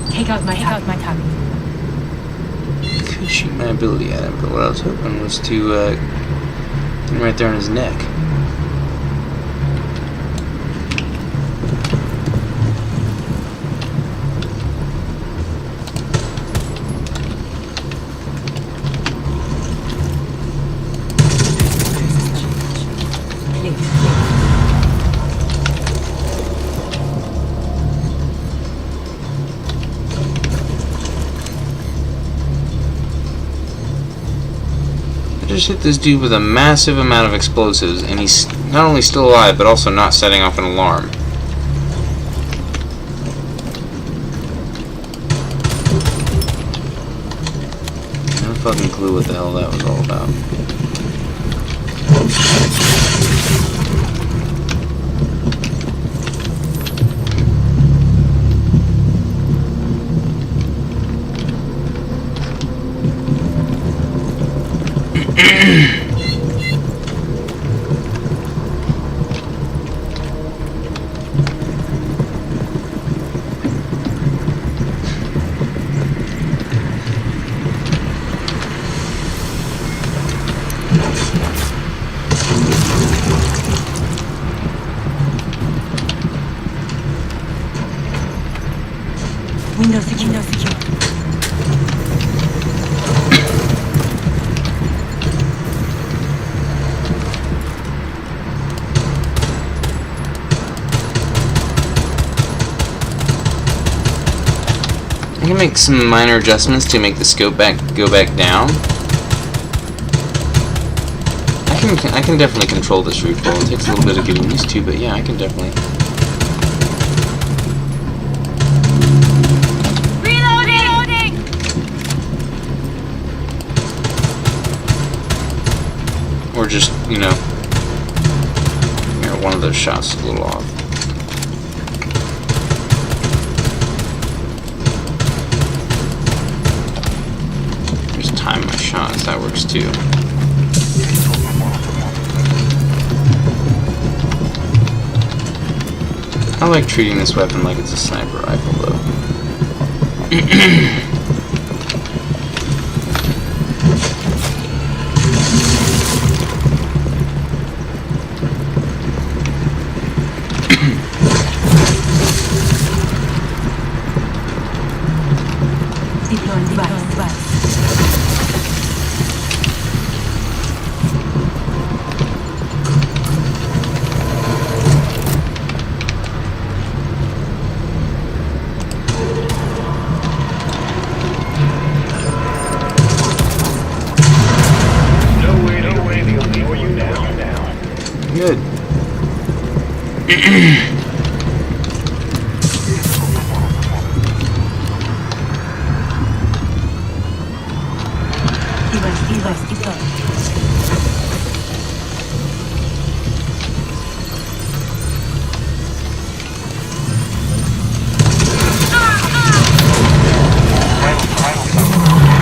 Take out my copy. Could shoot my ability at him, but what I was hoping was to get him right there on his neck. I just hit this dude with a massive amount of explosives, and he's not only still alive, but also not setting off an alarm. No fucking clue what the hell that was all about. Window secure. I can make some minor adjustments to make the scope go back down. I can definitely control this recoil. It takes a little bit of getting used to, but yeah, I can definitely. Reloading! Or just, you know, one of those shots is a little off. Just time my shots, that works too. I like treating this weapon like it's a sniper rifle, though. Deploying device. Good. Device deployed.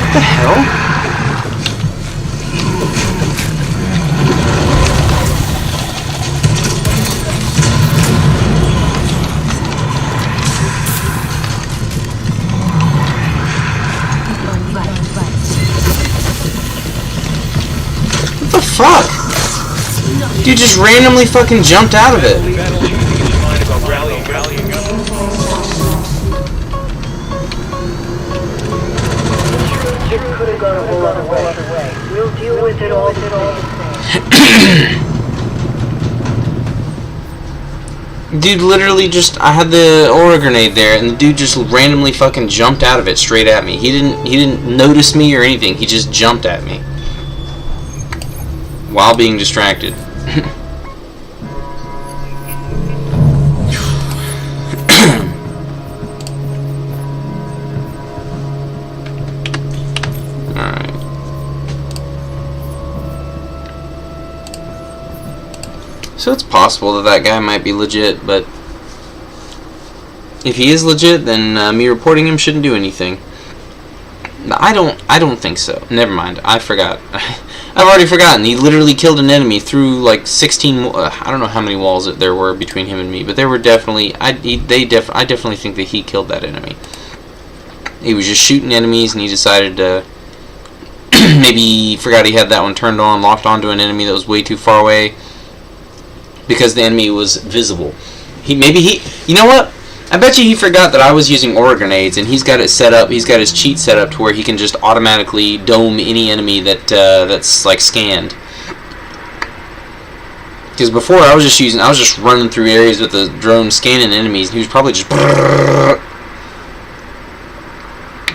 What the hell? What the fuck? Dude just randomly fucking jumped out of it. It could have gone a whole other way. We'll deal with it all the same. Dude literally just, I had the aura grenade there, and the dude just randomly fucking jumped out of it straight at me. He didn't notice me or anything. He just jumped at me while being distracted. Alright. So it's possible that that guy might be legit, but If he is legit, then me reporting him shouldn't do anything. I don't think so. Never mind. I forgot. I've already forgotten. He literally killed an enemy through like 16. I don't know how many walls there were between him and me, but there were definitely. I definitely think that he killed that enemy. He was just shooting enemies, and he decided to. Maybe he forgot he had that one turned on, locked onto an enemy that was way too far away, because the enemy was visible. You know what? I bet you he forgot that I was using aura grenades, and he's got it set up. He's got his cheat set up to where he can just automatically dome any enemy that's like scanned. Because before I was just running through areas with the drone scanning enemies, and he was probably just.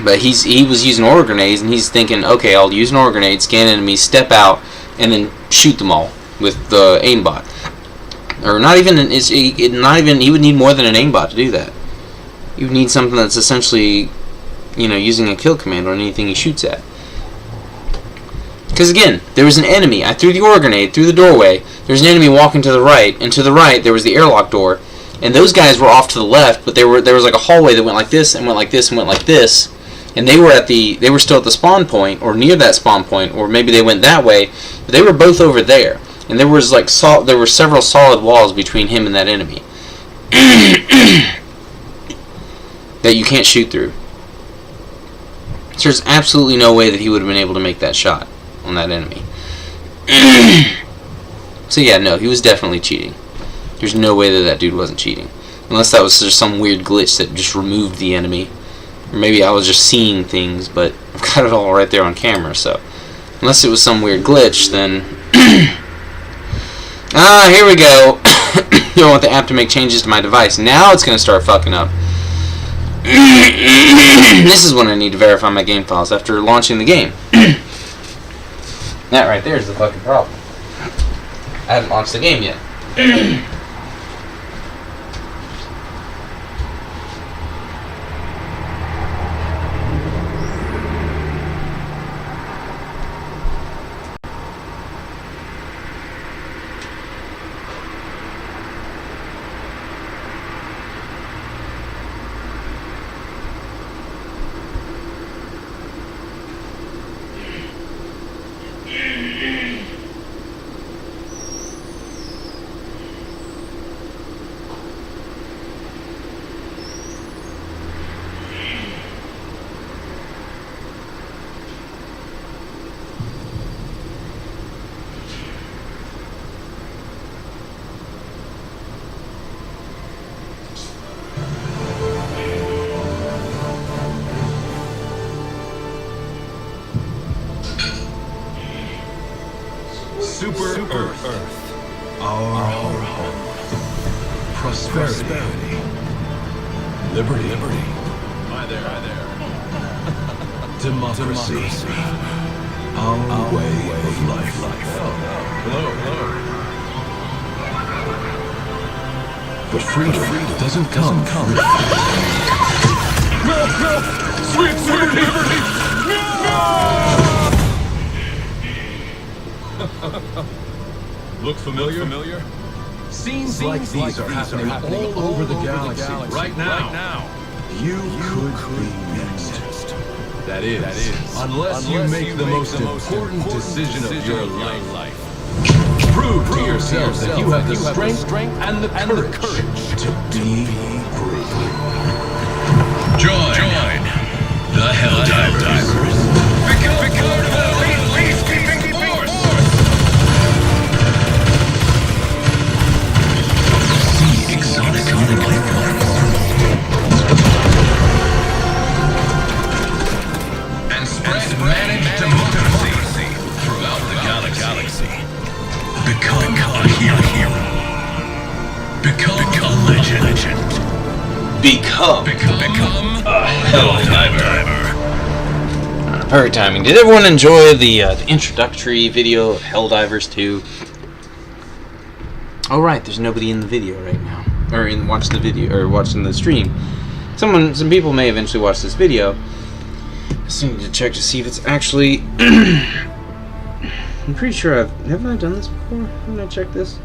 But he was using aura grenades, and he's thinking, okay, I'll use an aura grenade, scan enemies, step out, and then shoot them all with the aimbot. Or not even. He would need more than an aimbot to do that. You would need something that's essentially, using a kill command on anything he shoots at. Because again, there was an enemy. I threw the aura grenade through the doorway. There's an enemy walking to the right, and to the right there was the airlock door, and those guys were off to the left. But there was like a hallway that went like this and went like this and went like this, and they were still at the spawn point or near that spawn point, or maybe they went that way. But they were both over there. And there were several solid walls between him and that enemy that you can't shoot through. So there's absolutely no way that he would have been able to make that shot on that enemy. So yeah, no, he was definitely cheating. There's no way that dude wasn't cheating, unless that was just some weird glitch that just removed the enemy, or maybe I was just seeing things. But I've got it all right there on camera, so unless it was some weird glitch, then. Here we go. Don't want the app to make changes to my device. Now it's going to start fucking up. This is when I need to verify my game files after launching the game. That right there is the fucking problem. I haven't launched the game yet. Super Earth. Our home. Prosperity. Liberty. Hi there. Democracy. Our way of life. Hello. But freedom doesn't come free. No! Sweet liberty! Look familiar? Scenes like these are happening all over the galaxy right now. You could be next. That is, Unless you make the most important decision of your life. Prove to yourself that you have the strength and the courage to be free. Join the Helldivers. Become the peacekeeping force. See exotic life forms. And spread managed democracy throughout the galaxy. Become a hero. Become a legend. Become a Helldiver. Perfect timing. Did everyone enjoy the introductory video of Helldivers 2? Oh right, there's nobody in the video right now, or watching the stream. Some people may eventually watch this video. Just need to check to see if it's actually. I'm pretty sure haven't I done this before? Haven't I checked this?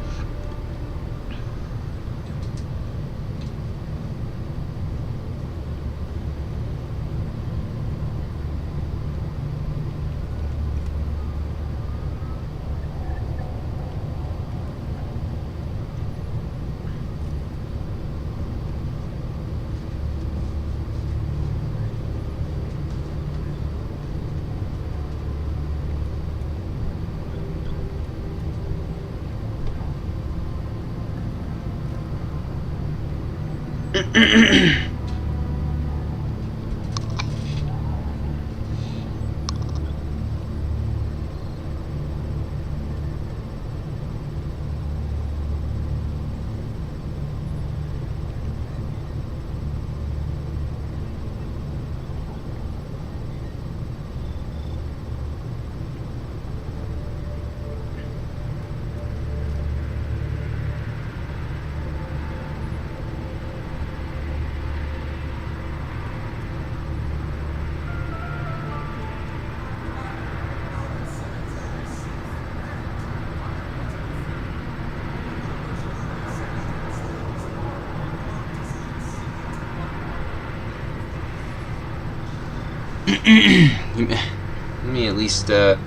Let me at least let's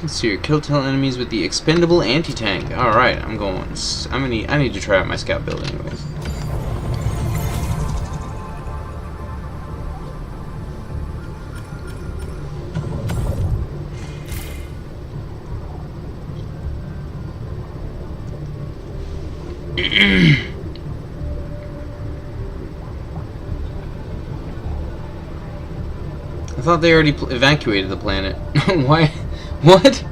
see here. Kill tail enemies with the expendable anti-tank. Alright, I'm going. I need to try out my scout build anyways. I thought they already evacuated the planet. Why? What?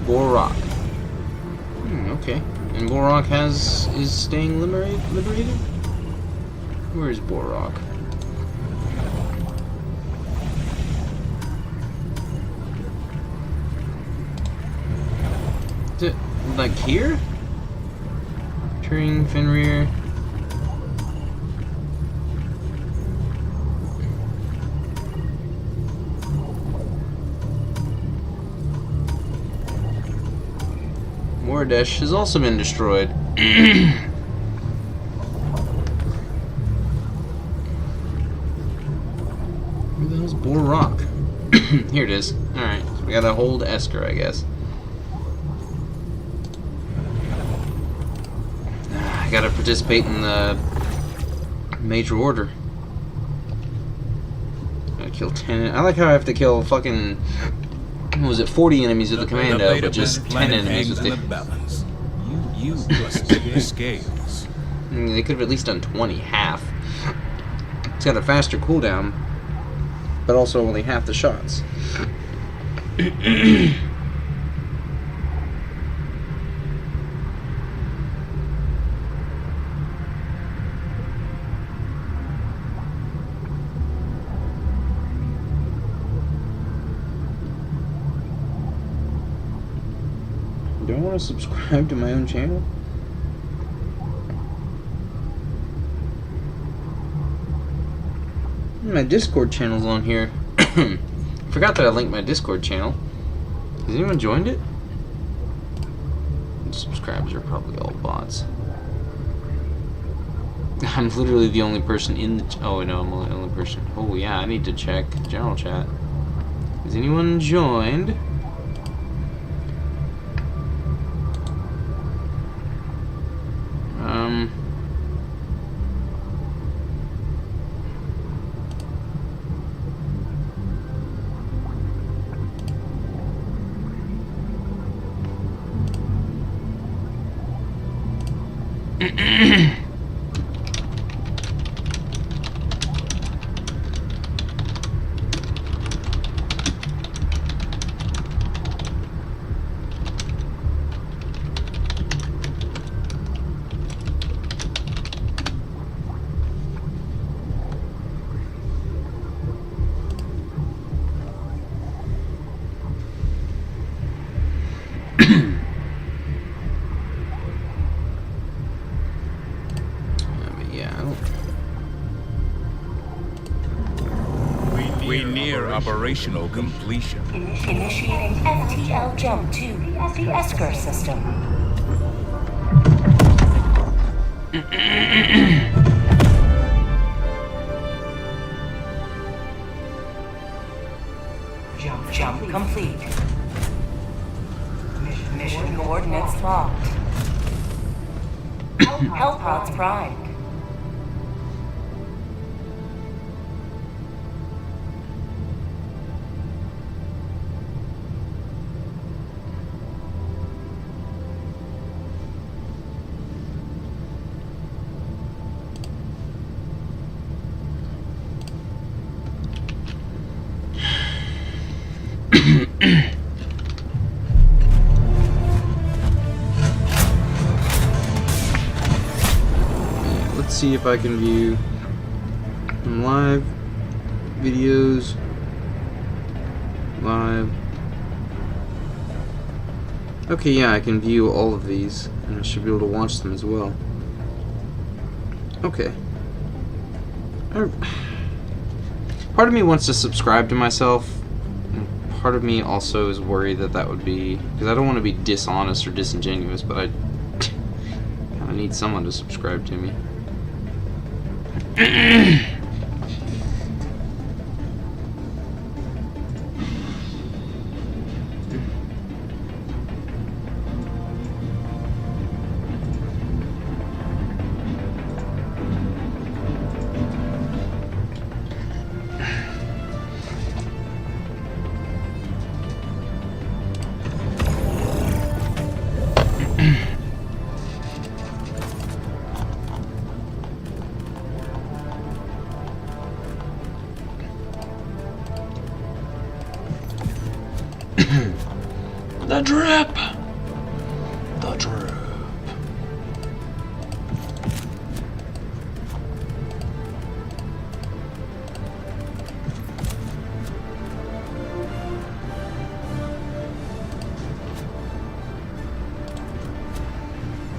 Borok. Okay. And Borok is staying liberated? Where is Borok? Is it like here? Turing, Fenrir. Mordesh has also been destroyed. Where the hell's Borok? Here it is. Alright, so we gotta hold Esker, I guess. I gotta participate in the major order. Gotta kill 10. I like how I have to kill fucking... What was it, 40 enemies with the commando, but just 10 enemies with the... balance. You must your scales. I mean, they could have at least done 20, half. It's got a faster cooldown, but also only half the shots. Do I want to subscribe to my own channel? My Discord channel's on here. Forgot that I linked my Discord channel. Has anyone joined it? Subscribers are probably all bots. I'm literally the only person in the... Oh, no, I'm the only person. Oh, yeah, I need to check general chat. Has anyone joined? operational completion. Initiating FTL jump to the Esker system. Jump complete. Mission coordinates locked. Health pods primed. Let's see if I can view some live videos. Live. Okay, yeah, I can view all of these, and I should be able to watch them as well. Okay. Part of me wants to subscribe to myself. Part of me also is worried that that would be, because I don't want to be dishonest or disingenuous, but I kind of need someone to subscribe to me. The drip! The drip.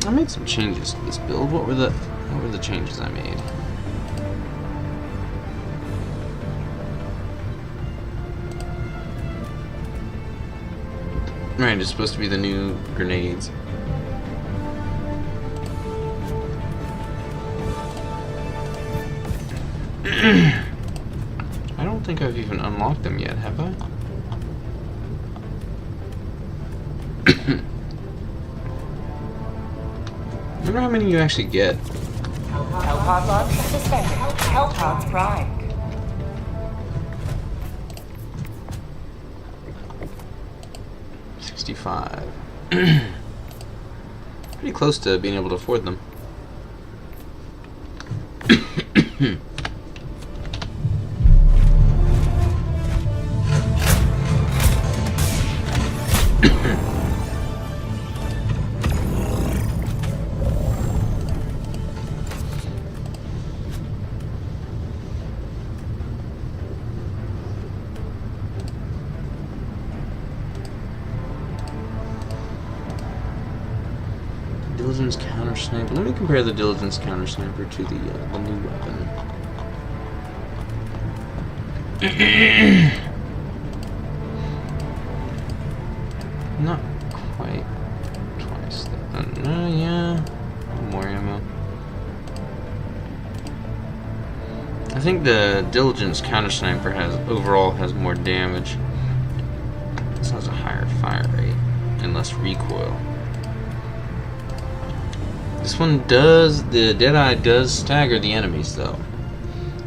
I made some changes to this build. What were the changes I made? Right, it's supposed to be the new grenades. I don't think I've even unlocked them yet, have I? I wonder how many you actually get. Hellpod launch suspended. Hellpods primed. Pretty close to being able to afford them. Diligence counter sniper. Let me compare the diligence counter sniper to the new weapon. Not quite twice that. Yeah, more ammo. I think the diligence counter sniper overall has more damage. This has a higher fire rate and less recoil. This one does, the Deadeye does stagger the enemies though.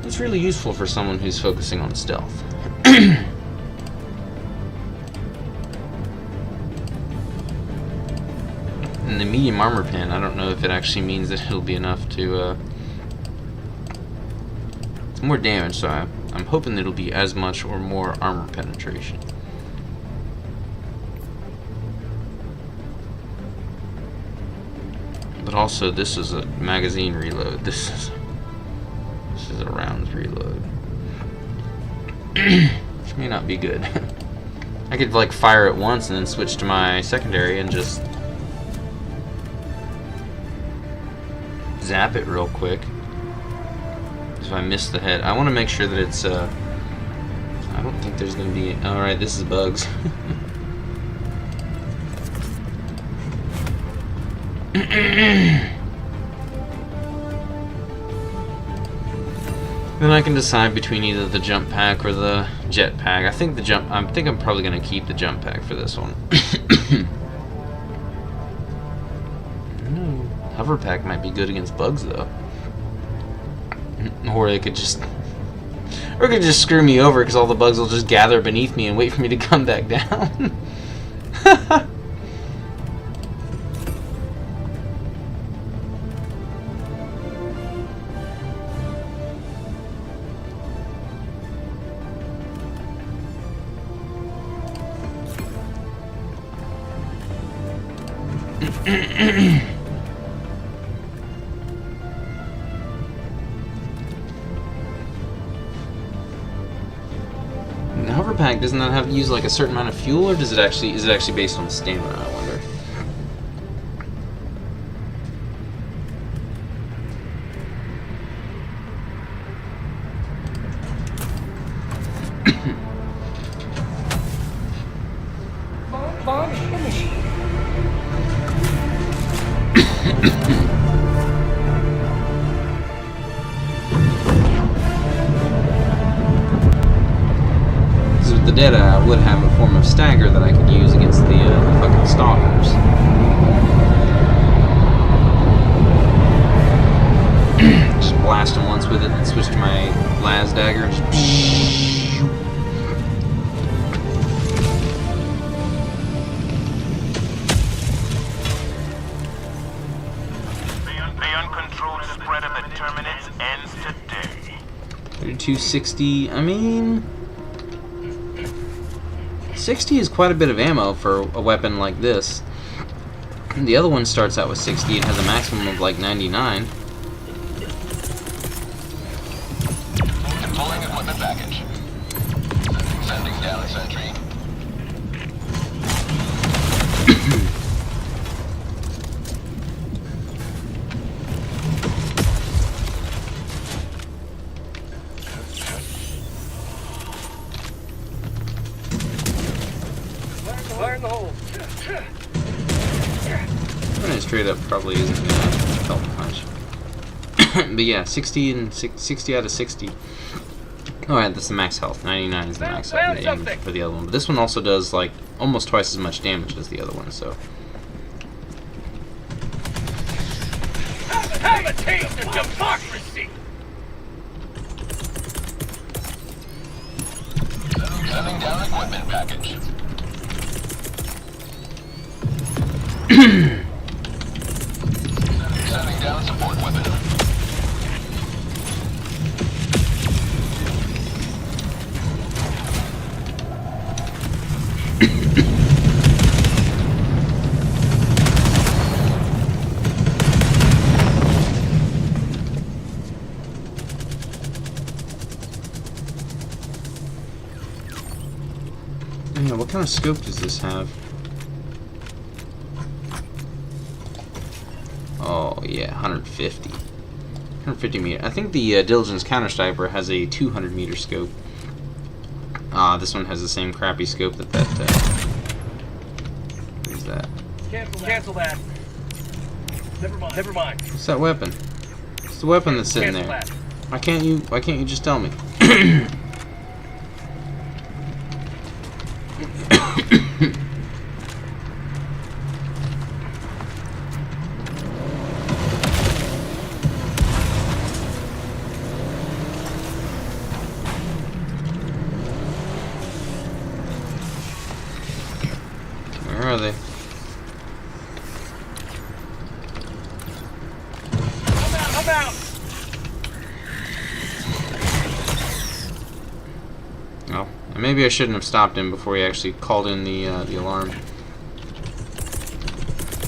It's really useful for someone who's focusing on stealth. And the medium armor pen, I don't know if it actually means that it'll be enough to, it's more damage, so I'm hoping that it'll be as much or more armor penetration. But also, this is a magazine reload. This is a rounds reload, which may not be good. I could like fire it once and then switch to my secondary and just zap it real quick. If I miss the head, I want to make sure that it's don't think there's gonna be... Alright, this is bugs. Then I can decide between either the jump pack or the jet pack. I think I'm probably gonna keep the jump pack for this one. Hover pack might be good against bugs though. Or it could just screw me over because all the bugs will just gather beneath me and wait for me to come back down. The hover pack, doesn't that have to use like a certain amount of fuel, or is it actually based on stamina, I wonder? The Dead I would have a form of stagger that I could use against the fucking stalkers. Just blast them once with it and switch to my las dagger and just... The uncontrolled spread of the Terminus ends today. 3260, I mean... 60 is quite a bit of ammo for a weapon like this. And the other one starts out with 60 and has a maximum of like 99. Deploying equipment package. Sending down sentry. Straight up probably isn't gonna help much. But yeah, 60 out of 60. Alright, that's the max health. 99 is the max health damage for the other one. But this one also does like almost twice as much damage as the other one, so. Have a taste of democracy! Sending down equipment package. Sending down support weapon. Yeah, what kind of scope does this have? Oh yeah, 150. 150 meter. I think the Diligence Counter-Sniper has a 200 meter scope. This one has the same crappy scope that what is that? Cancel that. Never mind. What's that weapon? It's the weapon that's sitting there. Why can't you just tell me? Where are they? I'm out. Oh, maybe I shouldn't have stopped him before he actually called in the alarm.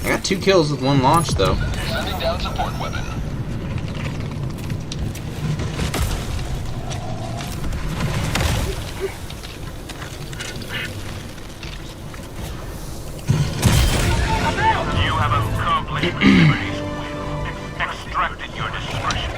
I got 2 kills with 1 launch though. Sending down support weapon. You have accomplished liberty's will. Extracted your discretion.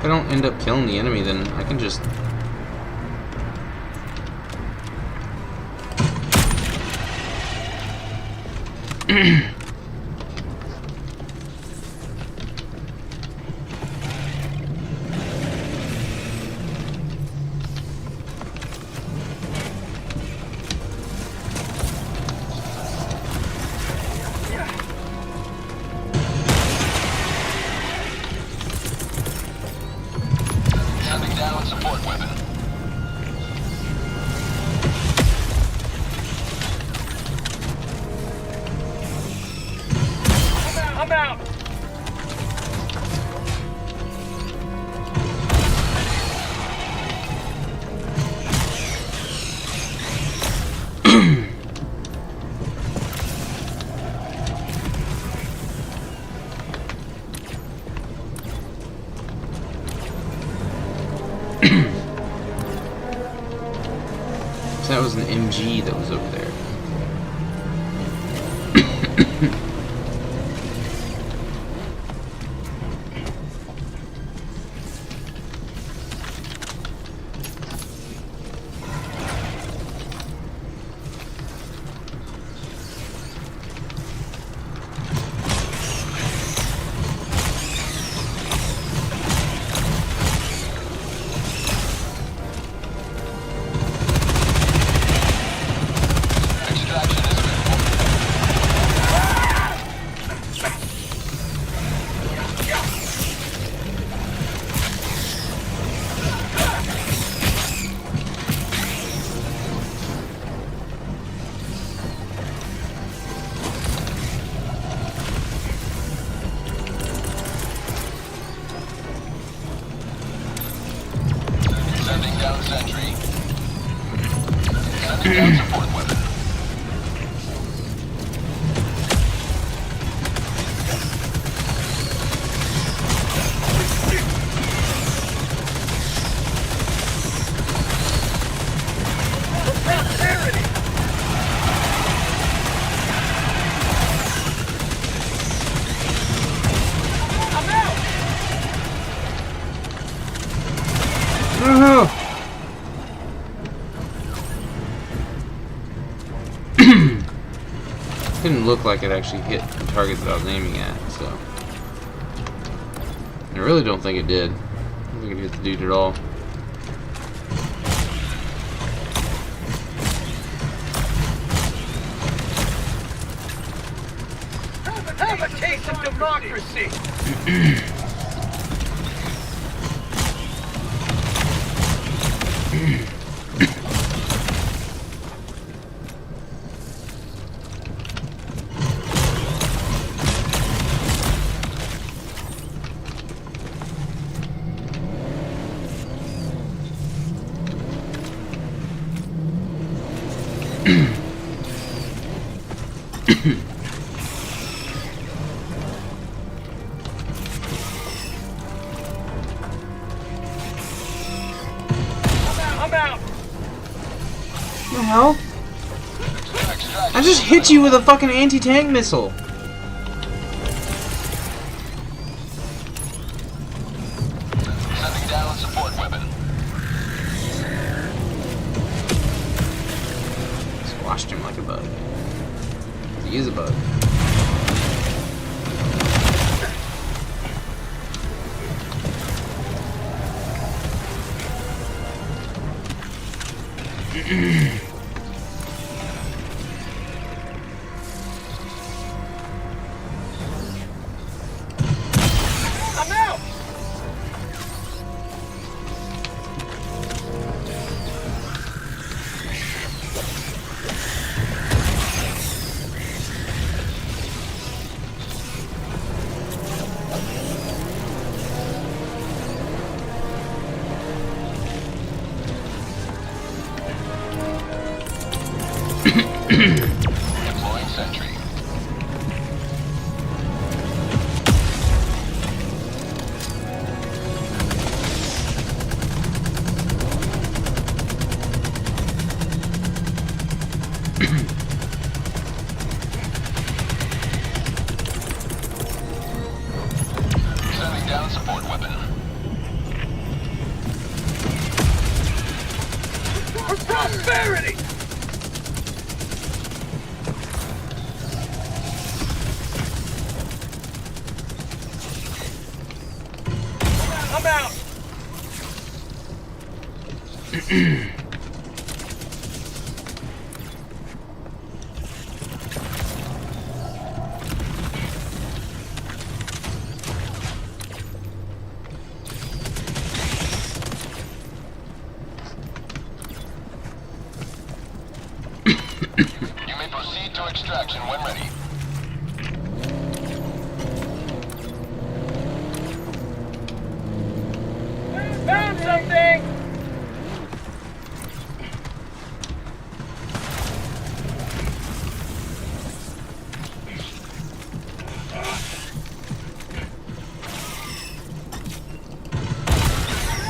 I don't end up killing the enemy, then I can just... Sending down support weapon. I'm out. So that was an MG that was over there. Sending down sentry. Sending down support weapon. No! Didn't look like it actually hit the target that I was aiming at, so. I really don't think it did. I don't think it hit the dude at all. Have a taste of democracy. I'm out. What the hell? I just hit you with a fucking anti-tank missile. Sending down support weapon. Squashed him like a bug. He is a bug. I'm out. Deploying sentry. Sending down support weapon. prosperity! I'm out! You may proceed to extraction when ready. Found something!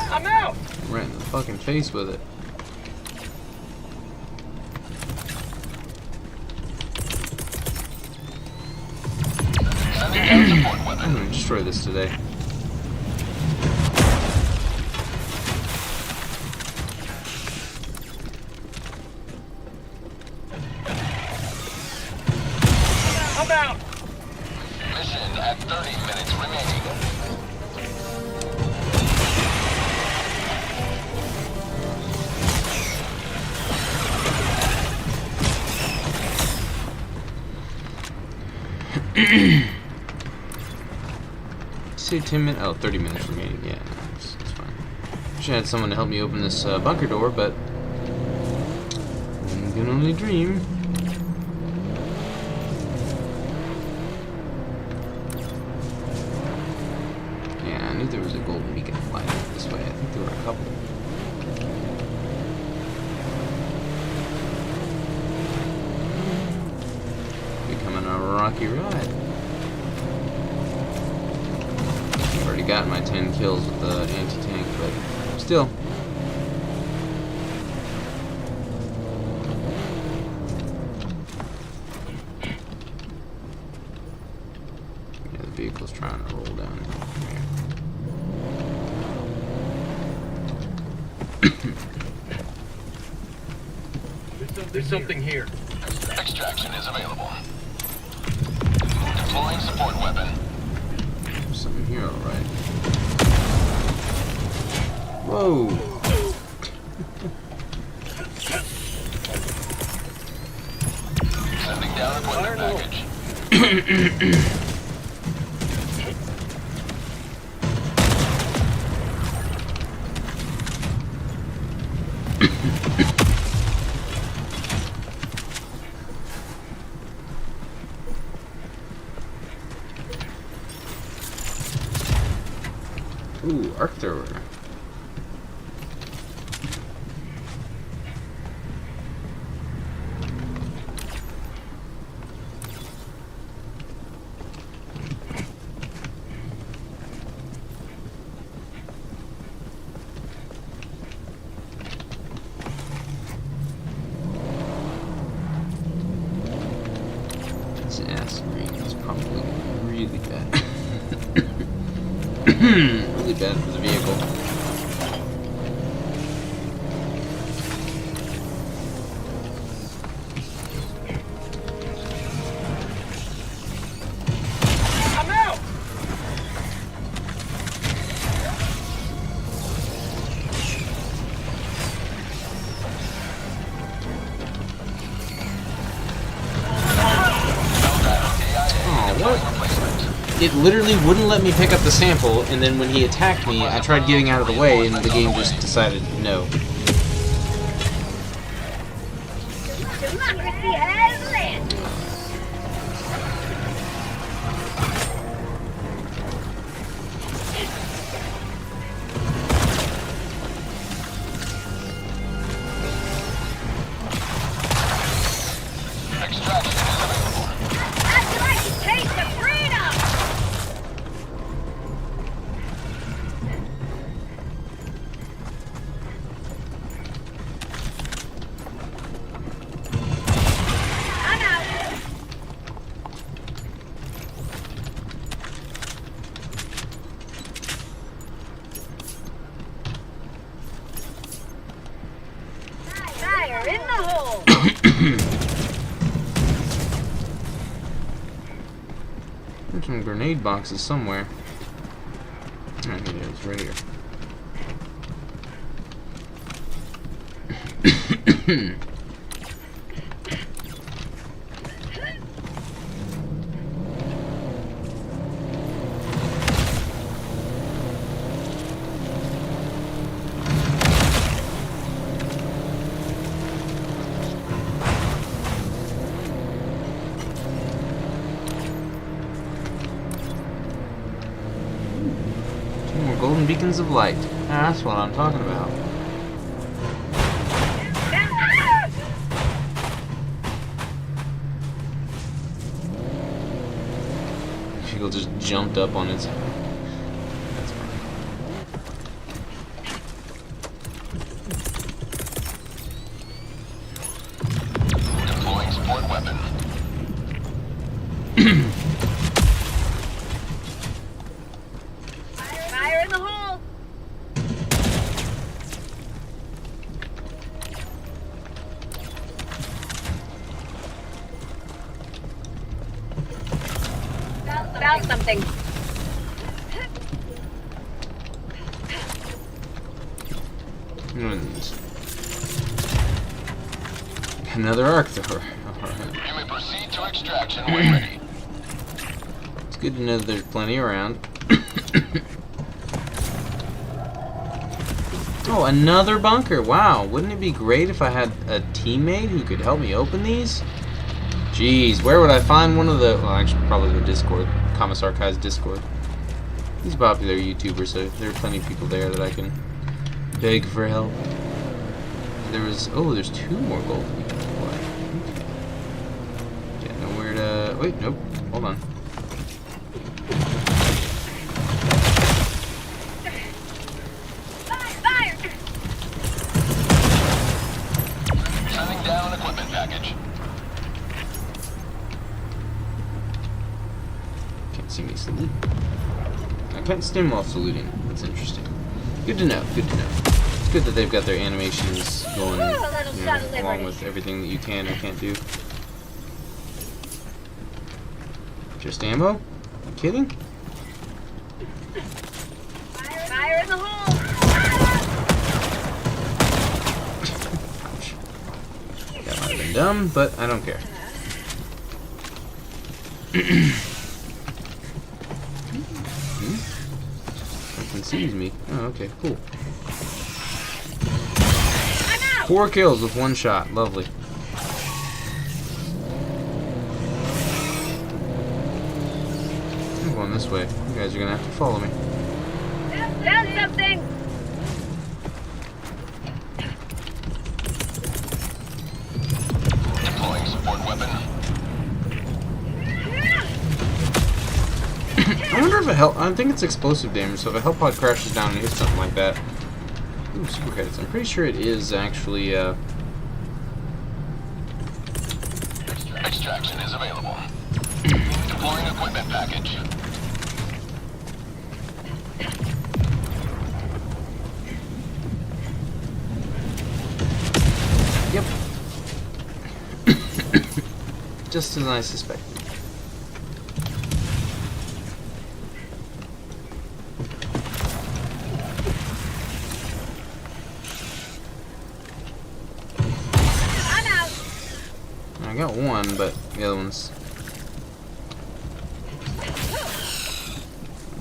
I'm out! Right in the fucking face with it. I'm gonna destroy this today. I'm out! Mission at 30 minutes remaining. Say 10 minutes. Oh, 30 minutes remaining. Yeah, it's fine. Wish I had someone to help me open this bunker door, but I can only dream. Yeah, I knew there was a golden beacon of light this way. I think there were a couple. Becoming a rocky ride. Already got my 10 kills with the anti-tank, but still. Yeah, the vehicle's trying to roll down here. There's something here. Extraction is available. Deploying support weapon. There's something here, alright. Whoa! Sending down equipment package. Ooh, arc thrower. This ass green is probably really bad. Really bad for the vehicle. I'm out! Oh, what? It literally wouldn't let me pick up the sample, and then when he attacked me, I tried getting out of the way, and the game just decided no. Democracy has landed. Extraction is available. I'd like to taste the freedom. I'm out. in the hole! There's some grenade boxes somewhere. Oh, here it is, right here. Golden beacons of light. Ah, that's what I'm talking about. Eagle just jumped up on its. That's fine. Deploying support weapon. Fire in the hole! Found something. Another arc thrower. You may proceed to extraction when ready. It's good to know that there's plenty around. Oh, another bunker. Wow, wouldn't it be great if I had a teammate who could help me open these? Jeez, where would I find one of the... Well, actually, probably the Discord. Commissar Kai's Discord. He's a popular YouTuber, so there are plenty of people there that I can beg for help. There was... Oh, there's 2 more gold. Yeah, nowhere to... Wait, nope. Hold on. Sending down equipment package. Can't see me salute. I can't stim while saluting. That's interesting. Good to know. Good to know. It's good that they've got their animations going, you know, along with everything that you can and can't do. Just ammo? Are you kidding? Fire in the hole! Ouch. That might have been dumb, but I don't care. Something sees me. Oh, okay, cool. 4 kills with 1 shot. Lovely. I'm going this way. You guys are gonna have to follow me. Found something! Deploying support weapon. I wonder if I think it's explosive damage, so if a hell pod crashes down and hits something like that. Ooh, super credits. I'm pretty sure it is actually, Extraction is available. Deploying equipment package. Yep. Just as I suspected. I got 1, but the other one's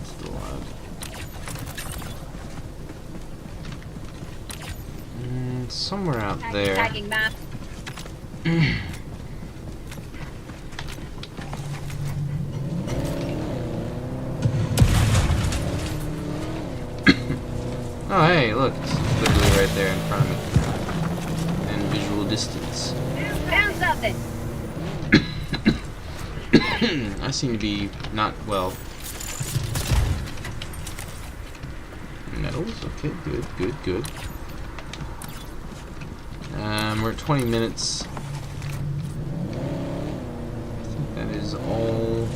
still alive. Somewhere out there. Tagging map. Oh, hey, look, it's literally right there in front of me. In visual distance. Found something. I seem to be not well. Metals, okay, good. We're at 20 minutes. I think that is all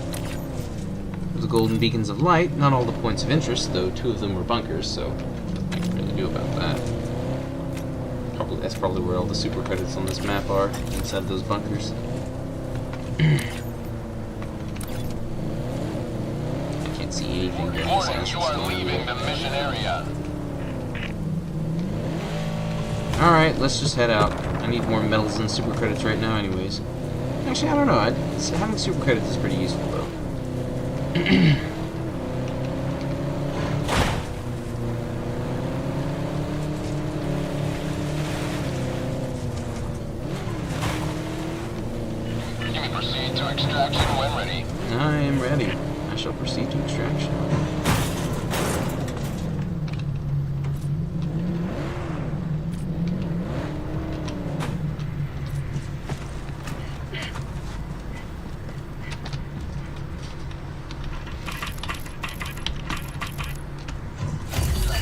the golden beacons of light. Not all the points of interest, though 2 of them were bunkers, so I can really do about that. Oh, that's probably where all the super credits on this map are, inside those bunkers. I can't see anything during this Warning, acid you are storm leaving either. the mission area. Alright, let's just head out. I need more medals and super credits right now anyways. Actually, I don't know. Having super credits is pretty useful, though. You may proceed to extraction when ready. I am ready. I shall proceed to extraction.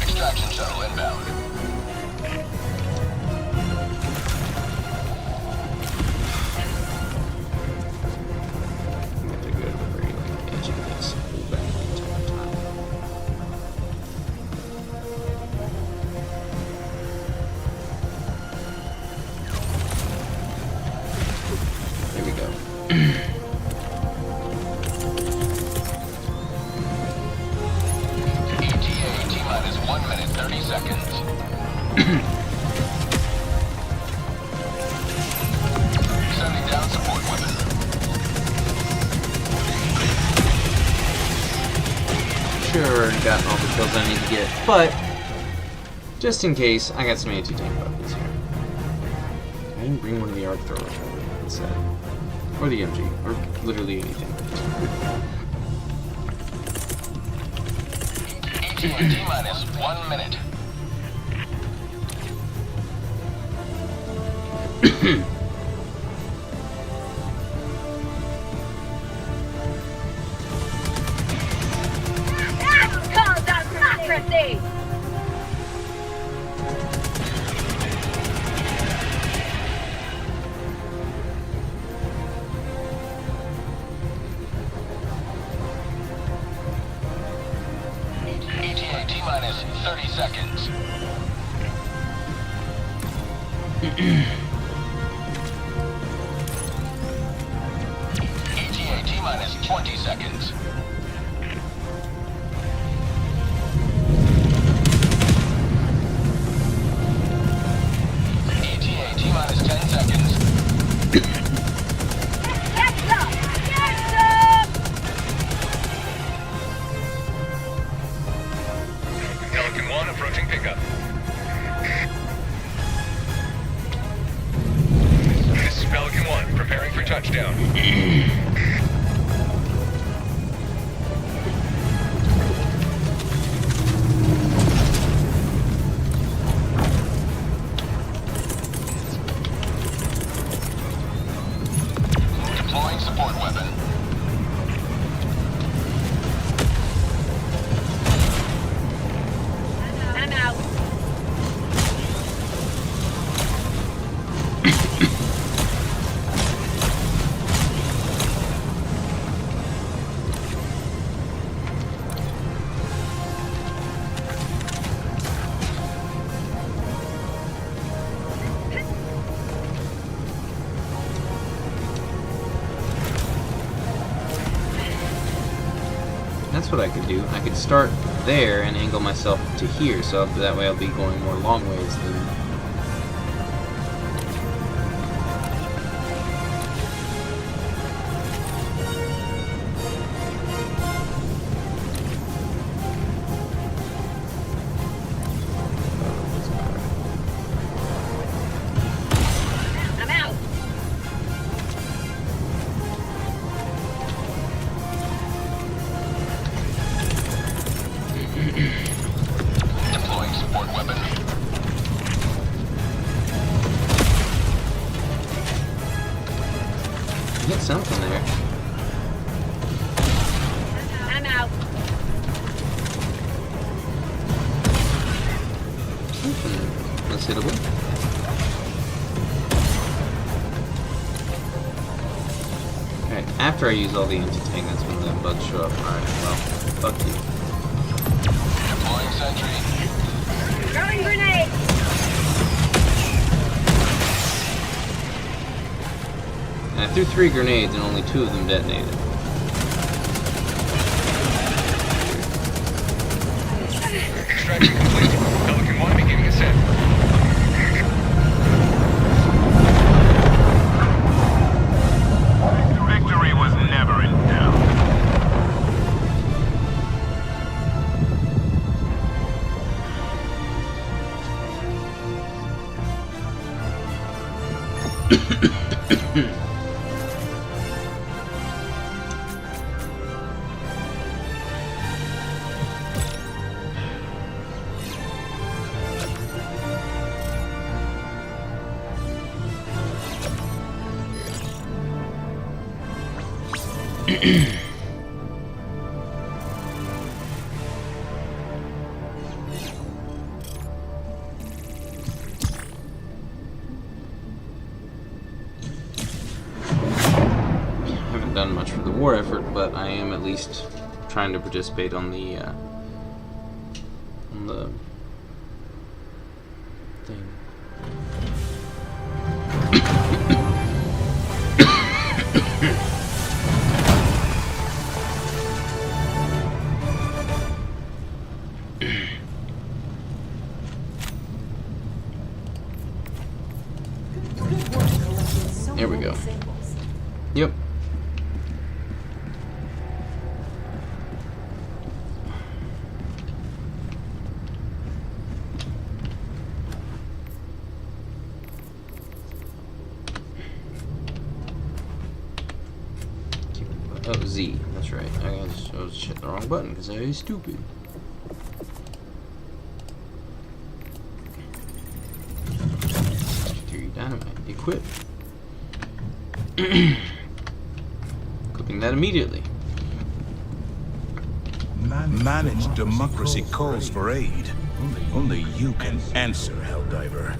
Extraction shuttle inbound. I'm going to go to the very edge of this. Hold back the entire time. There we go. ETA T-minus 1 minute 30 seconds. Sending down support weapon. Sure, already gotten all the kills I need to get, but just in case, I got some anti-tank weapons here. I didn't bring one of the arc throwers instead, or the MG, or literally anything. ETA T-minus 1 minute. That's called democracy! ETA T-minus 30 seconds. ETA T-minus 20 seconds. ETA T-minus 10 seconds. Get some! Get some! Pelican 1 approaching pickup. This is Pelican 1, preparing for touchdown. Deploying support weapon. I'm out. That's what I could do. I could start there and angle myself to here, so that way I'll be going more long ways than... I'm out. Deploying support weapon. Get something there. I'm out. Something that's hittable. Alright, after I use all the anti-tank, that's when the bugs show up. Alright, well, fuck you. Deploying sentry. Throwing grenade. And I threw 3 grenades and only 2 of them detonated. Extraction complete. Pelican 1 beginning ascent. Victory was never in doubt. Haven't done much for the war effort, but I am at least trying to participate on the thing. There we go. Yep. Oh, Z. That's right. I was hitting the wrong button because I was stupid. Theory dynamite. Equip. Equipping that immediately. Managed democracy calls for aid. Only you can answer, Helldiver.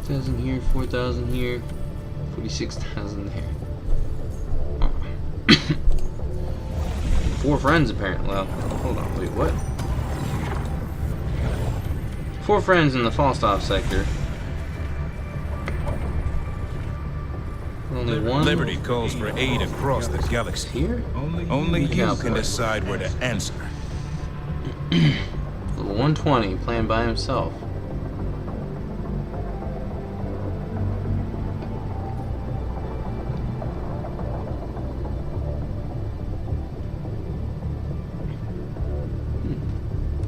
1,000 here, 4,000 here, 46,000 there. Oh. 4 friends apparently. Well, hold on, wait, what? 4 friends in the Falstaff sector. Only 1? Liberty calls for aid across the galaxy. Here? Only you can decide where to answer. Level 120, playing by himself.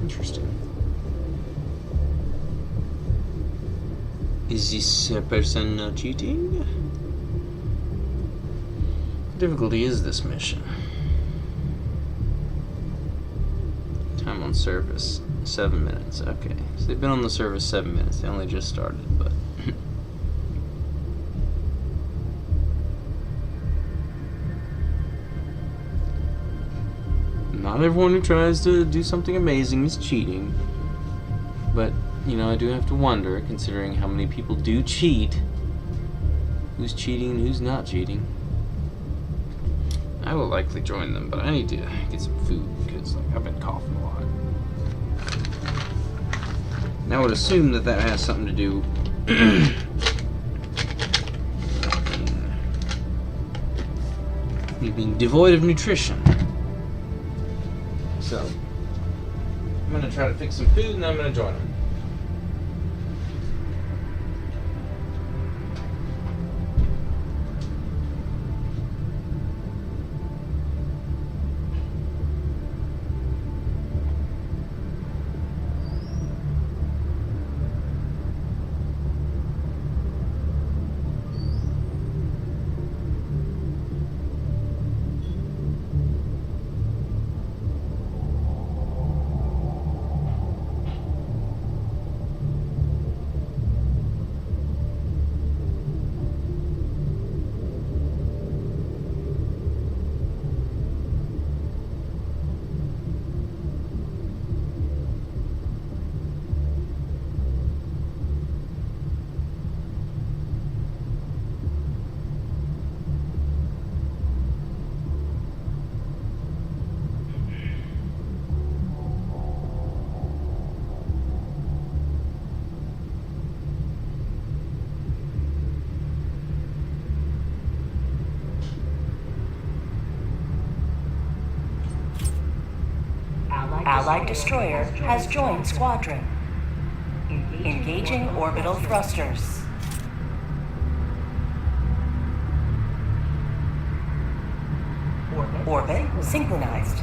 Interesting. Is this person cheating? What difficulty is this mission? Time on service 7 minutes. Okay, so they've been on the service 7 minutes. They only just started, but not everyone who tries to do something amazing is cheating. But, you know, I do have to wonder, considering how many people do cheat, who's cheating and who's not cheating. I will likely join them, but I need to get some food because I've been coughing a lot. And I would assume that that has something to do with me being devoid of nutrition. So, I'm going to try to fix some food and then I'm going to join them. Allied destroyer has joined squadron. Engaging orbital thrusters. Orbit synchronized.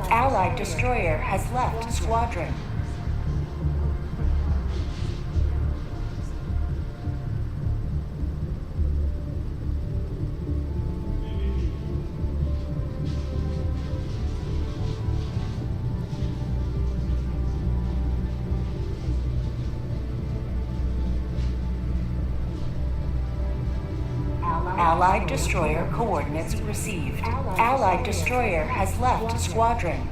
Allied destroyer has left squadron. Allied destroyer coordinates received. Allied destroyer has left squadron.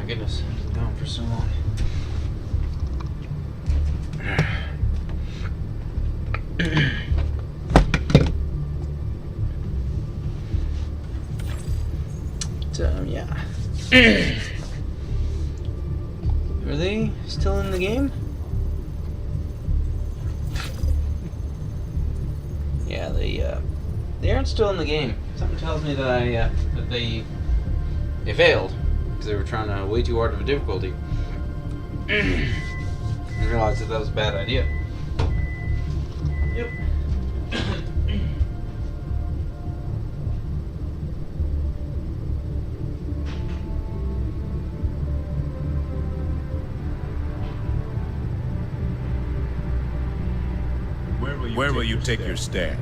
Goodness, it's been going for so long. Yeah. Are they still in the game? Yeah, they aren't still in the game. Something tells me that that they failed because they were trying way too hard of a difficulty. I realized that was a bad idea. Yep. Where will you take your stand?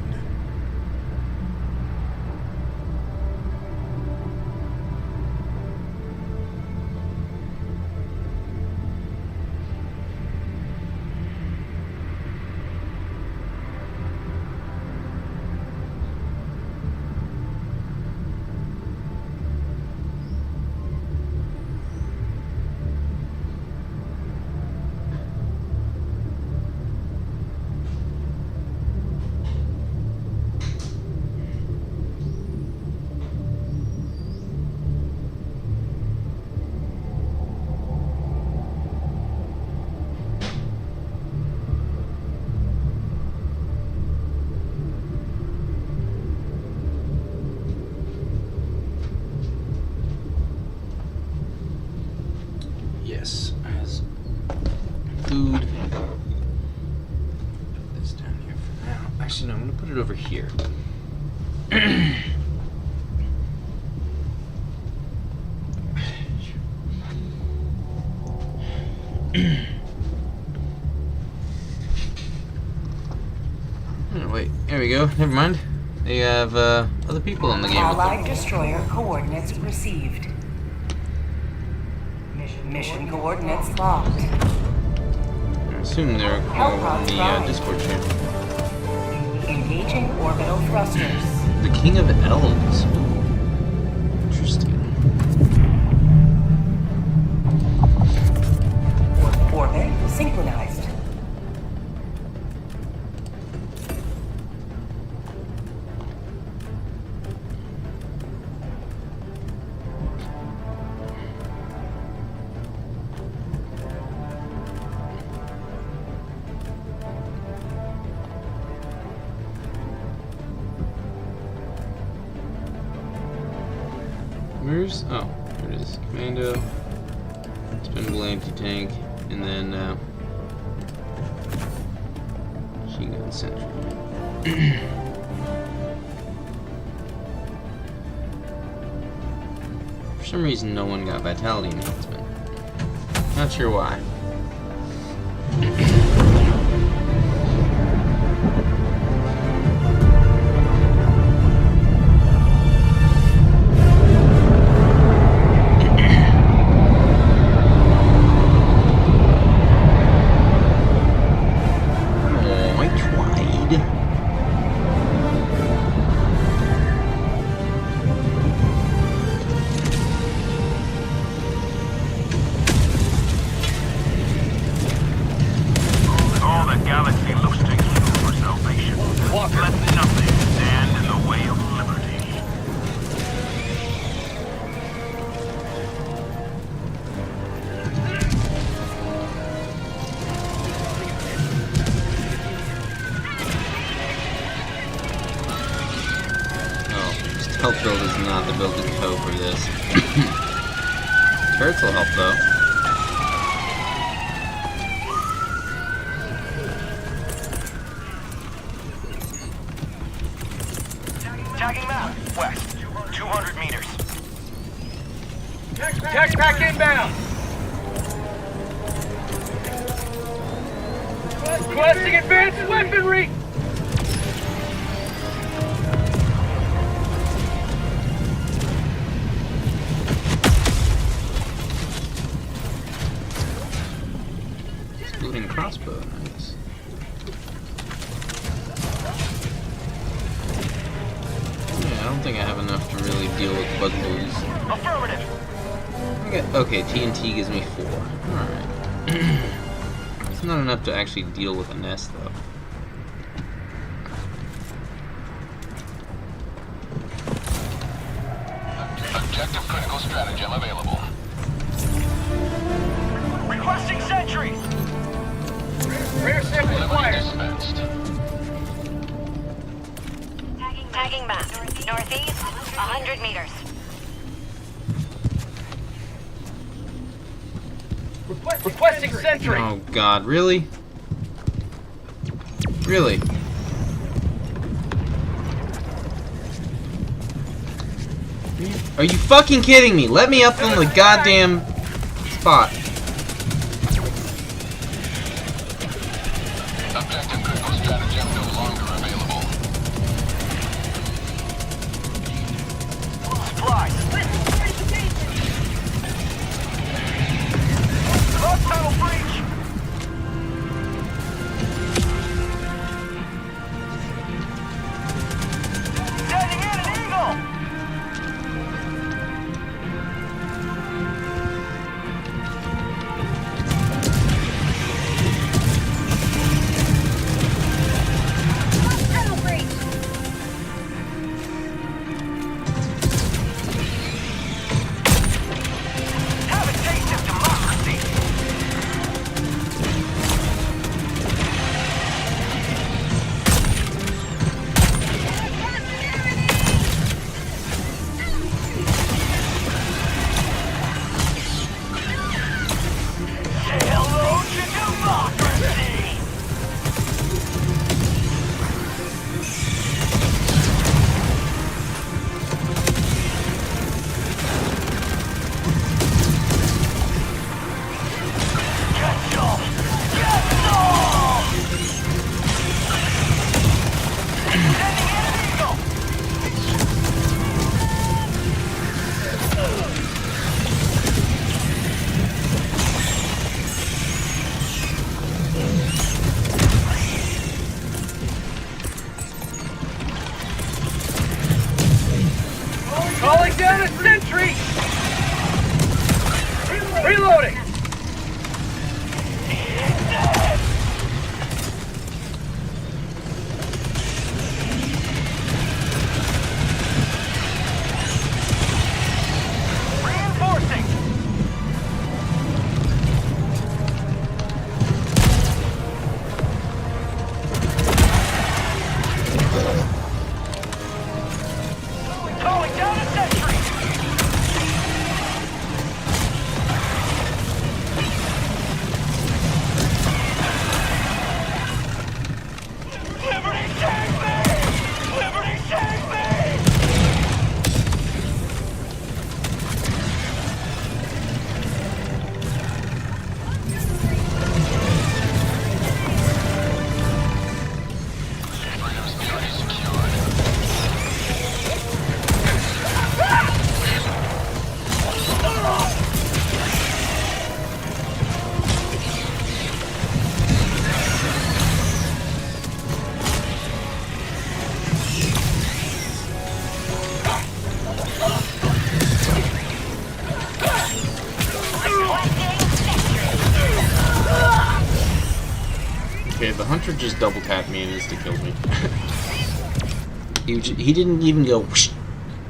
Yes, as food. Put this down here for now. Actually, no, I'm gonna put it over here. Oh, wait, there we go. Never mind. They have other people in the game with them. Allied destroyer coordinates received. Mission coordinates locked. I assume they're on the Discord channel. Engaging orbital thrusters. The King of Elves. Interesting. Orbit synchronized. Where's... oh, there it is. Commando, Spinable Anti-Tank, and then Machine Gun Sentry. For some reason, no one got Vitality Enhancement. Not sure why. Health build is not the build to go for this. Turrets will help though. Tagging map, west, 200 meters. Tech pack inbound. Requesting advanced weaponry. Exploding crossbow, nice. Yeah, I don't think I have enough to really deal with bugboos. Affirmative. Okay, TNT gives me 4. Alright. It's not enough to actually deal with a nest, though. Objective critical stratagem available. Requesting sentry. Rear sample acquired. Dispensed. Tagging map. Northeast, 100 meters. Requesting sentry. Oh God, really? Really? Are you fucking kidding me? Let me up on the goddamn spot. Objective critical stratagem no longer available. Fly. Lost tunnel breach. Sending in an eagle. Tunnel breach. Have a taste of democracy. Hello to democracy. Calling down a sentry! Reloading! Reinforcing! Calling down a sentry! Liberty take me! Liberty take me! Okay, the hunter just double tapped me and insta killed me. he didn't even go whoosh,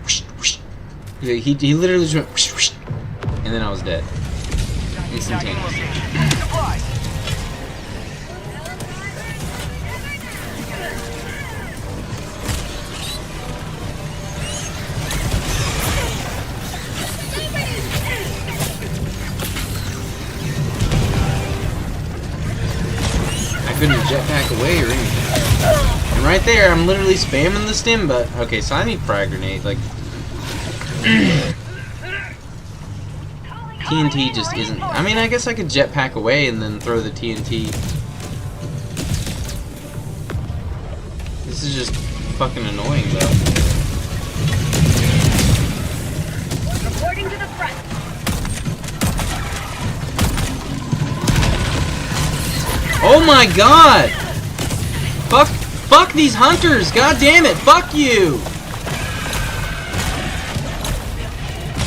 whoosh, whoosh. He literally just went whoosh, whoosh, and then I was dead. Instantaneously. I couldn't jetpack away or anything. And right there, I'm literally spamming the stim button. Okay, so I need frag grenade. Like, TNT just isn't. I mean, I guess I could jetpack away and then throw the TNT. This is just fucking annoying, though. Reporting to the front. Oh my god! Fuck these hunters! God damn it! Fuck you!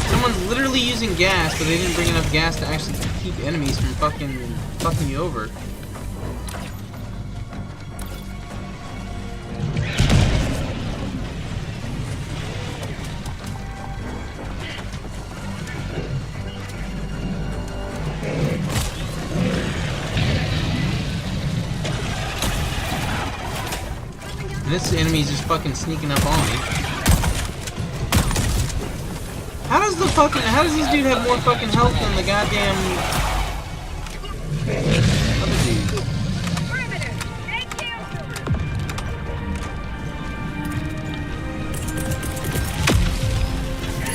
Someone's literally using gas, but they didn't bring enough gas to actually keep enemies from fucking you over. And this enemy's just fucking sneaking up on me. How does this dude have more fucking health than the goddamn Perimeter! Thank you!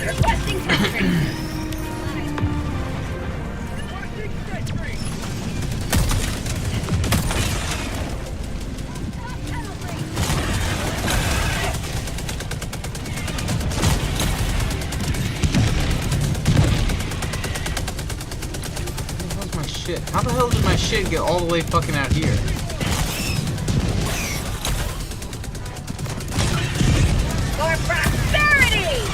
Requesting sentry! Where's my shit? How the hell did my shit get all the way fucking out here? For prosperity!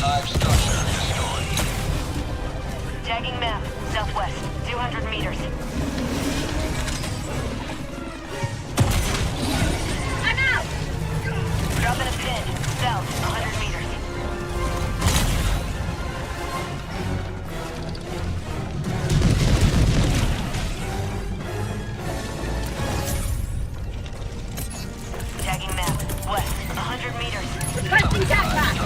5 structure destroyed. Tagging map, southwest, 200 meters. I'm out! Dropping a pin, south, 100 meters. Tagging map, west, 100 meters. Requesting jackpot!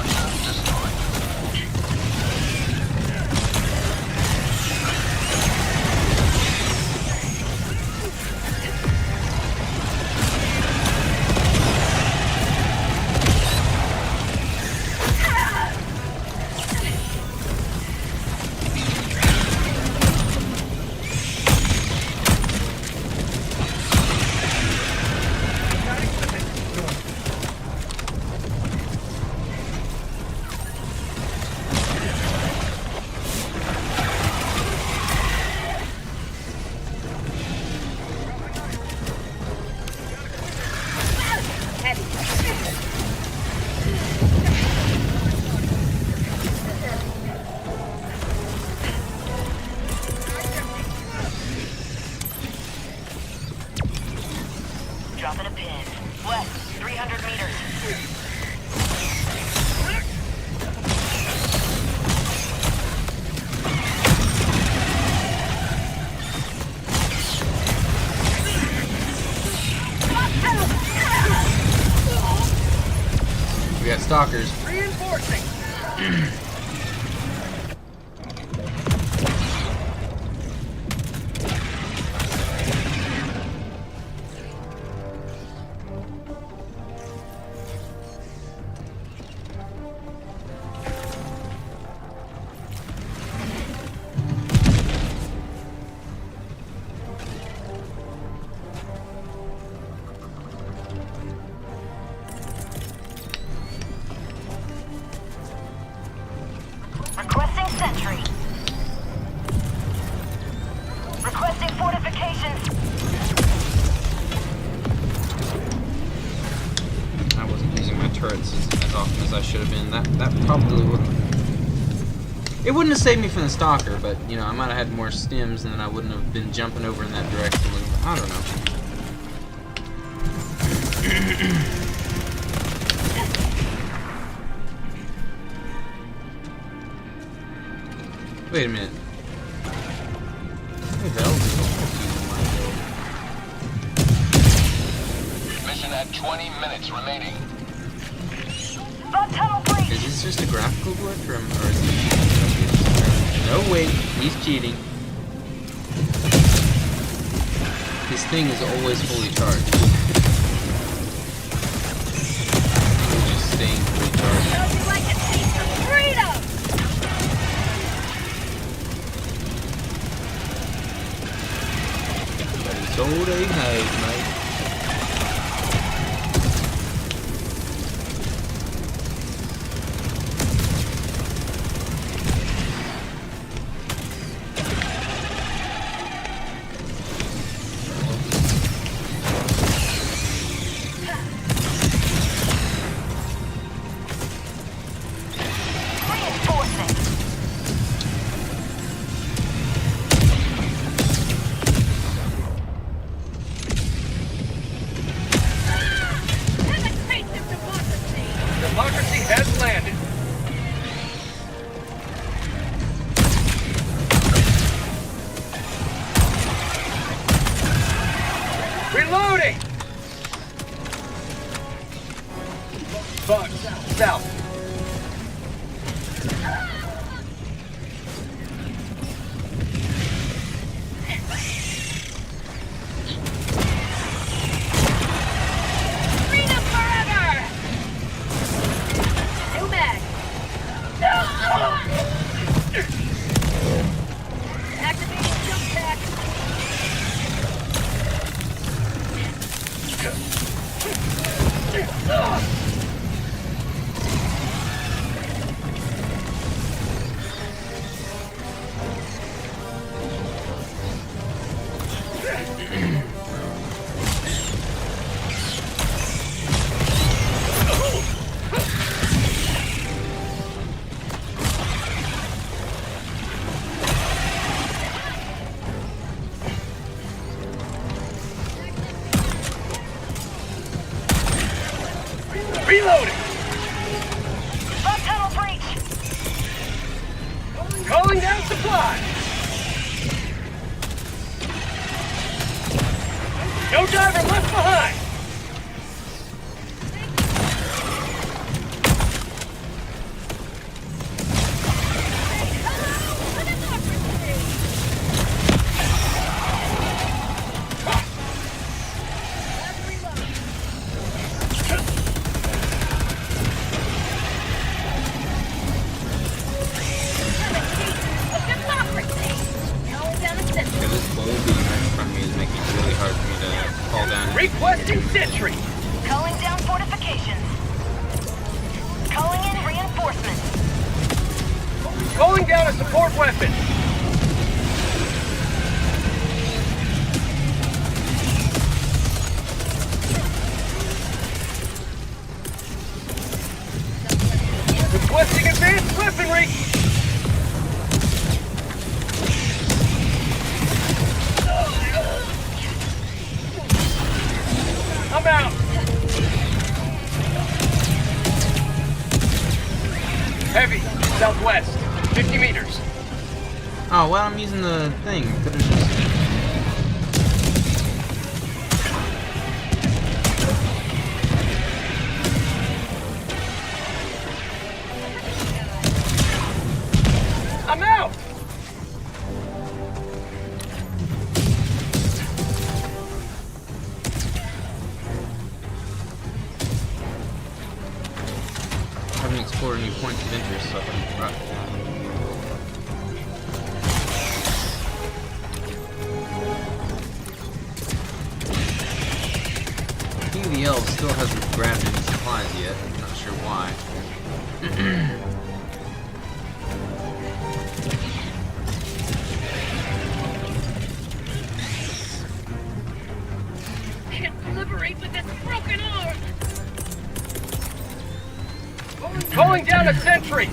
Dropping a pin. West, 300 meters. We got stalkers. Reinforcing. Requesting sentry. Requesting fortifications. I wasn't using my turrets as often as I should have been. That probably wouldn't. It wouldn't have saved me from the stalker, but you know I might have had more stims, and then I wouldn't have been jumping over in that direction. I don't know. Wait a minute. What the hell? Mission at 20 minutes remaining. Is this just a graphical glitch, or is it? No, wait. He's cheating. His thing is always fully charged. He's just staying fully charged. How'd you like to see some freedom? So they have, mate. Reloading! Bug tunnel breach! Calling down supply! No diver left behind! Requesting sentry! Calling down fortifications. Calling in reinforcements. Calling down a support weapon! Requesting advanced weaponry! I'm out! Heavy, southwest, 50 meters. Oh, well, I'm using the thing. Could've just... I'm out! I haven't explored any points of interest, so I haven't brought it down. I think the elf still hasn't grabbed any supplies yet. I'm not sure why. Can't liberate with this broken arm! Calling down a sentry!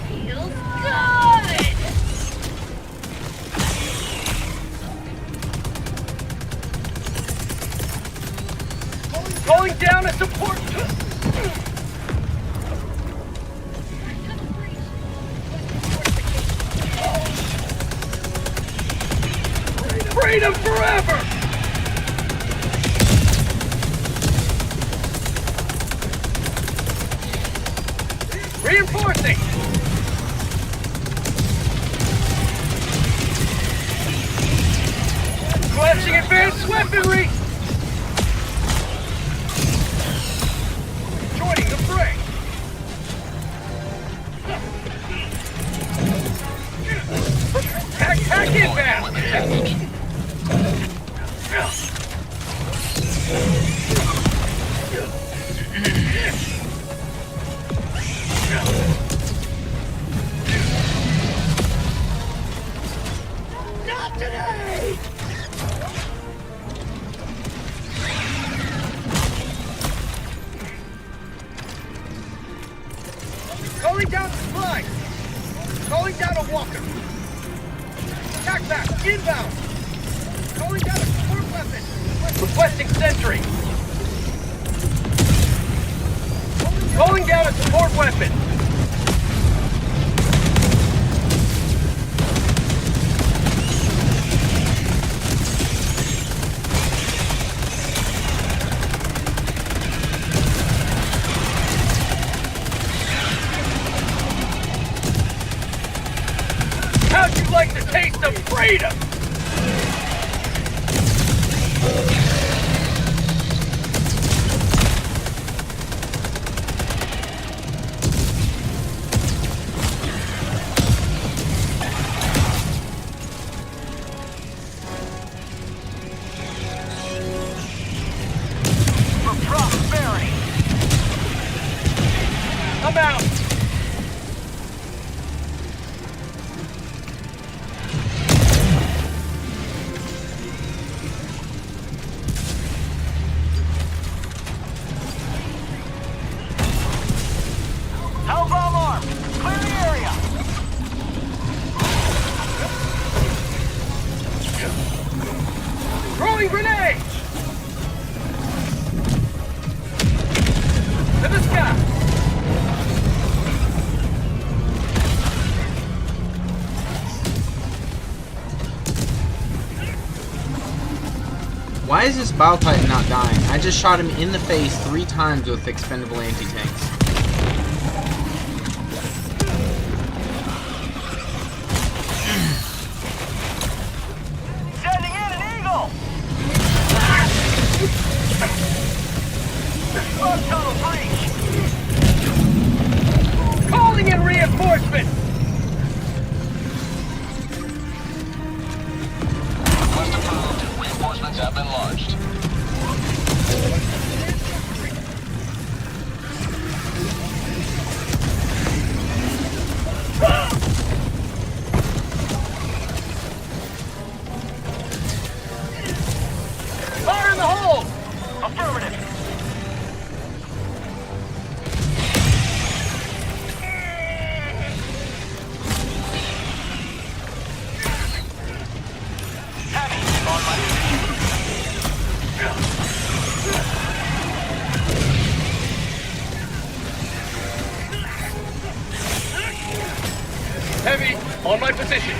Feels good! Calling down a support... Freedom forever! Reinforcing! Flashing advanced weaponry! Joining the fray! Hack inbound! Not today! Calling down supplies! Calling down a walker! Attack back! Inbound! Calling down a support weapon! Requesting sentry! Calling down a support weapon! How'd you like the taste of freedom? For prosperity. I'm out. Hellbomb arm! Clear the area! Throwing grenade! Biotitan not dying. I just shot him in the face 3 times with expendable anti-tanks. Sending in an eagle! Bug tunnel breach! Calling in reinforcements! Request approved. Reinforcements have been launched. Fire in the hole! Affirmative. Heavy on my Heavy, on my position.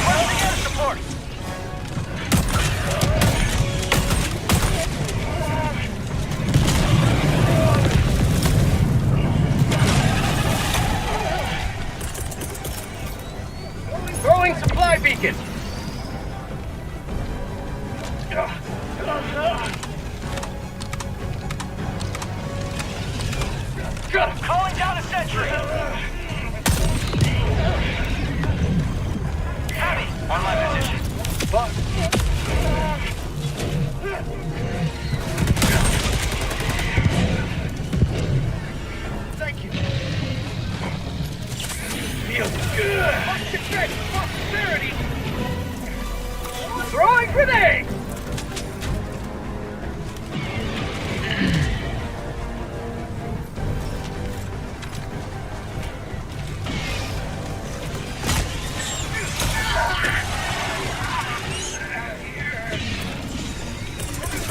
Requesting air support. Throwing supply beacon. Calling down a sentry. Heavy on my position. Thank you. Feels good. Defense prosperity. Throwing grenade.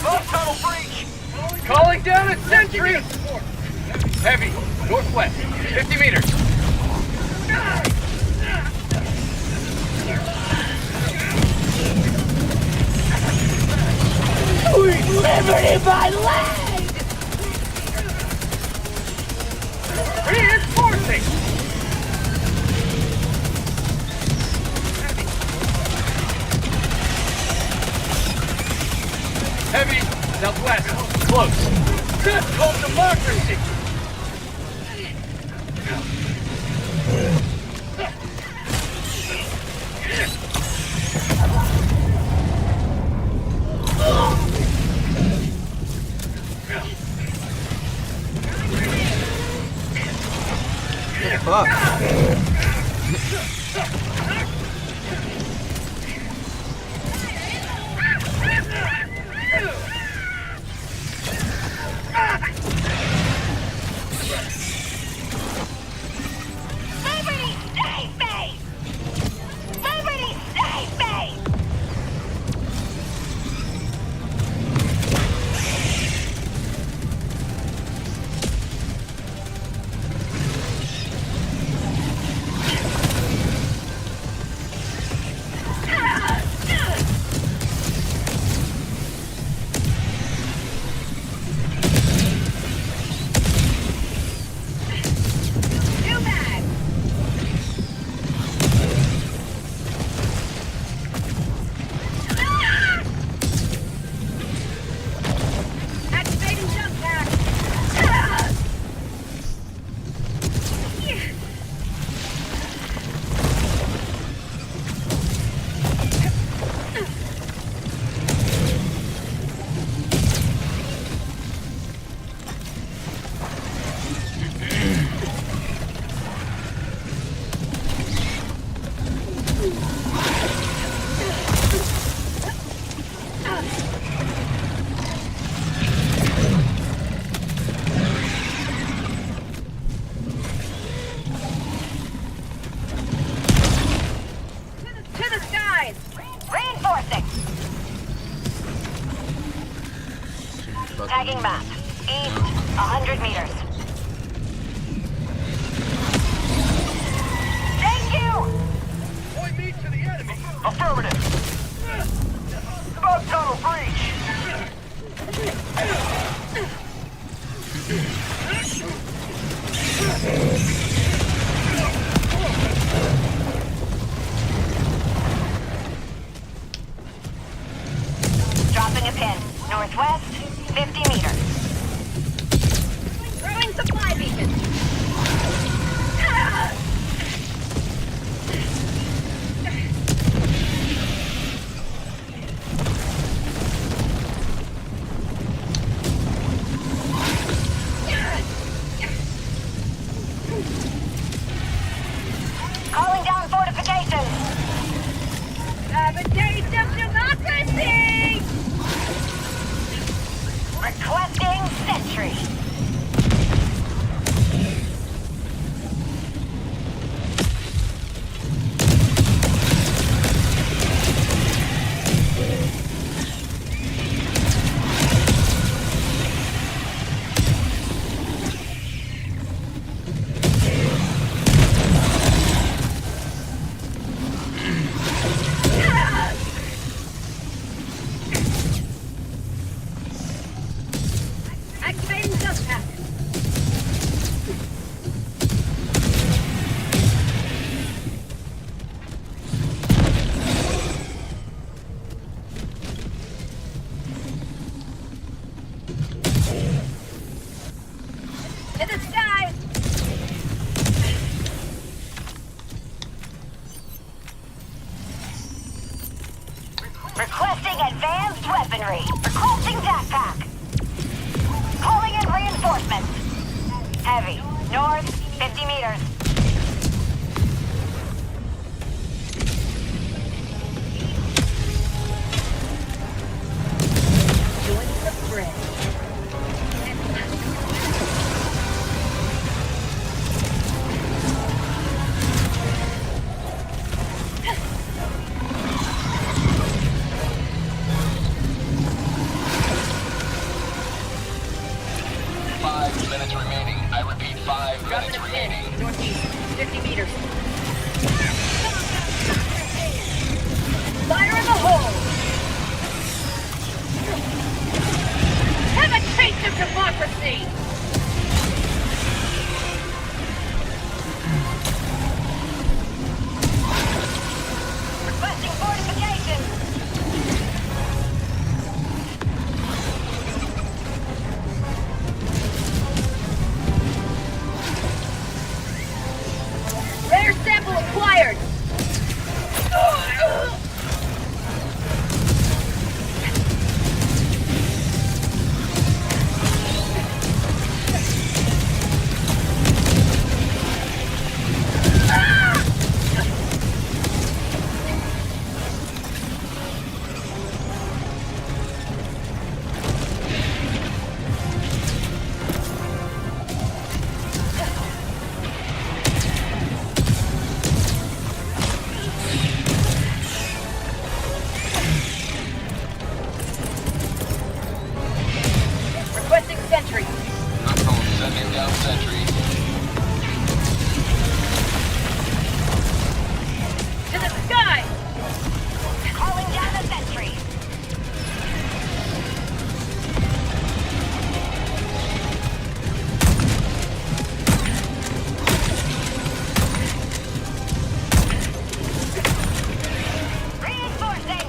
Bug tunnel breach. Calling down a sentry. Heavy, northwest, 50 meters. Sweet liberty, my leg! Reinforcing. Heavy, southwest, close. Good called democracy. Fuck. Liberty, save me! Liberty, save me! Too bad! Activating jump pack! To the skies! Reinforcing! Tagging map. East, 100 meters. Thank you! Point me to the enemy! Affirmative. Above tunnel breach. Dropping a pin. Northwest, 50 meters. Throwing supply beacon. Calling down fortifications. Have a taste of democracy! Requesting sentry. Activating jetpack. To the sky. Requesting advanced weaponry. Requesting backpack. Calling in reinforcements. Heavy. North, 50 meters. Joining the fray. Northeast, 50 meters. Fire in the hole! Have a taste of democracy! Requesting fortification! Rare sample acquired! Requesting sentry. Sending down sentry. To the sky! Calling down a sentry. Reinforcing!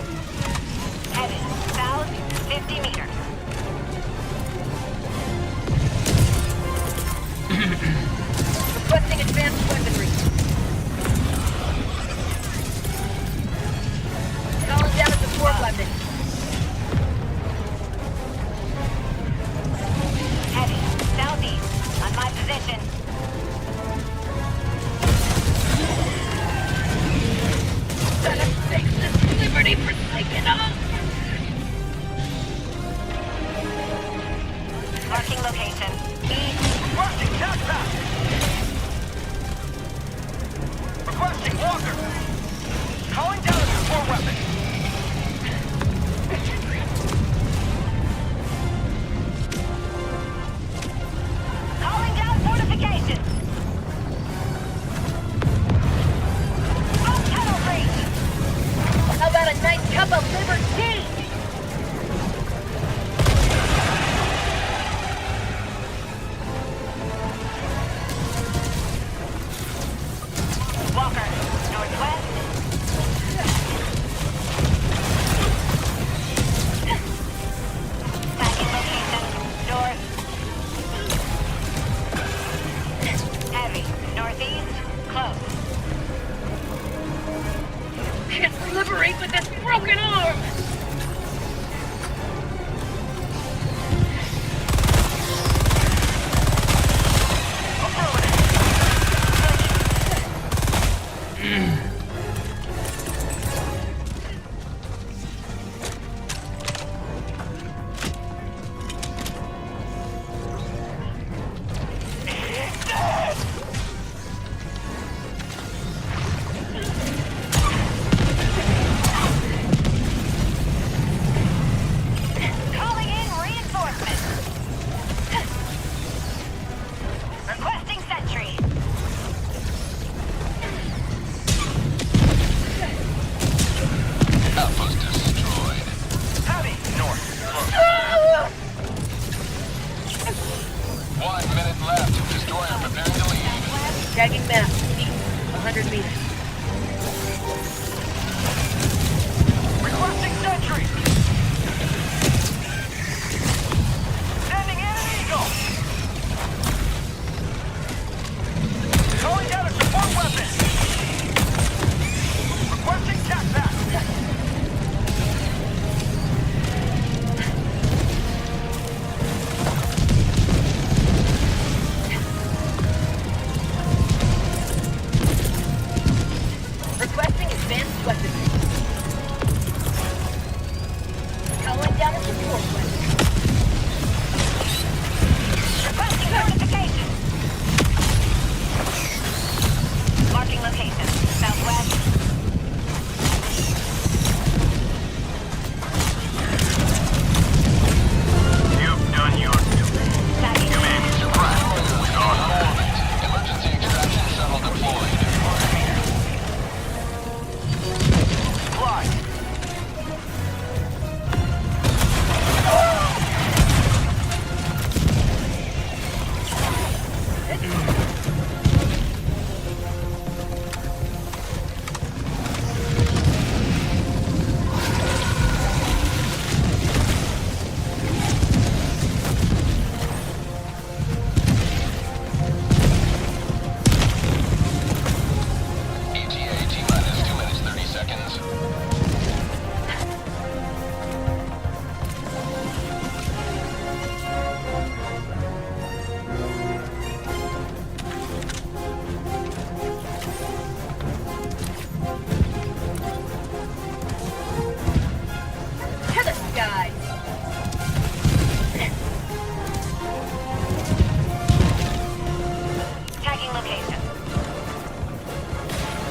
Headed south, 50 meters. Requesting advanced weaponry. Calling down a support weapon. Heading southeast on my position. Gotta fix this liberty forsaken up. Marking location. East. Requesting jetpack. Requesting walker. Calling down a support weapon. Walker, northwest. Tagging location, north. Heavy, northeast, close. Can't liberate with this broken arm! Calling in reinforcements. Requesting sentry. Outpost destroyed. Heavy, north. 1 minute left. Destroyer preparing to leave. Tagging map, east, 100 meters. Requesting sentry. Sending in an eagle. Calling down a support weapon. Requesting tac pack. Requesting advanced weaponry. Calling down a support weapon. Requesting notification. Marking location. Southwest. You've done your duty. Tagging. Command suppressed. On orbit. Emergency extraction shuttle deployed. Fly. ETA T-minus 2 minutes 30 seconds. To the sky! Tagging location.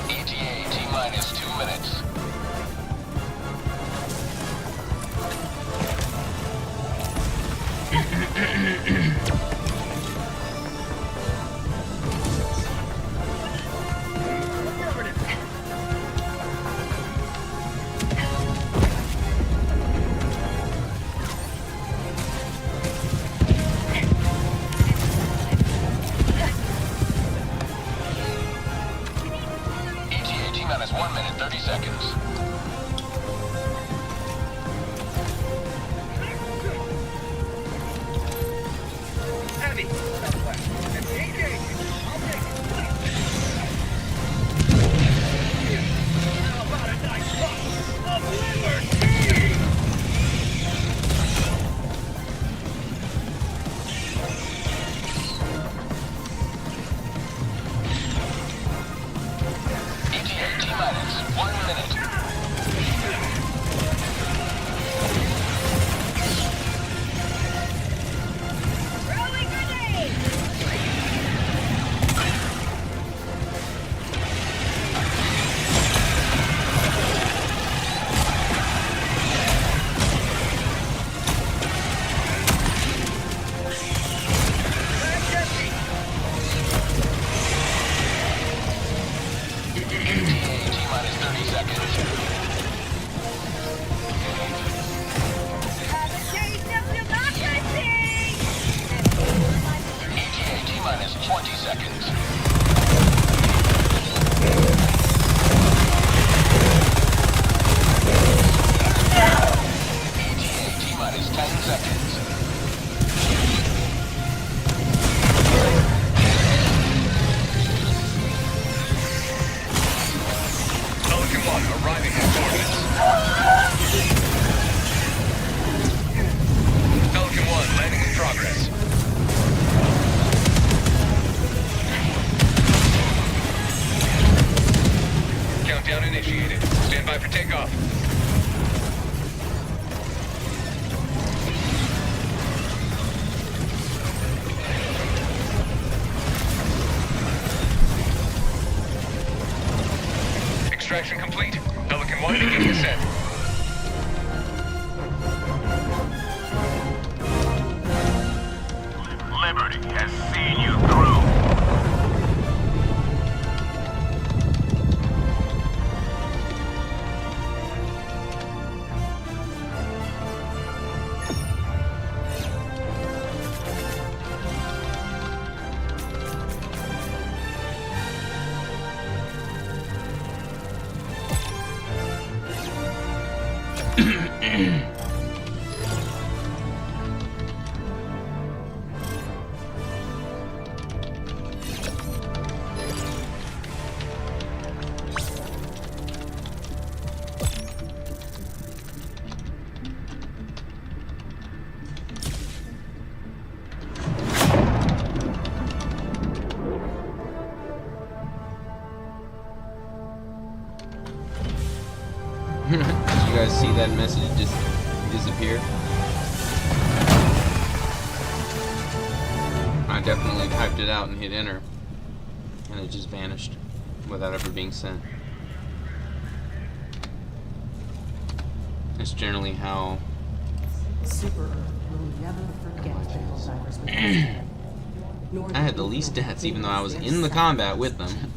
ETA T-minus 2 minutes. ETA T-minus 1 minute 30 seconds. Heavy, southwest. Engage! I'll take it. How about a nice bottle of liberty? ETA T-minus 1 minute. Throwing grenade! ETA T-minus 30 seconds. Have a taste of democracy! ETA T-minus 20 seconds. 1 arriving at coordinates. Falcon 1 landing in progress. Countdown initiated. Stand by for takeoff. Extraction complete. Pelican 1 beginning ascent. Liberty has seen you through. Did you guys see that message just disappear? I definitely typed it out and hit enter, and it just vanished without ever being sent. It's generally how Super will never forget the Helldivers with I had the least deaths, even though I was in the combat with them.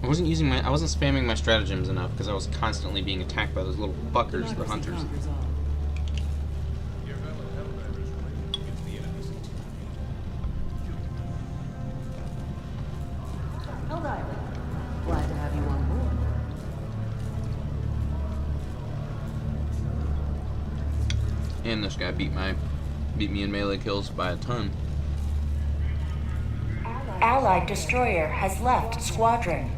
I wasn't spamming my stratagems enough because I was constantly being attacked by those little fuckers, the hunters. Helldiver, glad to have you on board. And this guy beat me in melee kills by a ton. Allied destroyer has left squadron.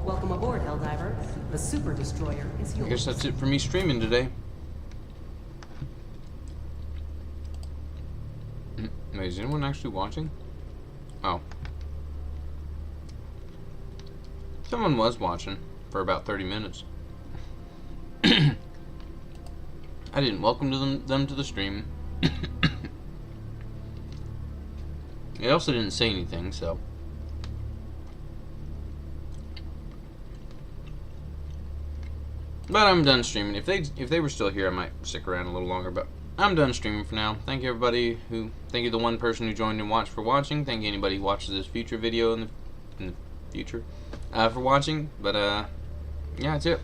Welcome aboard, Helldiver. The super destroyer is yours. I guess that's it for me streaming today. Wait, is anyone actually watching? Oh. Someone was watching for about 30 minutes. I didn't welcome them to the stream. They also didn't say anything, so. But I'm done streaming. If they were still here, I might stick around a little longer. But I'm done streaming for now. Thank you everybody thank you the one person who joined and watched for watching. Thank you anybody who watches this future video in the future for watching. But yeah, that's it.